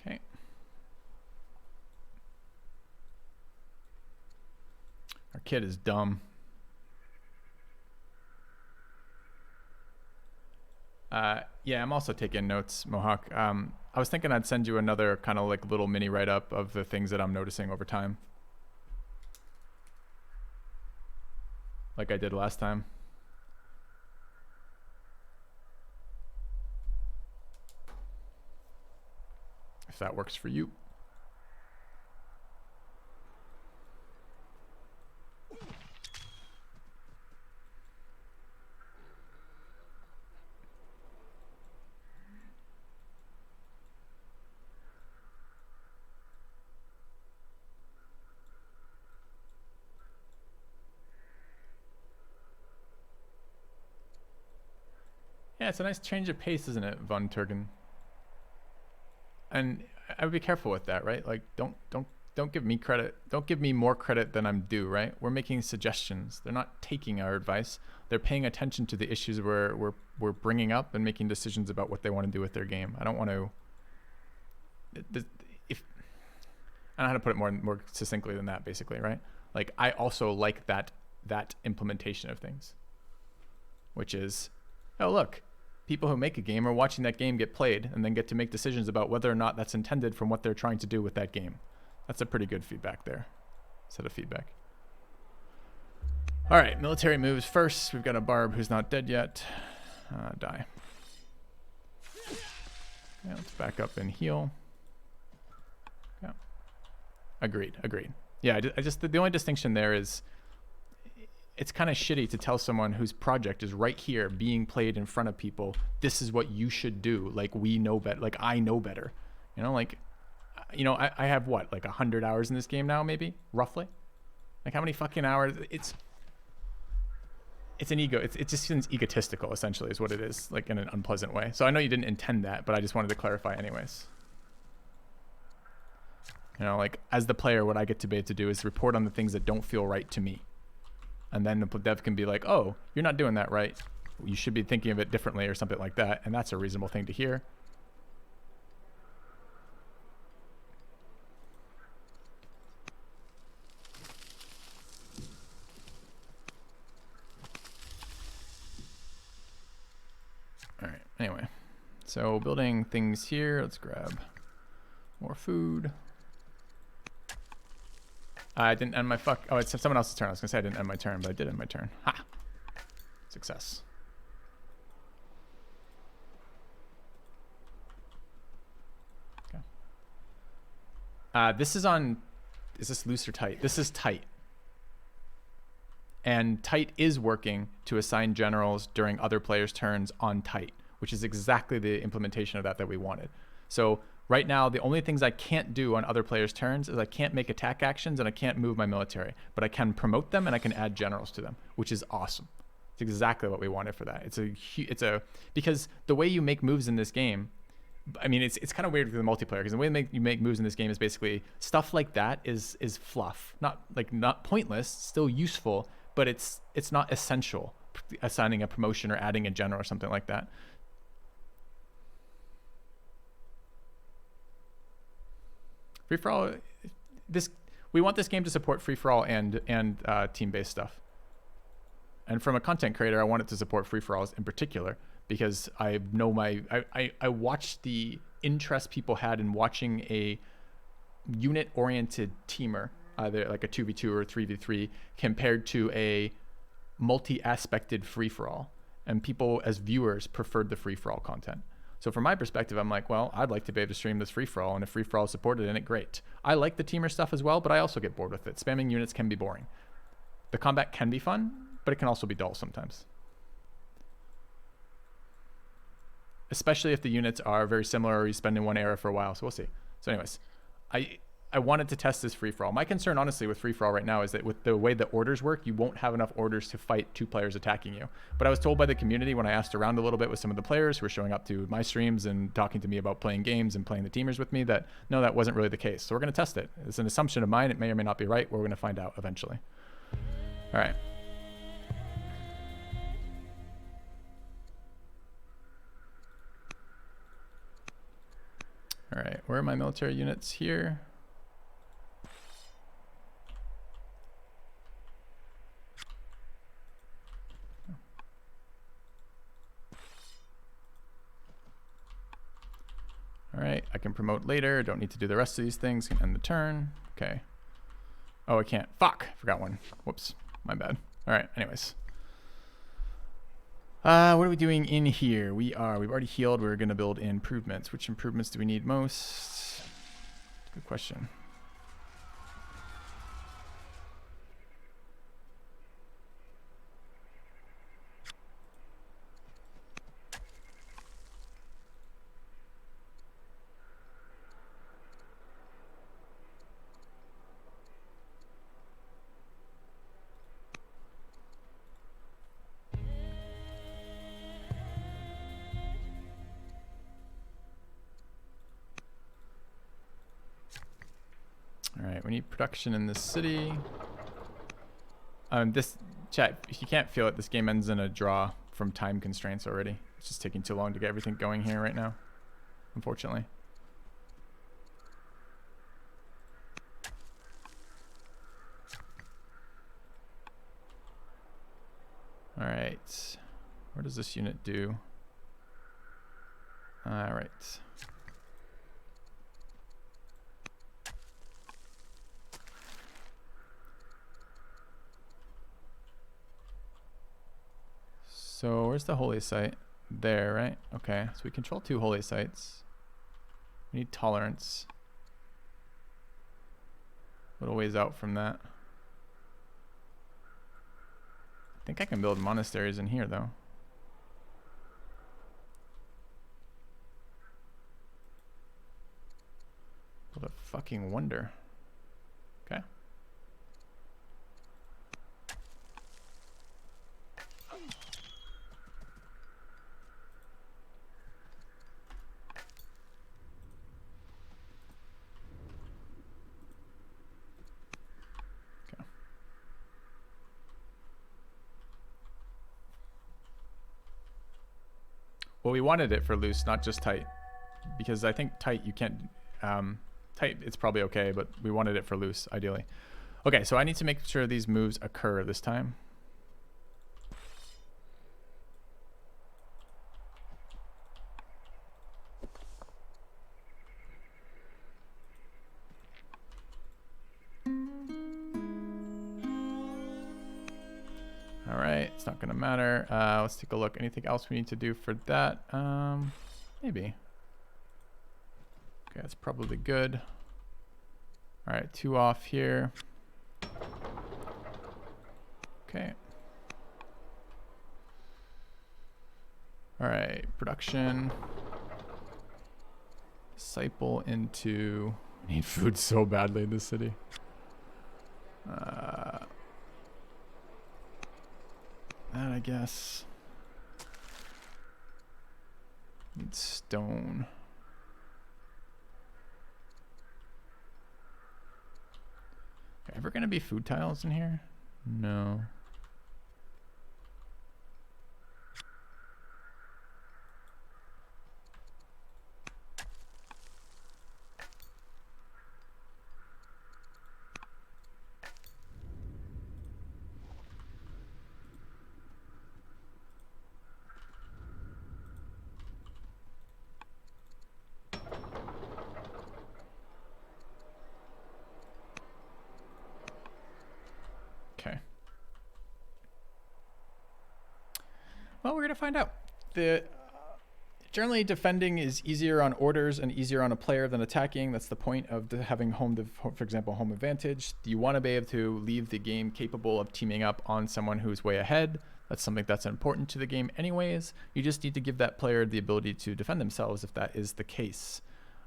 Okay. Our kid is dumb. Yeah, I'm also taking notes, Mohawk. I was thinking I'd send you another kind of like little mini write-up of the things that I'm noticing over time. Like I did last time. If that works for you. Yeah, it's a nice change of pace, isn't it, Von Turgen? And I would be careful with that, right? Like, don't give me credit. Don't give me more credit than I'm due, right? We're making suggestions. They're not taking our advice. They're paying attention to the issues we're bringing up and making decisions about what they want to do with their game. I don't want to. If I don't know how to put it more succinctly than that, basically, right? Like, I also like that implementation of things, which is, oh look. People who make a game are watching that game get played and then get to make decisions about whether or not that's intended from what they're trying to do with that game. That's a pretty good feedback there. Set of feedback. All right, military moves first. We've got a Barb who's not dead yet. Die. Yeah, let's back up and heal. Yeah. Agreed. Yeah, I just the only distinction there is it's kind of shitty to tell someone whose project is right here being played in front of people, this is what you should do. Like, we know better. Like, I know better. You know, like, you know, I have what, like 100 hours in this game now, maybe, roughly? Like, how many fucking hours? It's an ego. It just seems egotistical, essentially, is what it is, like, in an unpleasant way. So I know you didn't intend that, but I just wanted to clarify anyways. You know, like, as the player, what I get to be able to do is report on the things that don't feel right to me. And then the dev can be like, oh, you're not doing that right. You should be thinking of it differently or something like that. And that's a reasonable thing to hear. All right, anyway. So building things here. Let's grab more food. I didn't end my Oh, it's someone else's turn. I was going to say I didn't end my turn, but I did end my turn. Ha! Success. Okay. This is on... Is this loose or tight? This is tight. And tight is working to assign generals during other players' turns on tight, which is exactly the implementation of that we wanted. So... right now, the only things I can't do on other players' turns is I can't make attack actions and I can't move my military, but I can promote them and I can add generals to them, which is awesome. It's exactly what we wanted for that. Because the way you make moves in this game, I mean, it's kind of weird with the multiplayer, because the way you make moves in this game is basically stuff like that is fluff, not pointless, still useful, but it's not essential. Assigning a promotion or adding a general or something like that. Free for all, we want this game to support free for all and team-based stuff. And from a content creator, I want it to support free for alls in particular, because I know I watched the interest people had in watching a unit-oriented teamer, either like a 2v2 or a 3v3, compared to a multi-aspected free for all, and people as viewers preferred the free for all content. So from my perspective, I'm like, well, I'd like to be able to stream this free-for-all, and if free-for-all is supported in it, great. I like the teamer stuff as well, but I also get bored with it. Spamming units can be boring. The combat can be fun, but it can also be dull sometimes. Especially if the units are very similar or you spend in one era for a while, so we'll see. So anyways, I I wanted to test this free-for-all. My concern, honestly, with free-for-all right now is that with the way the orders work, you won't have enough orders to fight 2 players attacking you. But I was told by the community when I asked around a little bit with some of the players who were showing up to my streams and talking to me about playing games and playing the teamers with me that, no, that wasn't really the case. So we're going to test it. It's an assumption of mine. It may or may not be right. We're going to find out eventually. All right. All right, where are my military units here? All right, I can promote later. Don't need to do the rest of these things. Can end the turn. Okay. Oh, I can't. Fuck, forgot one. Whoops, my bad. All right, anyways. What are we doing in here? We've already healed. We're gonna build improvements. Which improvements do we need most? Good question. All right, we need production in this city. This chat, if you can't feel it, this game ends in a draw from time constraints already. It's just taking too long to get everything going here right now, unfortunately. All right, what does this unit do? All right. So where's the holy site? There, right? Okay, so we control 2 holy sites. We need tolerance. A little ways out from that. I think I can build monasteries in here though. What a fucking wonder. Okay. Well, we wanted it for loose, not just tight, because I think tight you can't, tight it's probably okay, but we wanted it for loose, ideally. Okay, so I need to make sure these moves occur this time. All right, it's not gonna matter. Let's take a look. Anything else we need to do for that? Maybe. Okay, that's probably good. All right, 2 off here. Okay. All right, production. Disciple into. I need food so badly in this city. That I guess. Need stone. Ever gonna be food tiles in here? No. Okay. Well, we're gonna find out. Generally, defending is easier on orders and easier on a player than attacking. That's the point of having for example, home advantage. You want to be able to leave the game capable of teaming up on someone who's way ahead. That's something that's important to the game anyways. You just need to give that player the ability to defend themselves if that is the case.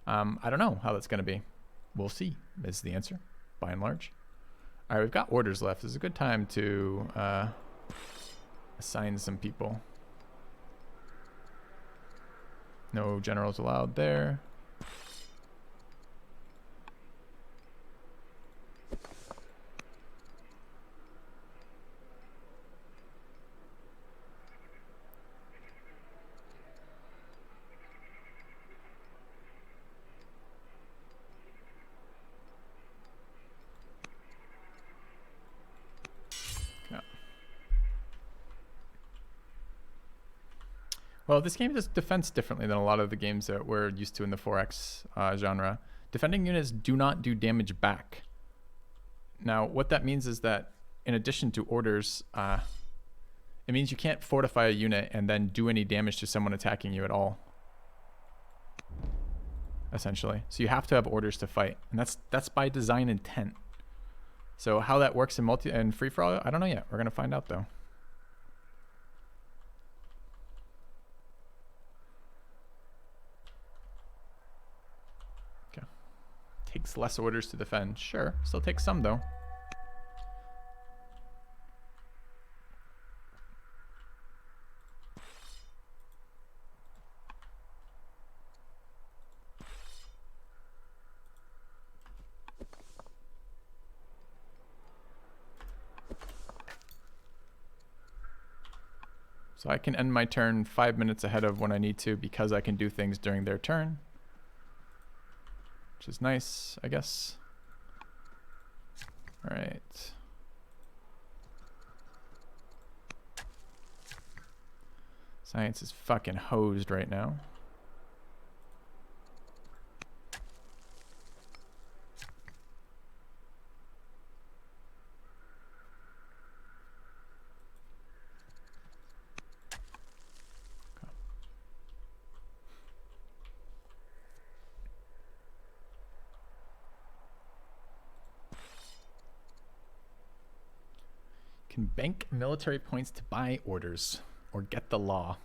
I don't know how that's going to be. we'll see is the answer, by and large. All right, we've got orders left. This is a good time to assign some people. No generals allowed there. Well, this game does defense differently than a lot of the games that we're used to in the 4X genre. Defending units do not do damage back. Now, what that means is that in addition to orders, it means you can't fortify a unit and then do any damage to someone attacking you at all, essentially. So you have to have orders to fight, and that's by design intent. So how that works in free-for-all, I don't know yet. We're gonna find out though. Takes less orders to defend. Sure, still takes some though. So I can end my turn 5 minutes ahead of when I need to because I can do things during their turn. Which is nice, I guess. All right. Science is fucking hosed right now. Can bank military points to buy orders or get the law.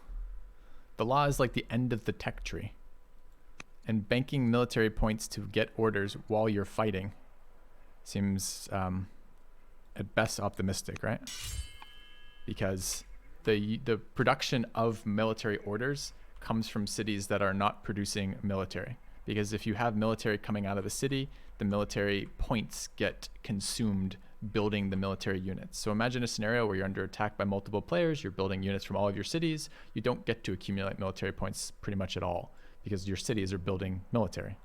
The law is like the end of the tech tree. And banking military points to get orders while you're fighting seems at best optimistic, right? Because the production of military orders comes from cities that are not producing military. Because if you have military coming out of the city, the military points get consumed building the military units. So imagine a scenario where you're under attack by multiple players, you're building units from all of your cities, you don't get to accumulate military points pretty much at all because your cities are building military.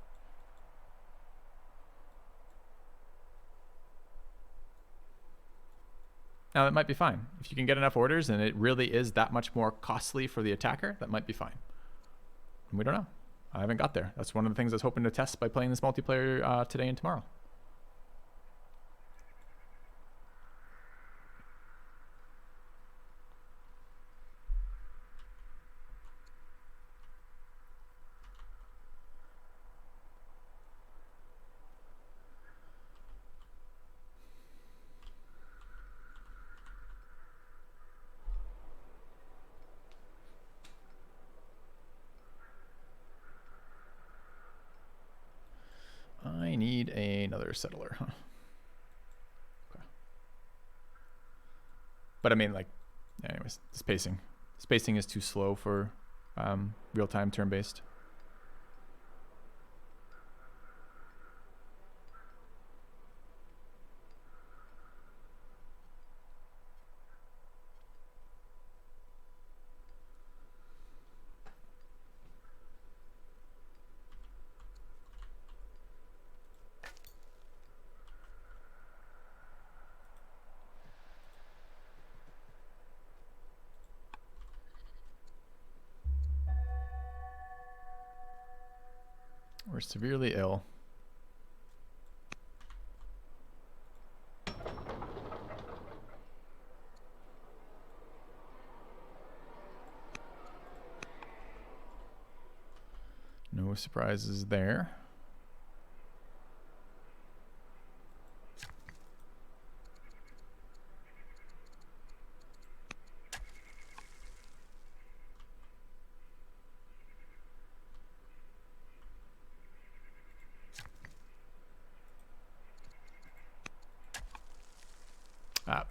Now that might be fine. If you can get enough orders and it really is that much more costly for the attacker, that might be fine. And we don't know. I haven't got there. That's one of the things I was hoping to test by playing this multiplayer today and tomorrow. I need another settler, huh? Okay. But I mean, like, anyways, spacing. Spacing is too slow for real-time turn-based. We're severely ill. No surprises there.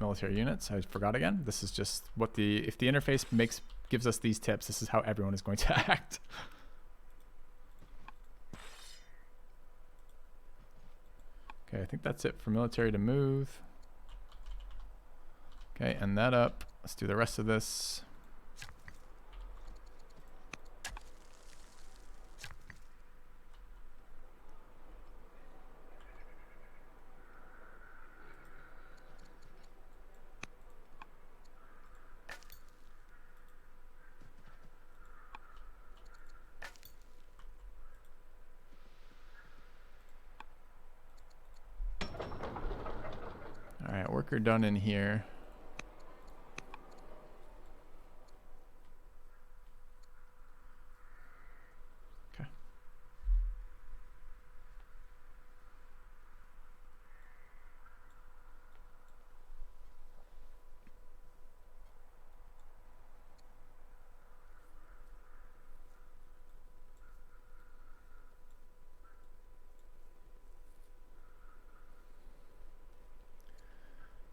Military units. I forgot again. This is just what if the interface gives us these tips, this is how everyone is going to act. Okay, I think that's it for military to move. Okay, and that up. Let's do the rest of this. All right, worker done in here. Okay.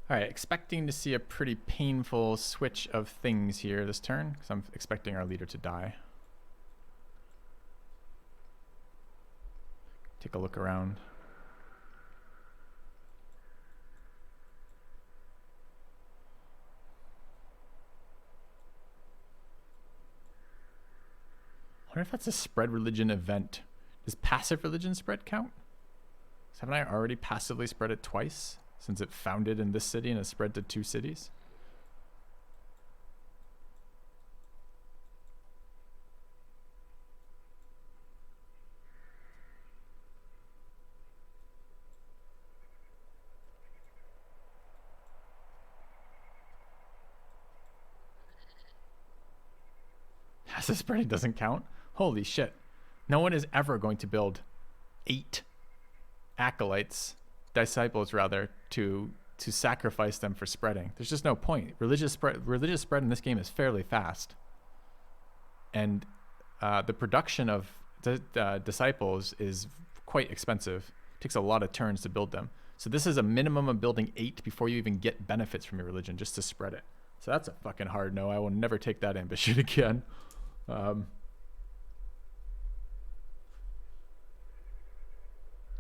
All right, expecting to see a pretty painful switch of things here this turn, because I'm expecting our leader to die. Take a look around. I wonder if that's a spread religion event. Does passive religion spread count? Haven't I already passively spread it twice? Since it founded in this city and has spread to 2 cities? Passive spreading doesn't count? Holy shit. No one is ever going to build 8 acolytes, disciples rather, to sacrifice them for spreading. There's just no point. Religious spread in this game is fairly fast, and the production of disciples is quite expensive. It takes a lot of turns to build them. So this is a minimum of building 8 before you even get benefits from your religion, just to spread it. So that's a fucking hard no. I will never take that ambition again. But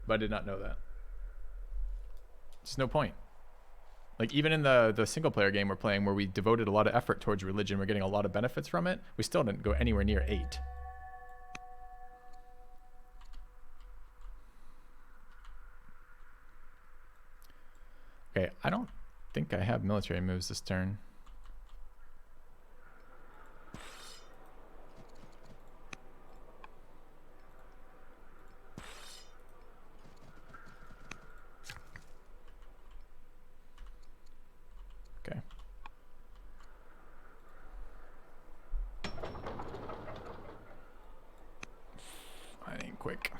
I did not know that. There's no point. Like, even in the single player game we're playing, where we devoted a lot of effort towards religion, we're getting a lot of benefits from it, we still didn't go anywhere near 8. Okay, I don't think I have military moves this turn. Okay. I ain't quick.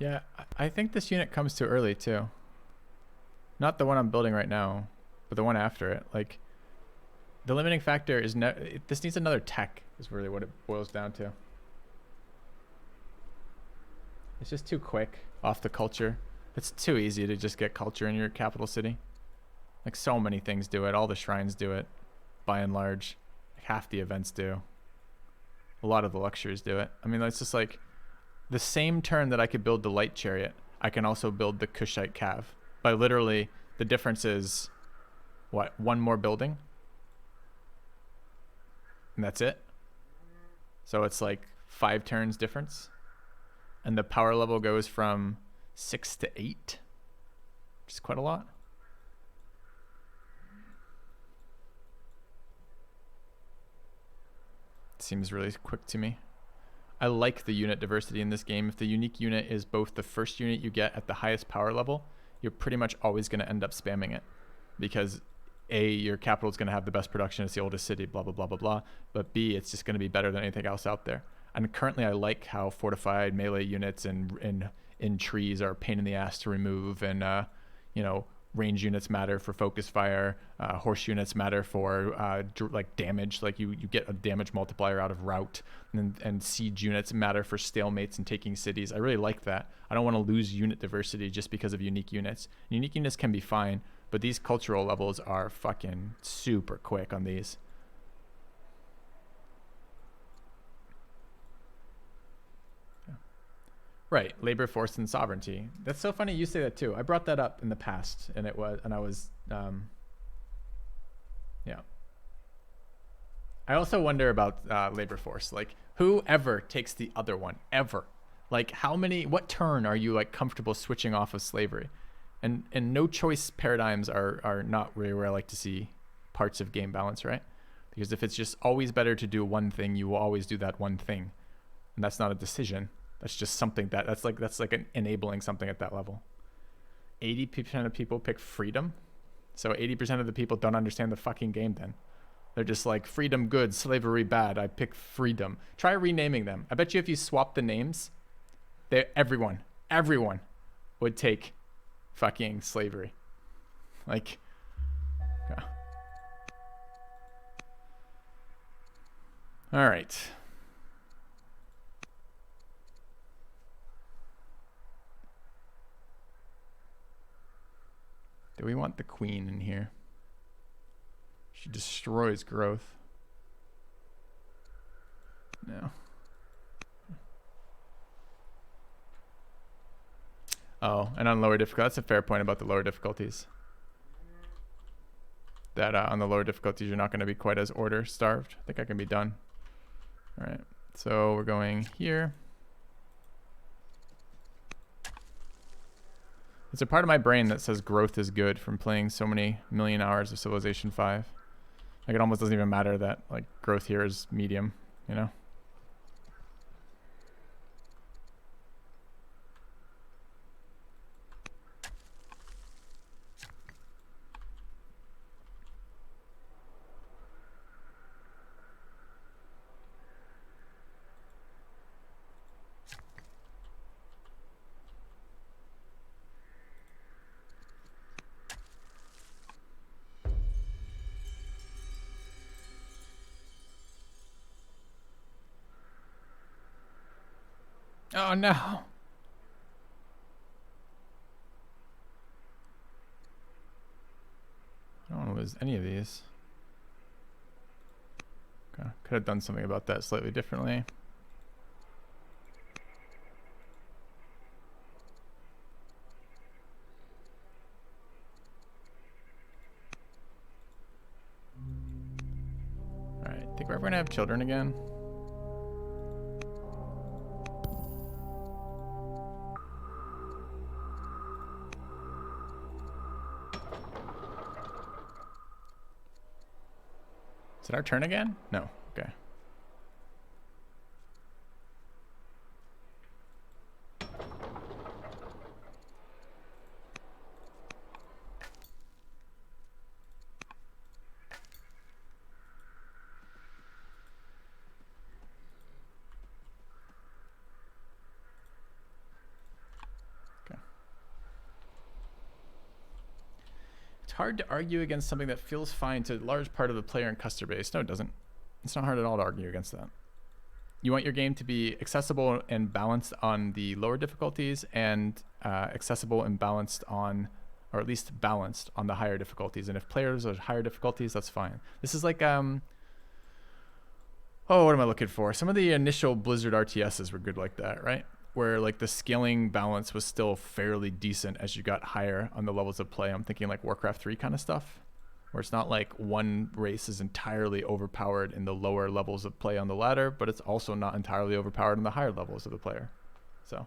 Yeah, I think this unit comes too early too. Not the one I'm building right now, but the one after it. Like, the limiting factor is this needs another tech, is really what it boils down to. It's just too quick off the culture. It's too easy to just get culture in your capital city. Like, so many things do it. All the shrines do it, by and large. Like, half the events do. A lot of the lectures do it. I mean, it's just like, the same turn that I could build the light chariot, I can also build the Kushite cav. by literally the difference is what, one more building, and that's it. So it's like 5 turns difference, and the power level goes from 6 to 8, which is quite a lot. Seems really quick to me. I like the unit diversity in this game. If the unique unit is both the first unit you get at the highest power level, you're pretty much always going to end up spamming it, because A, your capital is going to have the best production, it's the oldest city, blah, blah, blah, blah, blah. But B, it's just going to be better than anything else out there. And currently I like how fortified melee units and in trees are a pain in the ass to remove, and you know, range units matter for focus fire, horse units matter for like damage, like you get a damage multiplier out of rout, and siege units matter for stalemates and taking cities. I really like that. I don't want to lose unit diversity just because of unique units. Unique units can be fine, but these cultural levels are fucking super quick on these. Right, labor force and sovereignty. That's so funny you say that too. I brought that up in the past, and I was yeah. I also wonder about labor force. Like, whoever takes the other one, ever. Like, what turn are you like comfortable switching off of slavery? And no choice paradigms are not really where I like to see parts of game balance, right? Because if it's just always better to do one thing, you will always do that one thing, and that's not a decision. That's just something that's like enabling something at that level. 80% of people pick freedom. So 80% of the people don't understand the fucking game then. They're just like, freedom good, slavery bad. I pick freedom. Try renaming them. I bet you if you swap the names, everyone would take fucking slavery. Like, yeah. All right. Do we want the queen in here? She destroys growth. No. Oh, and on lower difficulty, that's a fair point about the lower difficulties. That on the lower difficulties, you're not going to be quite as order starved. I think I can be done. All right, so we're going here. It's a part of my brain that says growth is good from playing so many million hours of Civilization 5. Like, it almost doesn't even matter that like growth here is medium, you know? Oh no. I don't want to lose any of these. Okay. Could have done something about that slightly differently. Alright, think we're ever gonna have children again? Is it our turn again? No. Okay. Hard to argue against something that feels fine to a large part of the player and customer base. No, it doesn't. It's not hard at all to argue against that. You want your game to be accessible and balanced on the lower difficulties, and accessible and balanced on, or at least balanced on the higher difficulties. And if players are higher difficulties, that's fine. This is like, oh, what am I looking for? Some of the initial Blizzard RTSs were good like that, right? where like the scaling balance was still fairly decent as you got higher on the levels of play. I'm thinking like Warcraft 3 kind of stuff, where it's not like one race is entirely overpowered in the lower levels of play on the ladder, but it's also not entirely overpowered in the higher levels of the player. So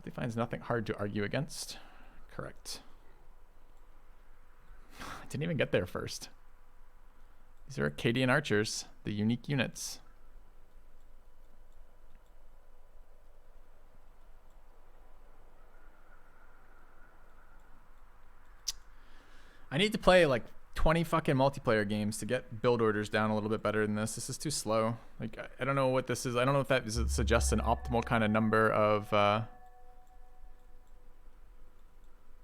he finds nothing hard to argue against. Correct. I didn't even get there first. These are Acadian archers, the unique units. I need to play like 20 fucking multiplayer games to get build orders down a little bit better than this. This is too slow. Like, I don't know what this is. I don't know if that suggests an optimal kind of number of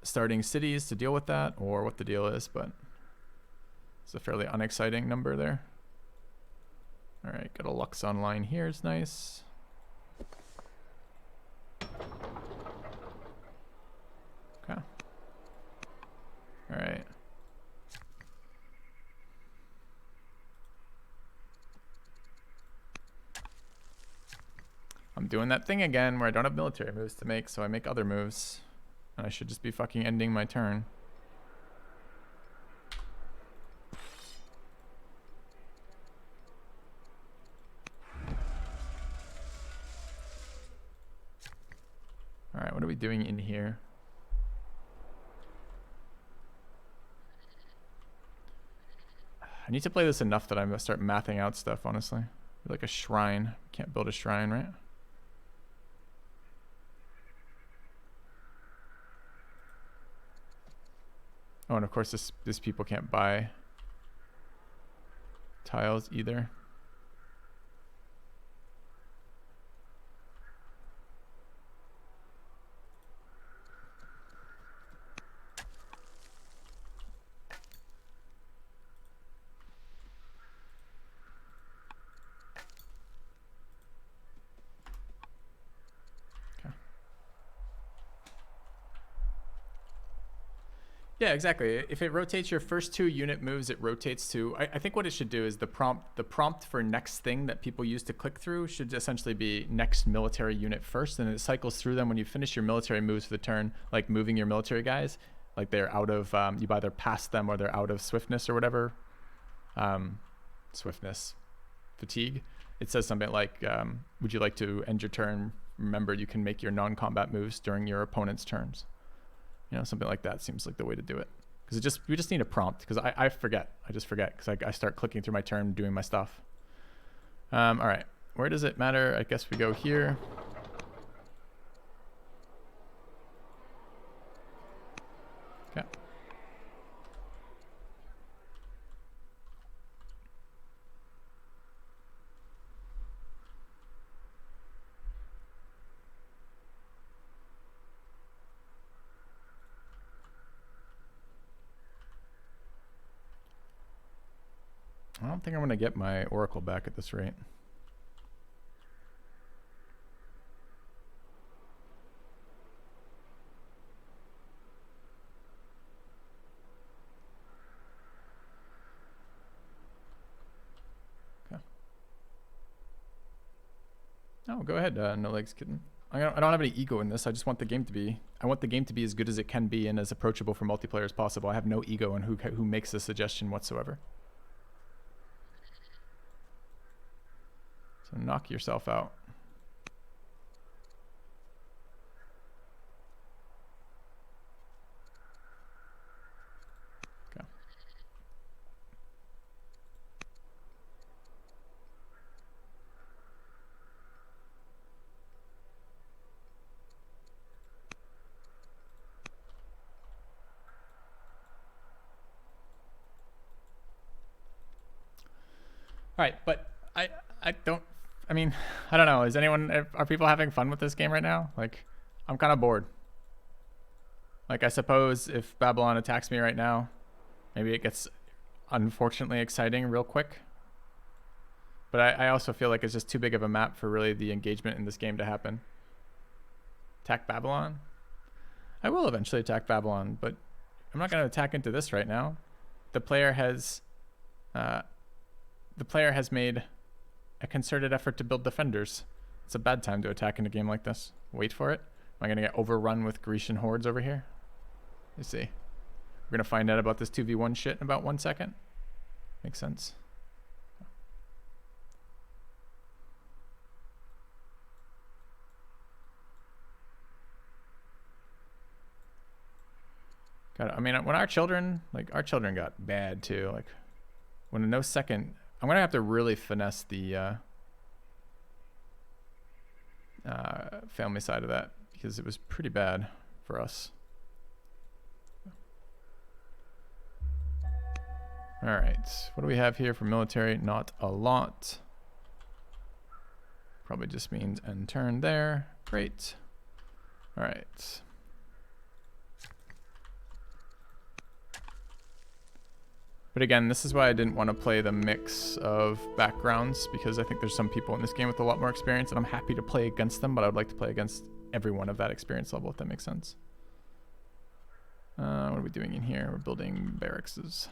starting cities to deal with that, or what the deal is, but it's a fairly unexciting number there. All right, got a Lux online here. It's nice. Okay. All right. I'm doing that thing again where I don't have military moves to make, so I make other moves. And I should just be fucking ending my turn. Alright, what are we doing in here? I need to play this enough that I'm going to start mathing out stuff, honestly. Like a shrine. Can't build a shrine, right? Oh, and of course this people can't buy tiles either. Yeah, exactly. If it rotates your first 2 unit moves, it rotates to. I think what it should do is the prompt for next thing that people use to click through should essentially be next military unit first, and it cycles through them when you finish your military moves for the turn, like moving your military guys, like they're out of you've either passed them or they're out of swiftness or whatever. Swiftness, fatigue. It says something like, "Would you like to end your turn? Remember, you can make your non-combat moves during your opponent's turns." You know, something like that seems like the way to do it. Because we just need a prompt. Because I forget. I just forget. Because I start clicking through my turn, doing my stuff. All right. Where does it matter? I guess we go here. Okay. I don't think I'm going to get my Oracle back at this rate. Okay. Oh, go ahead, No Legs Kitten. I don't have any ego in this. I just want the game to be. I want the game to be as good as it can be and as approachable for multiplayer as possible. I have no ego in who makes the suggestion whatsoever. So knock yourself out. Okay. All right, but I don't. I mean, I don't know. Are people having fun with this game right now? Like, I'm kind of bored. Like, I suppose if Babylon attacks me right now, maybe it gets unfortunately exciting real quick. But I also feel like it's just too big of a map for really the engagement in this game to happen. Attack Babylon? I will eventually attack Babylon, but I'm not going to attack into this right now. The player has made a concerted effort to build defenders. It's a bad time to attack in a game like this. Wait for it. Am I going to get overrun with Grecian hordes over here? Let's see. We're going to find out about this 2v1 shit in about 1 second. Makes sense. I mean, when our children got bad too. Like, when in no second, I'm gonna have to really finesse the family side of that because it was pretty bad for us. All right, what do we have here for military? Not a lot. Probably just means end turn there. Great. All right. But again, this is why I didn't want to play the mix of backgrounds, because I think there's some people in this game with a lot more experience, and I'm happy to play against them, but I would like to play against everyone of that experience level, if that makes sense. What are we doing in here? We're building barracks.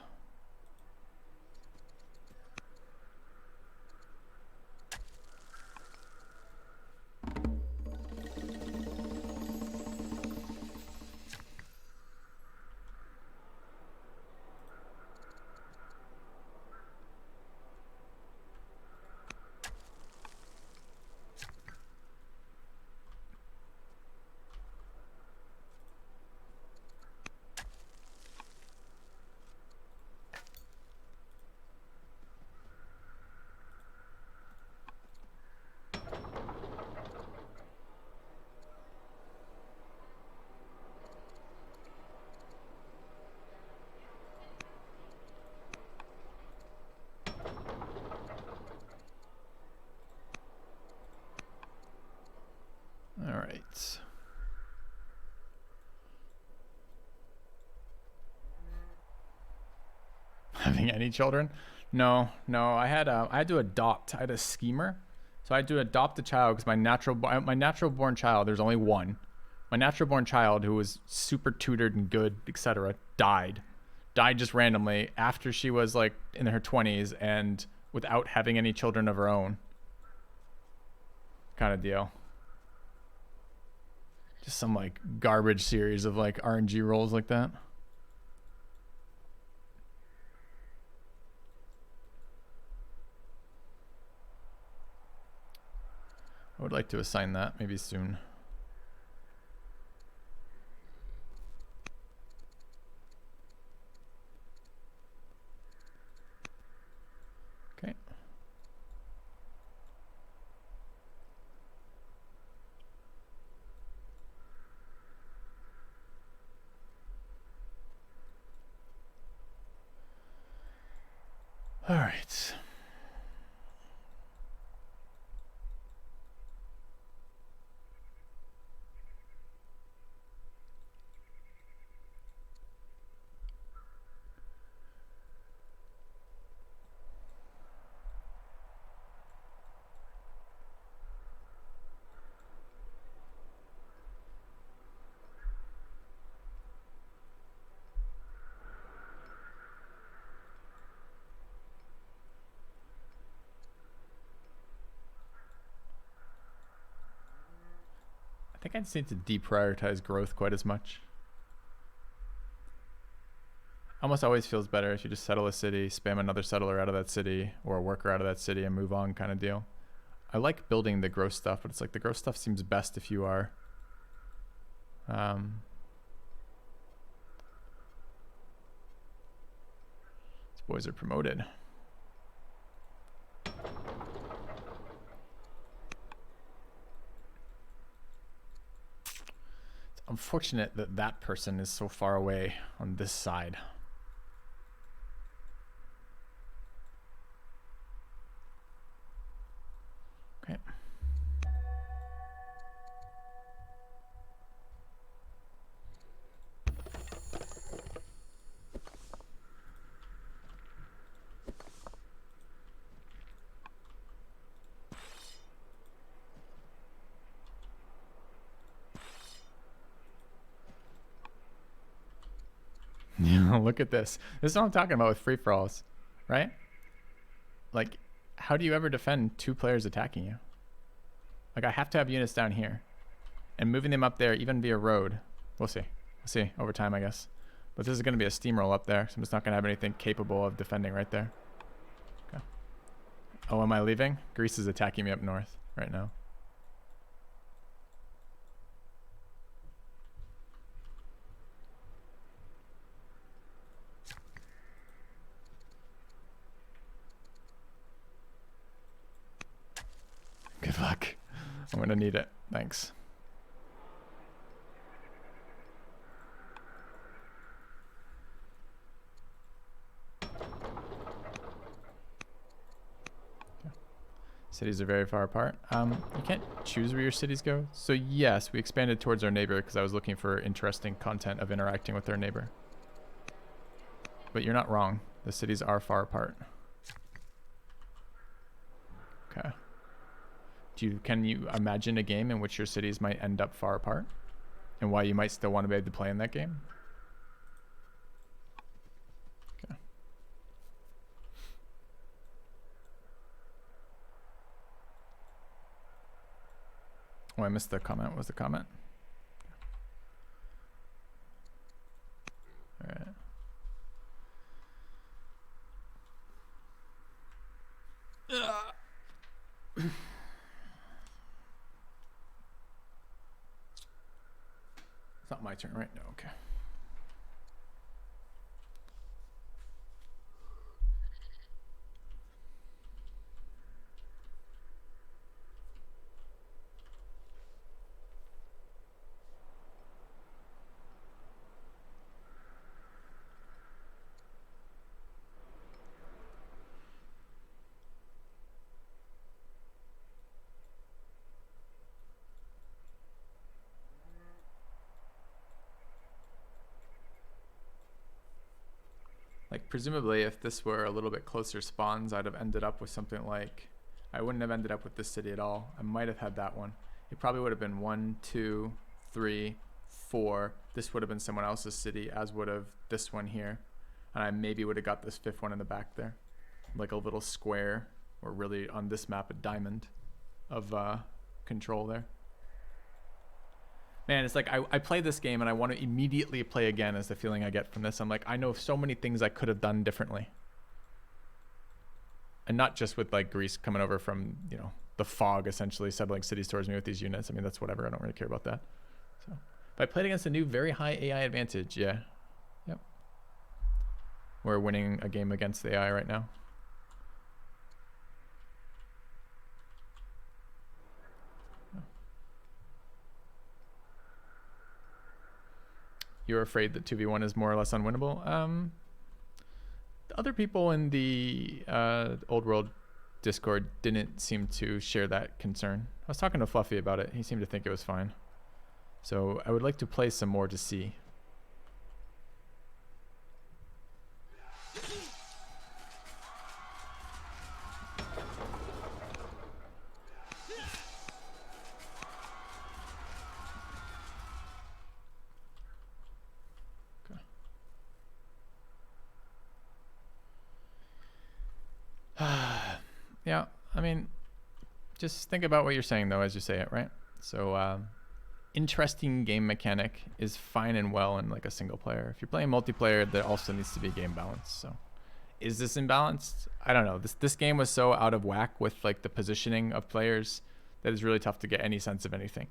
All right. Having any children? No. I had to adopt. I had a schemer, so I had to adopt a child because my natural born child. There's only one. My natural born child, who was super tutored and good, etc., died just randomly after she was like in her 20s and without having any children of her own. Kind of deal. Just some like garbage series of like RNG rolls like that. I would like to assign that maybe soon. Okay. All right. I think I just need to deprioritize growth quite as much. Almost always feels better if you just settle a city, spam another settler out of that city or a worker out of that city and move on kind of deal. I like building the growth stuff, but it's like the growth stuff seems best if you are these boys are promoted. Unfortunate that that person is so far away on this side. Okay. Yeah, look at this. This is what I'm talking about with free-for-alls, right? Like, how do you ever defend 2 players attacking you? Like, I have to have units down here. And moving them up there, even via road. We'll see. We'll see over time, I guess. But this is going to be a steamroll up there, so I'm just not going to have anything capable of defending right there. Okay. Oh, am I leaving? Greece is attacking me up north right now. Good luck. I'm going to need it. Thanks. Cities are very far apart. You can't choose where your cities go. So yes, we expanded towards our neighbor because I was looking for interesting content of interacting with our neighbor. But you're not wrong. The cities are far apart. Okay. Can you imagine a game in which your cities might end up far apart? And why you might still want to be able to play in that game? Okay. Oh, I missed the comment. What was the comment? All right. It's not my turn, right? No, okay. Like, presumably, if this were a little bit closer spawns, I'd have ended up with something like... I wouldn't have ended up with this city at all. I might have had that one. It probably would have been 1, 2, 3, 4. This would have been someone else's city, as would have this one here. And I maybe would have got this 5th one in the back there. Like a little square, or really on this map, a diamond of control there. Man, it's like I play this game and I want to immediately play again is the feeling I get from this. I'm like, I know so many things I could have done differently. And not just with like Greece coming over from, you know, the fog essentially settling cities towards me with these units. I mean, that's whatever. I don't really care about that. So if I played against a new very high AI advantage, yeah. Yep. We're winning a game against the AI right now. You're afraid that 2v1 is more or less unwinnable? The other people in the Old World Discord didn't seem to share that concern. I was talking to Fluffy about it. He seemed to think it was fine. So I would like to play some more to see. Yeah, I mean, just think about what you're saying, though, as you say it, right? So, interesting game mechanic is fine and well in, like, a single player. If you're playing multiplayer, there also needs to be game balance. So, is this imbalanced? I don't know. This game was so out of whack with, like, the positioning of players that it's really tough to get any sense of anything.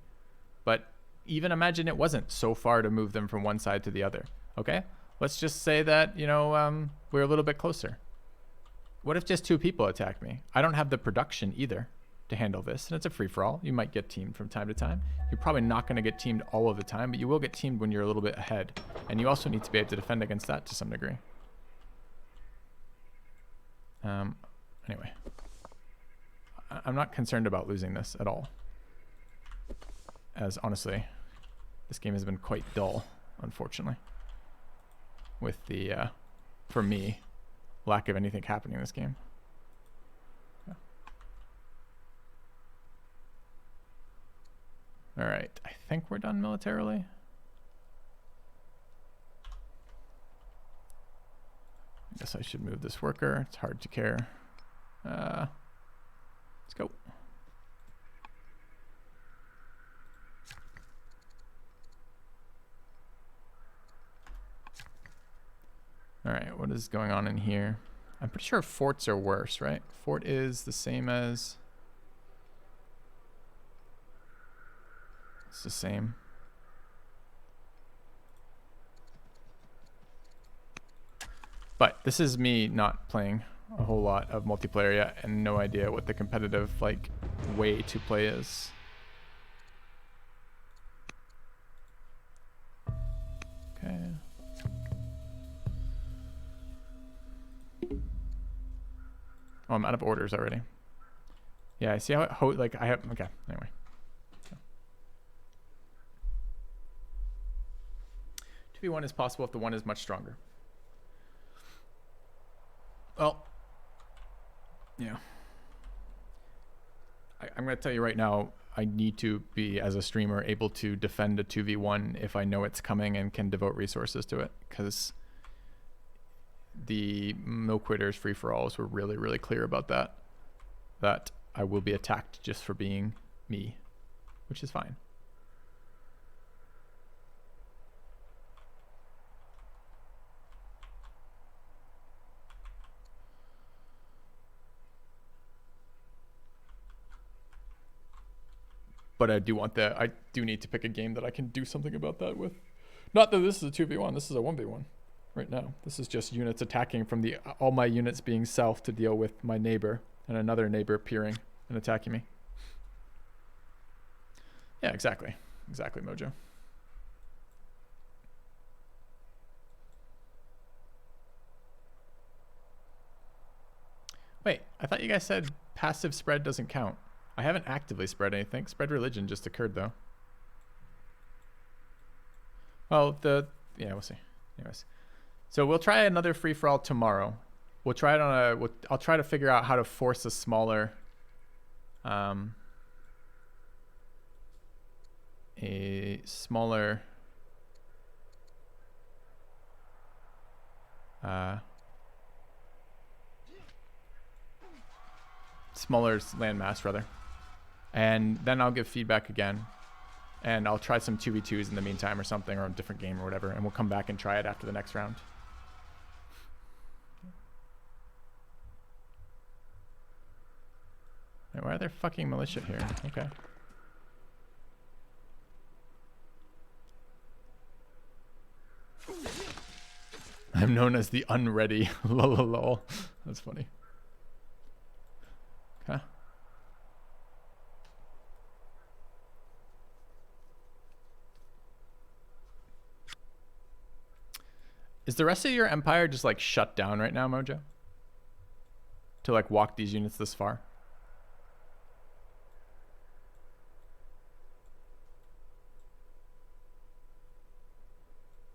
But even imagine it wasn't so far to move them from one side to the other, okay? Let's just say that, you know, we're a little bit closer. What if just 2 people attack me? I don't have the production either to handle this, and it's a free-for-all. You might get teamed from time to time. You're probably not going to get teamed all of the time, but you will get teamed when you're a little bit ahead. And you also need to be able to defend against that to some degree. Anyway. I'm not concerned about losing this at all. As, honestly, this game has been quite dull, unfortunately. With the, for me, lack of anything happening in this game. Yeah. All right, I think we're done militarily. I guess I should move this worker. It's hard to care. Let's go. All right, what is going on in here? I'm pretty sure forts are worse, right? Fort is the same as... It's the same. But this is me not playing a whole lot of multiplayer yet and no idea what the competitive like way to play is. Okay. Oh, I'm out of orders already. Yeah, I see how it like I have okay, anyway. 2v1 is possible if the one is much stronger. Well, yeah. I'm going to tell you right now, I need to be, as a streamer, able to defend a 2v1 if I know it's coming and can devote resources to it. Because the No Quitters free-for-alls were really, really clear about that. That I will be attacked just for being me, which is fine. But I do need to pick a game that I can do something about that with. Not that this is a 2v1, this is a 1v1 right now. This is just units attacking from all my units being south to deal with my neighbor and another neighbor peering and attacking me. Yeah, exactly. Exactly, Mojo. Wait, I thought you guys said passive spread doesn't count. I haven't actively spread anything. Spread religion just occurred though. Well, yeah, we'll see. Anyways, so we'll try another free for all tomorrow. We'll try it on I'll try to figure out how to force a smaller, smaller landmass rather. And then I'll give feedback again. And I'll try some 2v2s in the meantime or something, or a different game or whatever. And we'll come back and try it after the next round. Wait, why are there fucking militia here? Okay. I'm known as the unready. Lol. That's funny. Okay. Is the rest of your empire just like shut down right now, Mojo? To like walk these units this far?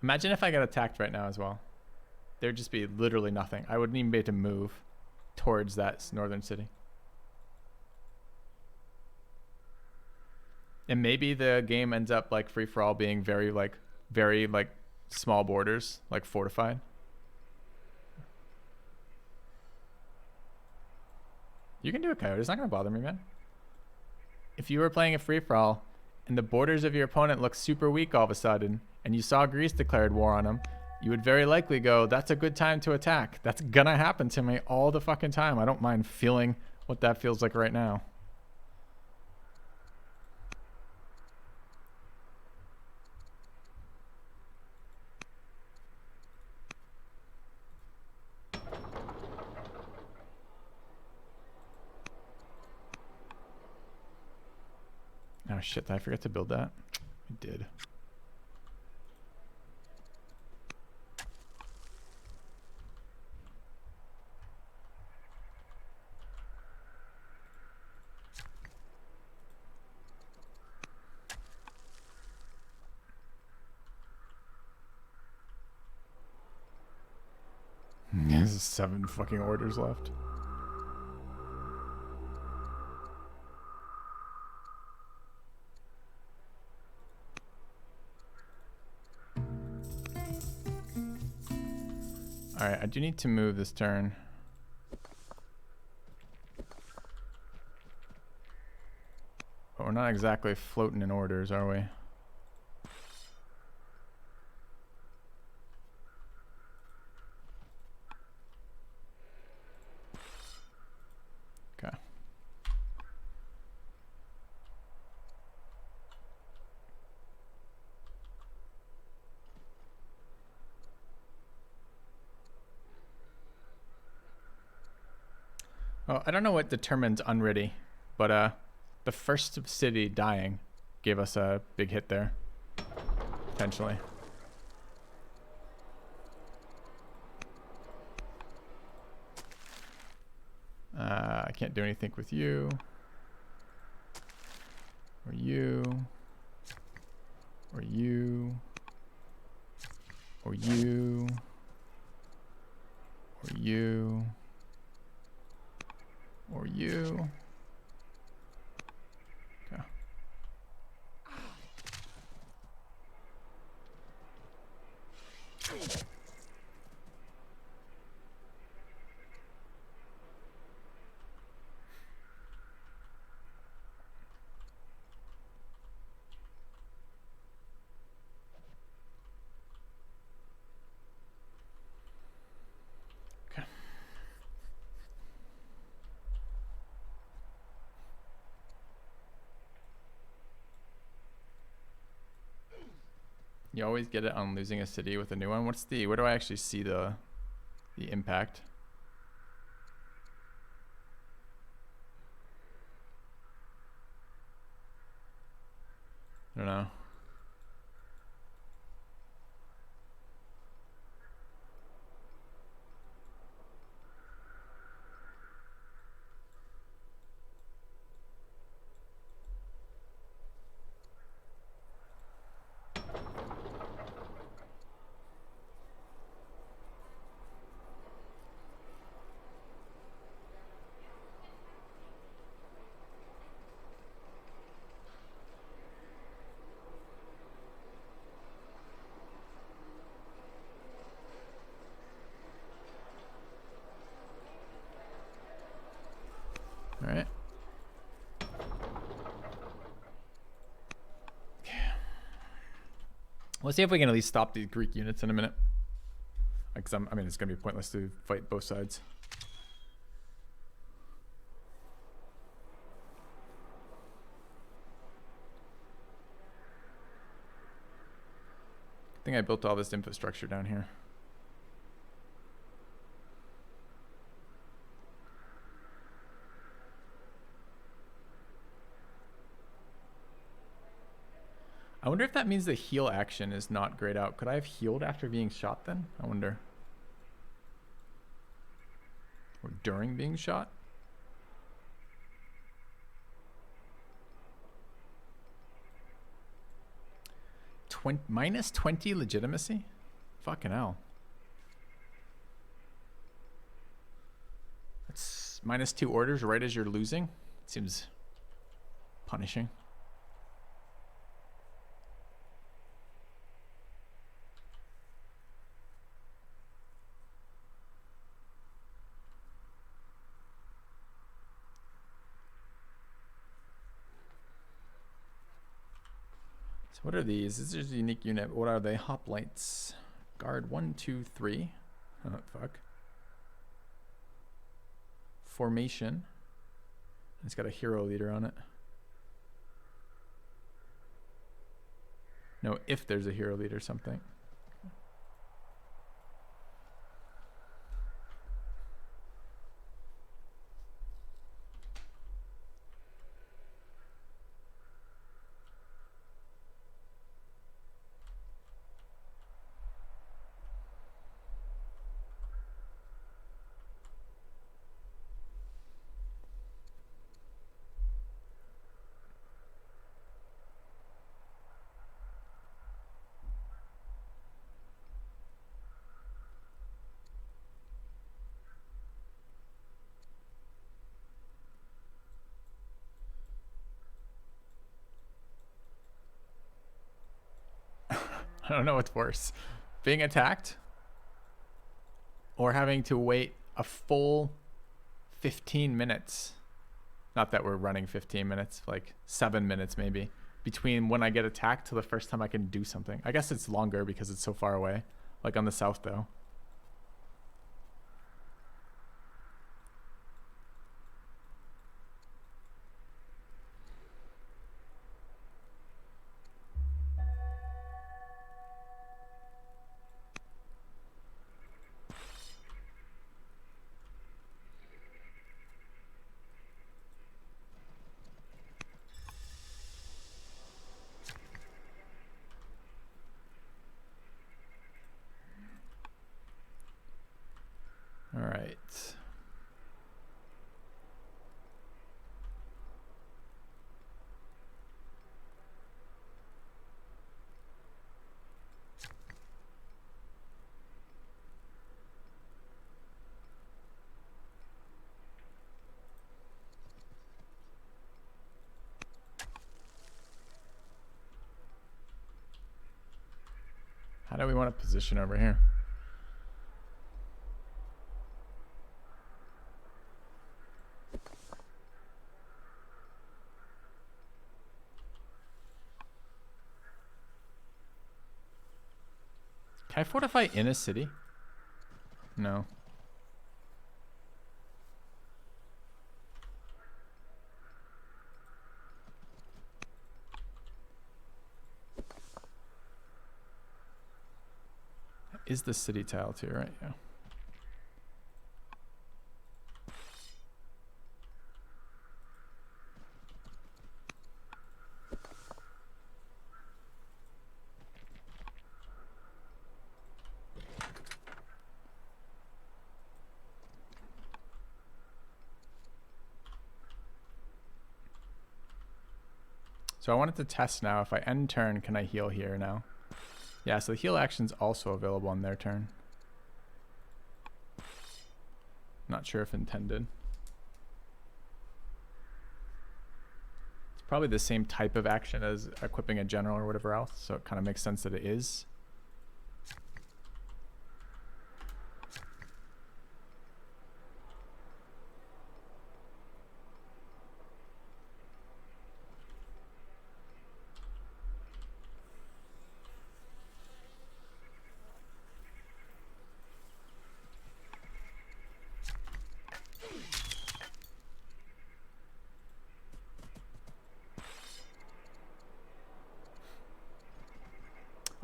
Imagine if I got attacked right now as well. There'd just be literally nothing. I wouldn't even be able to move towards that northern city. And maybe the game ends up like free for all being very small borders, like fortified. You can do it, Coyote. It's not going to bother me, man. If you were playing a free-for-all and the borders of your opponent look super weak all of a sudden, and you saw Greece declared war on them, you would very likely go, that's a good time to attack. That's going to happen to me all the fucking time. I don't mind feeling what that feels like right now. Oh shit, did I forget to build that? I did. There's 7 fucking orders left. Alright, I do need to move this turn. we're not exactly floating in orders, are we? Okay. Oh, I don't know what determines unready, but the first city dying gave us a big hit there, potentially. I can't do anything with you. Or you. Or you. Or you. Or you. Or you. Okay. You always get it on losing a city with a new one. Where do I actually see the impact? I don't know. All right. Let's see if we can at least stop these Greek units in a minute. Because I mean, it's gonna be pointless to fight both sides. I think I built all this infrastructure down here. I wonder if that means the heal action is not grayed out. Could I have healed after being shot then? I wonder. Or during being shot? Minus 20 legitimacy? Fucking hell. That's minus 2 orders right as you're losing. Seems punishing. What are these? This is a unique unit. What are they? Hoplites. Guard 1, 2, 3. Oh, fuck. Formation. It's got a hero leader on it. No, if there's a hero leader something. I don't know what's worse. Being attacked or having to wait a full 15 minutes Not that we're running 15 minutes, like 7 minutes maybe, between when I get attacked to the first time I can do something. I guess it's longer because it's so far away, like on the south though. All right. How do we want to position over here? Can I fortify in a city? No. Is the city tile too, right? Yeah. So I wanted to test now, if I end turn, can I heal here now? Yeah, so the heal action's also available on their turn. Not sure if intended. It's probably the same type of action as equipping a general or whatever else, so it kind of makes sense that it is.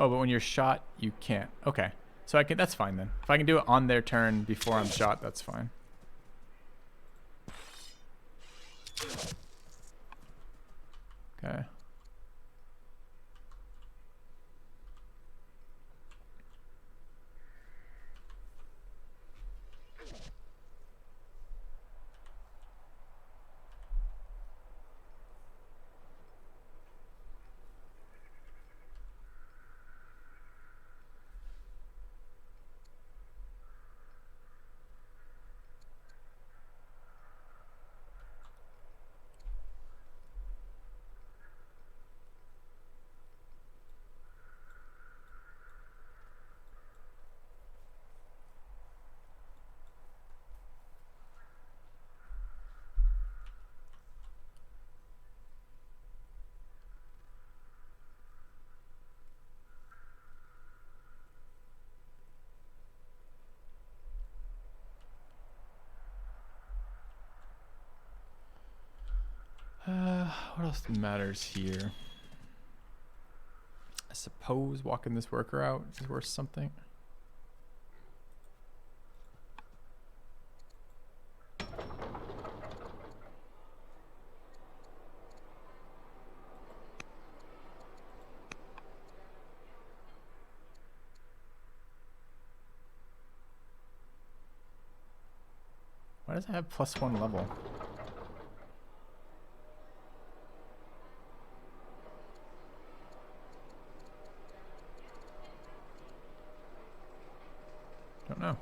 Oh, but when you're shot, you can't. Okay. So I can, that's fine then. If I can do it on their turn before I'm shot, that's fine. Okay. What else matters here? I suppose walking this worker out is worth something. Why does it have +1 level? Don't know.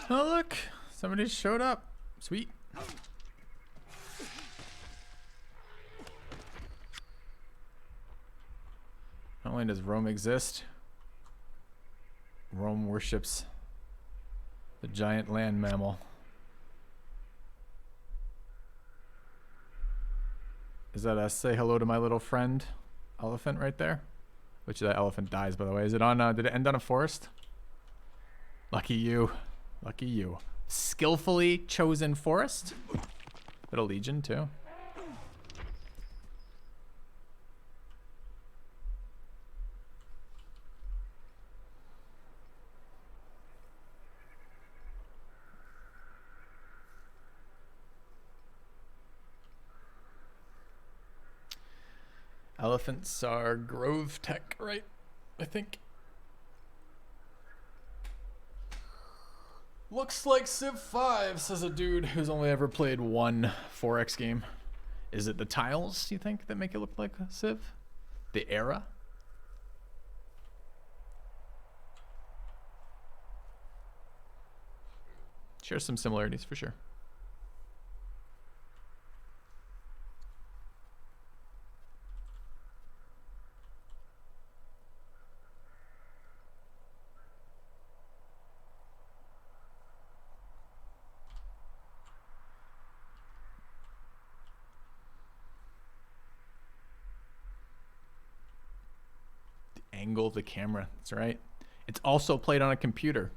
Oh look, somebody showed up. Sweet. Not only does Rome exist, Rome worships the giant land mammal. Is that a say hello to my little friend elephant right there? Which that elephant dies, by the way. Is it on, did it end on a forest? Lucky you. Lucky you. Skillfully chosen forest. Bit of legion, too. Elephants are grove tech, right? I think. Looks like Civ 5, says a dude who's only ever played one 4X game. Is it the tiles, you think, that make it look like a Civ? The era? Share some similarities for sure. Angle the camera, that's right. It's also played on a computer.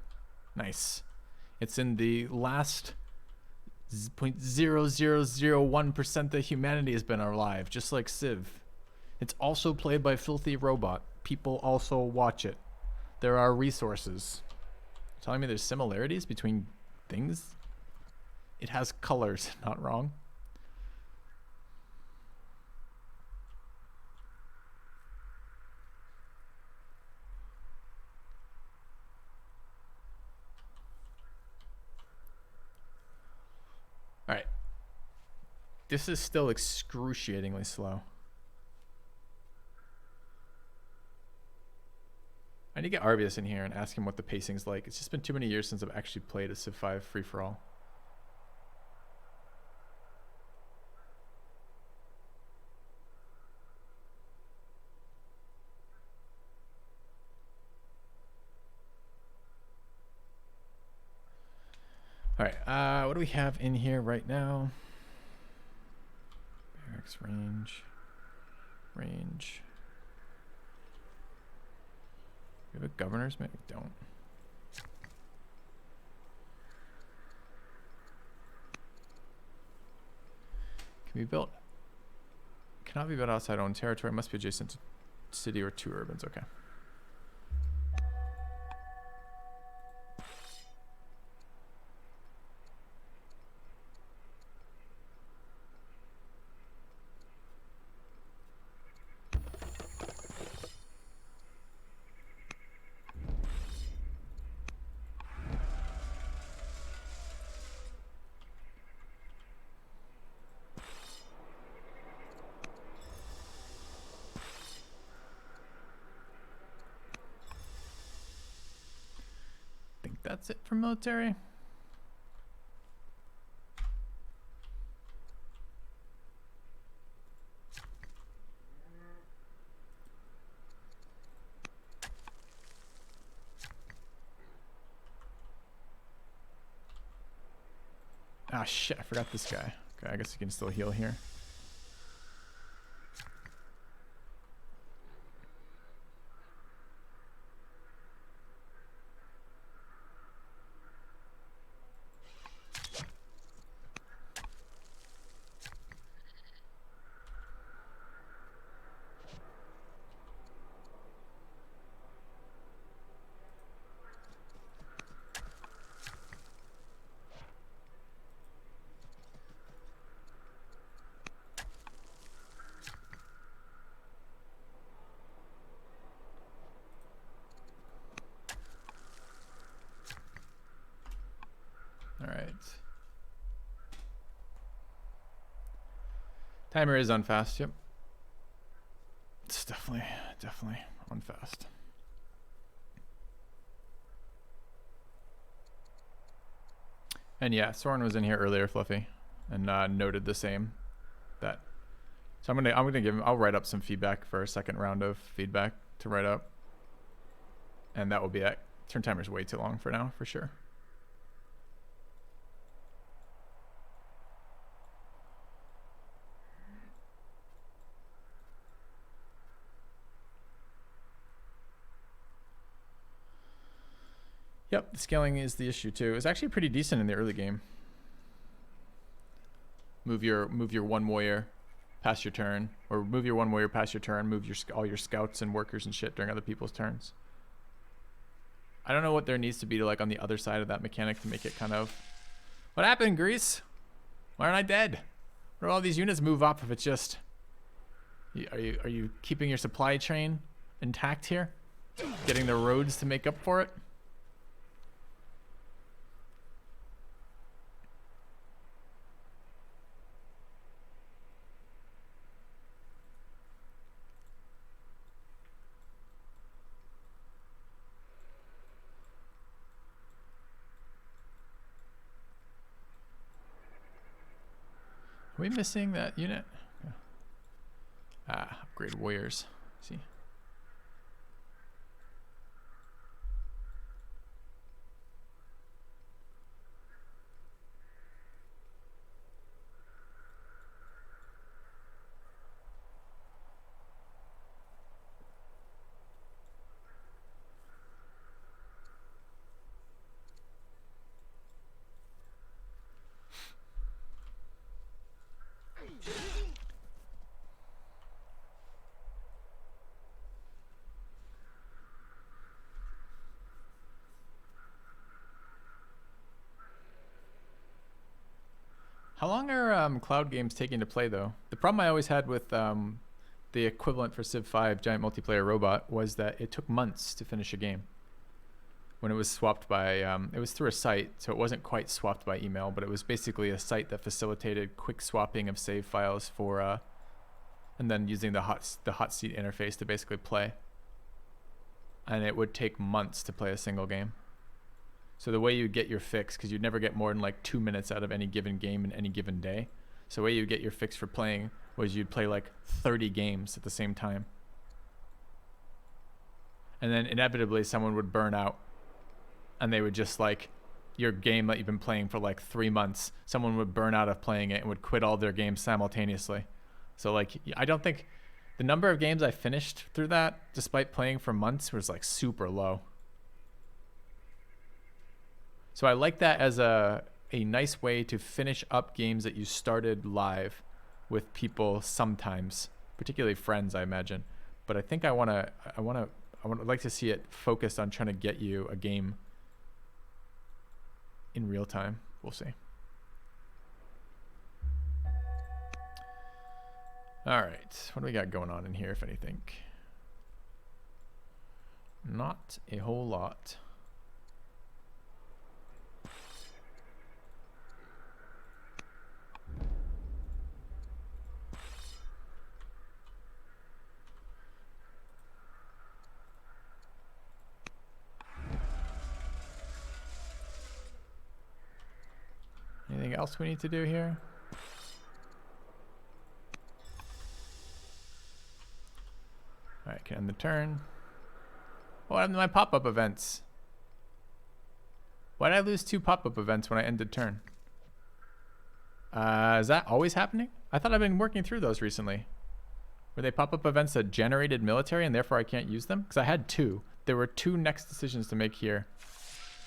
Nice. It's in the last 0.0001% that humanity has been alive, just like Civ. It's also played by Filthy Robot. People also watch it. There are resources. You're telling me there's similarities between things? It has colors, not wrong. Alright. This is still excruciatingly slow. I need to get Arvius in here and ask him what the pacing's like. It's just been too many years since I've actually played a Civ 5 free-for-all. Alright, what do we have in here right now? Barracks range. Range. We have a governor's map? We don't. Can be built. Cannot be built outside own territory. Must be adjacent to city or two urbans. Okay. That's it for military. Ah, shit, I forgot this guy. Okay, I guess you can still heal here. Timer is on fast, yep. It's definitely on fast. And yeah, Soren was in here earlier, Fluffy, and noted the same. That. So I'm gonna give him. I'll write up some feedback for a second round of feedback to write up, and that will be it. Turn timer's way too long for now, for sure. Yep, the scaling is the issue too. It's actually pretty decent in the early game. Move your one warrior past your turn, or move your one warrior past your turn. Move all your scouts and workers and shit during other people's turns. I don't know what there needs to be to like on the other side of that mechanic to make it kind of. What happened, Grease? Why aren't I dead? Where do all these units move up if it's just? Are you keeping your supply chain intact here? Getting the roads to make up for it? Are we missing that unit? Ah, upgrade warriors. See. How long are cloud games taking to play though? The problem I always had with the equivalent for Civ 5 Giant Multiplayer Robot was that it took months to finish a game. When it was swapped by, it was through a site, so it wasn't quite swapped by email, but it was basically a site that facilitated quick swapping of save files for, and then using the hot seat interface to basically play. And it would take months to play a single game. So the way you get your fix, because you'd never get more than like 2 minutes out of any given game in any given day. So the way you get your fix for playing was you'd play like 30 games at the same time. And then inevitably someone would burn out. And they would just like, your game that you've been playing for like 3 months, someone would burn out of playing it and would quit all their games simultaneously. So like, I don't think, the number of games I finished through that, despite playing for months, was like super low. So I like that as a nice way to finish up games that you started live with people sometimes, particularly friends, I imagine. But I think I would like to see it focused on trying to get you a game in real time. We'll see. All right, what do we got going on in here, if anything? Not a whole lot. Anything else we need to do here? All right, can end the turn. What happened to my pop-up events? Why did I lose 2 pop-up events when I ended turn? Is that always happening? I thought I've been working through those recently. Were they pop-up events that generated military and therefore I can't use them? Because I had 2. There were 2 next decisions to make here.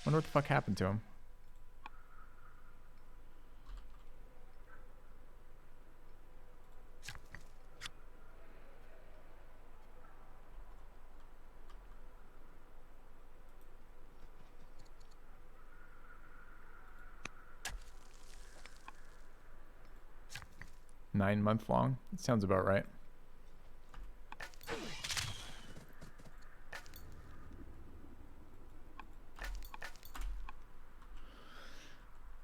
Wonder what the fuck happened to them. $9-month long. It sounds about right.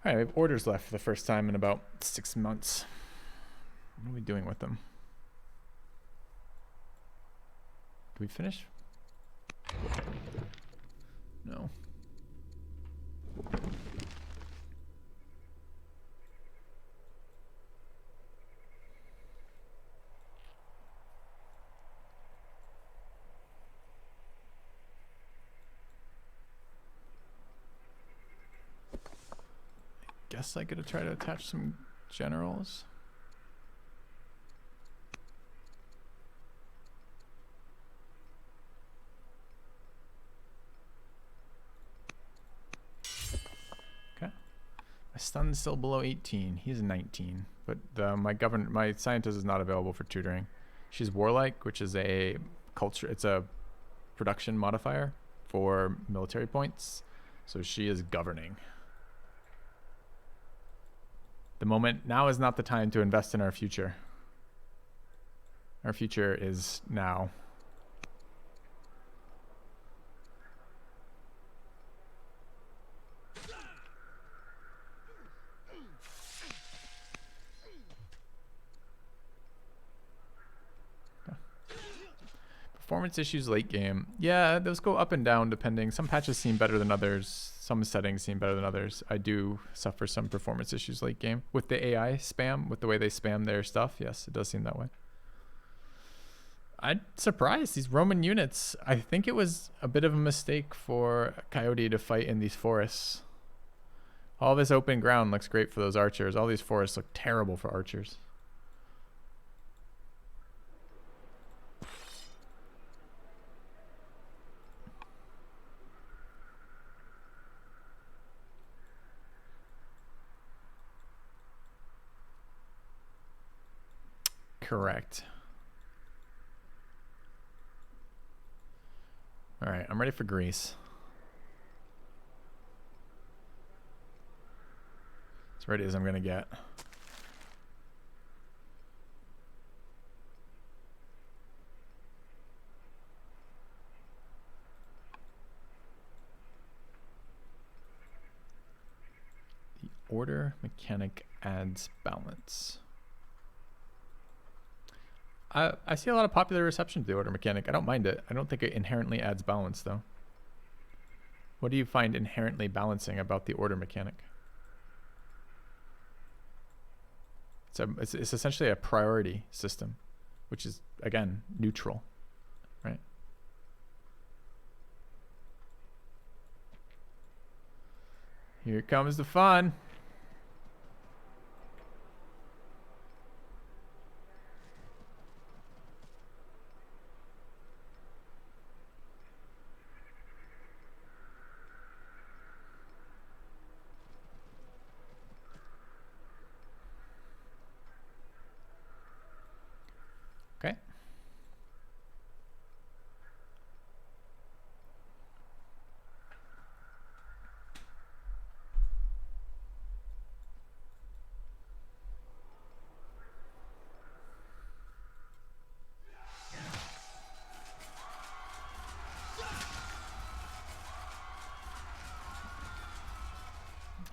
All right, we have orders left for the first time in about 6 months. What are we doing with them? Did we finish? No. guess I could try to attach some generals. Okay. My son's still below 18. He's 19, but my scientist is not available for tutoring. She's warlike, which is a culture. It's a production modifier for military points. So she is governing. Now is not the time to invest in our future. Our future is now. Performance issues late game. Yeah, those go up and down depending. Some patches seem better than others. Some settings seem better than others. I do suffer some performance issues late game. With the AI spam, with the way they spam their stuff, yes, it does seem that way. I'm surprised. These Roman units, I think it was a bit of a mistake for Coyote to fight in these forests. All this open ground looks great for those archers. All these forests look terrible for archers. Correct. All right, I'm ready for Greece. As ready as I'm gonna get. The order mechanic adds balance. I see a lot of popular reception to the order mechanic. I don't mind it. I don't think it inherently adds balance, though. What do you find inherently balancing about the order mechanic? It's essentially a priority system, which is, again, neutral, right? Here comes the fun. Okay.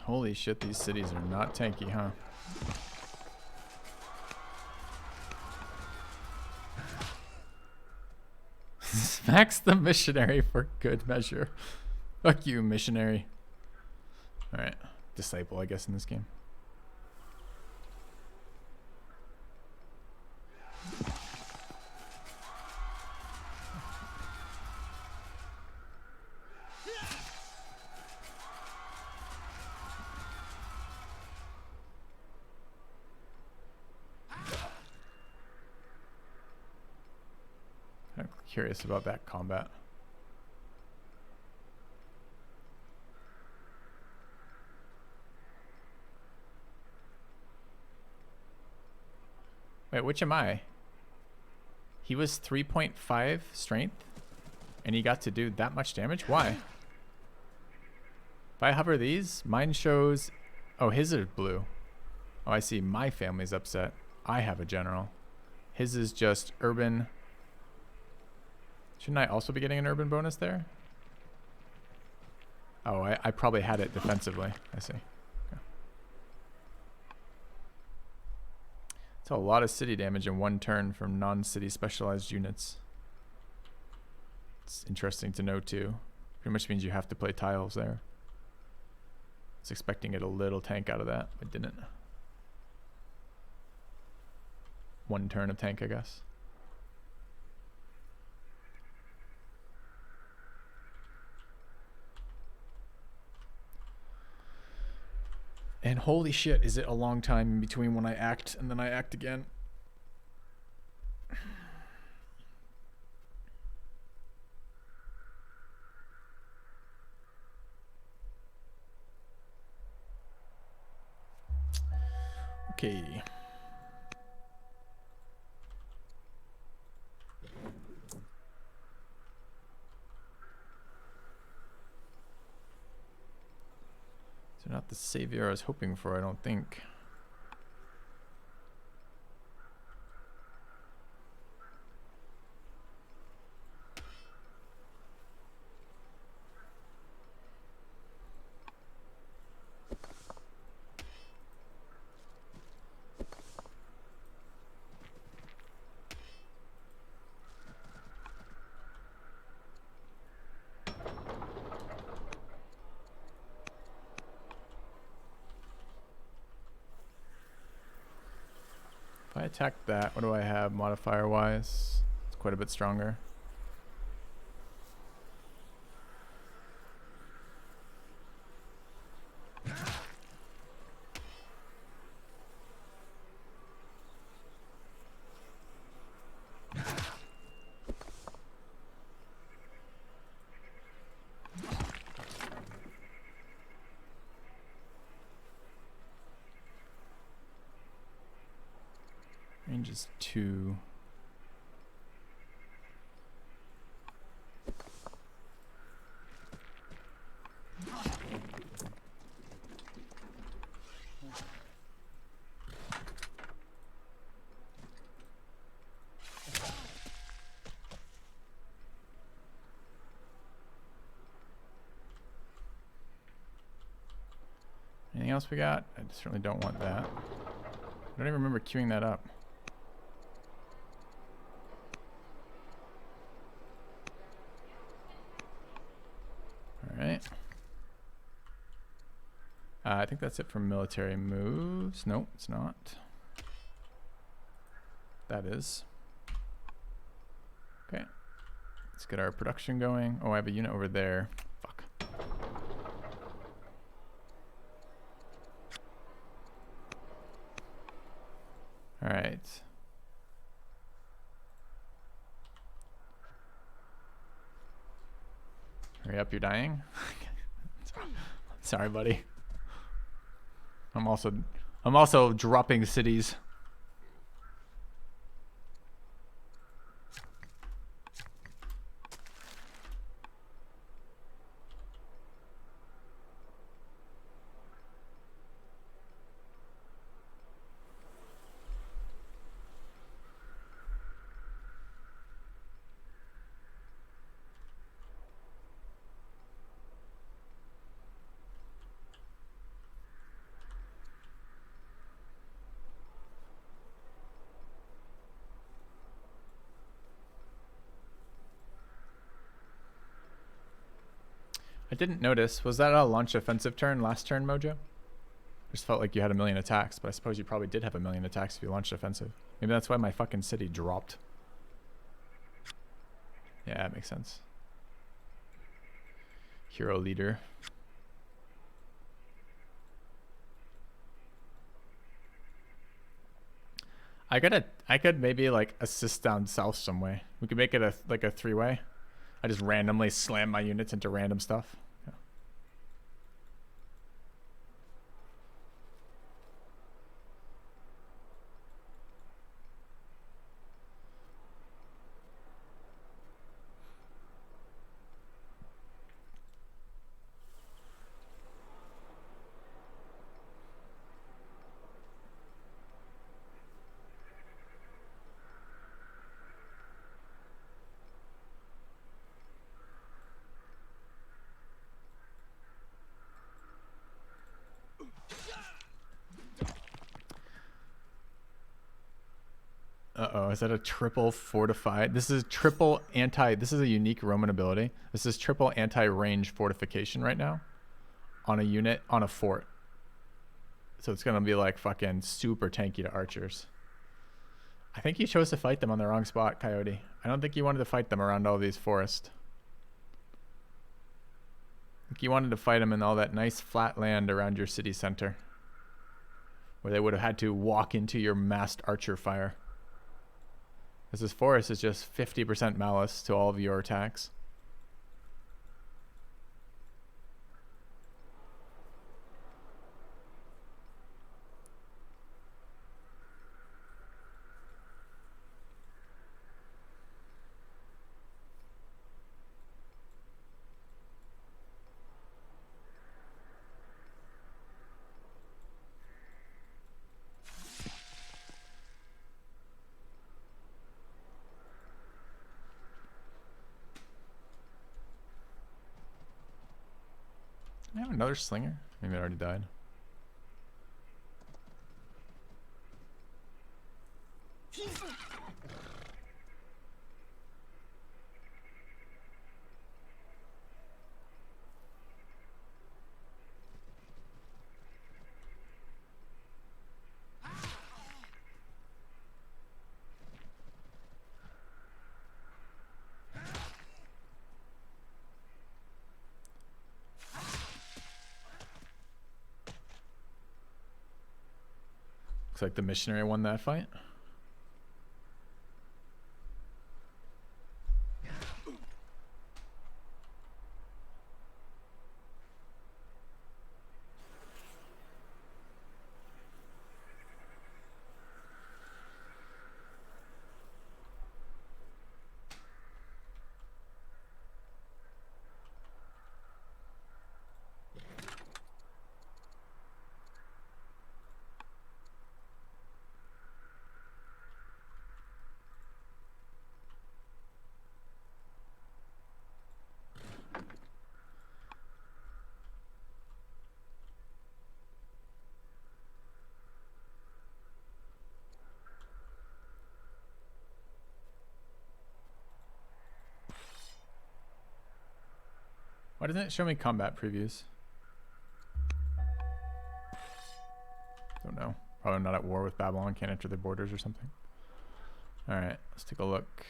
Holy shit, these cities are not tanky, huh? Smacks the missionary for good measure. Fuck you, missionary. Alright. Disciple, I guess, in this game. I'm curious about that combat. Wait, which am I? He was 3.5 strength, and he got to do that much damage? Why? If I hover these, mine shows... Oh, his is blue. Oh, I see. My family's upset. I have a general. His is just urban... Shouldn't I also be getting an urban bonus there? Oh, I probably had it defensively. I see. Okay. That's a lot of city damage in one turn from non-city specialized units. It's interesting to know too. Pretty much means you have to play tiles there. I was expecting to get a little tank out of that, but didn't. One turn of tank, I guess. And holy shit, is it a long time in between when I act and then I act again. Okay. So not the savior I was hoping for, I don't think. If I attack that, what do I have modifier wise? It's quite a bit stronger. Range is 2. Anything else we got? I certainly don't want that. I don't even remember queuing that up. Alright. I think that's it for military moves. Nope, it's not. That is. Okay. Let's get our production going. Oh, I have a unit over there. Fuck. Alright. Hurry up, you're dying. Sorry, buddy. I'm also dropping cities. I didn't notice. Was that a launch offensive turn last turn, Mojo? Just felt like you had a million attacks, but I suppose you probably did have a million attacks if you launched offensive. Maybe that's why my fucking city dropped. Yeah, that makes sense. Hero leader. I could maybe like assist down south some way. We could make it a 3-way. I just randomly slam my units into random stuff. Yeah. Uh-oh, is that a triple fortified? This is triple anti, this is a unique Roman ability. This is triple anti-range fortification right now on a unit, on a fort. So it's going to be like fucking super tanky to archers. I think you chose to fight them on the wrong spot, Coyote. I don't think you wanted to fight them around all these forests. I think you wanted to fight them in all that nice flat land around your city center. where they would have had to walk into your massed archer fire. Because this forest is just 50% malice to all of your attacks. I have another slinger? Maybe it already died. Looks like the missionary won that fight. Why doesn't it show me combat previews? Don't know. Probably not at war with Babylon, can't enter their borders or something. Alright, let's take a look.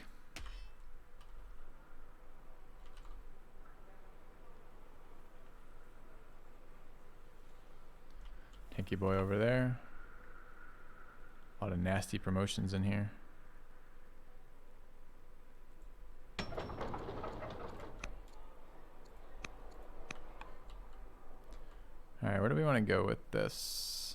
Tanky boy over there. A lot of nasty promotions in here. Alright, where do we want to go with this?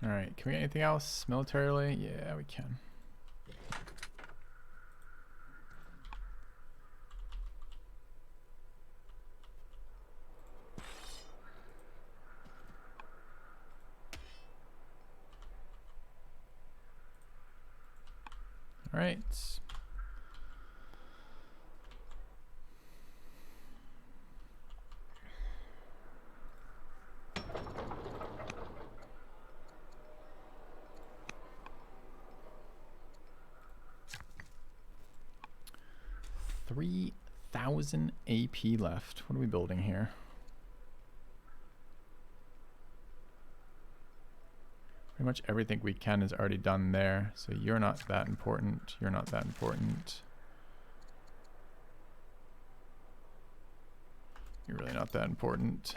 Alright, can we get anything else militarily? Yeah, we can. Alright. $3,000 AP left. What are we building here? Pretty much everything we can is already done there. So you're not that important. You're not that important. You're really not that important.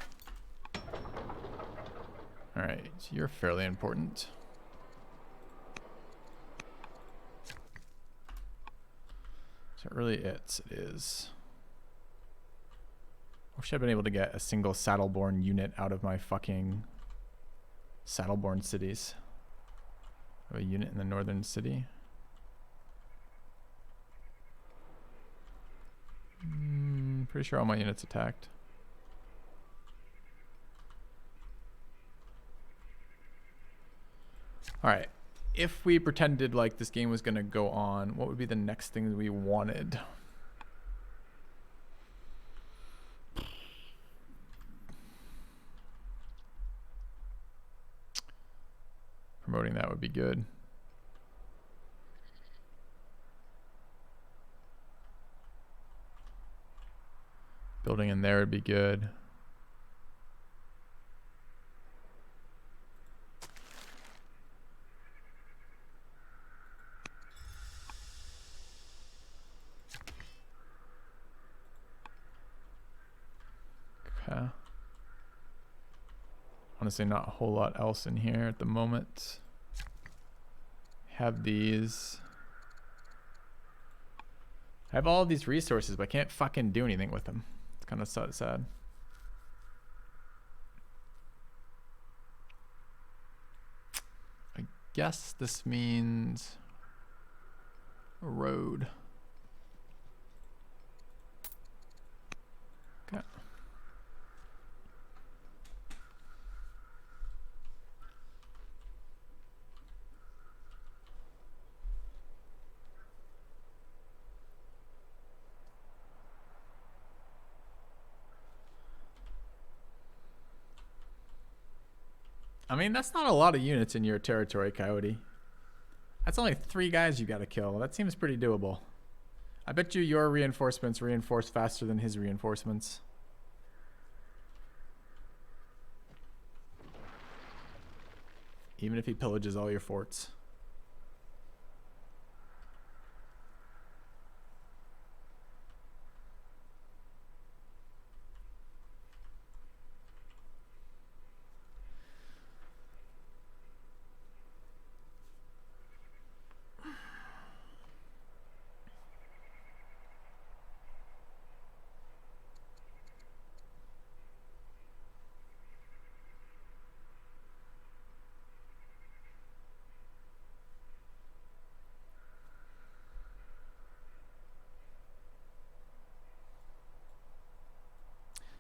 Alright, you're fairly important. that really it? It is. I wish I'd been able to get a single Saddleborn unit out of my fucking Saddleborn cities. I have a unit in the northern city. Pretty sure all my units attacked. Alright. If we pretended like this game was going to go on, what would be the next thing that we wanted? Promoting that would be good. Building in there would be good. Okay. Honestly, not a whole lot else in here at the moment. Have these. I have all of these resources, but I can't fucking do anything with them. It's kind of sad. I guess this means a road. Okay. I mean, that's not a lot of units in your territory, Coyote. That's only 3 guys you gotta kill. That seems pretty doable. I bet you your reinforcements reinforce faster than his reinforcements. Even if he pillages all your forts.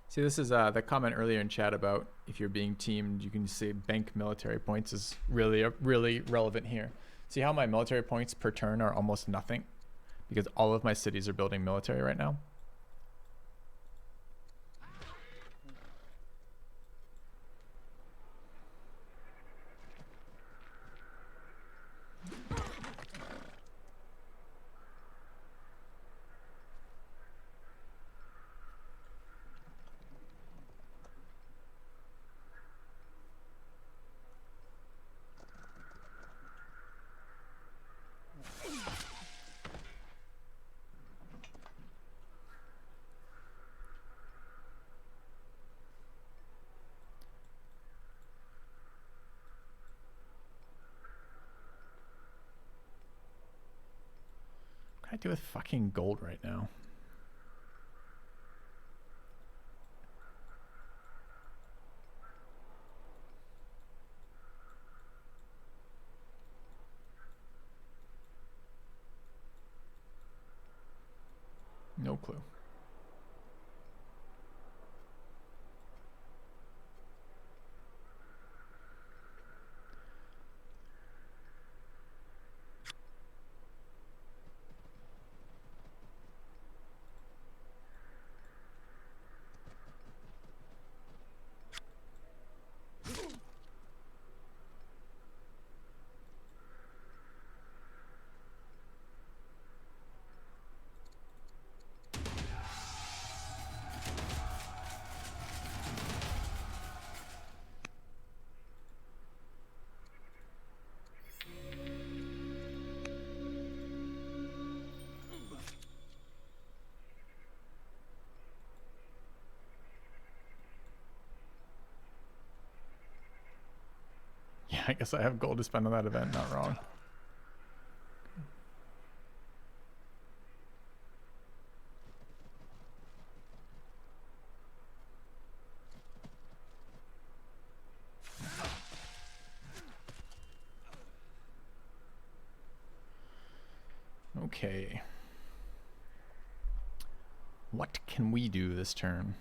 See, this is the comment earlier in chat about if you're being teamed, you can say bank military points is really relevant here. See how my military points per turn are almost nothing? Because all of my cities are building military right now. What can I do with fucking gold right now? No clue. Yeah, I guess I have gold to spend on that event, not wrong. Okay. What can we do this turn?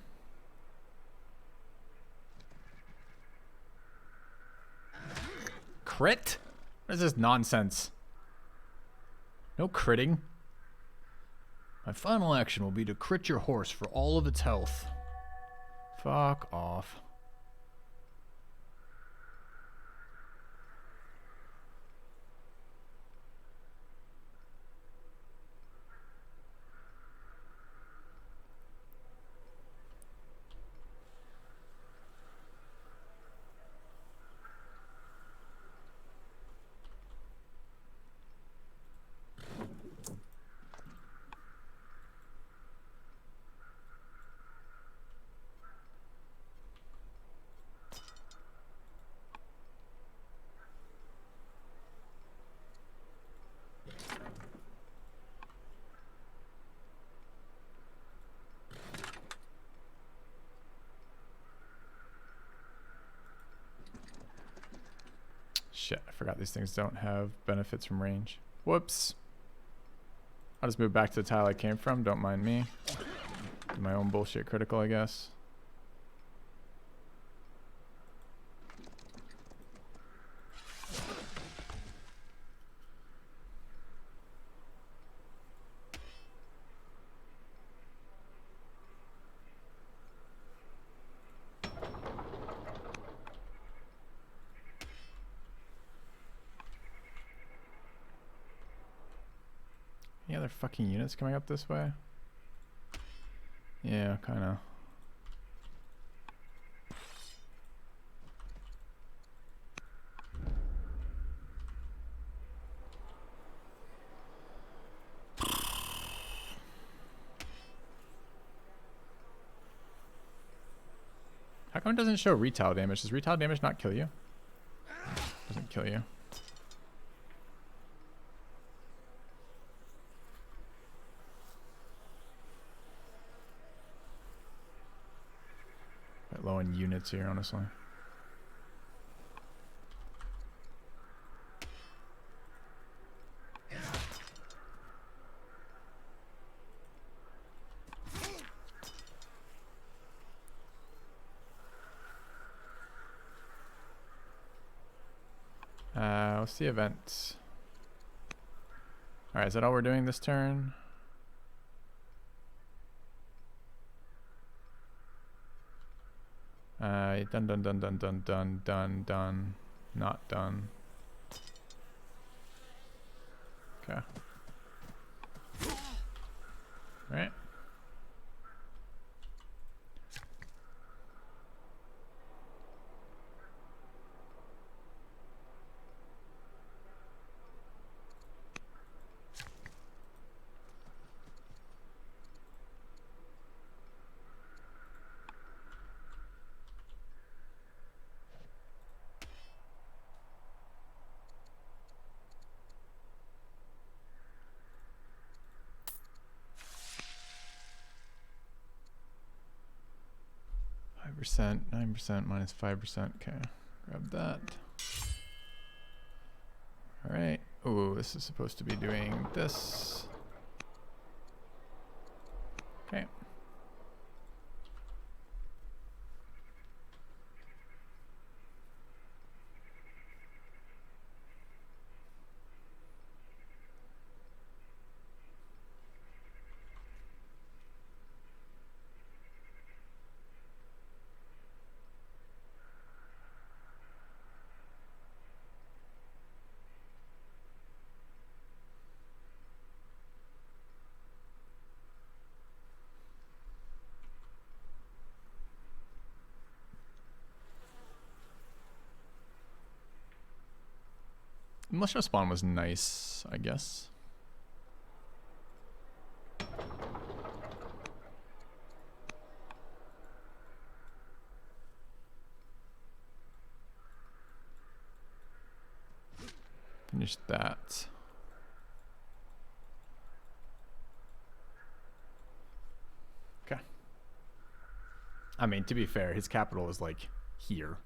Crit? What is this nonsense? No critting. My final action will be to crit your horse for all of its health. Fuck off. Shit, I forgot these things don't have benefits from range. Whoops. I'll just move back to the tile I came from. Don't mind me. My own bullshit critical, I guess. Any other fucking units coming up this way? Yeah, kind of. How come it doesn't show retail damage? Does retail damage not kill you? Doesn't kill you. Quite low in units here, honestly. What's the event? Alright, is that all we're doing this turn? Done, done, done, done, done, done, done, done. Not done. Okay. Right. %, 9%, minus 5%. Okay, grab that. All right. Oh, this is supposed to be doing this. Okay. Militia spawn was nice, I guess. Finish that. Okay. I mean, to be fair, his capital is like here.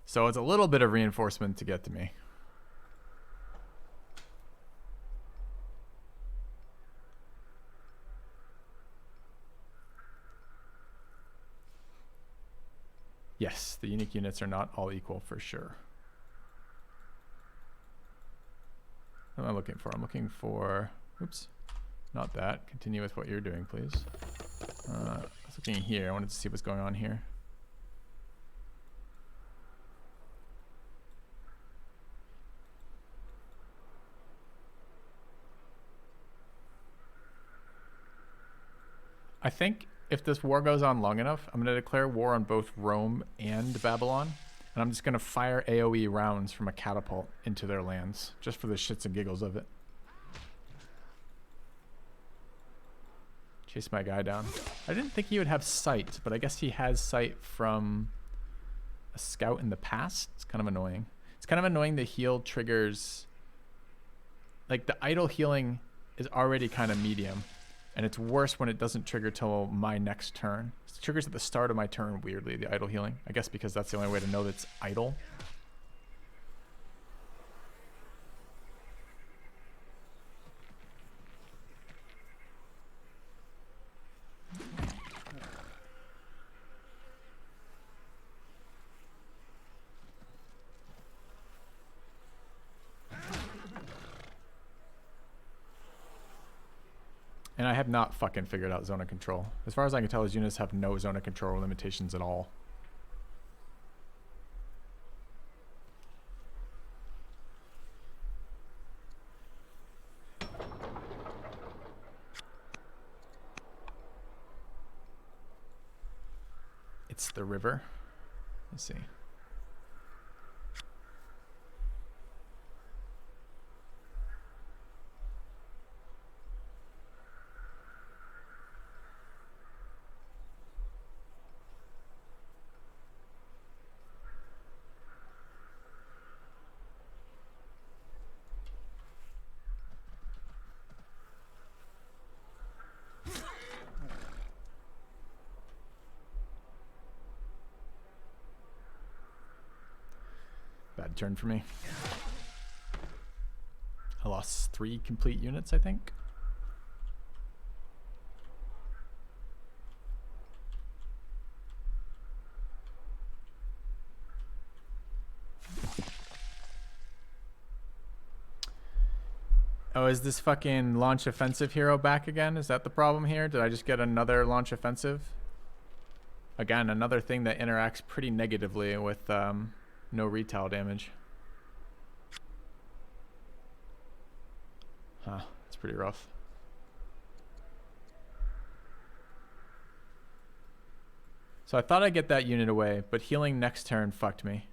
So it's a little bit of reinforcement to get to me. Yes, the unique units are not all equal for sure. What am I looking for? I'm looking for, oops, not that. Continue with what you're doing, please. I was looking here. I wanted to see what's going on here. I think if this war goes on long enough, I'm going to declare war on both Rome and Babylon. And I'm just going to fire AoE rounds from a catapult into their lands, just for the shits and giggles of it. Chase my guy down. I didn't think he would have sight, but I guess he has sight from a scout in the past. It's kind of annoying. It's kind of annoying the heal triggers. Like, the idle healing is already kind of medium. And it's worse when it doesn't trigger till my next turn. It triggers at the start of my turn, weirdly, the idle healing. I guess because that's the only way to know that it's idle. And I have not fucking figured out zone of control. As far as I can tell, his units have no zone of control limitations at all. It's the river. Let's see. Bad turn for me. I lost 3 complete units, I think. Oh, is this fucking launch offensive hero back again? Is that the problem here? Did I just get another launch offensive? Again, another thing that interacts pretty negatively with no retail damage. Huh, that's pretty rough. So I thought I'd get that unit away, but healing next turn fucked me.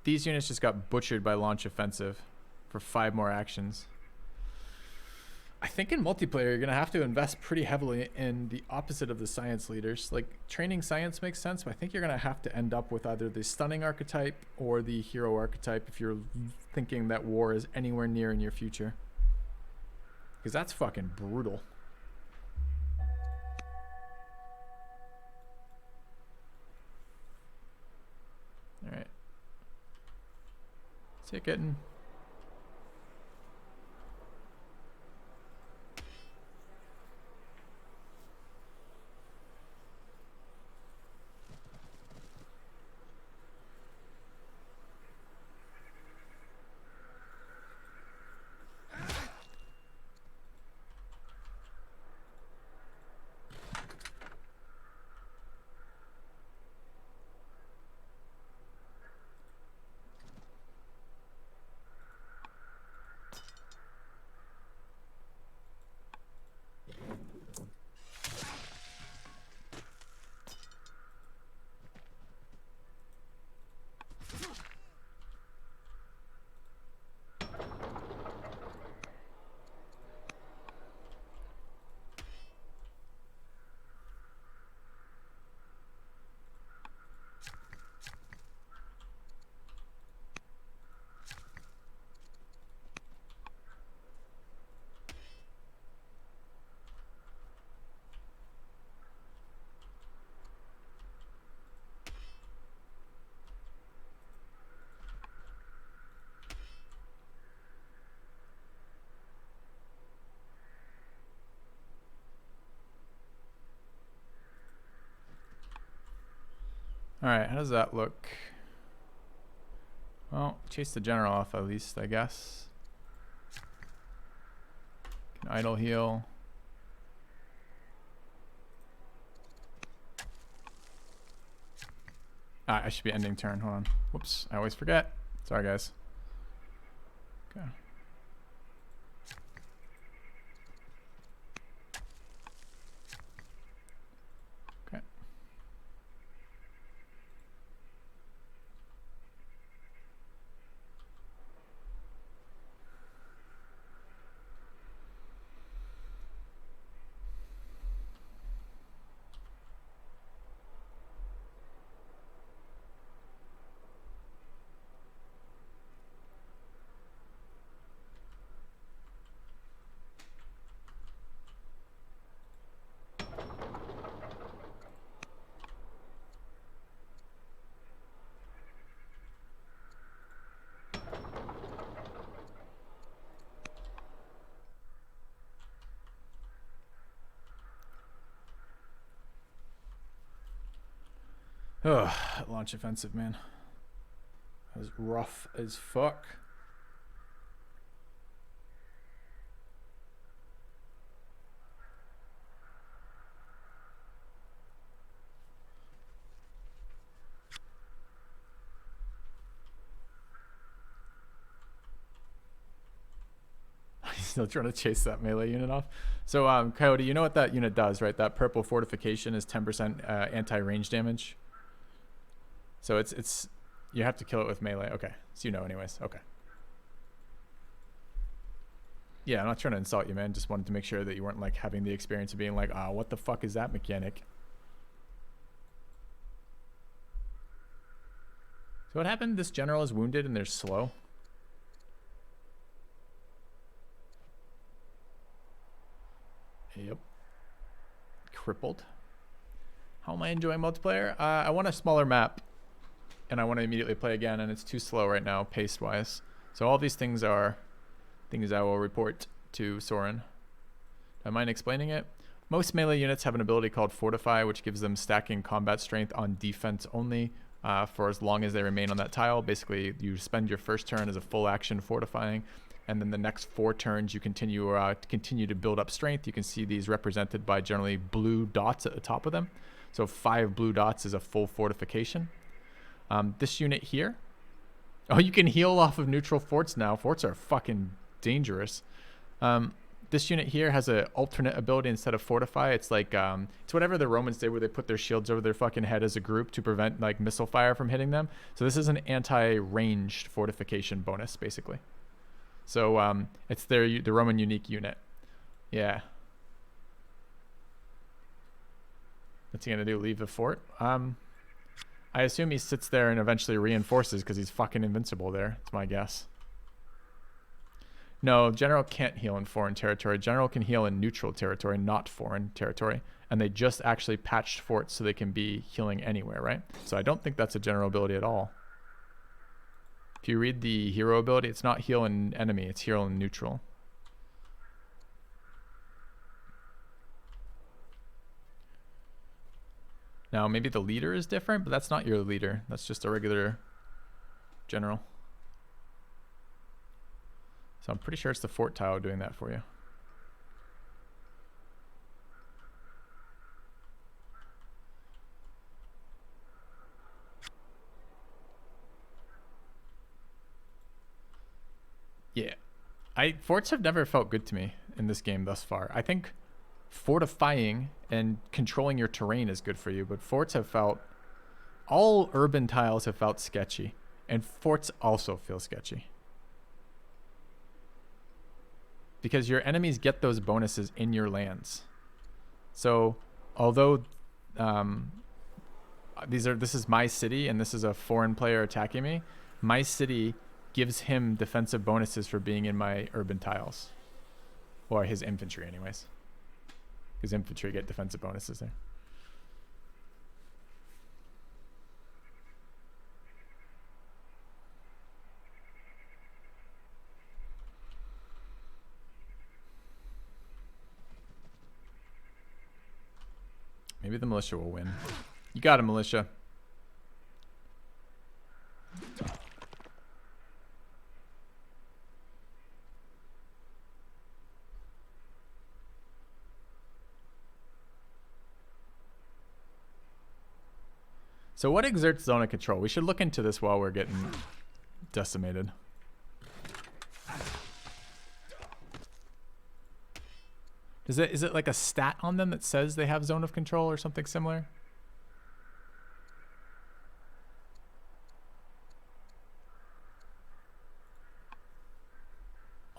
These units just got butchered by launch offensive for 5 more actions. I think in multiplayer, you're going to have to invest pretty heavily in the opposite of the science leaders. Like, training science makes sense, but I think you're going to have to end up with either the stunning archetype or the hero archetype if you're thinking that war is anywhere near in your future. Because that's fucking brutal. Alright. See it getting... Alright, how does that look? Well, chase the general off at least, I guess. Can idle heal. Ah, I should be ending turn. Hold on. Whoops, I always forget. Sorry, guys. Okay. Okay. Ugh, launch offensive, man. That was rough as fuck. He's still trying to chase that melee unit off. So, Coyote, you know what that unit does, right? That purple fortification is 10% anti-range damage. So it's you have to kill it with melee. Okay, so you know anyways. Okay. Yeah, I'm not trying to insult you, man. Just wanted to make sure that you weren't like having the experience of being like, ah, what the fuck is that mechanic? So what happened? This general is wounded and they're slow. Yep. Crippled. How am I enjoying multiplayer? I want a smaller map. And I want to immediately play again, and it's too slow right now, pace-wise. So all these things are things I will report to Soren. Do I mind explaining it? Most melee units have an ability called Fortify, which gives them stacking combat strength on defense only for as long as they remain on that tile. Basically, you spend your first turn as a full action fortifying, and then the next 4 turns you continue to build up strength. You can see these represented by generally blue dots at the top of them. So 5 blue dots is a full fortification. This unit here, oh, you can heal off of neutral forts now. Forts are fucking dangerous. This unit here has an alternate ability instead of fortify. It's like it's whatever the Romans did, where they put their shields over their fucking head as a group to prevent like missile fire from hitting them. So this is an anti-ranged fortification bonus, basically. So it's the Roman unique unit. Yeah. What's he gonna do? Leave the fort? I assume he sits there and eventually reinforces because he's fucking invincible there. It's my guess. No, General can't heal in foreign territory. General can heal in neutral territory, not foreign territory. And they just actually patched forts so they can be healing anywhere, right? So I don't think that's a general ability at all. If you read the hero ability, it's not heal in enemy, it's heal in neutral. Now, maybe the leader is different, but that's not your leader. That's just a regular general. So I'm pretty sure it's the fort tile doing that for you. Yeah. Forts have never felt good to me in this game thus far. I think fortifying and controlling your terrain is good for you, but forts have felt, all urban tiles have felt sketchy, and forts also feel sketchy because your enemies get those bonuses in your lands. So although this is my city and this is a foreign player attacking me, my city gives him defensive bonuses for being in my urban tiles, or his infantry anyways. Because infantry get defensive bonuses there. Maybe the militia will win. You got it, militia. So what exerts zone of control? We should look into this while we're getting decimated. Is it like a stat on them that says they have zone of control or something similar?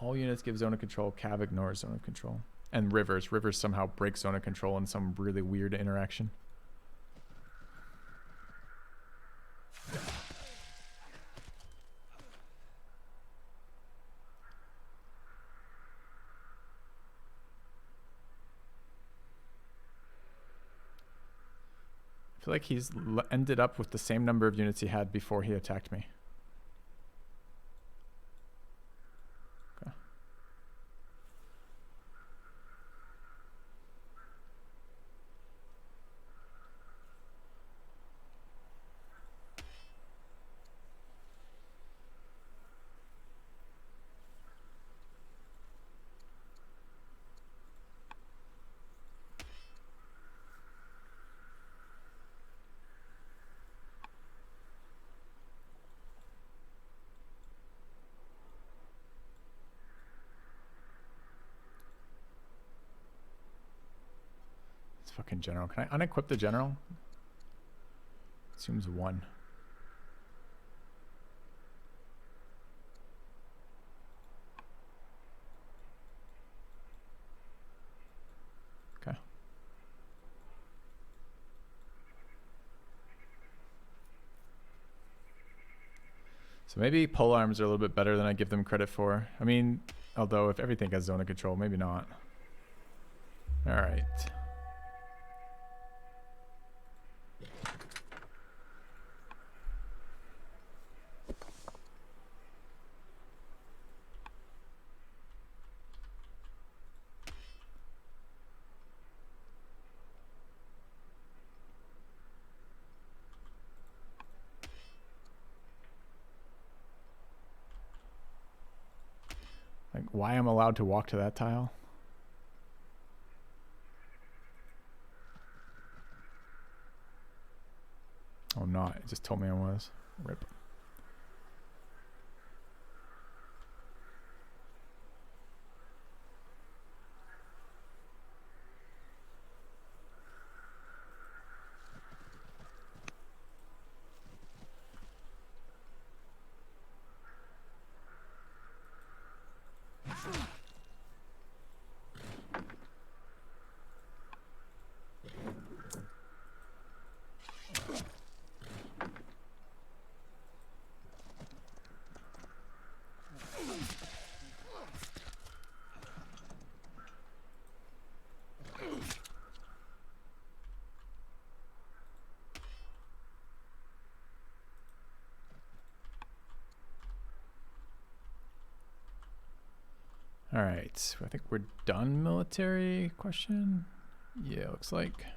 All units give zone of control. Cav ignores zone of control. And rivers. Rivers somehow break zone of control in some really weird interaction. I feel like he's ended up with the same number of units he had before he attacked me. Okay. Fucking general. Can I unequip the general? Assumes 1. Okay. So maybe pole arms are a little bit better than I give them credit for. I mean, although if everything has zone of control, maybe not. All right. Like, why I'm allowed to walk to that tile? Oh, I'm not. It just told me I was. Rip. All right, I think we're done military question. Yeah, looks like.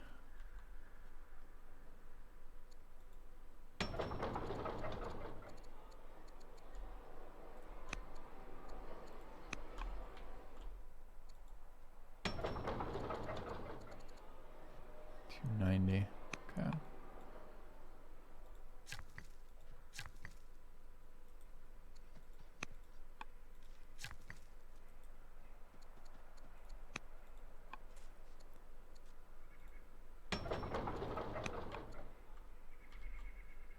$290, okay.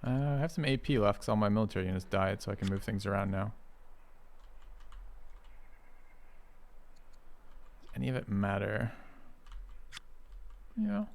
I have some AP left because all my military units died, so I can move things around now. Does any of it matter? Yeah.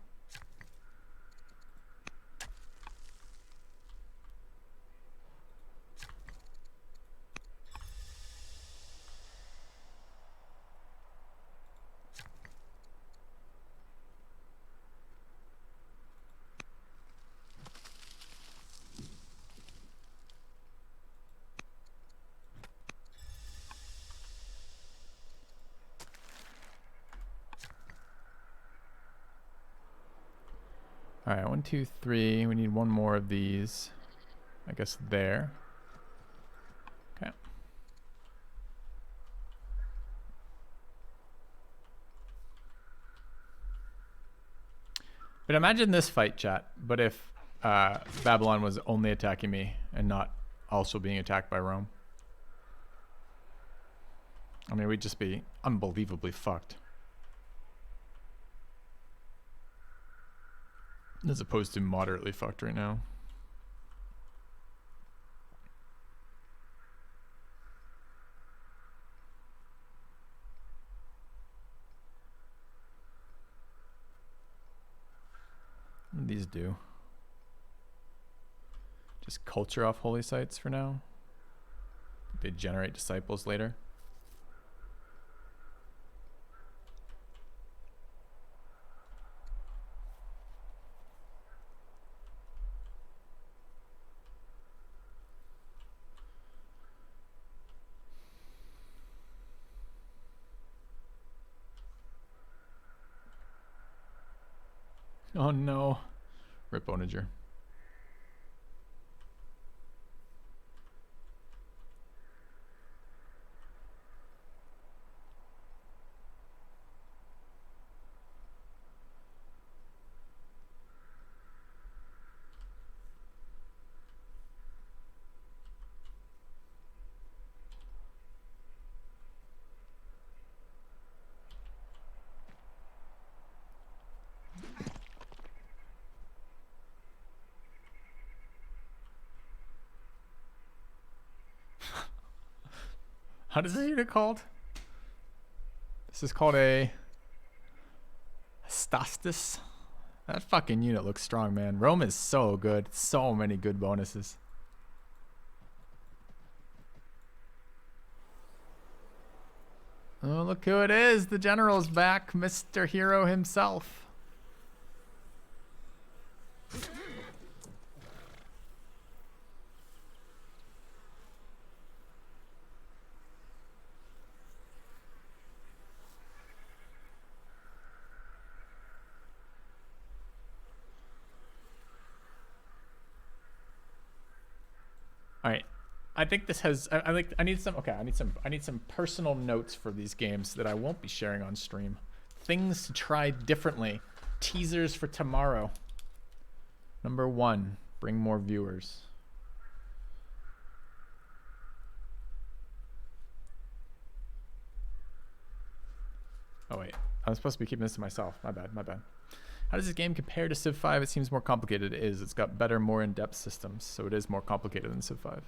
All right, 1, 2, 3. We need one more of these. I guess there. Okay. But imagine this fight, chat. But if Babylon was only attacking me and not also being attacked by Rome. I mean, we'd just be unbelievably fucked. As opposed to moderately fucked right now. What do these do? Just culture off holy sites for now. They generate disciples later. Oh no. Rip Onager. How does this unit called? This is called a Stastis. That fucking unit looks strong, man. Rome is so good. So many good bonuses. Oh, look who it is. The general's back. Mr. Hero himself. All right, I think this has. I need some. Okay, I need some personal notes for these games that I won't be sharing on stream. Things to try differently. Teasers for tomorrow. Number 1, bring more viewers. Oh wait, I was supposed to be keeping this to myself. My bad. My bad. How does this game compare to Civ 5? It seems more complicated. It is. It's got better, more in-depth systems, so it is more complicated than Civ 5.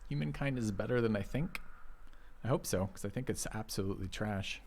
Humankind is better than I think. I hope so, because I think it's absolutely trash.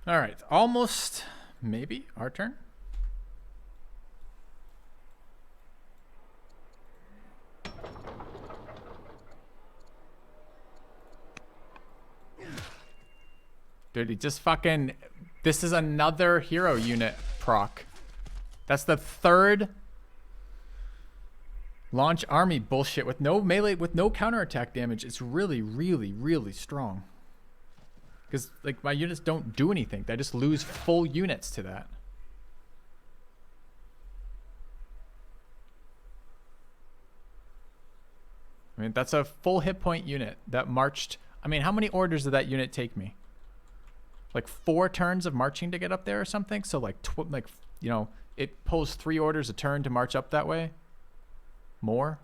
All right, almost, maybe, our turn. Dude, he just fucking, this is another hero unit proc. That's the 3rd launch army bullshit with no melee, with no counterattack damage. It's really, really, really strong. Because, like, my units don't do anything. They just lose full units to that. I mean, that's a full hit point unit that marched. I mean, how many orders did that unit take me? Like 4 turns of marching to get up there or something? So, like, you know, it pulls 3 orders a turn to march up that way. More.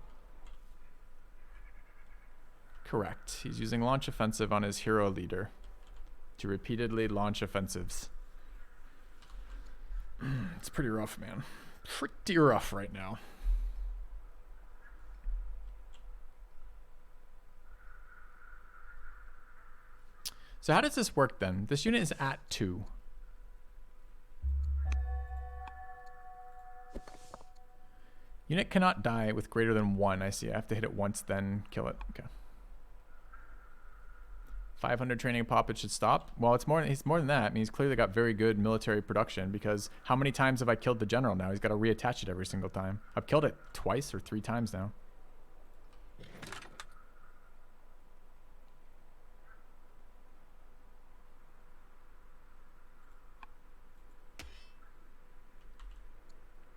Correct. He's using launch offensive on his hero leader to repeatedly launch offensives. It's pretty rough, man. Pretty rough right now. So how does this work then? This unit is at 2. Unit cannot die with greater than 1. I see. I have to hit it once, then kill it. Okay. 500 training pop, it should stop. Well, it's more than that. I mean, he's clearly got very good military production, because how many times have I killed the general now? He's got to reattach it every single time. I've killed it twice or 3 times now.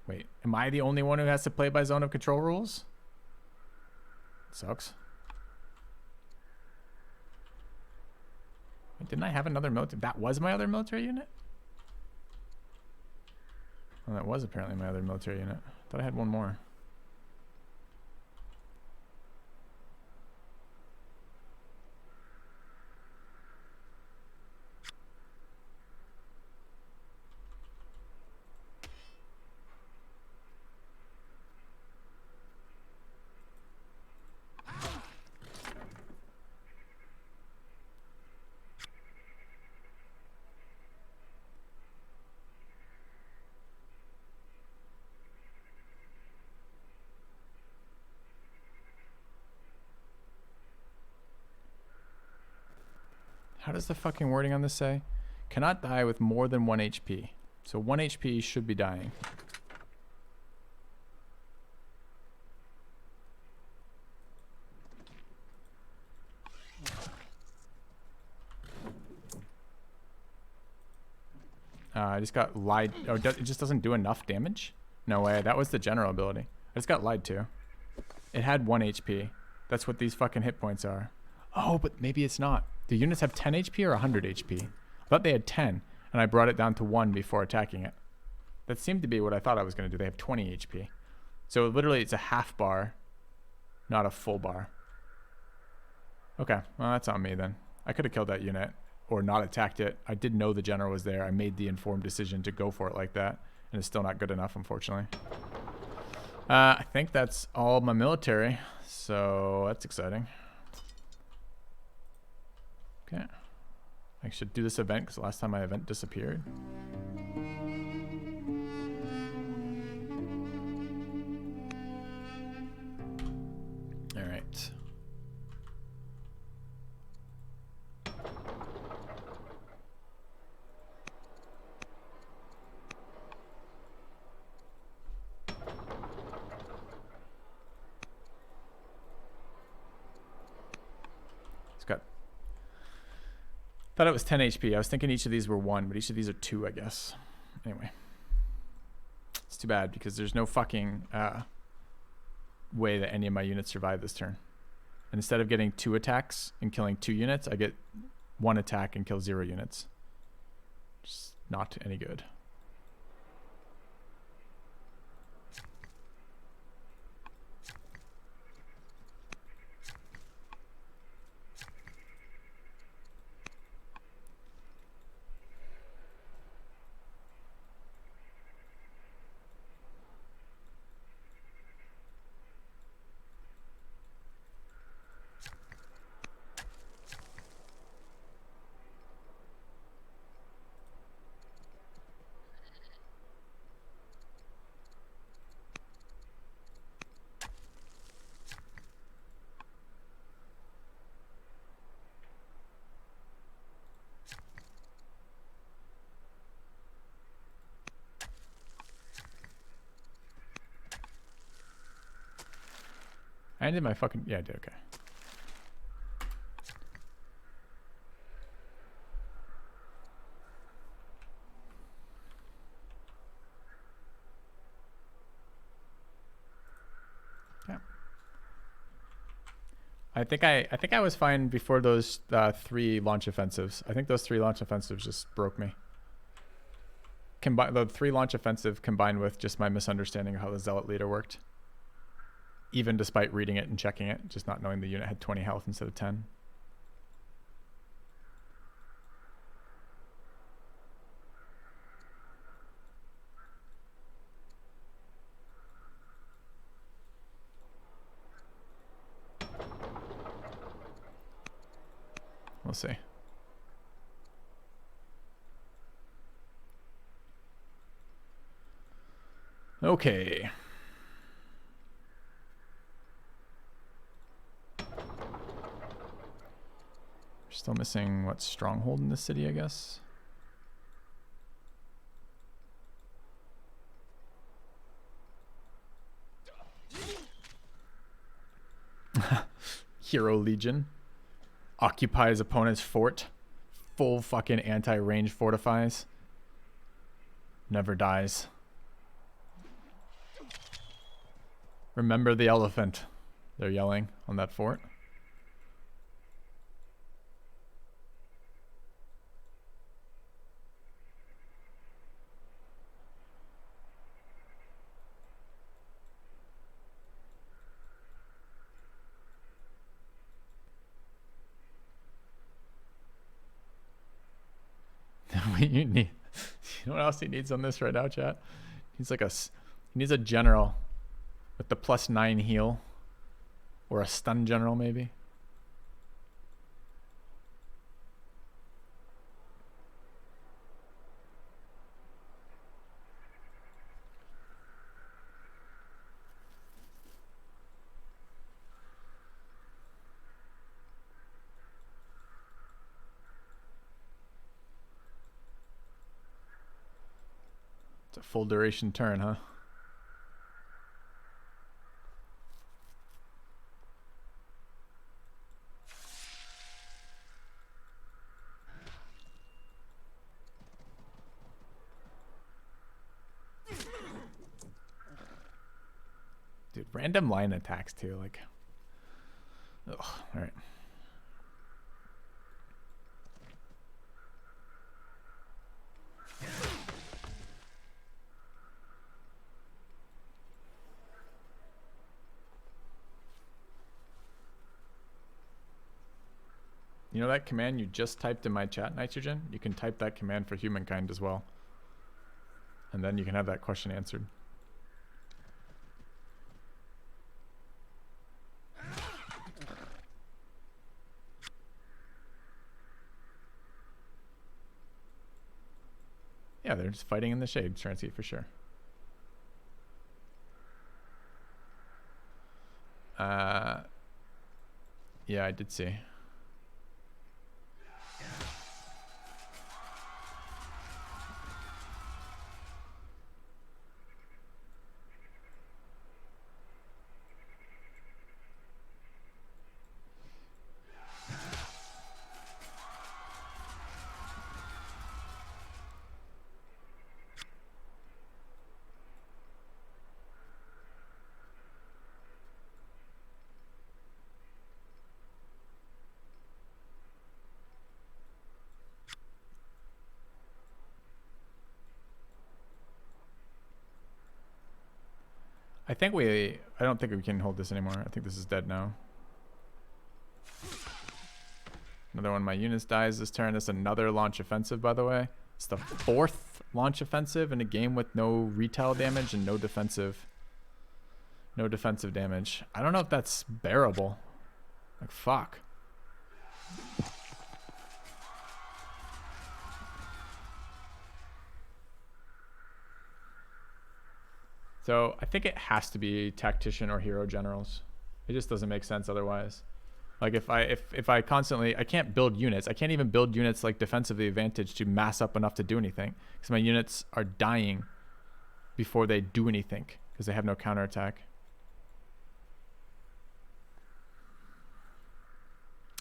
Wait, am I the only one who has to play by zone of control rules? Sucks. Wait, didn't I have another military? That was my other military unit? Well, that was apparently my other military unit. Thought I had one more. How does the fucking wording on this say? Cannot die with more than 1 HP. So 1 HP should be dying. I just got lied. Oh, it just doesn't do enough damage? No way. That was the general ability. I just got lied to. It had 1 HP. That's what these fucking hit points are. Oh, but maybe it's not. Do units have 10 HP or 100 HP? I thought they had 10, and I brought it down to 1 before attacking it. That seemed to be what I thought I was going to do. They have 20 HP. So literally it's a half bar, not a full bar. Okay, well that's on me then. I could have killed that unit or not attacked it. I did know the general was there. I made the informed decision to go for it like that, and it's still not good enough, unfortunately. I think that's all my military, so that's exciting. Okay. I should do this event because last time my event disappeared. All right. It's got. Thought it was 10 HP. I was thinking each of these were 1, but each of these are 2, I guess. Anyway. It's too bad because there's no fucking way that any of my units survive this turn. And instead of getting 2 attacks and killing 2 units, I get 1 attack and kill 0 units. Just not any good. I ended my fucking... Yeah, I did. Okay. Yeah. I think I was fine before those 3 launch offensives. I think those 3 launch offensives just broke me. The 3 launch offensive combined with just my misunderstanding of how the zealot leader worked. even despite reading it and checking it, just not knowing the unit had 20 health instead of 10. We'll see. Okay. We're still missing what stronghold in the city, I guess. Hero Legion. Occupies opponent's fort. Full fucking anti-range fortifies. Never dies. Remember the elephant. They're yelling on that fort. You need, you know what else he needs on this right now, chat? He's like he needs a general with the +9 heal, or a stun general maybe. It's a full duration turn, huh? Dude, random line attacks too, like. Ugh, all right. You know that command you just typed in my chat, Nitrogen? You can type that command for humankind as well. And then you can have that question answered. Yeah, they're just fighting in the shade, Transky, for sure. Yeah, I did see. I don't think we can hold this anymore. I think this is dead now. Another one of my units dies this turn. That's another launch offensive, by the way. It's the 4th launch offensive in a game with no retail damage and no defensive damage. I don't know if that's bearable. Like, fuck. So I think it has to be tactician or hero generals. It just doesn't make sense otherwise. Like if I constantly, I can't build units. I can't even build units like defensively advantage to mass up enough to do anything, because my units are dying before they do anything because they have no counterattack.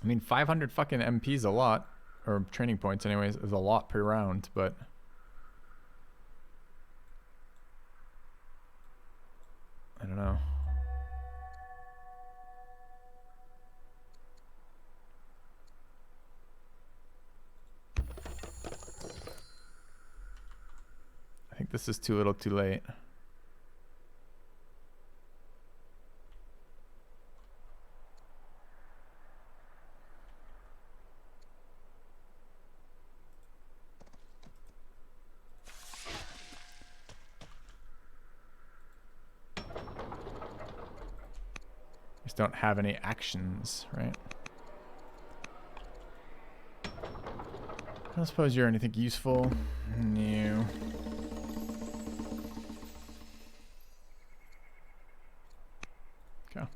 I mean, 500 fucking MP is a lot, or training points anyways, is a lot per round, but I don't know. I think this is too little too late. Just don't have any actions, right? I don't suppose you're anything useful. No. Okay.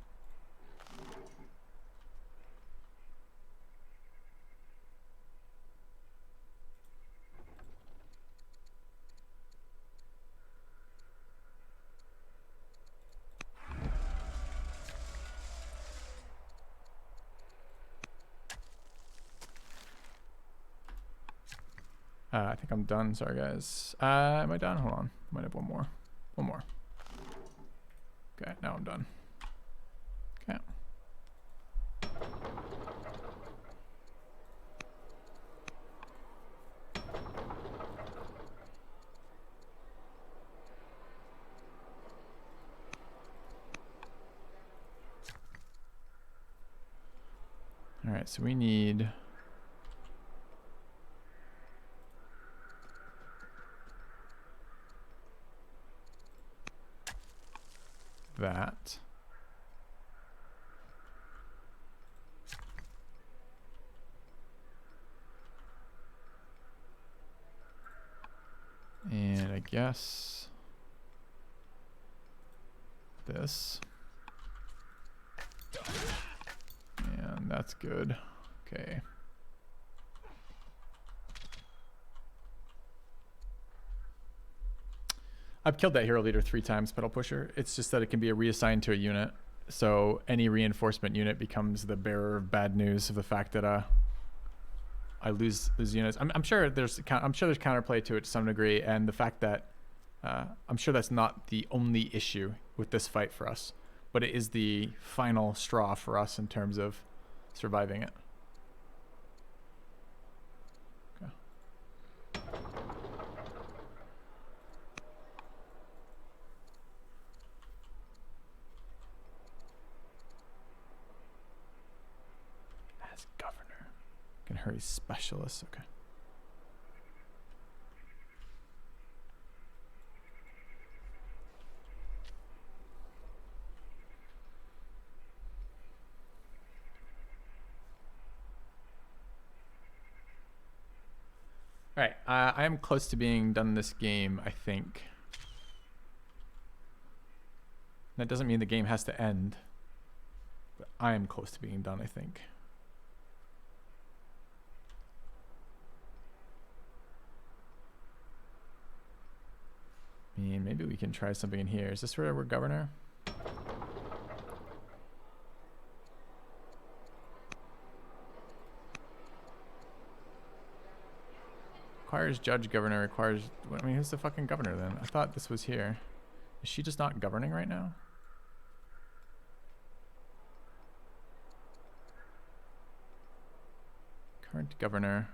I think I'm done. Sorry, guys. Am I done? Hold on. Might have one more. One more. Okay, now I'm done. Okay. All right, so we need... that. And I guess this. And that's good. Okay. I've killed that hero leader 3 times, pedal pusher. It's just that it can be reassigned to a unit. So any reinforcement unit becomes the bearer of bad news of the fact that I lose units. I'm sure there's counterplay to it to some degree, and the fact that I'm sure that's not the only issue with this fight for us, but it is the final straw for us in terms of surviving it. Okay. As governor, can hurry specialists. Okay. All right, I am close to being done this game, I think. That doesn't mean the game has to end, but I am close to being done, I think. I mean, maybe we can try something in here. Is this where we're governor? Requires judge governor, requires... I mean, who's the fucking governor then? I thought this was here. Is she just not governing right now? Current governor.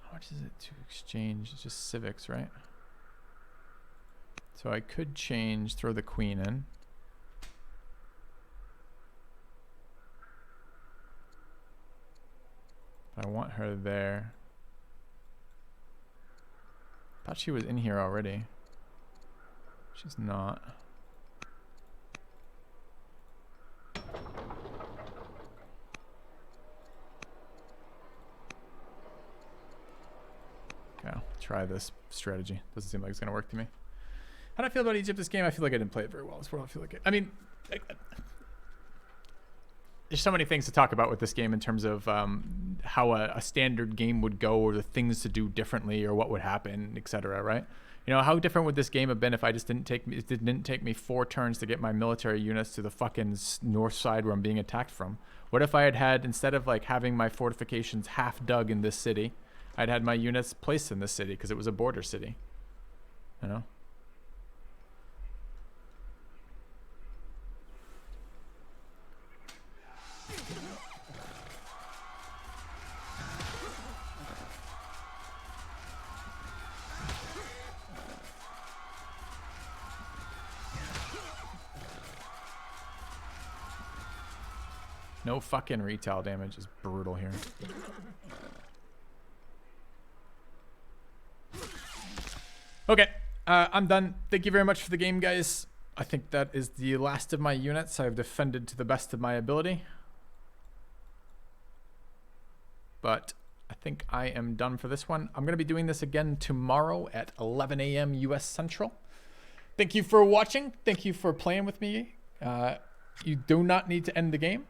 How much is it to exchange? It's just civics, right? So I could change, throw the queen in. I want her there. Thought she was in here already. She's not. Okay, I'll try this strategy. Doesn't seem like it's gonna work to me. How do I feel about Egypt this game? I feel like I didn't play it very well. That's what I feel like. I mean, there's so many things to talk about with this game in terms of how a standard game would go, or the things to do differently, or what would happen, etc. Right? You know, how different would this game have been if it didn't take me 4 turns to get my military units to the fucking north side where I'm being attacked from? What if I had instead of like having my fortifications half dug in this city, I'd had my units placed in this city because it was a border city. You know? No fucking retail damage is brutal here. Okay. I'm done. Thank you very much for the game, guys. I think that is the last of my units. I've defended to the best of my ability. But I think I am done for this one. I'm going to be doing this again tomorrow at 11 a.m. US Central. Thank you for watching. Thank you for playing with me. You do not need to end the game.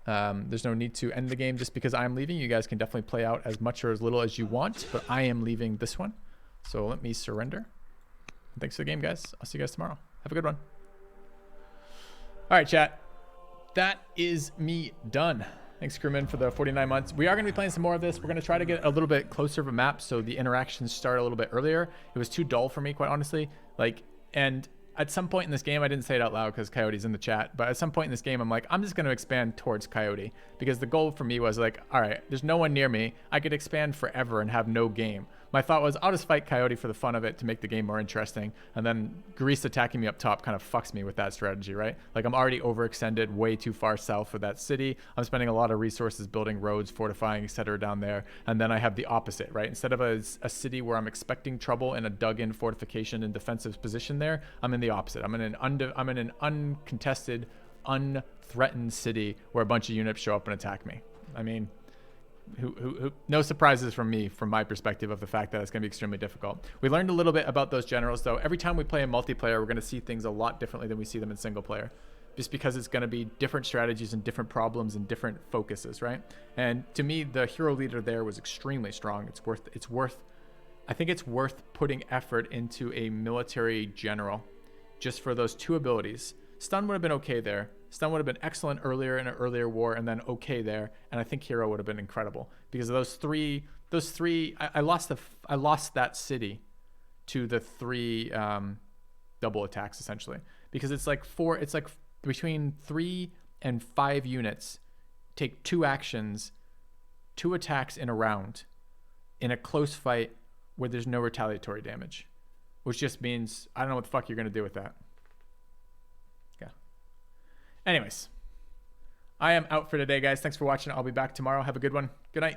There's no need to end the game just because I'm leaving. You guys can definitely play out as much or as little as you want, but I am leaving this one. So let me surrender. Thanks for the game, guys. I'll see you guys tomorrow. Have a good one. All right, chat. That is me done. Thanks, crewman, for the 49 months. We are going to be playing some more of this. We're going to try to get a little bit closer of a map so the interactions start a little bit earlier. It was too dull for me, quite honestly. And at some point in this game, I didn't say it out loud because Coyote's in the chat, but at some point in this game, I'm like, I'm just going to expand towards Coyote because the goal for me was like, all right, there's no one near me. I could expand forever and have no game. My thought was I'll just fight Coyote for the fun of it to make the game more interesting. And then Grease attacking me up top kind of fucks me with that strategy, right? Like I'm already overextended way too far south for that city. I'm spending a lot of resources building roads, fortifying, etc. down there. And then I have the opposite, right? Instead of a city where I'm expecting trouble in a dug-in fortification and defensive position there, I'm in the opposite. I'm in an uncontested, unthreatened city where a bunch of units show up and attack me. I mean, no surprises from me, from my perspective of the fact that it's going to be extremely difficult. We learned a little bit about those generals, though. Every time we play in multiplayer, we're going to see things a lot differently than we see them in single player, just because it's going to be different strategies and different problems and different focuses, right? And to me, the hero leader there was extremely strong. I think it's worth putting effort into a military general just for those two abilities. Stun would have been okay there. Stun would have been excellent earlier in an earlier war, and then okay there. And I think hero would have been incredible because of those three. I lost that city to the three double attacks essentially because it's like between 3 and 5 units take 2 actions, 2 attacks in a round in a close fight where there's no retaliatory damage, which just means I don't know what the fuck you're gonna do with that. Anyways, I am out for today, guys. Thanks for watching. I'll be back tomorrow. Have a good one. Good night.